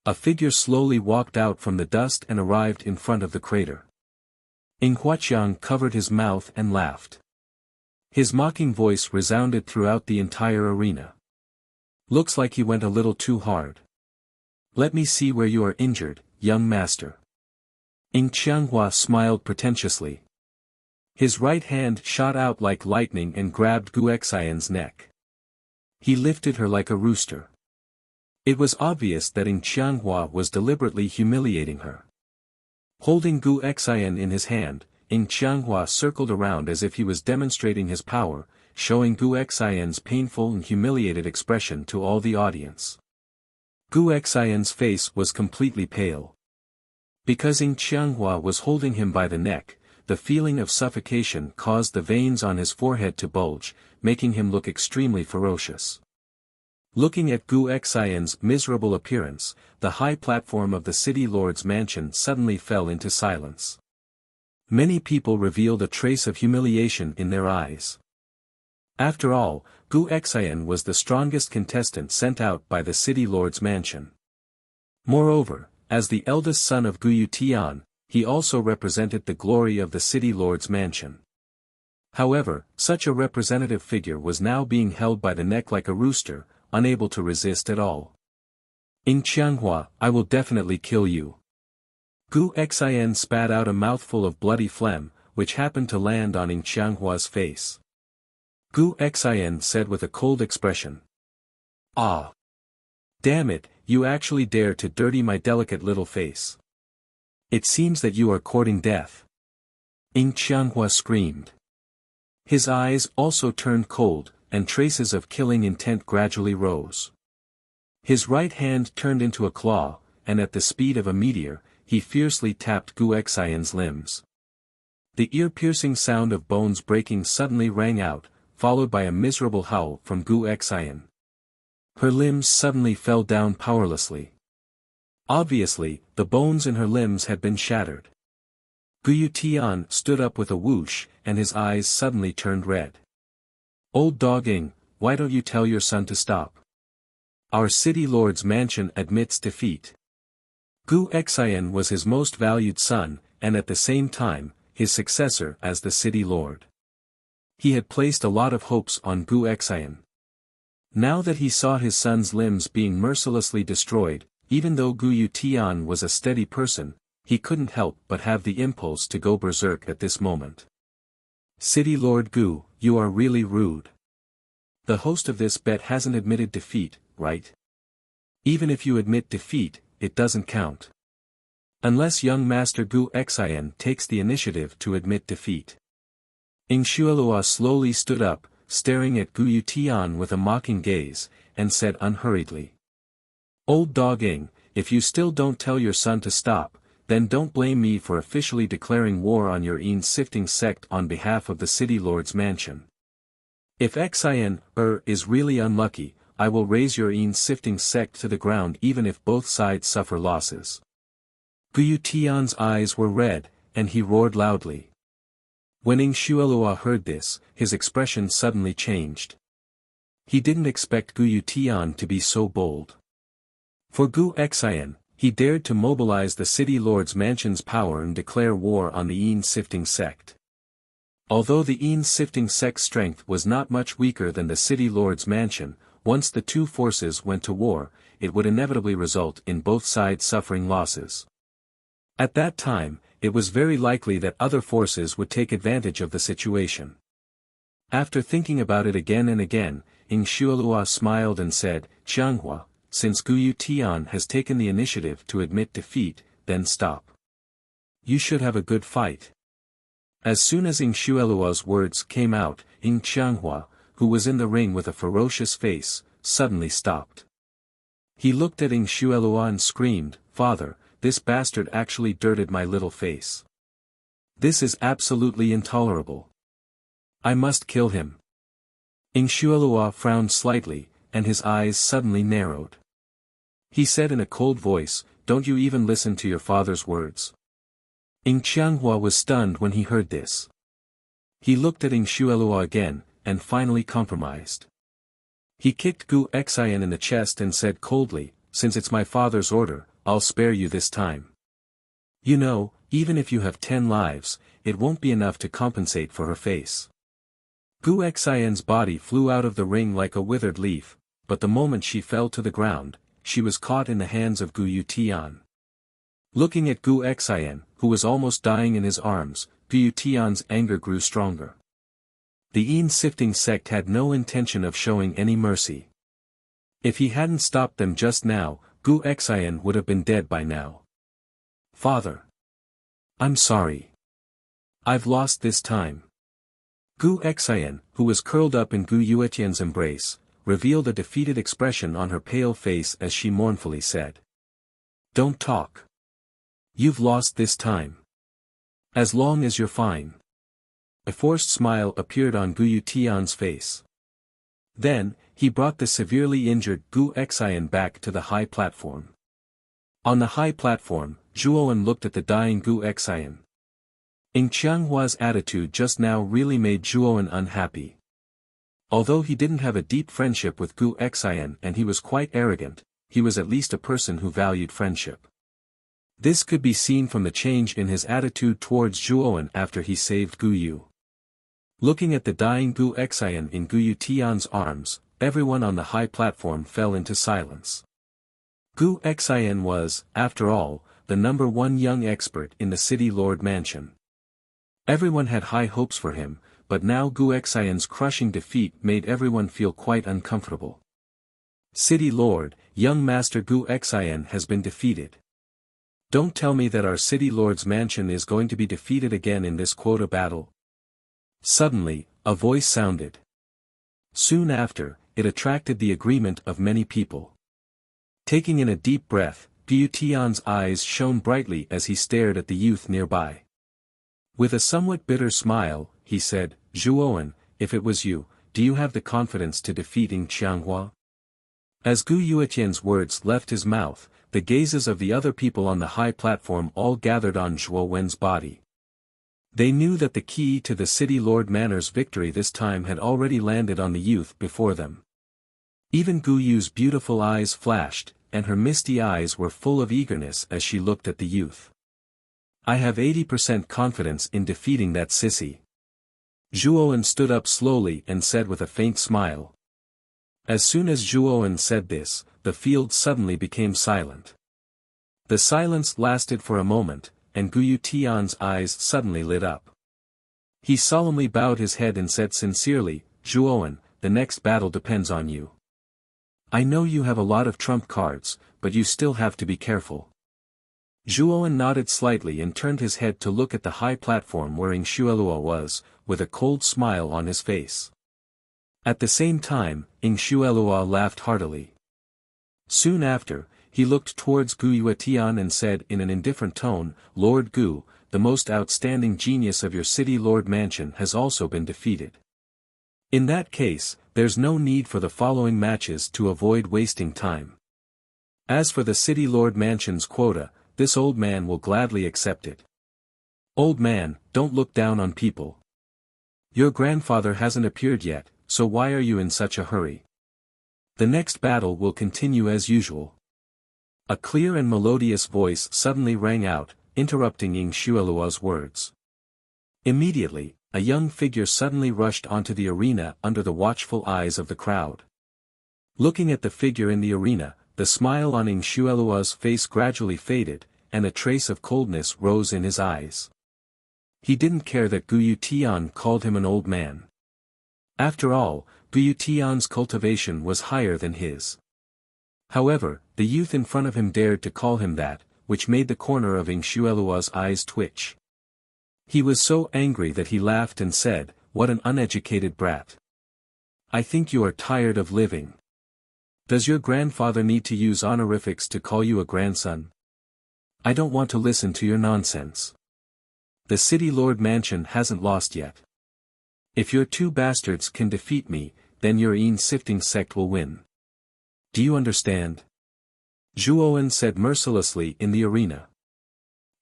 A figure slowly walked out from the dust and arrived in front of the crater. Ing Huaqiang covered his mouth and laughed. His mocking voice resounded throughout the entire arena. Looks like he went a little too hard. Let me see where you are injured, young master. Ing Qianghua smiled pretentiously. His right hand shot out like lightning and grabbed Gu Xian's neck. He lifted her like a rooster. It was obvious that Ing Qianghua was deliberately humiliating her. Holding Gu Xian in his hand, Ing Qianghua circled around as if he was demonstrating his power, showing Gu Xian's painful and humiliated expression to all the audience. Gu Xian's face was completely pale. Because Ing Qianghua was holding him by the neck, the feeling of suffocation caused the veins on his forehead to bulge, making him look extremely ferocious. Looking at Gu Xian's miserable appearance, the high platform of the city lord's mansion suddenly fell into silence. Many people revealed a trace of humiliation in their eyes. After all, Gu Xian was the strongest contestant sent out by the city lord's mansion. Moreover, as the eldest son of Gu Yutian, he also represented the glory of the city lord's mansion. However, such a representative figure was now being held by the neck like a rooster, unable to resist at all. "In Qianghua, I will definitely kill you." Gu Xian spat out a mouthful of bloody phlegm, which happened to land on In Qianghua's face. Gu Xian said with a cold expression. "Ah! Damn it, you actually dare to dirty my delicate little face. It seems that you are courting death." In Qianghua screamed. His eyes also turned cold, and traces of killing intent gradually rose. His right hand turned into a claw, and at the speed of a meteor, he fiercely tapped Gu Xian's limbs. The ear-piercing sound of bones breaking suddenly rang out, followed by a miserable howl from Gu Xian. Her limbs suddenly fell down powerlessly. Obviously, the bones in her limbs had been shattered. Gu Tian stood up with a whoosh, and his eyes suddenly turned red. "Old dog Ing, why don't you tell your son to stop? Our city lord's mansion admits defeat." Gu Xian was his most valued son, and at the same time, his successor as the city lord. He had placed a lot of hopes on Gu Xian. Now that he saw his son's limbs being mercilessly destroyed, even though Gu Tian was a steady person, he couldn't help but have the impulse to go berserk at this moment. "City Lord Gu, you are really rude. The host of this bet hasn't admitted defeat, right? Even if you admit defeat, it doesn't count. Unless young Master Gu Xian takes the initiative to admit defeat." Ing Xuelua slowly stood up, staring at Gu Tian with a mocking gaze, and said unhurriedly. "Old dog Ing, if you still don't tell your son to stop, then don't blame me for officially declaring war on your Yin-sifting sect on behalf of the city lord's mansion. If Xian, is really unlucky, I will raise your Yin-sifting sect to the ground even if both sides suffer losses." Gu Tian's eyes were red, and he roared loudly. When Ing Xuelua heard this, his expression suddenly changed. He didn't expect Gu Tian to be so bold. For Gu Xian, he dared to mobilize the city lord's mansion's power and declare war on the Yin-sifting sect. Although the Yin-sifting sect's strength was not much weaker than the city lord's mansion, once the two forces went to war, it would inevitably result in both sides suffering losses. At that time, it was very likely that other forces would take advantage of the situation. After thinking about it again and again, Ing Xuelua smiled and said, "Qianghua, since Gu Tian has taken the initiative to admit defeat, then stop. You should have a good fight." As soon as Ing Xuelua's words came out, Ing Qianghua, who was in the ring with a ferocious face, suddenly stopped. He looked at Ing Xuelua and screamed, "Father, this bastard actually dirted my little face. This is absolutely intolerable. I must kill him." Ing Xuelua frowned slightly, and his eyes suddenly narrowed. He said in a cold voice, "Don't you even listen to your father's words." Ing Qianghua was stunned when he heard this. He looked at Ing Xuelua again, and finally compromised. He kicked Gu Xian in the chest and said coldly, "Since it's my father's order, I'll spare you this time. You know, even if you have 10 lives, it won't be enough to compensate for her face." Gu Xian's body flew out of the ring like a withered leaf, but the moment she fell to the ground, she was caught in the hands of Gu Tian. Looking at Gu Xian, who was almost dying in his arms, Gu Tian's anger grew stronger. The Yin-sifting sect had no intention of showing any mercy. If he hadn't stopped them just now, Gu Xian would have been dead by now. "Father. I'm sorry. I've lost this time." Gu Xian, who was curled up in Gu Yuetian's embrace, revealed a defeated expression on her pale face as she mournfully said. "Don't talk. You've lost this time. As long as you're fine." A forced smile appeared on Gu Tian's face. Then, he brought the severely injured Gu Xian back to the high platform. On the high platform, Zhuowen looked at the dying Gu Xian. Ing Qianghua's attitude just now really made Zhuowen unhappy. Although he didn't have a deep friendship with Gu Xian and he was quite arrogant, he was at least a person who valued friendship. This could be seen from the change in his attitude towards Zhuowen after he saved Gu Yu. Looking at the dying Gu Xian in Gu Yu Tian's arms, everyone on the high platform fell into silence. Gu Xian was, after all, the #1 young expert in the City Lord Mansion. Everyone had high hopes for him, but now Gu Xian's crushing defeat made everyone feel quite uncomfortable. City Lord, young Master Gu Xian has been defeated. Don't tell me that our City Lord's mansion is going to be defeated again in this quota battle. Suddenly, a voice sounded. Soon after, it attracted the agreement of many people. Taking in a deep breath, Gu Tian's eyes shone brightly as he stared at the youth nearby. With a somewhat bitter smile, he said, "Zhuowen, if it was you, do you have the confidence to defeat Ying Qianghua?" As Gu Yuetian's words left his mouth, the gazes of the other people on the high platform all gathered on Zhuowen's body. They knew that the key to the City Lord Manor's victory this time had already landed on the youth before them. Even Gu Yu's beautiful eyes flashed, and her misty eyes were full of eagerness as she looked at the youth. "I have 80% confidence in defeating that sissy." Zhuowen stood up slowly and said with a faint smile. As soon as Zhuowen said this, the field suddenly became silent. The silence lasted for a moment, and Gu Yu Tian's eyes suddenly lit up. He solemnly bowed his head and said sincerely, "Zhuowen, the next battle depends on you. I know you have a lot of trump cards, but you still have to be careful." Zhuowen nodded slightly and turned his head to look at the high platform where Ying Xuelua was, with a cold smile on his face. At the same time, Ying Xuelua laughed heartily. Soon after, he looked towards Gu Yuetian and said in an indifferent tone, "Lord Gu, the most outstanding genius of your City Lord Mansion has also been defeated. In that case, there's no need for the following matches to avoid wasting time. As for the City Lord Mansion's quota, this old man will gladly accept it." "Old man, don't look down on people. Your grandfather hasn't appeared yet, so why are you in such a hurry? The next battle will continue as usual." A clear and melodious voice suddenly rang out, interrupting Ying Xuelua's words. Immediately, a young figure suddenly rushed onto the arena under the watchful eyes of the crowd. Looking at the figure in the arena, the smile on Ying Xuelua's face gradually faded, and a trace of coldness rose in his eyes. He didn't care that Gu Yu Tian called him an old man. After all, Gu Yu Tian's cultivation was higher than his. However, the youth in front of him dared to call him that, which made the corner of Ying Xuelua's eyes twitch. He was so angry that he laughed and said, "What an uneducated brat. I think you are tired of living. Does your grandfather need to use honorifics to call you a grandson? I don't want to listen to your nonsense. The City Lord Mansion hasn't lost yet. If your two bastards can defeat me, then your sifting sect will win. Do you understand?" Zhuowen said mercilessly in the arena.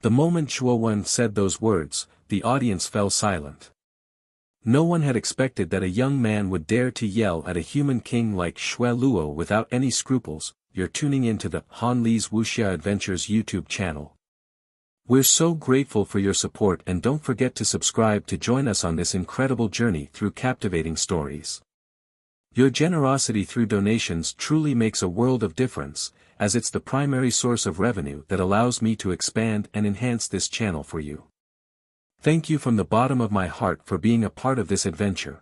The moment Zhuowen said those words, the audience fell silent. No one had expected that a young man would dare to yell at a human king like Xue Luo without any scruples. You're tuning into the Han Li's Wuxia Adventures YouTube channel. We're so grateful for your support, and don't forget to subscribe to join us on this incredible journey through captivating stories. Your generosity through donations truly makes a world of difference, as it's the primary source of revenue that allows me to expand and enhance this channel for you. Thank you from the bottom of my heart for being a part of this adventure.